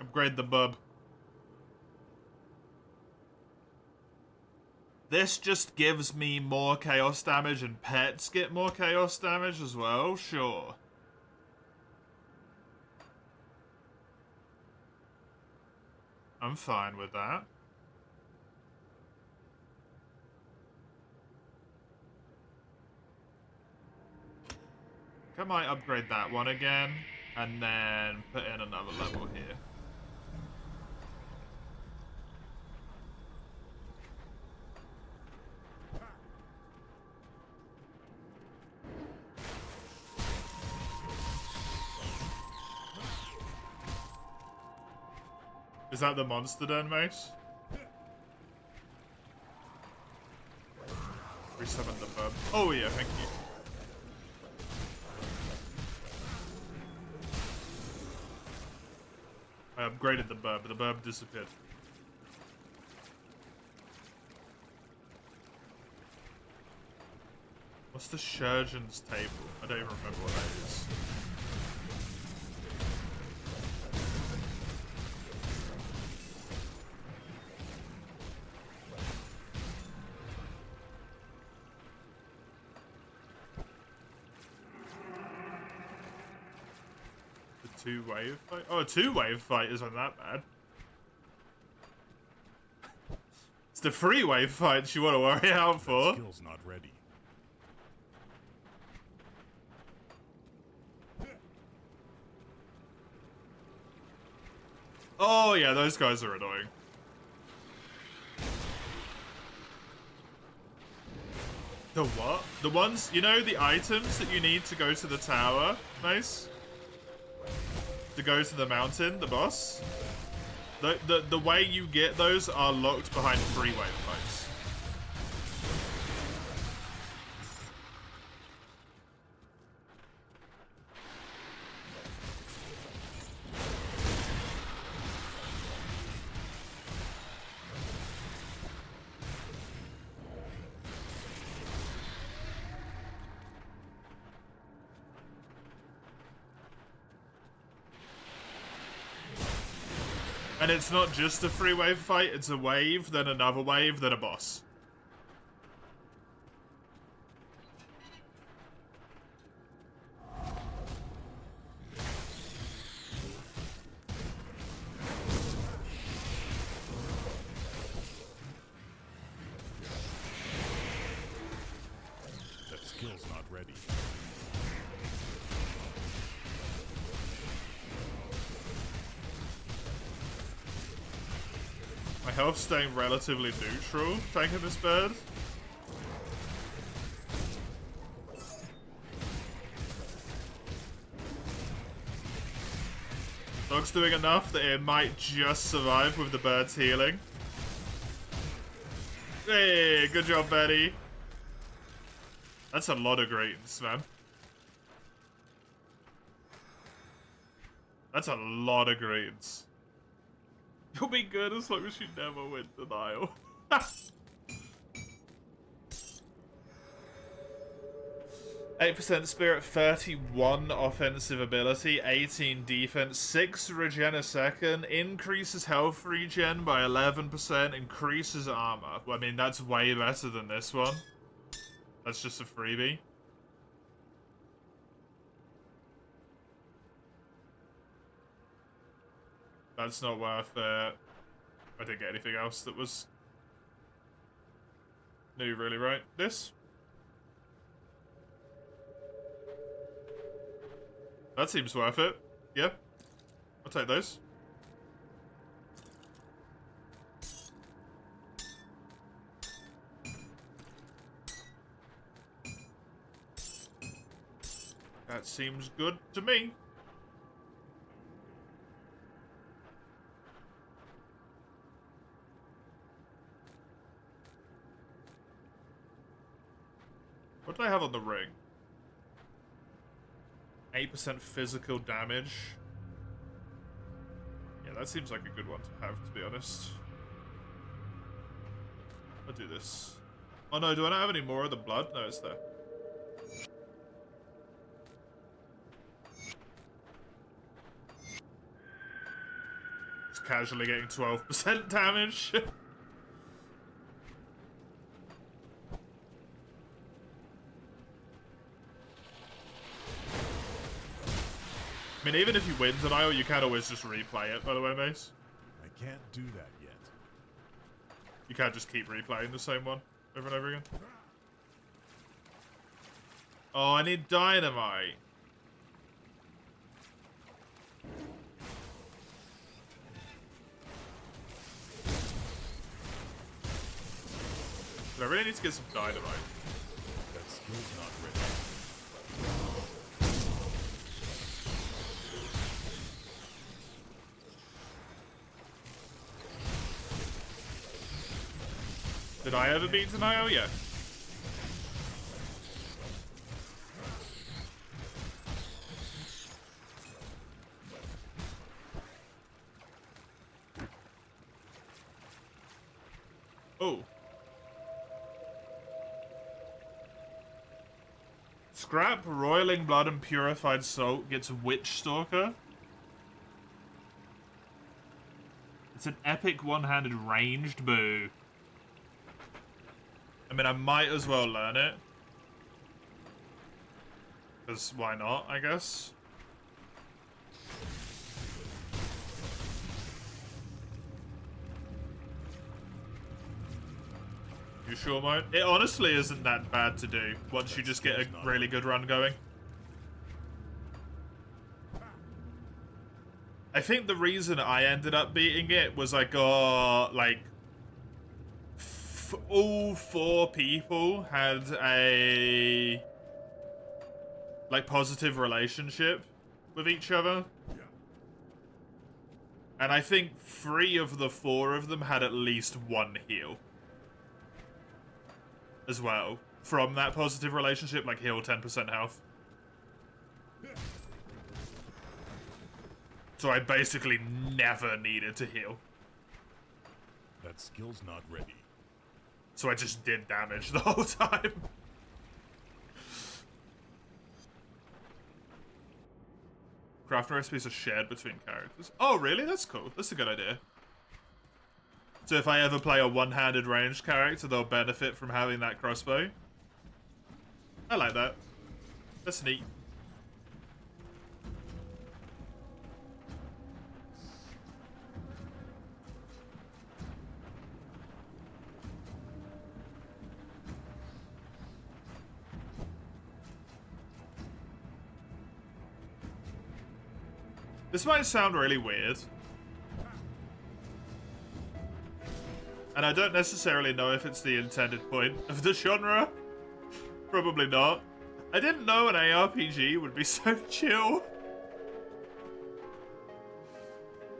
Upgrade the bub. This just gives me more chaos damage and pets get more chaos damage as well? Sure. I'm fine with that. I might upgrade that one again, and then put in another level here. Is that the monster den, mace? Resummon the bub. Oh yeah, thank you. I upgraded the burb, but the burb disappeared. What's the surgeon's table? I don't even remember what that is. Two-wave fight? Oh, a two-wave fight isn't that bad. It's the three-wave fights you want to worry out for. Skill's not ready. Oh yeah, those guys are annoying. The what? The ones, you know, the items that you need to go to the tower, Mace? To go to the mountain, the boss? The way you get those are locked behind three-wave fights. And it's not just a three-wave fight, it's a wave, then another wave, then a boss. That skill's not ready. My health's staying relatively neutral, tanking this bird. Dog's doing enough that it might just survive with the bird's healing. Hey, good job, Betty. That's a lot of greetings, man. That's a lot of greetings. You'll be good as long as you never win denial. 8% spirit, 31 offensive ability, 18 defense, 6 regen a second, increases health regen by 11%, increases armor. Well, I mean, that's way better than this one. That's just a freebie. That's not worth it. I didn't get anything else that was new, really, right? This? That seems worth it. Yeah. I'll take those. That seems good to me. What do I have on the ring? 8% physical damage. Yeah, that seems like a good one to have, to be honest. I'll do this. Oh no, do I not have any more of the blood? No, it's there. Just casually getting 12% damage. I mean, even if you win tonight, you can always just replay it, by the way, Mace. I can't do that yet. You can't just keep replaying the same one over and over again. Oh, I need dynamite. But I really need to get some dynamite. That skill's not ready. Did I ever beat Tanayo? Yeah. Oh. Scrap, roiling blood, and purified salt gets Witch Stalker. It's an epic one-handed ranged bow. I mean, I might as well learn it. Because why not, I guess? You sure, mate? It honestly isn't that bad to do once you just get a really good run going. I think the reason I ended up beating it was I got, like, all 4 people had a, like, positive relationship with each other. And I think 3 of the 4 of them had at least 1 heal. As well. From that positive relationship, like heal 10% health. So I basically never needed to heal. That skill's not ready. So I just did damage the whole time. Crafting recipes are shared between characters. Oh, really? That's cool. That's a good idea. So if I ever play a one-handed ranged character, they'll benefit from having that crossbow. I like that. That's neat. This might sound really weird. And I don't necessarily know if it's the intended point of the genre. Probably not. I didn't know an ARPG would be so chill.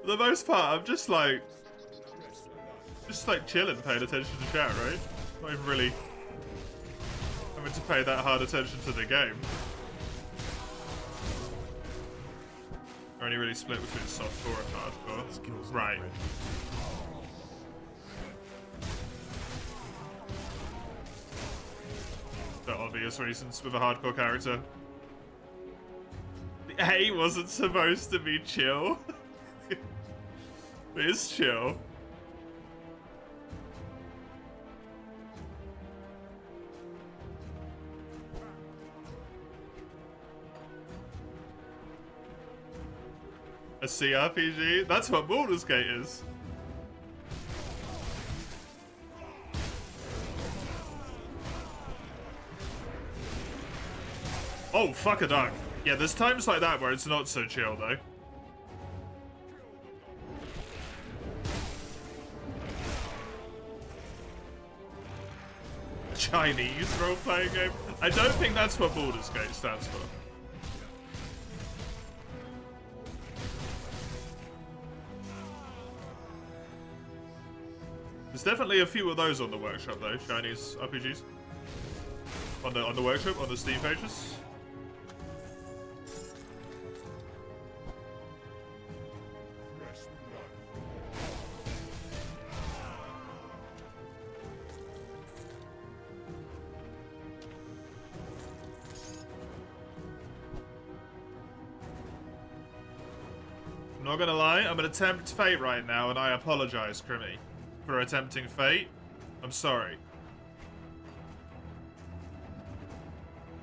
For the most part, I'm just like chilling, paying attention to chat, right? Not even really having to pay that hard attention to the game. Or only really split between softcore and hardcore. Right. For obvious reasons with a hardcore character. The A wasn't supposed to be chill. It's chill. A CRPG? That's what Baldur's Gate is. Oh, fuck a duck. Yeah, there's times like that where it's not so chill, though. Chinese role-playing game? I don't think that's what Baldur's Gate stands for. There's definitely a few of those on the workshop though, Chinese RPGs. On the workshop, on the Steam pages. I'm not gonna lie, I'm gonna attempt Fate right now, and I apologize, Crimmy, for attempting Fate. I'm sorry.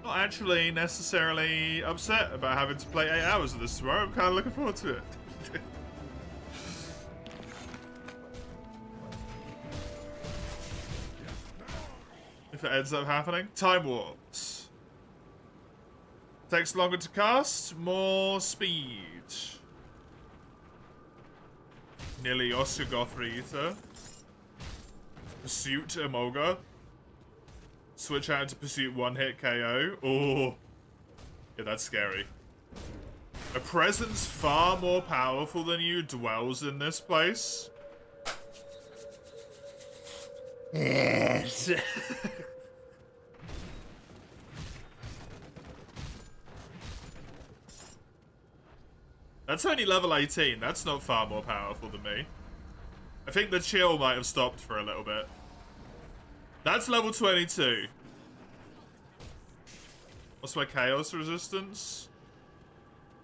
Not actually necessarily upset about having to play 8 hours of this tomorrow. I'm kind of looking forward to it. If it ends up happening. Time Warps. Takes longer to cast, more speed. Nearly Oscar Eater. Pursuit Emolga. Switch out to Pursuit 1-hit KO. Oh. Yeah, that's scary. A presence far more powerful than you dwells in this place. Yes. That's only level 18. That's not far more powerful than me. I think the chill might have stopped for a little bit. That's level 22. What's my chaos resistance?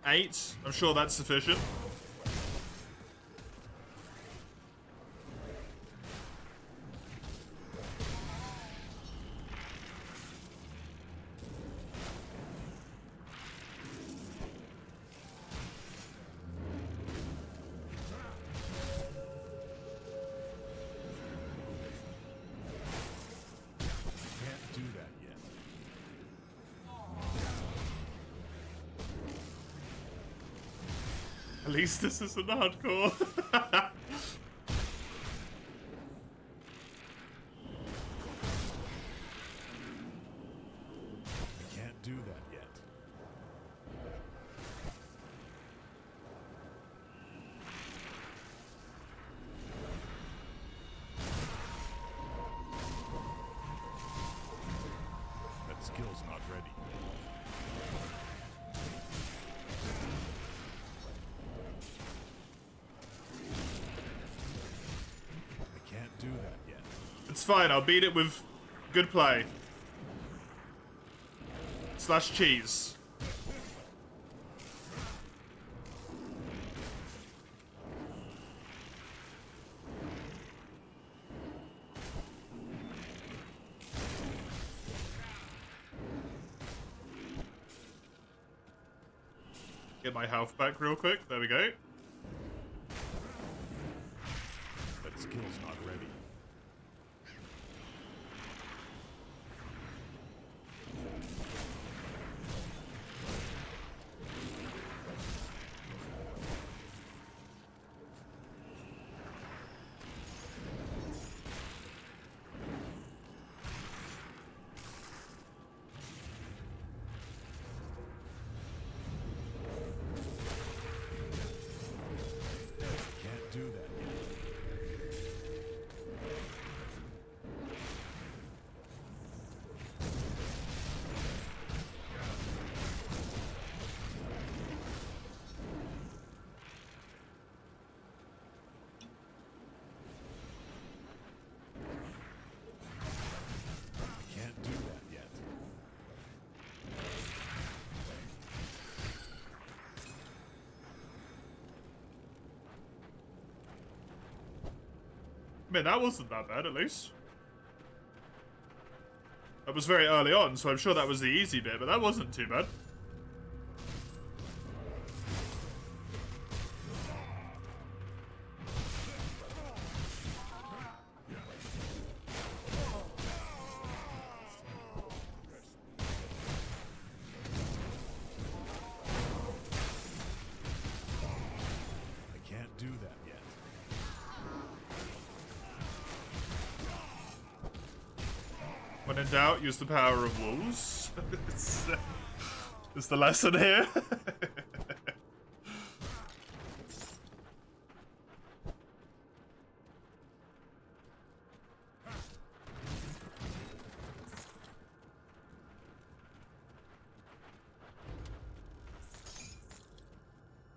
8. I'm sure that's sufficient. At least this isn't hardcore. Can't do that yet. That skill's not ready. Do that yet. It's fine, I'll beat it with good play. Slash cheese. Get my health back real quick. There we go. That skill's not ready. Can't do that yet. Can't do that yet. Man, that wasn't that bad, at least. That was very early on, so I'm sure that was the easy bit, but that wasn't too bad. I can't do that yet. When in doubt, use the power of wolves. It's the lesson here.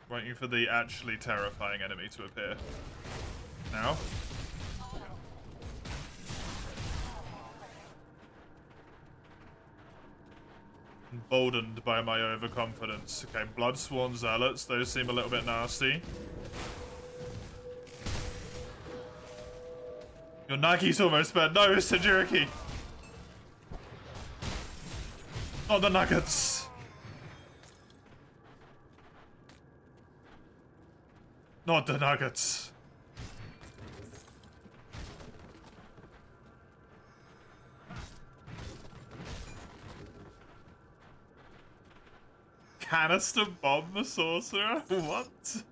Waiting for the actually terrifying enemy to appear. Now. Emboldened by my overconfidence. Okay, Bloodsworn Zealots. Those seem a little bit nasty. Your Nagi's almost bad. No, Sajiriki! Not the nuggets! Not the nuggets. Canister bomb the sorcerer? What?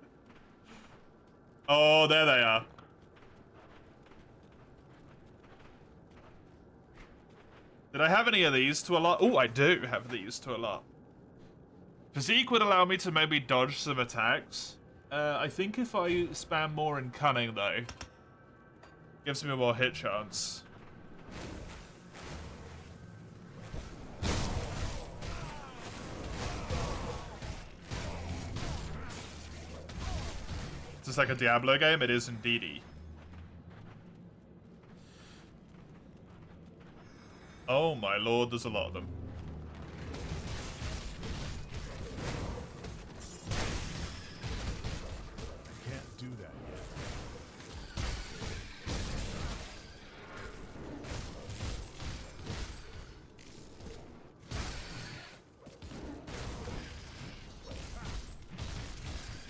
Oh, there they are. Did I have any of these to a lot? Oh, I do have these to a lot. Physique would allow me to maybe dodge some attacks. I think if I spam more in Cunning, though, gives me a more hit chance. Is this like a Diablo game? It is indeedy. Oh my lord, there's a lot of them. Can't do that yet.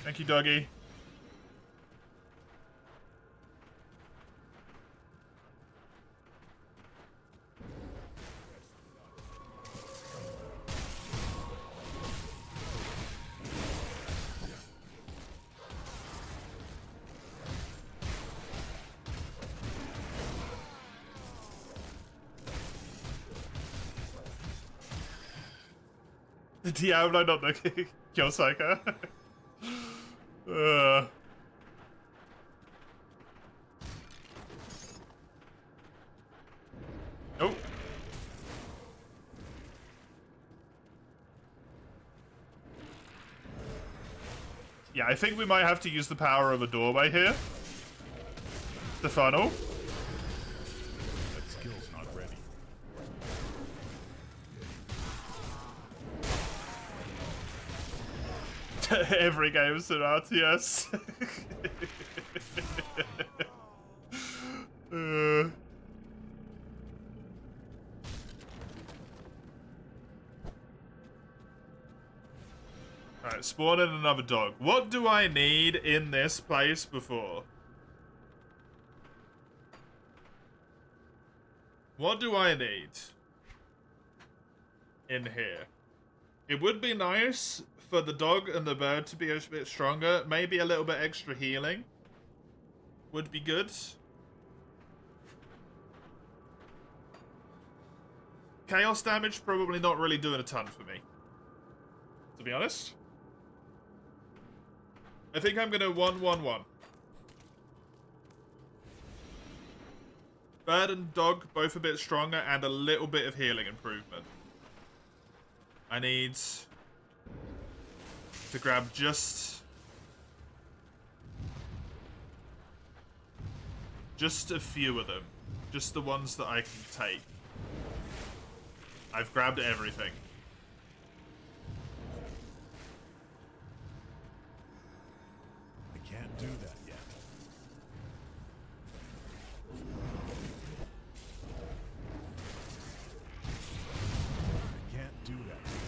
Thank you, doggy. The Diablo, not the Kyosaka. Oh. Yeah, I think we might have to use the power of a doorway here. The funnel. That skill's not ready. Every game's an RTS. Alright, spawn in another dog. What do I need in this place before? What do I need in here? It would be nice for the dog and the bird to be a bit stronger. Maybe a little bit extra healing would be good. Chaos damage probably not really doing a ton for me, to be honest. I think I'm gonna 1-1-1. Bird and dog both a bit stronger and a little bit of healing improvement. I need to grab just a few of them. Just the ones that I can take. I've grabbed everything. I can't do that yet. I can't do that yet.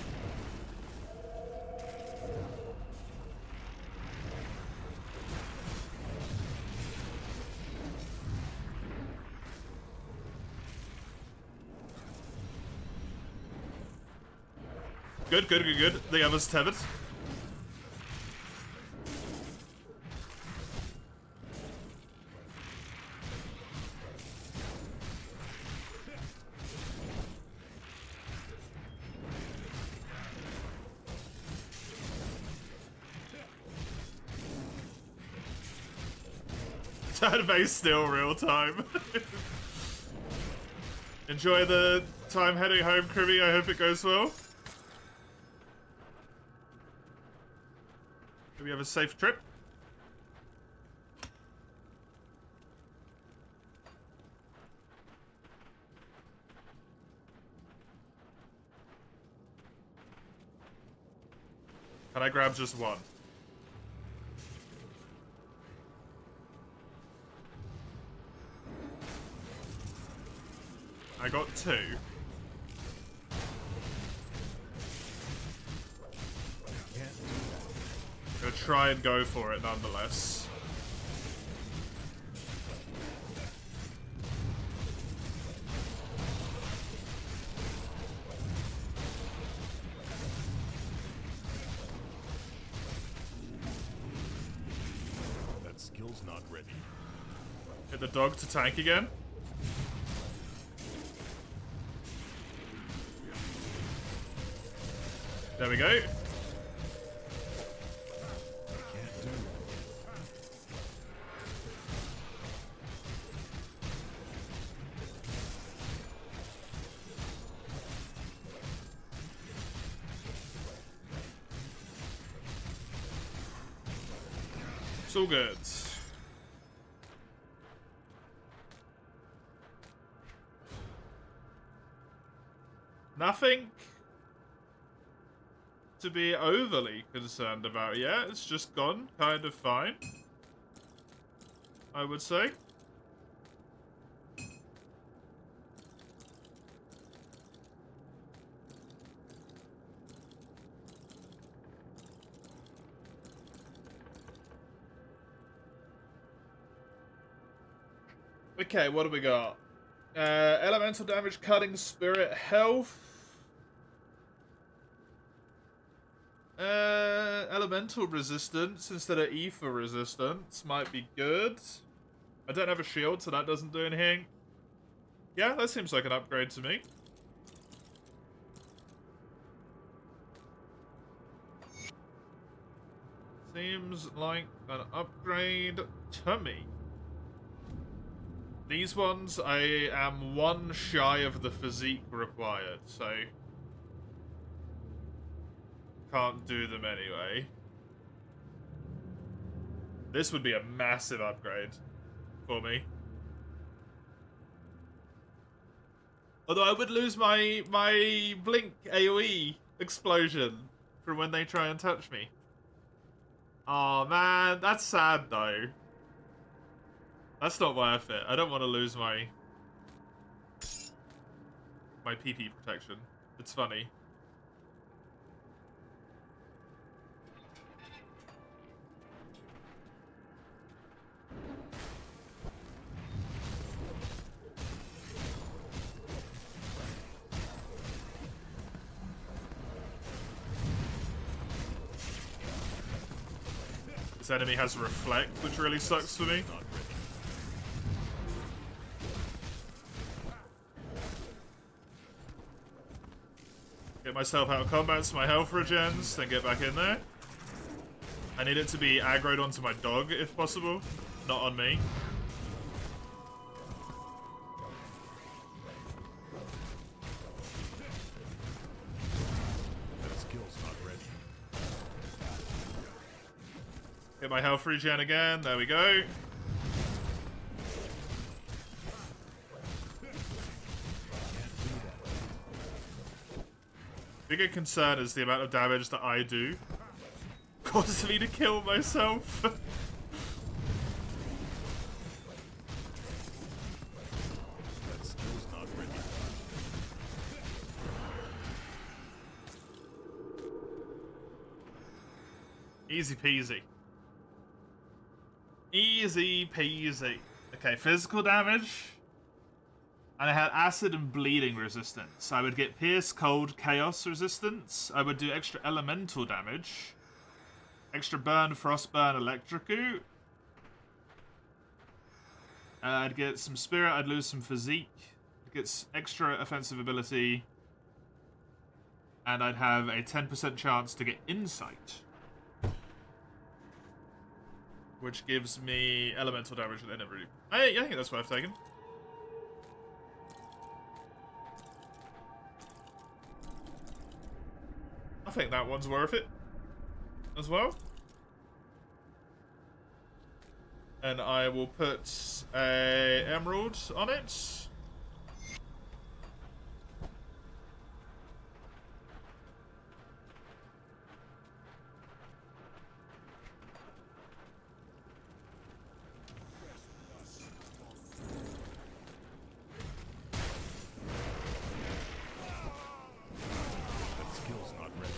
Good, good, good, good. The others tethered. Database still real time. Enjoy the time heading home, Kribby. I hope it goes well. Do we have a safe trip? Can I grab just one? I got two. Gonna try and go for it nonetheless. That skill's not ready. Get the dog to tank again. There we go. Can't do it. It's all good. Nothing to be overly concerned about yet. It's just gone kind of fine, I would say. Okay, what do we got? Elemental damage, cutting, spirit, health. Elemental resistance instead of ether resistance might be good. I don't have a shield, so that doesn't do anything. Yeah, that seems like an upgrade to me. Seems like an upgrade to me. These ones, I am one shy of the physique required, so can't do them anyway. This would be a massive upgrade for me. Although I would lose my blink AoE explosion from when they try and touch me. Oh man, that's sad though. That's not worth it. I don't want to lose my PP protection. It's funny. This enemy has reflect, which really sucks for me. Get myself out of combat so my health regens, then get back in there. I need it to be aggroed onto my dog if possible, not on me. That skill's not ready. Get my health regen again, there we go. Bigger concern is the amount of damage that I do causes me to kill myself. That skill's not ready. Easy peasy. Easy peasy. Okay, physical damage. And I had acid and bleeding resistance. I would get pierce, cold, chaos resistance. I would do extra elemental damage. Extra burn, frostburn, electrocute. I'd get some spirit, I'd lose some physique. I'd get extra offensive ability. And I'd have a 10% chance to get insight. Which gives me elemental damage at the end of every... I think that's worth taking. I think that one's worth it as well. And I will put a emerald on it. That skill's not ready.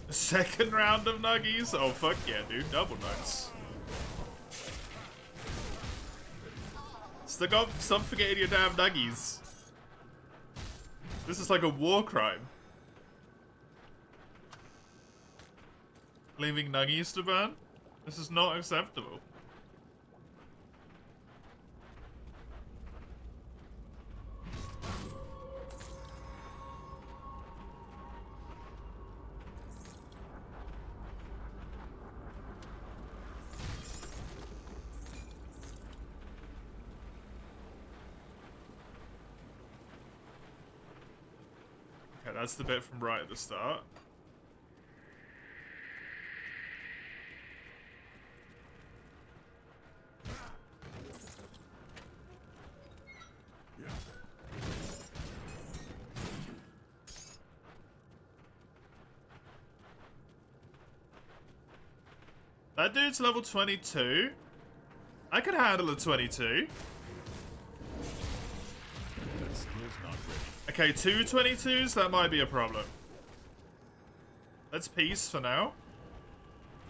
Second round of nuggies? Oh, fuck yeah, dude. Double nugs. Stop forgetting your damn nuggies. This is like a war crime. Leaving nuggies to burn? This is not acceptable. Okay, that's the bit from right at the start. That dude's level 22. I could handle a 22. That skill's not ready. Okay, 2 22s, that might be a problem. Let's peace for now.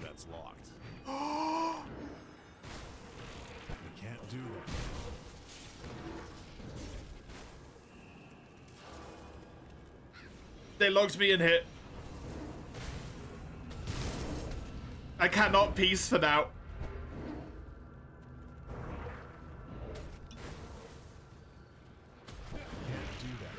That's locked. We can't do that. They logged me in hit. I cannot peace for now. Can't do that.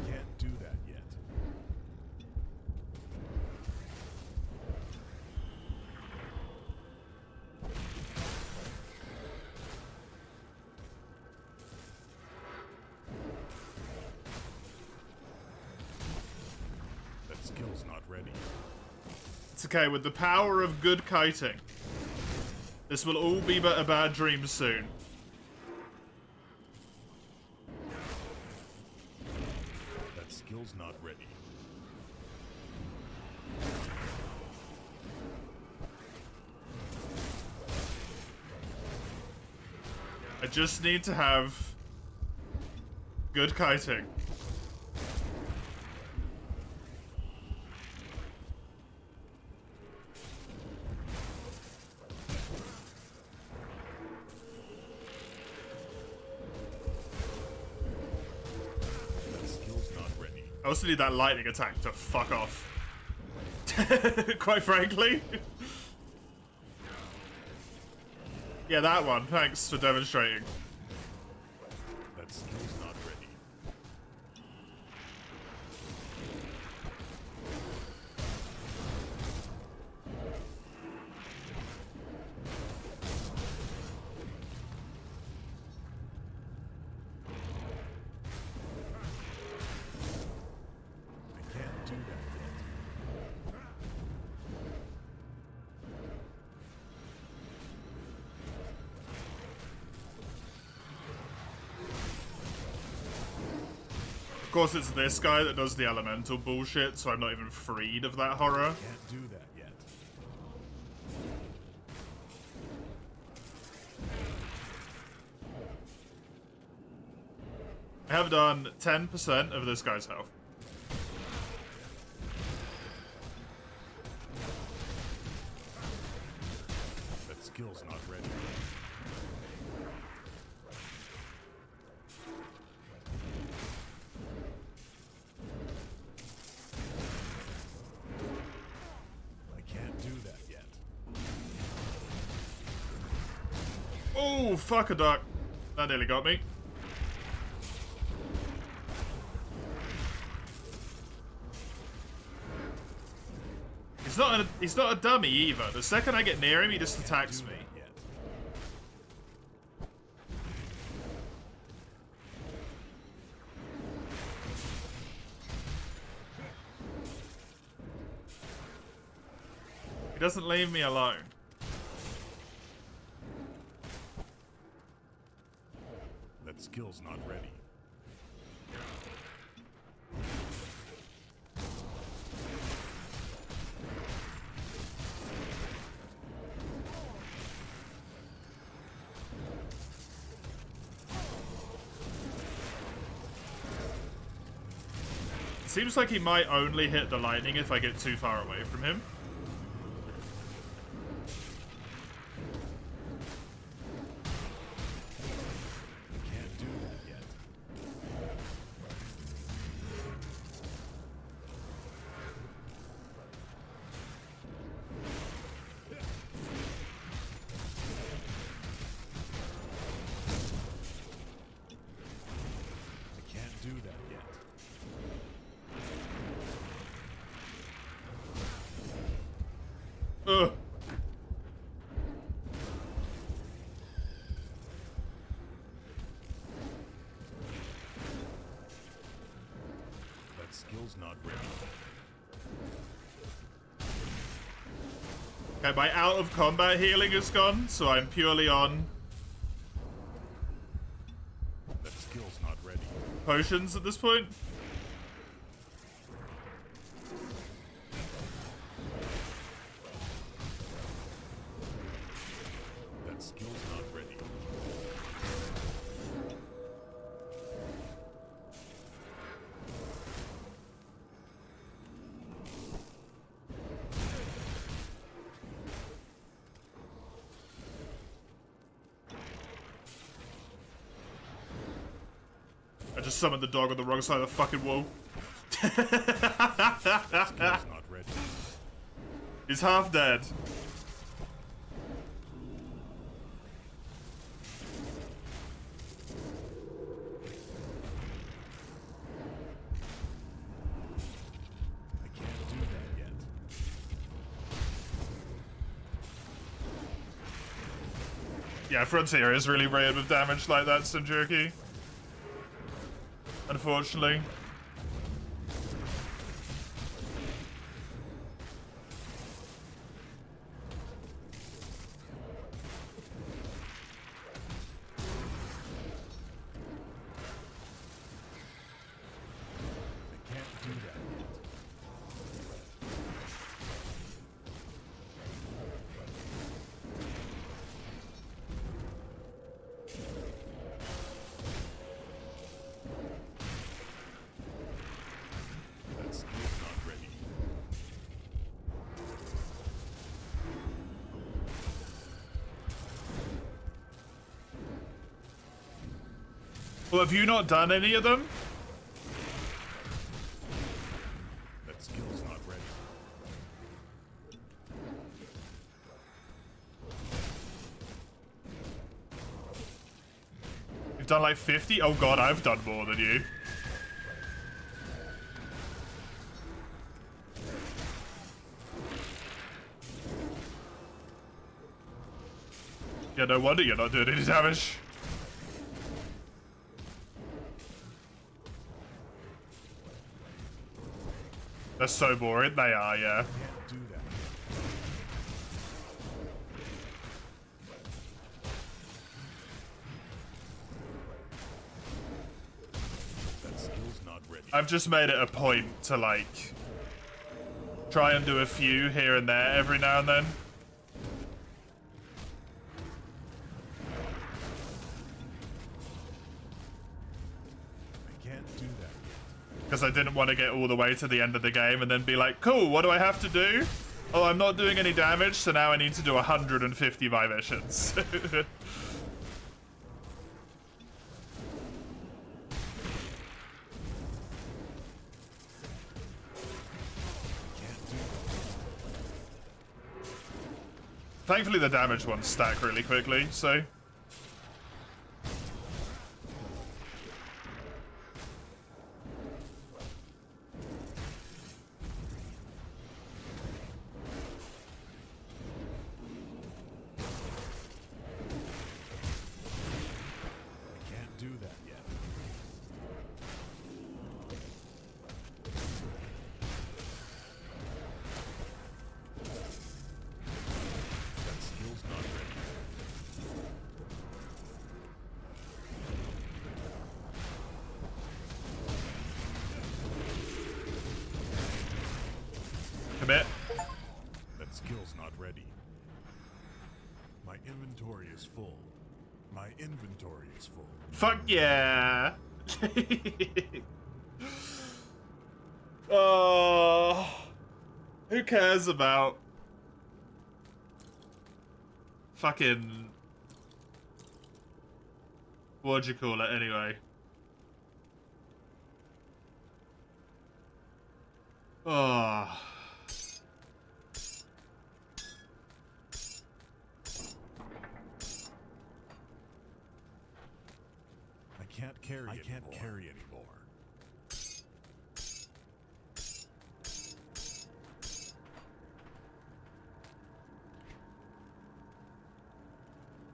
Can't do that yet. That skill's not ready. It's okay, with the power of good kiting. This will all be but a bad dream soon. That skill's not ready. I just need to have good kiting. That skill's not ready. I also need that lightning attack to fuck off. Quite frankly. Yeah, that one. Thanks for demonstrating. That skill's not ready. I can't do that yet. Of course, it's this guy that does the elemental bullshit, so I'm not even freed of that horror. Can't do that yet. I have done 10% of this guy's health. That skill's not ready. I can't do that yet. Oh, fuck a duck. That nearly got me. He's not a dummy either. The second I get near him, he just attacks me. Yet. doesn't leave me alone. That skill's not ready. Seems like he might only hit the lightning if I get too far away from him. Can't do that yet. I can't do that yet. Ugh. That skill's not ready. Okay, my out of combat healing is gone, so I'm purely on That skill's not ready. potions at this point. That skill's not ready. I just summoned the dog on the wrong side of the fucking wall. That skill's not ready. He's half dead. I can't do that yet. Yeah, Frontier is really weird with damage like that, Sinjurki. Unfortunately. I can't do that yet. That skill's not ready. Well, have you not done any of them? That skill's not ready. You've done like 50? Oh god, I've done more than you. Yeah, no wonder you're not doing any damage. They're so boring. They are, yeah. Can't do that yet. That skill's not ready. I've just made it a point to, like, try and do a few here and there every now and then. I can't do that yet. Because I didn't want to get all the way to the end of the game and then be like, cool, what do I have to do? Oh, I'm not doing any damage, so now I need to do 150 vibrations. Can't do that. Thankfully, the damage ones stack really quickly, so... I can't do that yet. skill's not ready. My inventory is full. My inventory is full. Fuck yeah! Who cares about fucking, what'd you call it anyway? Oh. I can't carry anymore.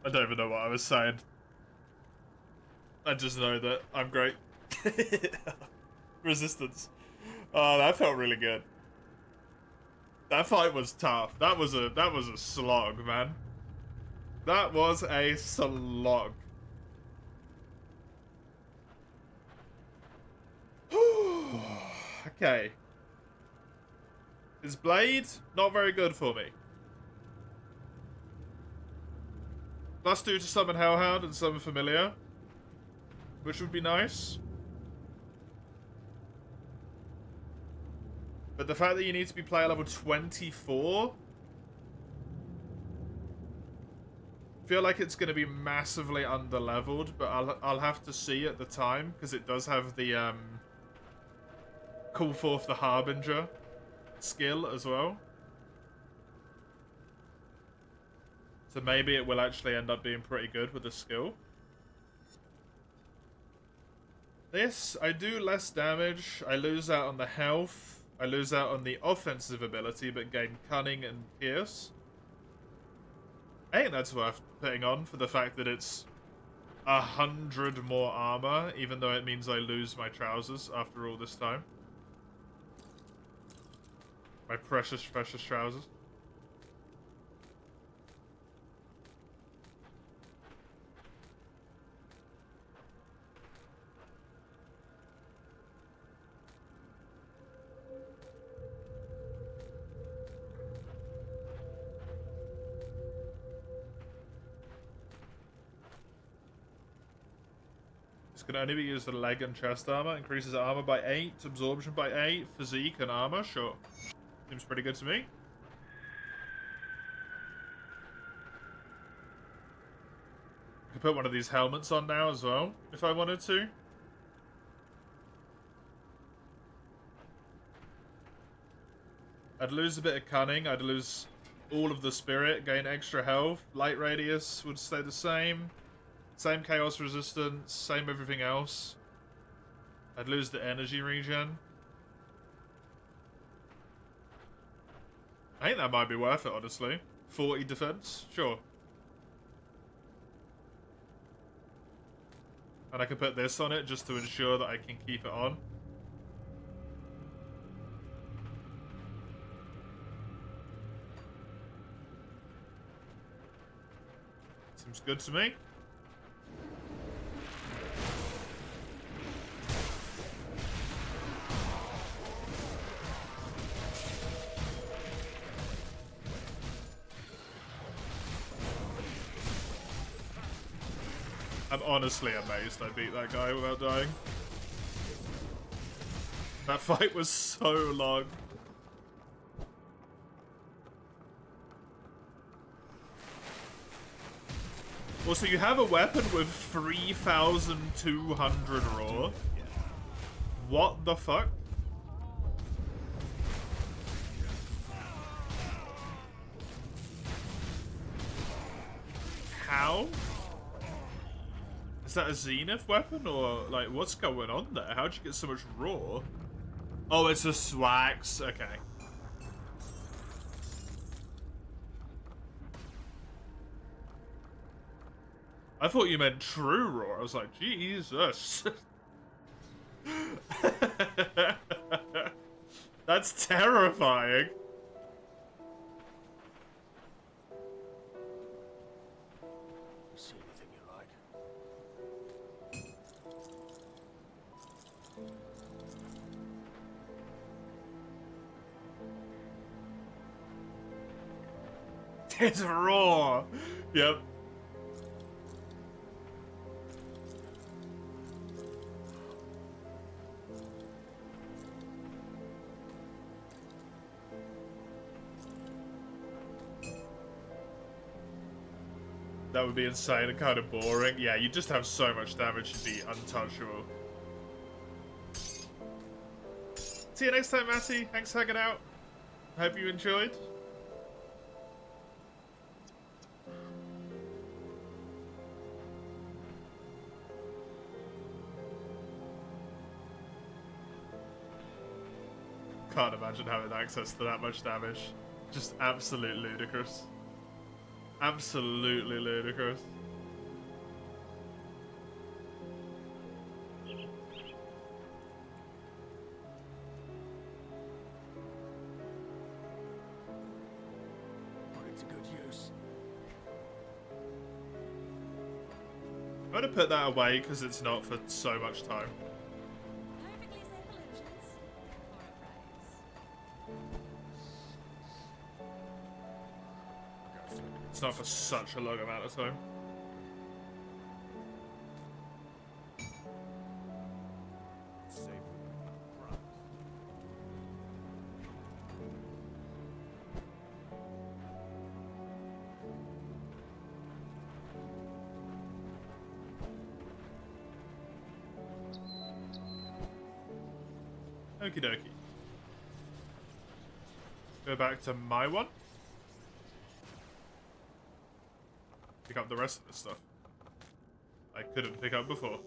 I don't even know what I was saying. I just know that I'm great. Resistance. Oh, that felt really good. That fight was tough. That was a slog, man. That was a slog. Okay. His blade, not very good for me. +2 to summon Hellhound and summon Familiar, which would be nice. But the fact that you need to be player level 24, I feel like it's going to be massively underleveled, but I'll have to see at the time, because it does have the Call Forth the Harbinger skill as well. So maybe it will actually end up being pretty good with the skill. This, I do less damage, I lose out on the health, I lose out on the offensive ability, but gain Cunning and Pierce. I think that's worth putting on for the fact that it's 100 more armor, even though it means I lose my trousers after all this time. My precious, precious trousers. This can only be used for leg and chest armor. Increases armor by 8, absorption by 8, physique and armor. Sure. Seems pretty good to me. I could put one of these helmets on now as well, if I wanted to. I'd lose a bit of cunning, I'd lose all of the spirit, gain extra health. Light radius would stay the same. Same chaos resistance, same everything else. I'd lose the energy regen. I think that might be worth it, honestly. 40 defense, sure. And I can put this on it just to ensure that I can keep it on. Seems good to me. I'm honestly amazed I beat that guy without dying. That fight was so long. Also, you have a weapon with 3,200 raw. What the fuck? How? Is that a Zenith weapon, or, like, what's going on there? How'd you get so much raw? Oh, it's a Swax. Okay. I thought you meant true raw. I was like, Jesus. That's terrifying. See anything you like? It's raw. Yep. That would be insane and kind of boring. Yeah, you just have so much damage to be untouchable. See you next time, Matty. Thanks for hanging out. Hope you enjoyed. Can't imagine having access to that much damage. Just absolute ludicrous. Absolutely ludicrous. Put it to good use. I'm gonna put that away because it's not for so much time. Perfectly safe illusions for a price. It's not for such a long amount of time. It's safe with me. Promise. Okie dokie. Go back to my one. Pick up the rest of this stuff I couldn't pick up before.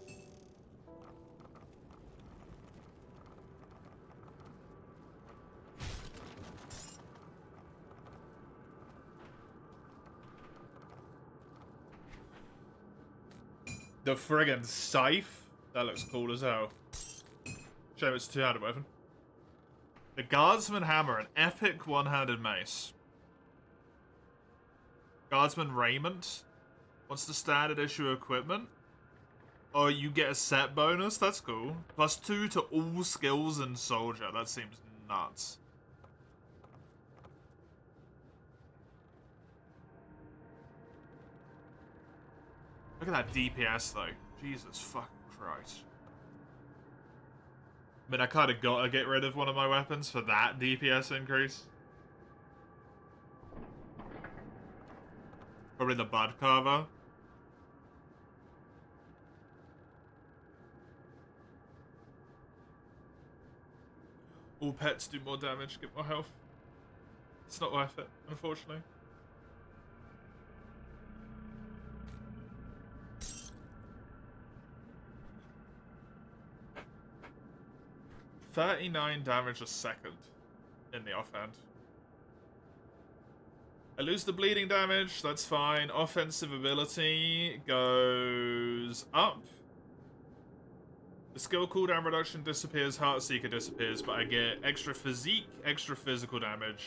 The friggin' scythe? That looks cool as hell. Shame it's a two-handed weapon. The Guardsman Hammer, an epic one-handed mace. Guardsman Raiment. What's the standard issue equipment? Oh, you get a set bonus? That's cool. +2 to all skills and soldier. That seems nuts. Look at that DPS though. Jesus fucking Christ. I mean, I kind of gotta get rid of one of my weapons for that DPS increase. Probably the Bud Carver. All pets do more damage, get more health. It's not worth it, unfortunately. $39 damage a second in the offhand. I lose the bleeding damage, that's fine. Offensive ability goes up. The skill cooldown reduction disappears, Heartseeker disappears, but I get extra physique, extra physical damage.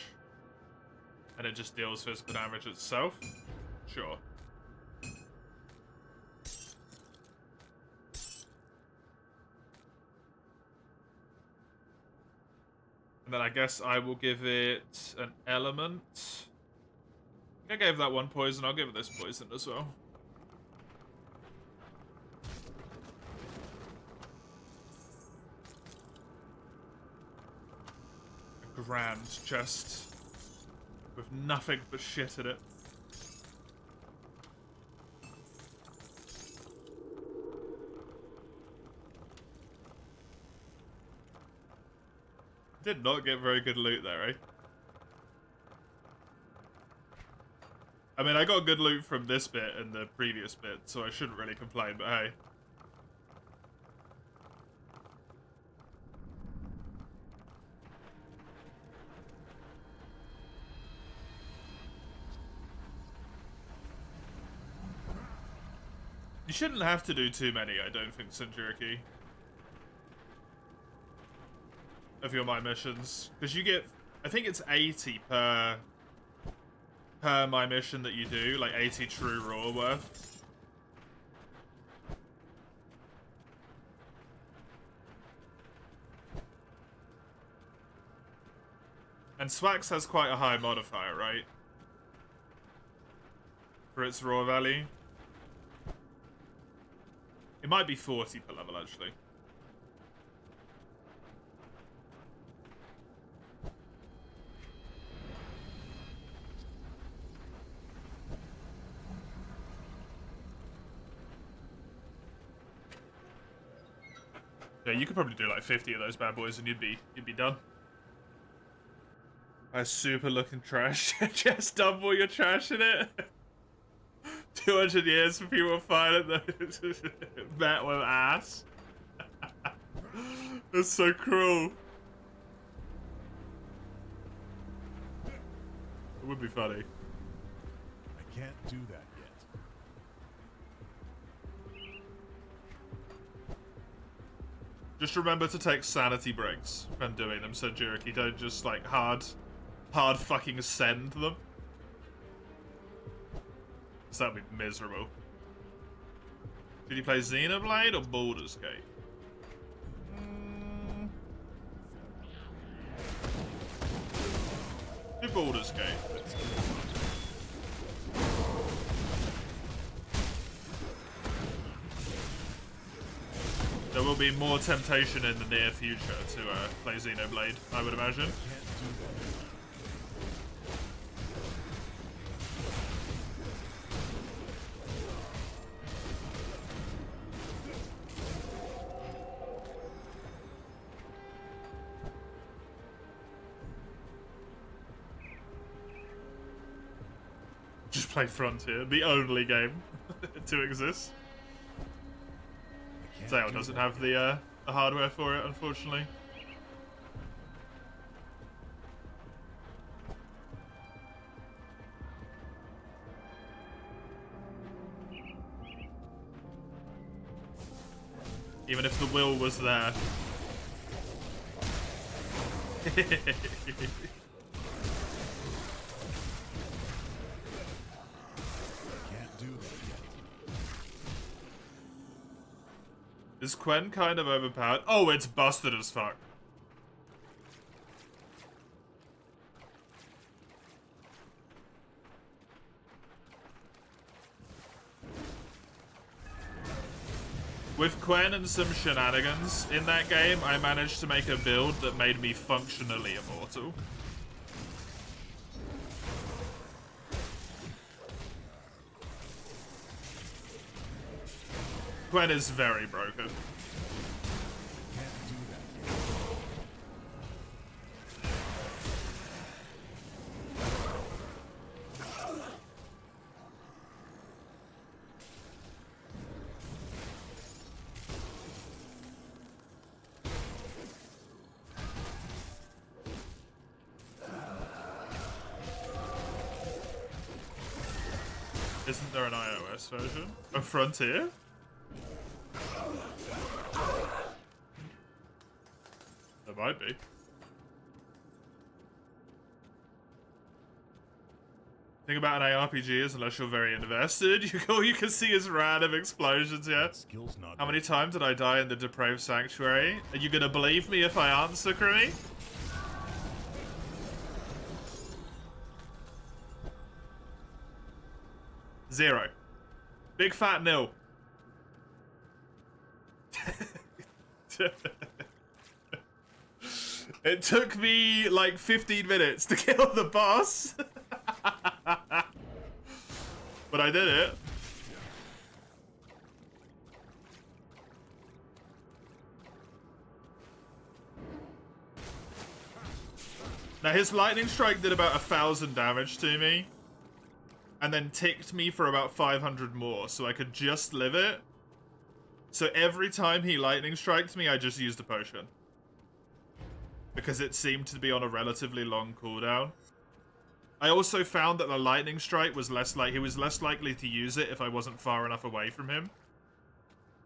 And it just deals physical damage itself. Sure. And then I guess I will give it an element. I gave that one poison, I'll give it this poison as well. A grand chest with nothing but shit in it. Did not get very good loot there, eh? I mean, I got good loot from this bit and the previous bit, so I shouldn't really complain, but hey. You shouldn't have to do too many, I don't think, Sinjuriki. Of your my missions. Because you get, I think it's 80 per my mission that you do, like 80 true raw worth. And Swax has quite a high modifier, right? for its raw value. It might be 40 per level, actually. Yeah, you could probably do like 50 of those bad boys and you'd be done. A super looking trash. Just dump all your trash in it. 200 years for people to find it. Met with ass. That's so cruel. It would be funny. I can't do that yet. Just remember to take sanity breaks when doing them, so Juriki, don't just like hard fucking send them. Cause that'd be miserable. Did you play Xenoblade or Baldur's Gate? Do Baldur's Gate. There will be more temptation in the near future to play Xenoblade, I would imagine. Just play Frontier, the only game to exist. Zale doesn't have the hardware for it, unfortunately. Even if the will was there. Is Quen kind of overpowered? Oh, it's busted as fuck. With Quen and some shenanigans in that game, I managed to make a build that made me functionally immortal. Quen is very broken. Isn't there an iOS version of Frontier? There might be. Thing about an ARPG is, unless you're very invested, all you can see is random explosions, yeah? How many times did I die in the Depraved Sanctuary? Are you gonna believe me if I answer, Krimi? Zero. Big fat nil. It took me like 15 minutes to kill the boss. But I did it. Now his lightning strike did about 1,000 damage to me. And then ticked me for about 500 more, so I could just live it. So every time he lightning striked me, I just used a potion. Because it seemed to be on a relatively long cooldown. I also found that the lightning strike was he was less likely to use it if I wasn't far enough away from him.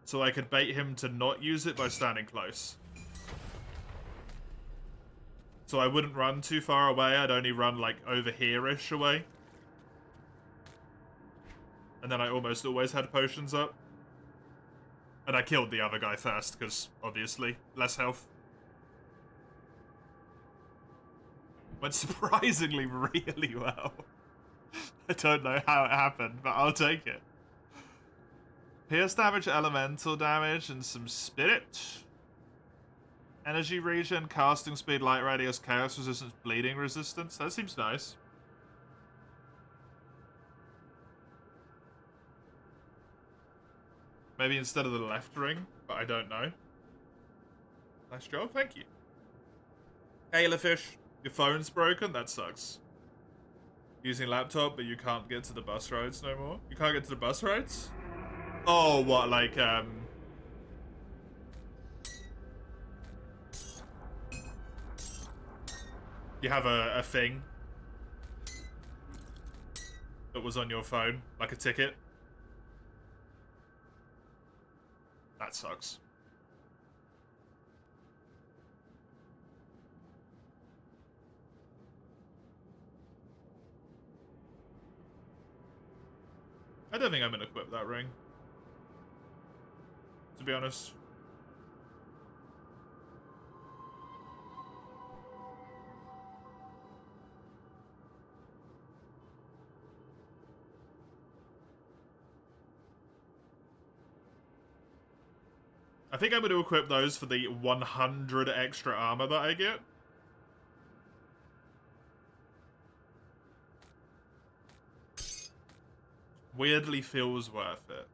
So I could bait him to not use it by standing close. So I wouldn't run too far away, I'd only run like over here-ish away. And then I almost always had potions up. And I killed the other guy first, because, obviously, less health. Went surprisingly really well. I don't know how it happened, but I'll take it. Pierce damage, elemental damage, and some spirit. Energy regen, casting speed, light radius, chaos resistance, bleeding resistance. That seems nice. Maybe instead of the left ring, but I don't know. Nice job, thank you. Aylafish, your phone's broken? That sucks. Using laptop, but you can't get to the bus rides no more? You can't get to the bus rides? Oh, what, like, you have a thing that was on your phone, like a ticket? That sucks. I don't think I'm gonna equip that ring, to be honest. I think I'm going to equip those for the 100 extra armor that I get. Weirdly feels worth it.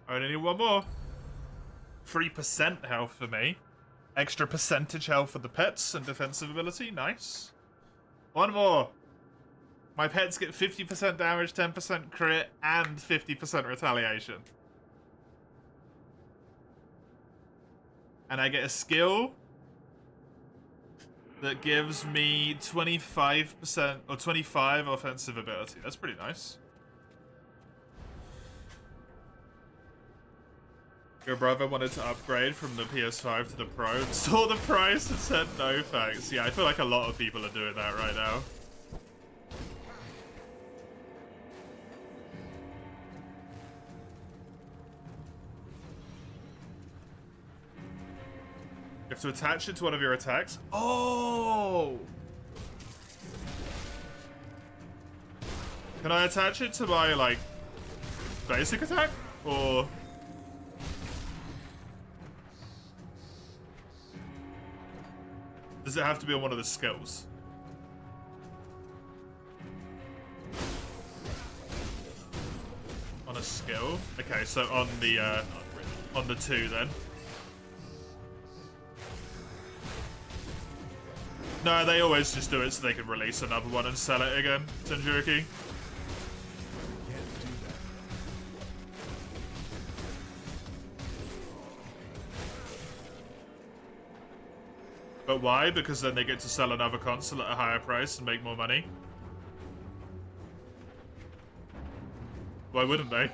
I only need one more. 3% health for me. Extra percentage health for the pets and defensive ability. Nice. One more. My pets get 50% damage, 10% crit, and 50% retaliation. And I get a skill that gives me 25% or 25 offensive ability. That's pretty nice. Your brother wanted to upgrade from the PS5 to the Pro, saw the price and said no thanks. Yeah, I feel like a lot of people are doing that right now. You have to attach it to one of your attacks. Oh! Can I attach it to my, like, basic attack? Or... does it have to be on one of the skills? On a skill? Okay, so on the 2 then. No, they always just do it so they can release another one and sell it again, Tenjuriki. But why? Because then they get to sell another console at a higher price and make more money. Why wouldn't they?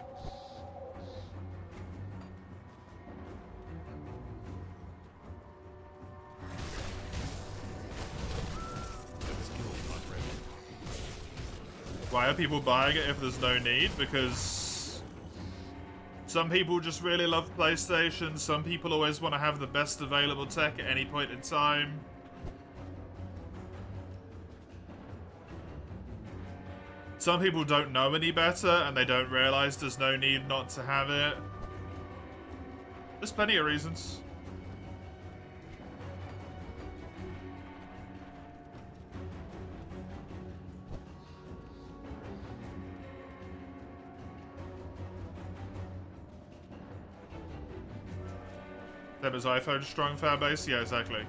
Why are people buying it if there's no need? Because some people just really love PlayStation. Some people always want to have the best available tech at any point in time. Some people don't know any better and they don't realize there's no need not to have it. There's plenty of reasons. Them as iPhone's strong fan base? Yeah, exactly.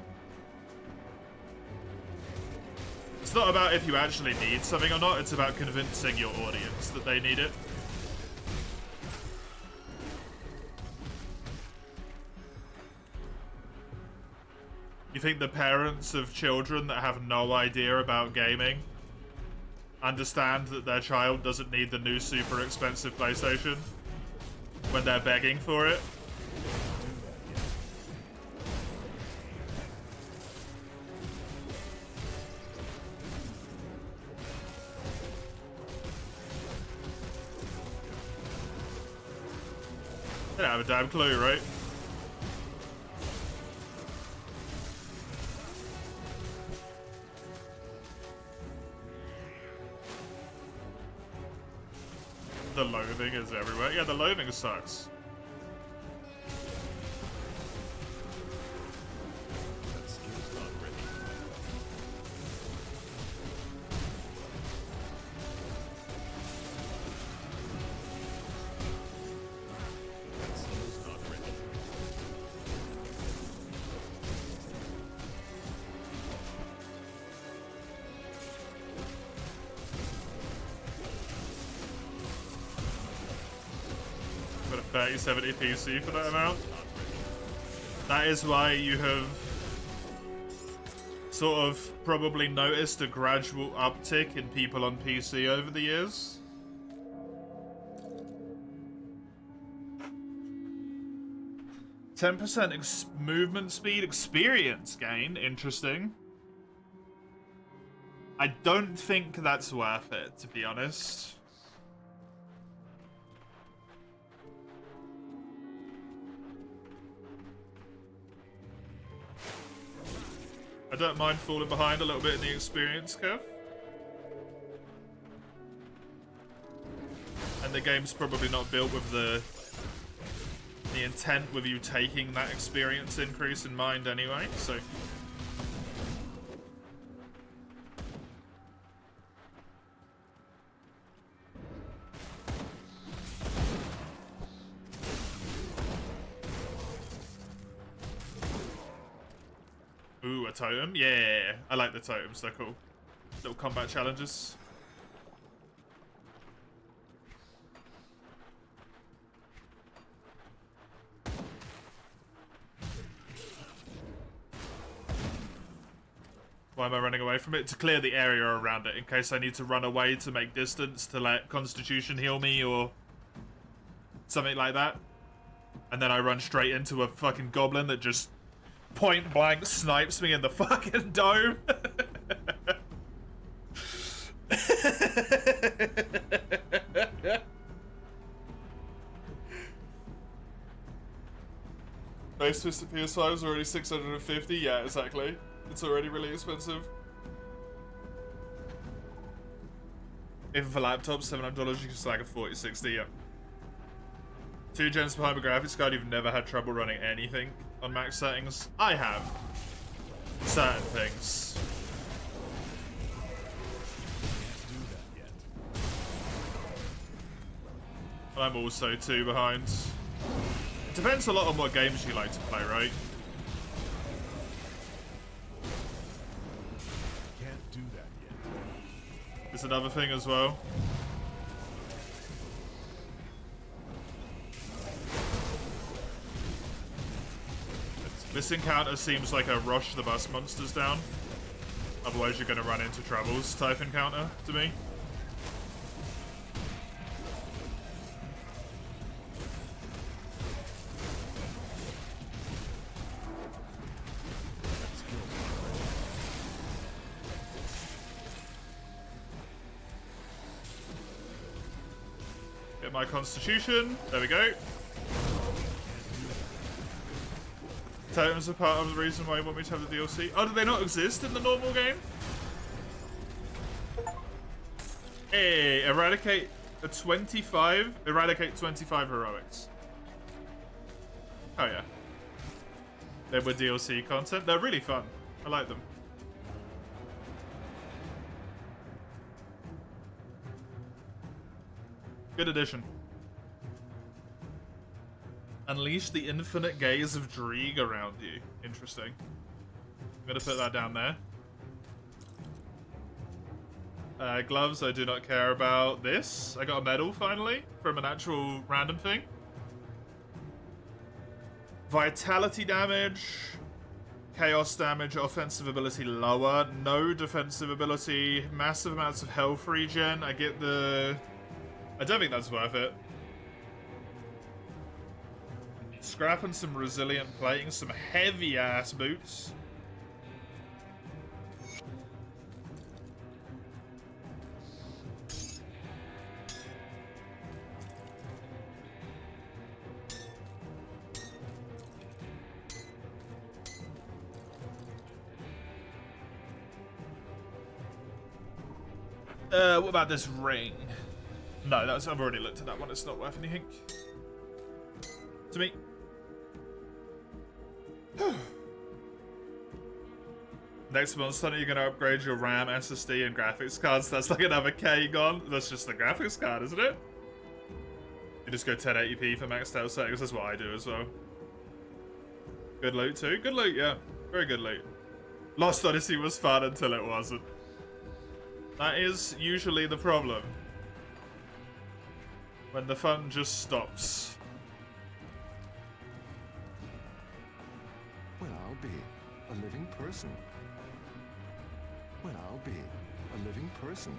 It's not about if you actually need something or not, it's about convincing your audience that they need it. You think the parents of children that have no idea about gaming understand that their child doesn't need the new super expensive PlayStation when they're begging for it. They don't have a damn clue, right? The loathing is everywhere. Yeah, the loathing sucks. That skill's not ready. That skill's not ready. Got a 3070 PC for that amount. That is why you have sort of probably noticed a gradual uptick in people on PC over the years. %10% movement speed experience gain. Interesting. I don't think that's worth it, to be honest. I don't mind falling behind a little bit in the experience curve. And the game's probably not built with the intent with you taking that experience increase in mind anyway, so... Ooh, a totem? Yeah, I like the totems, they're cool. Little combat challenges. Why am I running away from it? To clear the area around it, in case I need to run away to make distance to let Constitution heal me or something like that. And then I run straight into a fucking goblin that just point blank snipes me in the fucking dome. Base Twisted PS5 is already 650. Yeah, exactly. It's already really expensive. Even for laptops, $700, you can stack a 4060. Yeah. 2 gens behind the graphics card, you've never had trouble running anything on max settings. I have. Certain things. I'm also 2 behind. It depends a lot on what games you like to play, right? Can't do that yet. There's another thing as well. This encounter seems like a rush the bus monsters down. Otherwise you're going to run into troubles type encounter to me. Get my Constitution. There we go. Totems are part of the reason why you want me to have the DLC. Oh, do they not exist in the normal game? Hey, eradicate 25 heroics. Oh yeah. They were DLC content. They're really fun. I like them. Good addition. Unleash the infinite gaze of Dreeg around you. Interesting. I'm gonna put that down there. Gloves, I do not care about this. I got a medal finally from an actual random thing. Vitality damage. chaos damage, offensive ability lower, no defensive ability, massive amounts of health regen. I get the... I don't think that's worth it. Scrap and some resilient plating, some heavy ass boots. What about this ring? No, I've already looked at that one. It's not worth anything to me. Next month, you're gonna upgrade your RAM, SSD, and graphics cards. That's like another K gone. That's just the graphics card, isn't it? You just go 1080p for maxed out settings. That's what I do as well. Good loot too. Good loot, yeah. Very good loot. Lost Odyssey was fun until it wasn't. That is usually the problem. When the fun just stops. Well, I'll be a living person. Well, I'll be a living person.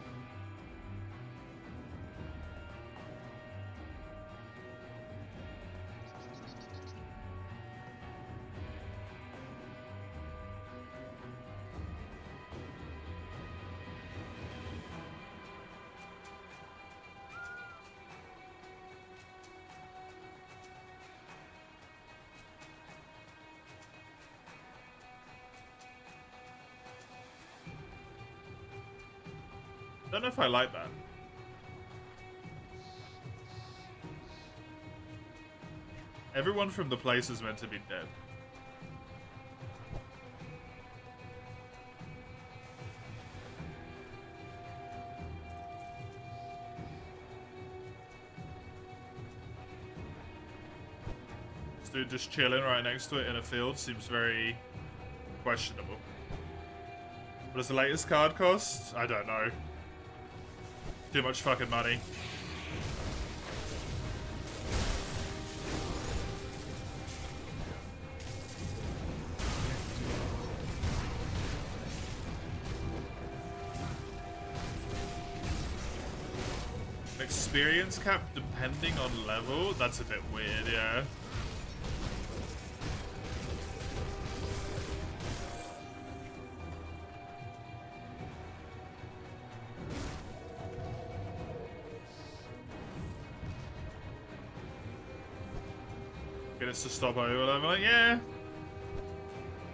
I don't know if I like that. Everyone from the place is meant to be dead. This dude just chilling right next to it in a field seems very questionable. What does the latest card cost? I don't know. Too much fucking money. Experience cap depending on level? That's a bit weird, yeah. To stop overleveling, yeah.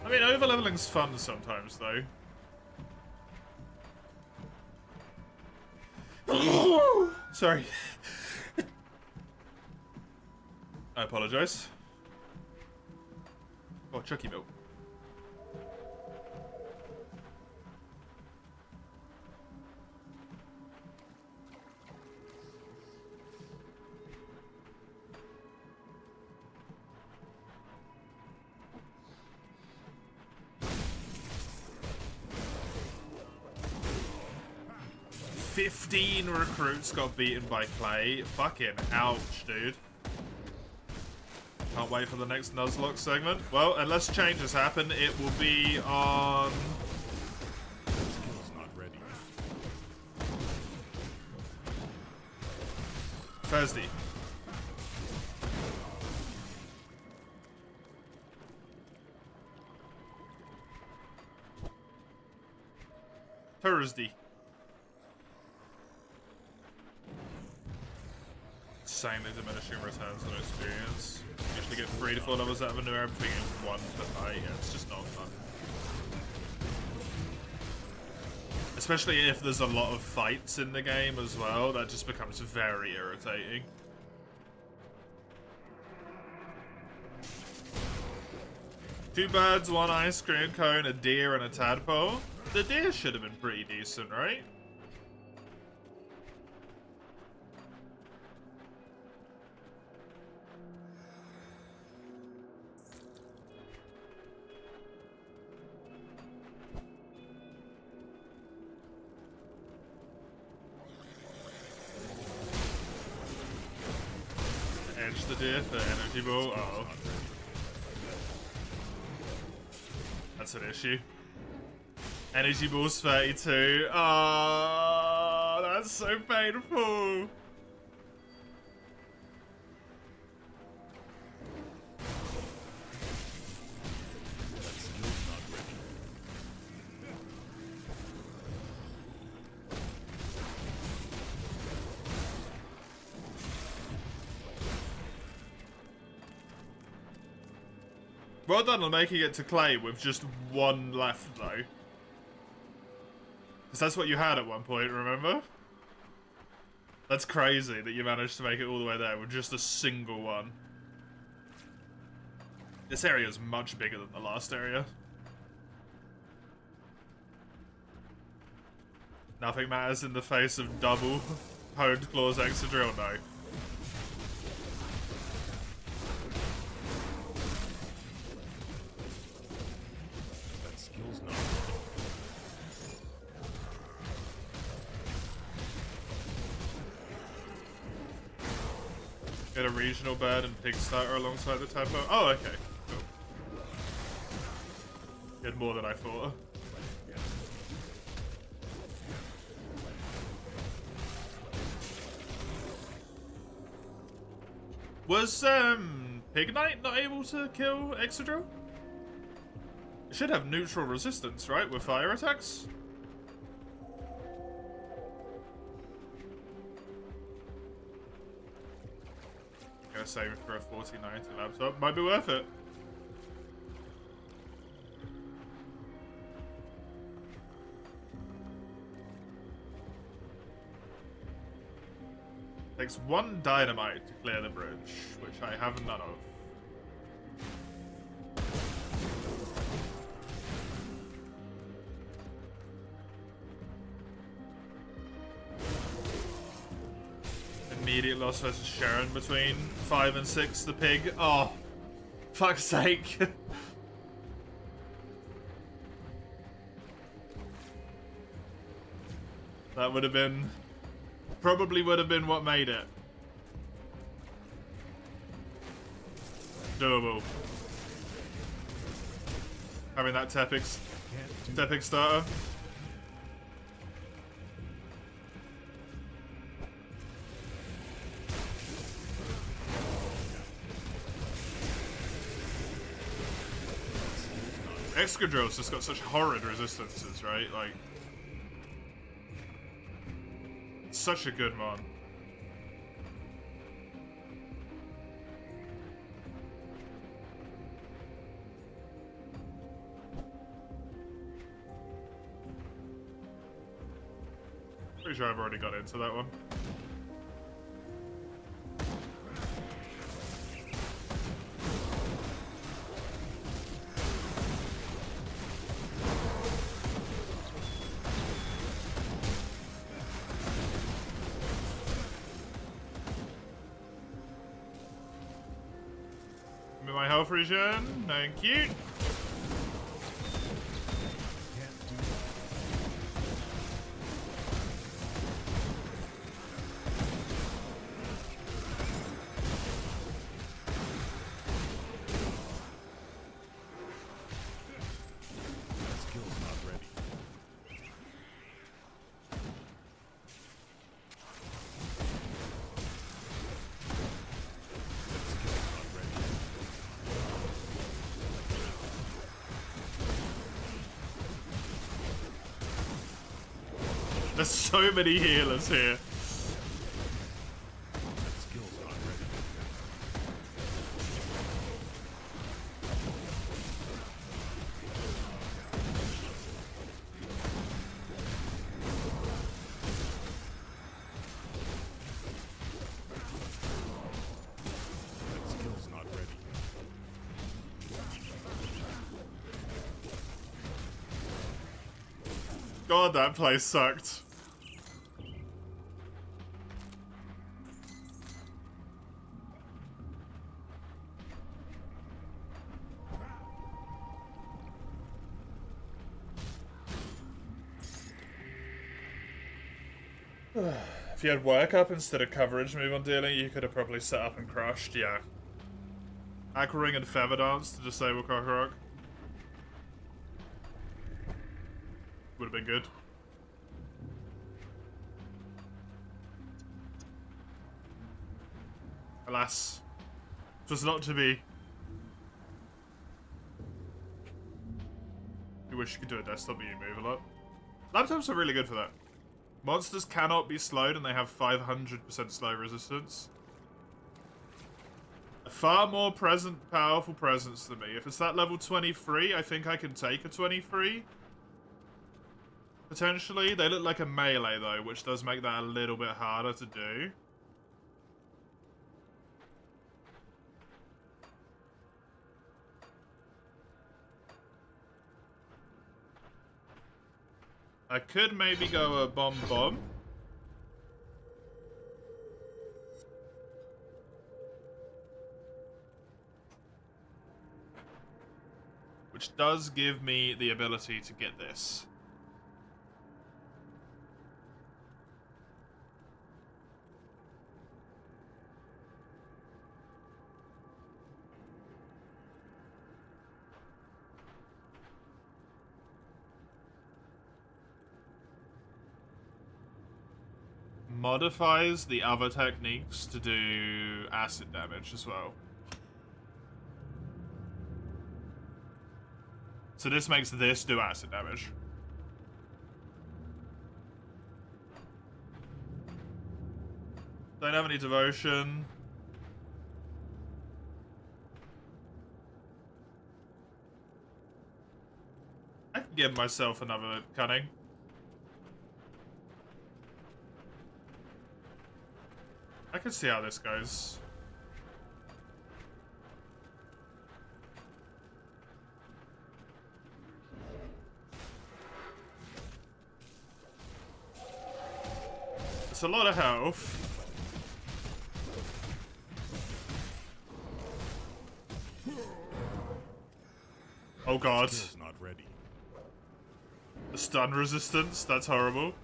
I mean, overleveling's fun sometimes, though. Sorry. I apologize. Oh, Chucky milk. Recruits got beaten by Clay. Fucking ouch, dude. Can't wait for the next Nuzlocke segment. Well, unless changes happen, it will be on... Skill's not ready. Thursday. Thursday. Insanely diminishing returns on experience. You usually get 3 to 4 levels out of a new everything in 1 per fight. Yeah, it's just not fun. Especially if there's a lot of fights in the game as well, that just becomes very irritating. Two birds, one ice cream cone, a deer, and a tadpole. The deer should have been pretty decent, right? Edge the deer for energy ball. Oh. that's an issue. Energy Ball's 32. Oh, that's so painful. Well done on making it to Clay with just one left, though. Because that's what you had at one point, remember? That's crazy that you managed to make it all the way there with just a single one. This area is much bigger than the last area. Nothing matters in the face of double Honed Claws Excadrill, no. Get a regional bird and pig starter alongside the tempo. Oh, okay. Cool. Get more than I thought. Was Pig Knight not able to kill Excadrill? It should have neutral resistance, right, with fire attacks? Gonna save it for a 4090 laptop. Might be worth it. Takes one dynamite to clear the bridge, which I have none of. Immediate loss versus Sharon between 5 and 6, the pig. Oh, fuck's sake. That would have been... Probably would have been what made it. Doable. Having that Tepig starter. Excadrill's just got such horrid resistances, right? Like, it's such a good mon. Pretty sure I've already got into that one. My health regen, thank you. There's so many healers here. God, that place sucked. If you had work up instead of coverage move on dealing, you could have probably set up and crushed, yeah. Aqua Ring and Feather Dance to disable Cockrock. Would have been good. Alas, it was not to be. You wish you could do a desktop, but you move a lot. Laptops are really good for that. Monsters cannot be slowed, and they have 500% slow resistance. A far more powerful presence than me. If it's that level 23, I think I can take a 23. Potentially. They look like a melee, though, which does make that a little bit harder to do. I could maybe go a bomb. Which does give me the ability to get this. Modifies the other techniques to do acid damage as well. So this makes this do acid damage. Don't have any devotion. I can give myself another cunning. I can see how this goes. It's a lot of health. Oh god. Not ready. The stun resistance, that's horrible.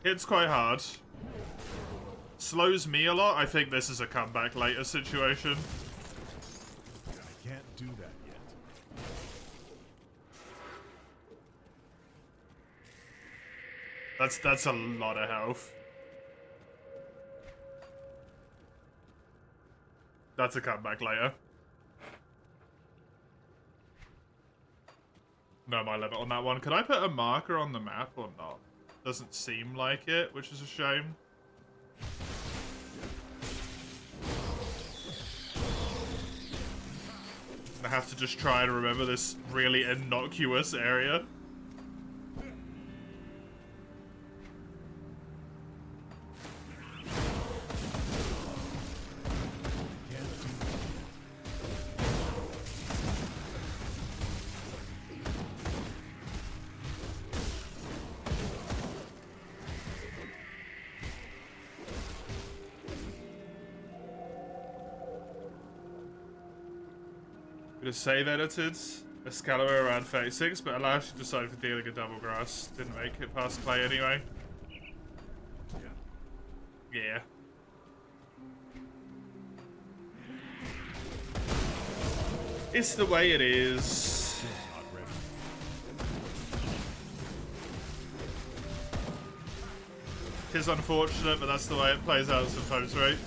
Hits quite hard. Slows me a lot. I think this is a comeback later situation. I can't do that yet. That's a lot of health. That's a comeback later. No, my limit on that one. Could I put a marker on the map or not? Doesn't seem like it, which is a shame. I have to just try to remember this really innocuous area. Save edited Excalibur around 36, but allows you to decide for dealing a double grass. Didn't make it past play anyway. Yeah. It's the way it is. It is unfortunate, but that's the way it plays out sometimes, right?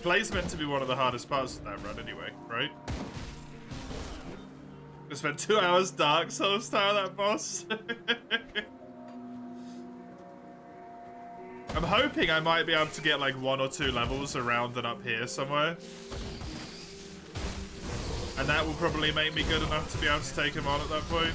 Play's meant to be one of the hardest parts of that run anyway, right? I spent 2 hours Dark Souls style that boss. I'm hoping I might be able to get like 1 or 2 levels around and up here somewhere. And that will probably make me good enough to be able to take him on at that point.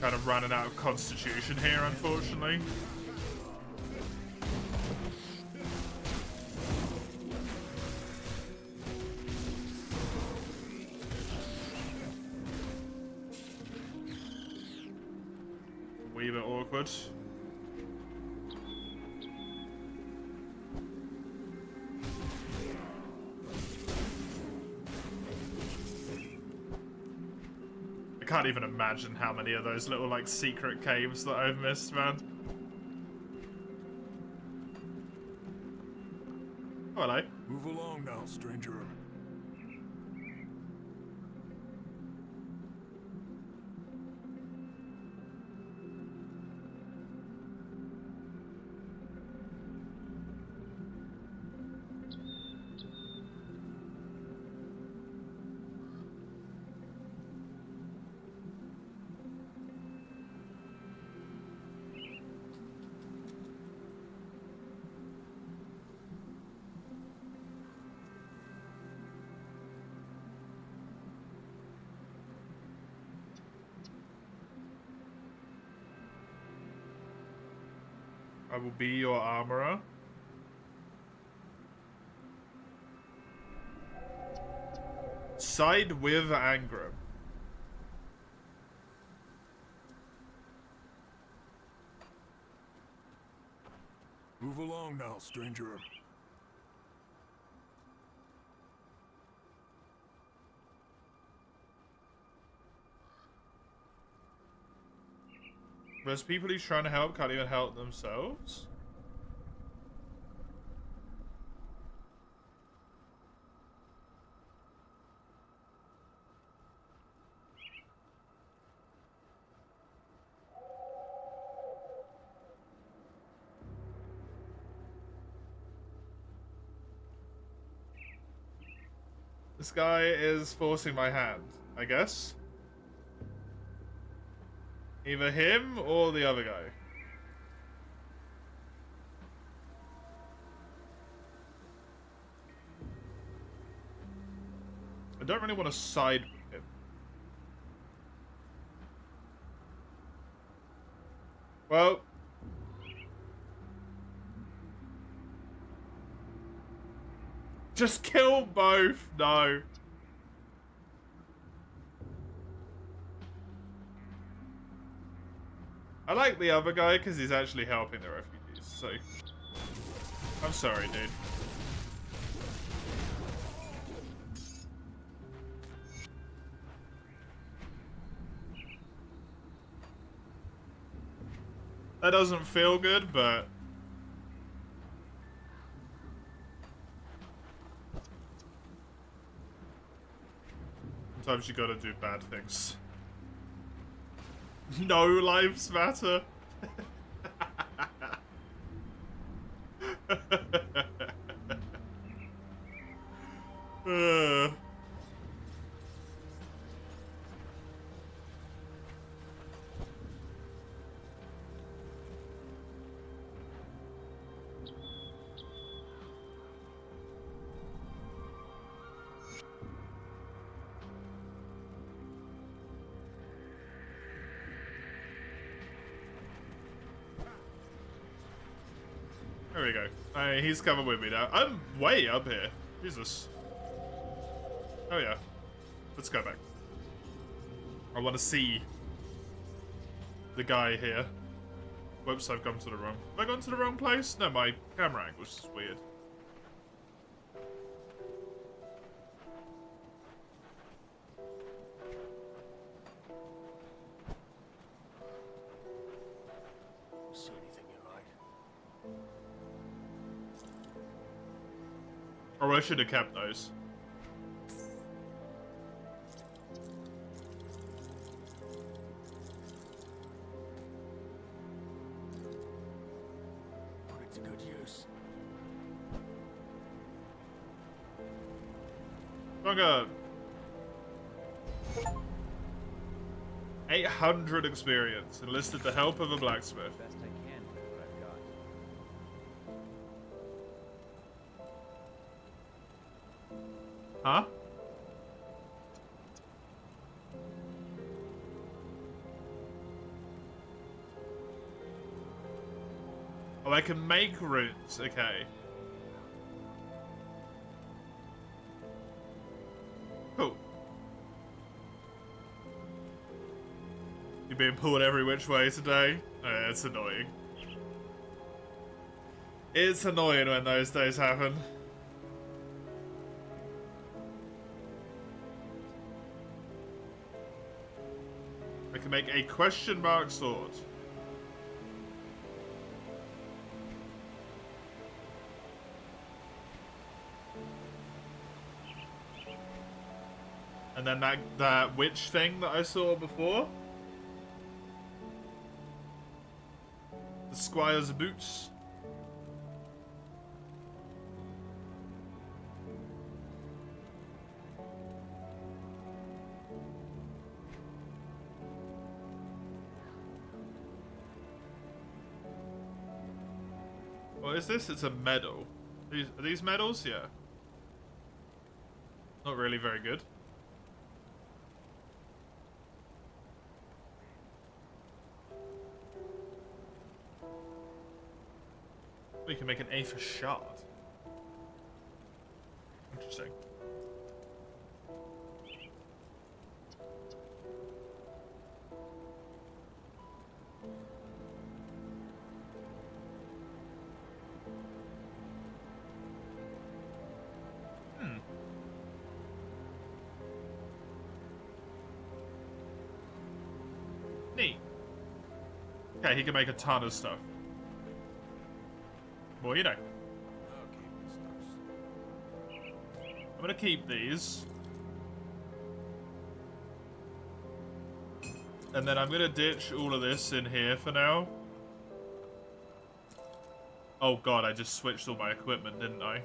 Kind of running out of constitution here, unfortunately. Wee bit awkward. can't even imagine how many of those little, like, secret caves that I've missed, man. Oh, hello. Move along now, stranger. I will be your armorer. Side with Angram. Move along now, stranger. There's people he's trying to help can't even help themselves. This guy is forcing my hand, I guess. Either him or the other guy. I don't really want to side with him. Well. Just kill both. No. I like the other guy because he's actually helping the refugees, so... I'm sorry, dude. That doesn't feel good, but... sometimes you gotta do bad things. No lives matter. There we go. He's coming with me now. I'm way up here. Jesus. Oh yeah. Let's go back. I want to see the guy here. Whoops, I've come to the wrong... Have I gone to the wrong place? No, my camera angle's just weird. See anything you like? Oh, I should have kept those. Put it to good use. Bunga! 800 experience. Enlisted the help of a blacksmith. Best I can with what I've got. Huh? Oh, I can make runes. Okay. Cool. You're being pulled every which way today? Oh, it's annoying. It's annoying when those days happen. I can make a question mark sword. And then that witch thing that I saw before. The squire's boots. What is this? It's a medal. Are these medals? Yeah. Not really very good. We can make an Aether shard. Interesting. Neat. Okay, he can make a ton of stuff. Well, you know. I'm gonna keep these. And then I'm gonna ditch all of this in here for now. Oh god, I just switched all my equipment, didn't I?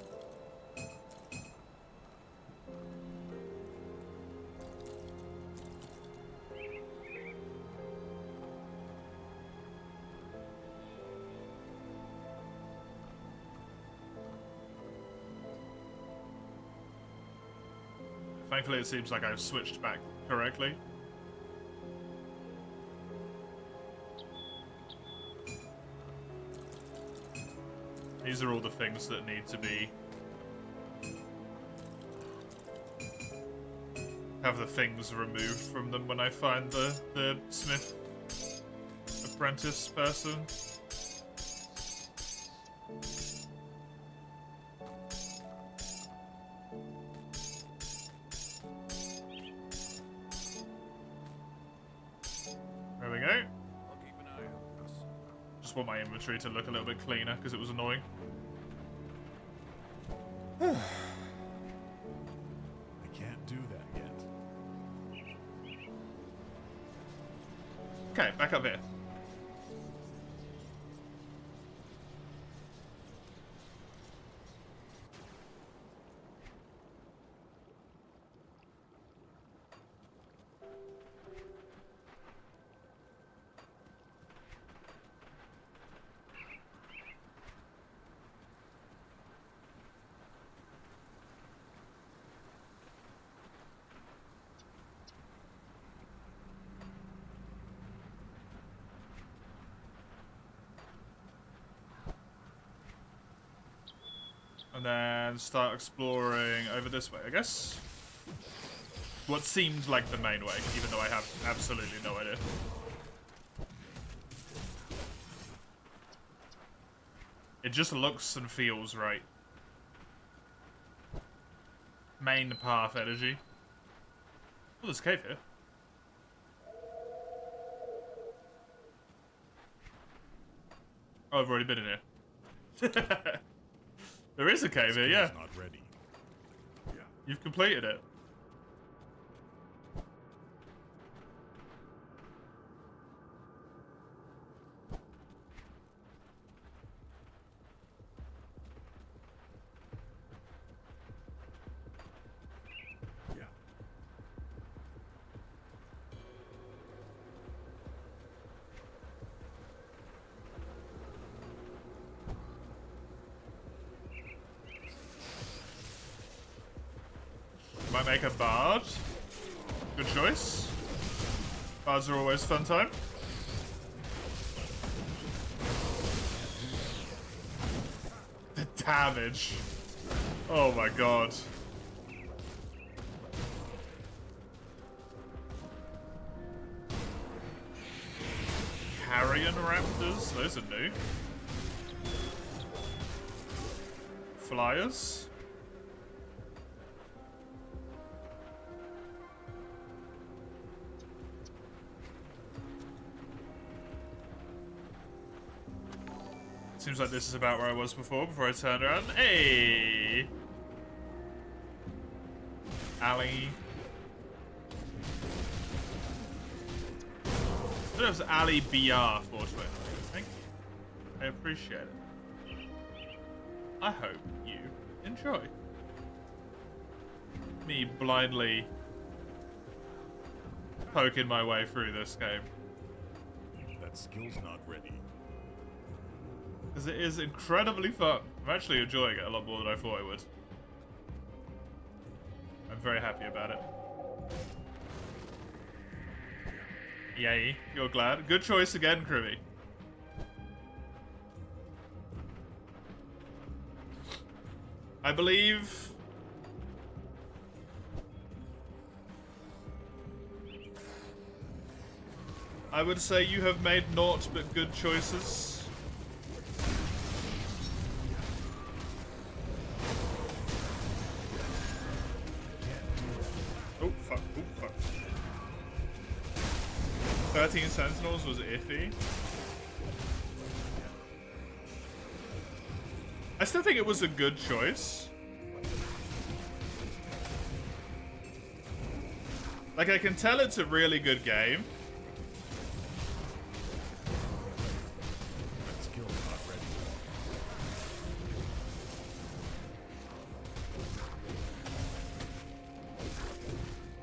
Thankfully, it seems like I've switched back correctly. These are all the things that need to be... have the things removed from them when I find the smith apprentice person. There we go. Just want my inventory to look a little bit cleaner because it was annoying. I can't do that yet. Okay, back up here. And then start exploring over this way, I guess. What seemed like the main way, even though I have absolutely no idea. It just looks and feels right. Main path energy. Oh, there's a cave here. Oh, I've already been in here. There is a cave here, yeah. Not ready. Yeah. You've completed it. Yeah. Might make a bard. Good choice. Bards are always fun time. The damage. Oh my god. Carrion raptors? Those are new. Flyers? Seems like this is about where I was before I turned around. Hey! Ali. I don't know if it's Ali BR 420. Thank you. I appreciate it. I hope you enjoy me blindly poking my way through this game. That skill's not ready. Because it is incredibly fun. I'm actually enjoying it a lot more than I thought I would. I'm very happy about it. Yay, you're glad? Good choice again, Kribby. I believe... I would say you have made naught but good choices. Oh, fuck. Oh, fuck. 13 Sentinels was iffy. I still think it was a good choice. Like, I can tell it's a really good game. That skill's not ready.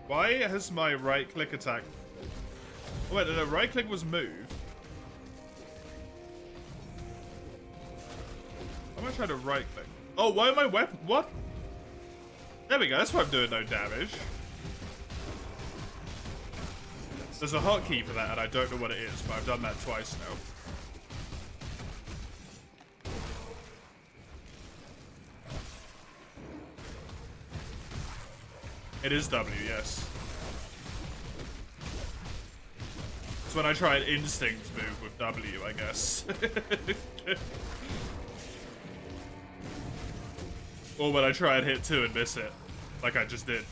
Why has my right-click attack... Oh, wait, no, right-click was move. I'm gonna try to right-click. Oh, why am I weapon... What? There we go, that's why I'm doing no damage. There's a hotkey for that, and I don't know what it is, but I've done that twice now. It is W, yes. It's when I try an instinct move with W, I guess. Or when I try and hit 2 and miss it, like I just did.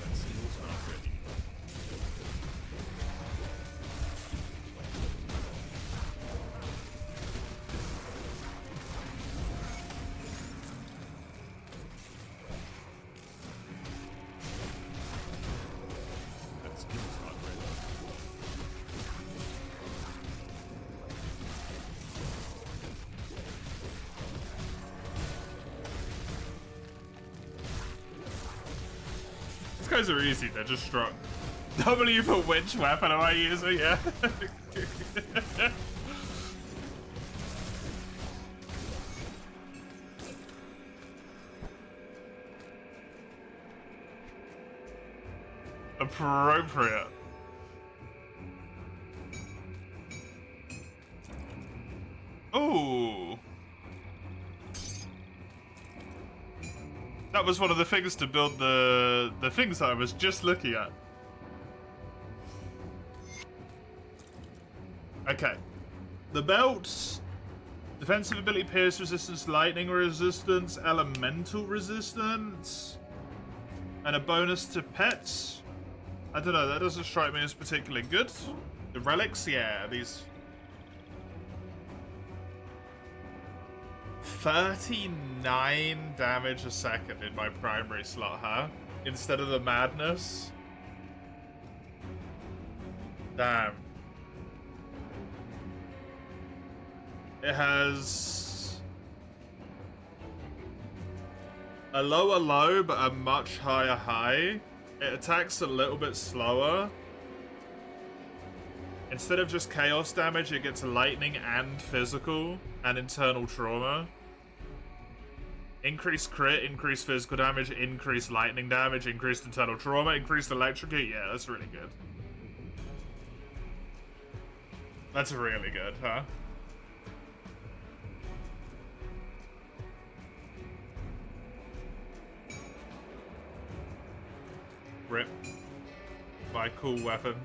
That skill's not ready. That skill's not ready. These guys are easy, they're just strong. W for which weapon am I using? Yeah. Appropriate. Ooh. That was one of the things to build the things I was just looking at. Okay. The belt, defensive ability, pierce resistance, lightning resistance, elemental resistance, and a bonus to pets. I don't know, that doesn't strike me as particularly good. The relics, yeah, these... 39 damage a second in my primary slot, huh? Instead of the madness? Damn. It has a lower low, but a much higher high. It attacks a little bit slower. Instead of just chaos damage, it gets lightning and physical and internal trauma. Increased crit, increased physical damage, increased lightning damage, increased internal trauma, increased electrocute. Yeah, that's really good. That's really good, huh? Rip. My cool weapon.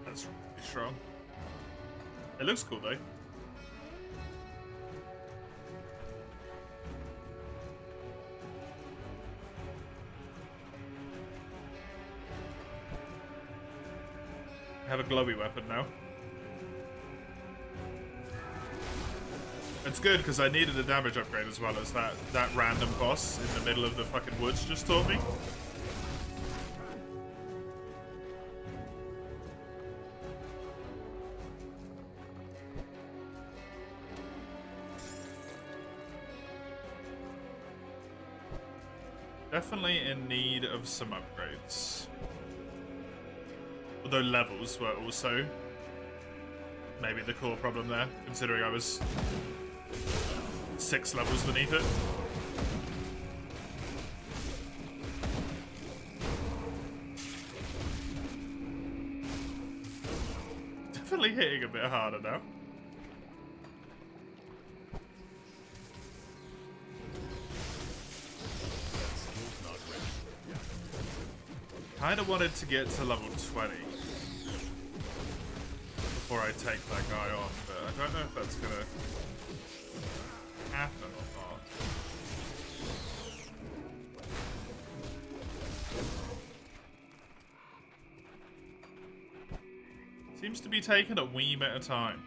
That's really strong. It looks cool though. I have a glowy weapon now. It's good because I needed a damage upgrade as well as that random boss in the middle of the fucking woods just taught me. Definitely in need of some upgrades. Although levels were also maybe the core problem there, considering I was 6 levels beneath it. Definitely hitting a bit harder now. Kinda wanted to get to level 20 before I take that guy on, but I don't know if that's gonna happen or not. Seems to be taking a wee bit of time.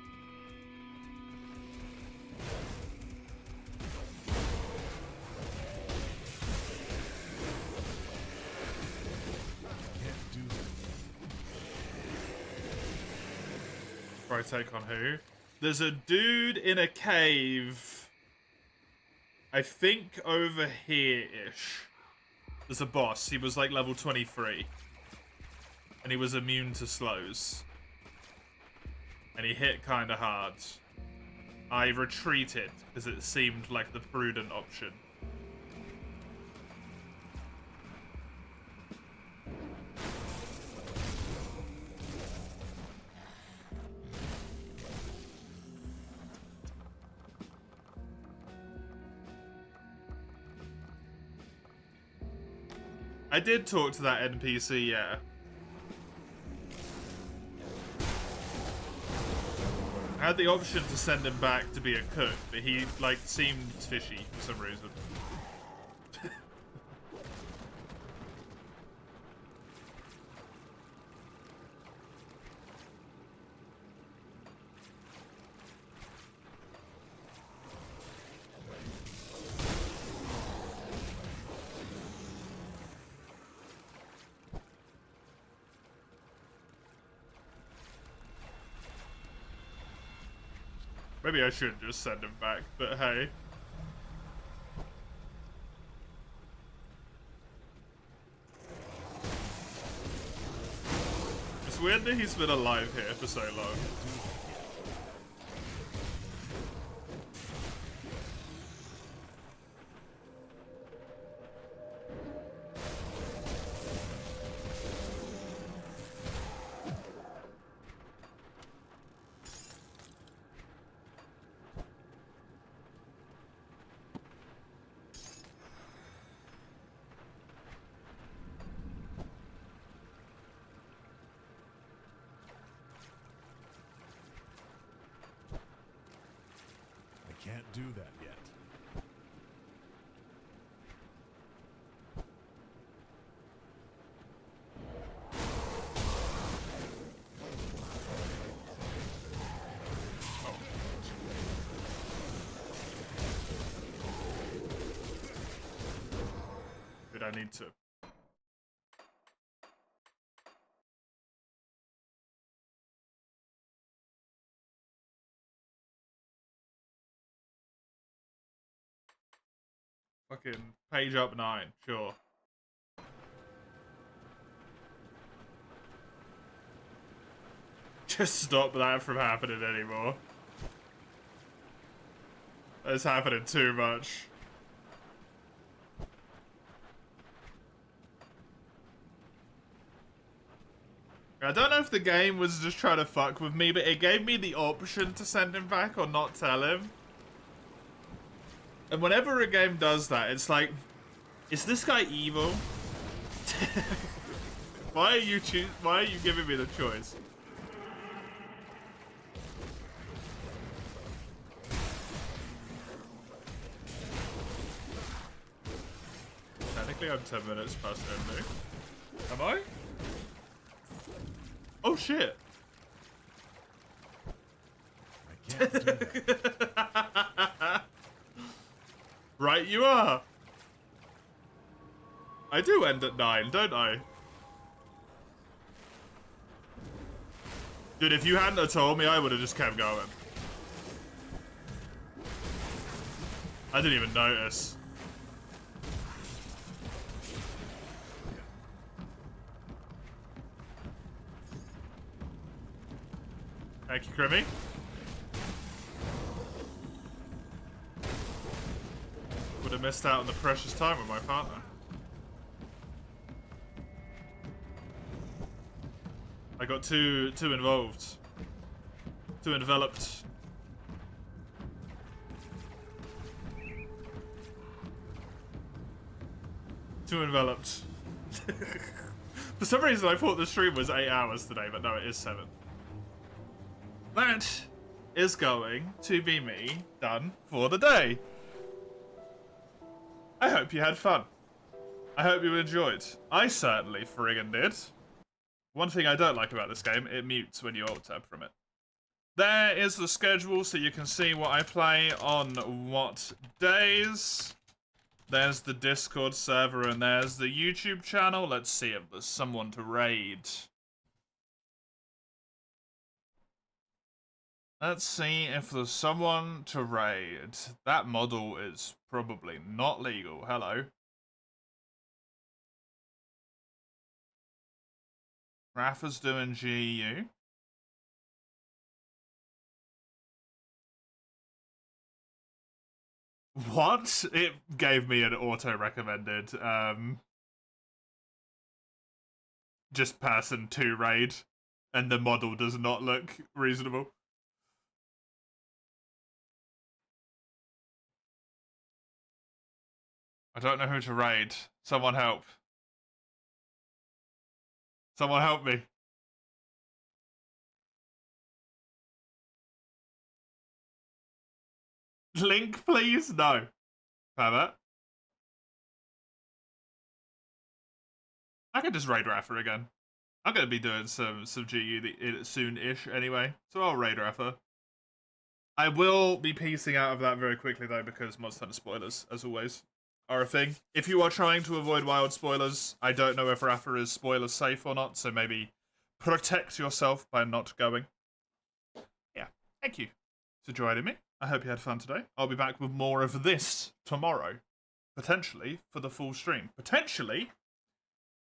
Before I take on who? There's a dude in a cave. I think over here-ish. There's a boss. He was like level 23. And he was immune to slows. And he hit kind of hard. I retreated because it seemed like the prudent option. I did talk to that NPC, yeah. I had the option to send him back to be a cook, but he, like, seemed fishy for some reason. Maybe I should just send him back, but hey. It's weird that he's been alive here for so long. Can't do that yet. Did I need to? Fucking page up 9, sure. Just stop that from happening anymore. It's happening too much. I don't know if the game was just trying to fuck with me, but it gave me the option to send him back or not tell him. And whenever a game does that, it's like, is this guy evil? Why are you giving me the choice? Technically, I'm 10 minutes past end. Am I? Oh shit! can't do that. Right you are. I do end at 9, don't I? Dude, if you hadn't have told me, I would have just kept going. I didn't even notice. Thank you, Crimmy. Would have missed out on the precious time with my partner. I got too involved. Too enveloped. Too enveloped. For some reason I thought the stream was 8 hours today, but no, it is 7. That is going to be me done for the day. I hope you had fun. I hope you enjoyed. I certainly friggin' did. One thing I don't like about this game, it mutes when you alt-tab from it. There is the schedule so you can see what I play on what days. There's the Discord server and there's the YouTube channel. Let's see if there's someone to raid. Let's see if there's someone to raid. That model is probably not legal. Hello. Rafa's doing GU. What? It gave me an auto-recommended, just person to raid, and the model does not look reasonable. I don't know who to raid. Someone help. Someone help me. Link, please? No. Have it. I can just raid Rafa again. I'm going to be doing some GU soon-ish anyway, so I'll raid Rafa. I will be piecing out of that very quickly though, because Monster Hunter spoilers, as always, are a thing. If you are trying to avoid wild spoilers, I don't know if Rafa is spoiler safe or not, so maybe protect yourself by not going. Yeah, thank you for joining me. I hope you had fun today. I'll be back with more of this tomorrow. Potentially for the full stream. Potentially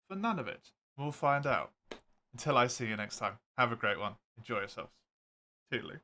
for none of it. We'll find out. Until I see you next time, have a great one. Enjoy yourselves. Toodaloo.